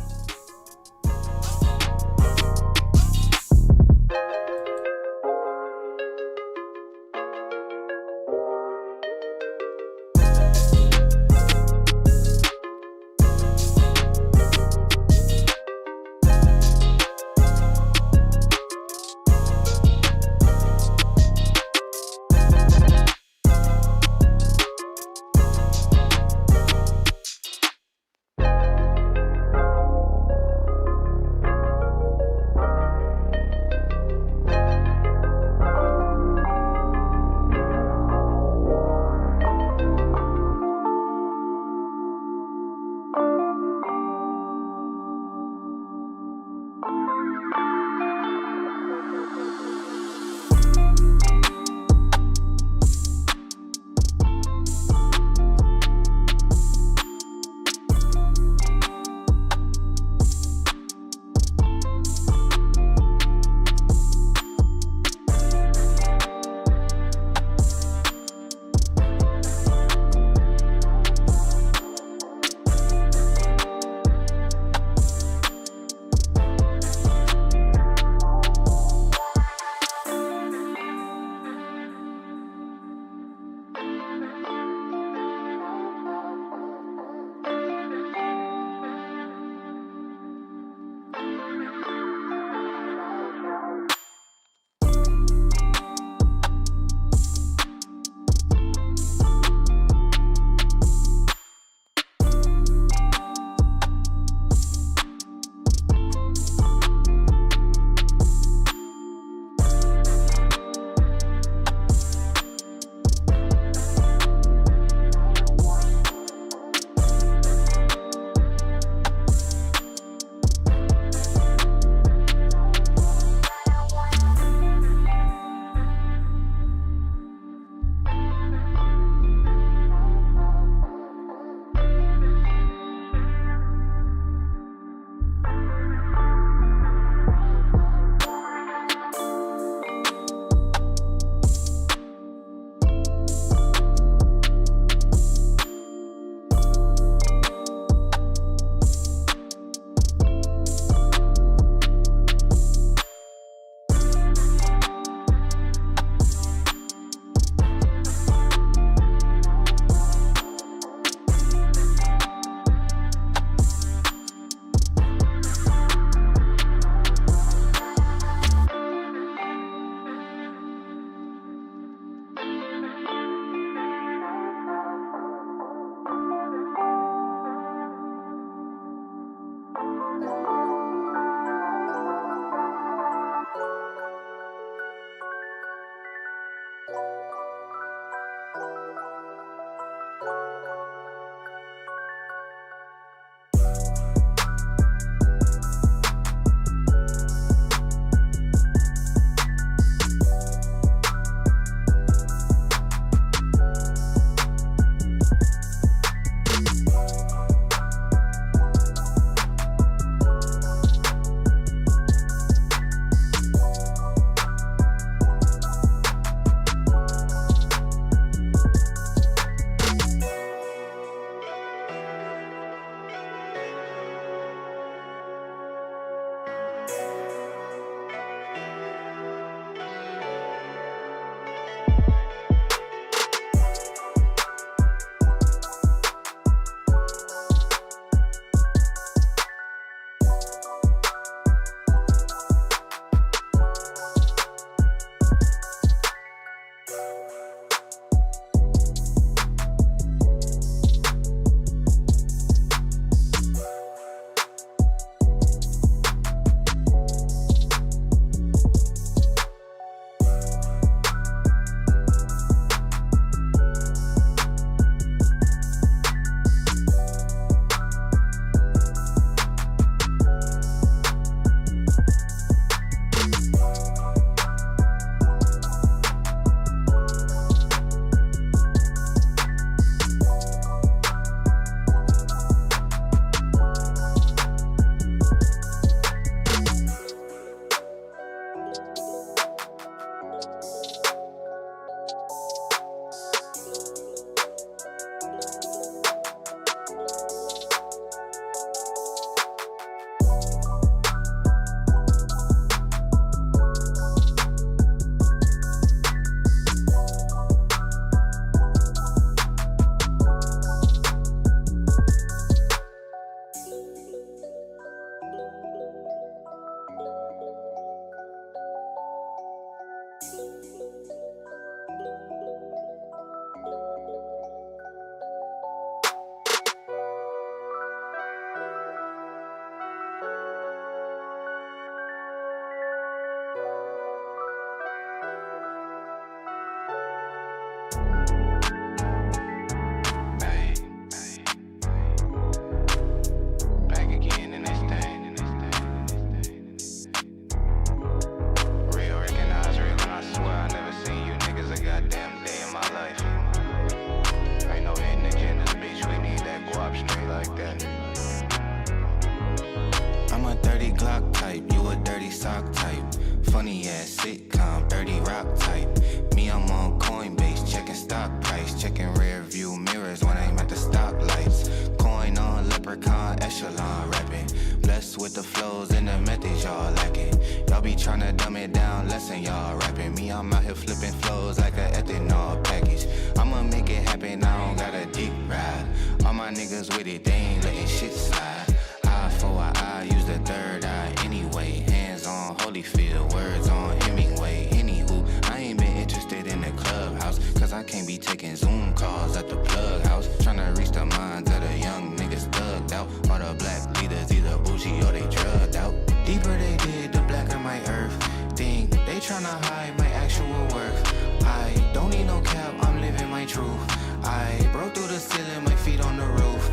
leprechaun echelon rapping. Blessed with the flows and the methods y'all lacking. Y'all be tryna dumb it down, lesson y'all rapping. Me, I'm out here flipping flows like an ethanol package. I'ma make it happen, I don't got a deep ride. All my niggas with it, they ain't letting shit slide. Eye for an eye, use the third eye anyway. Hands on Holyfield, words on Hemingway. Anywho, I ain't been interested in the clubhouse, cause I can't be taking Zoom calls at the plug house. Tryna reach the minds of the young niggas thugged out. All the black leaders either bougie or they drugged out. Deeper they did, the blacker my earth. Think they tryna hide my actual worth. I don't need no cap, I'm living my truth. I broke through the ceiling, my feet on the roof.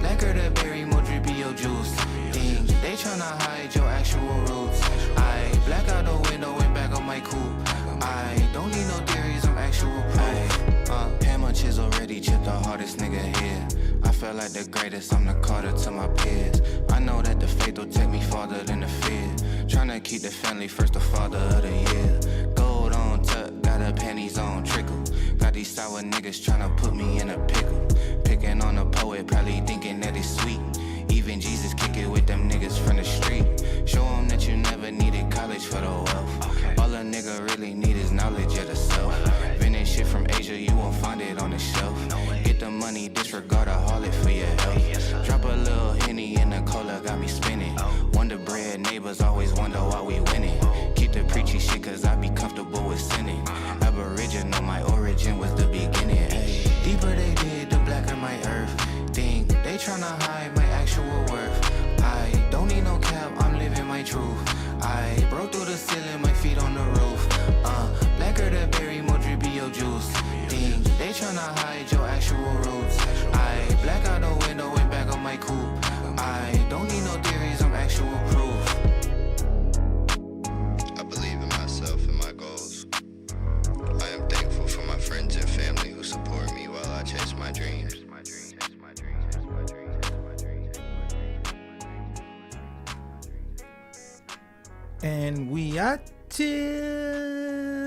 Blacker the berry, more drippy your juice. Think they tryna hide your actual roots. I black out the window and back on my coupe. I don't need no theories, I'm actual proof. Hammer chisel already chipped the hardest nigga here. I felt like the greatest, I'm the Carter to my peers. I know that the faith will take me farther than the fear. Tryna keep the family first, the father of the year. Gold on tuck, got her panties on trickle. Got these sour niggas tryna put me in a pickle. Picking on a poet, probably thinking that it's sweet. Even Jesus kick it with them niggas from the street. Show them that you never needed college for the wealth. All a nigga really need is knowledge of the self. Vintage shit from Asia, you won't find it on the shelf. Get the money, disregard a harlot for your health. Drop a little Henny in the cola, got me spinning. Wonder bread, neighbors always wonder why we winning. Keep the preachy shit cause I be comfortable with sinning. Aboriginal, my origin was the beginning. Ay. Deeper they did, the blacker my earth. Think they tryna hide my actual worth. I don't need no cap, I'm living my truth. I broke through the ceiling, my feet on the roof. Blacker the berry, more drippy your juice. Think they tryna hide your actual roots. I black out the window and back on my coupe. I don't need no theories, I'm actual proof. I believe in myself and my goals. I am thankful for my friends and family who support me while I chase my dreams. And we out here.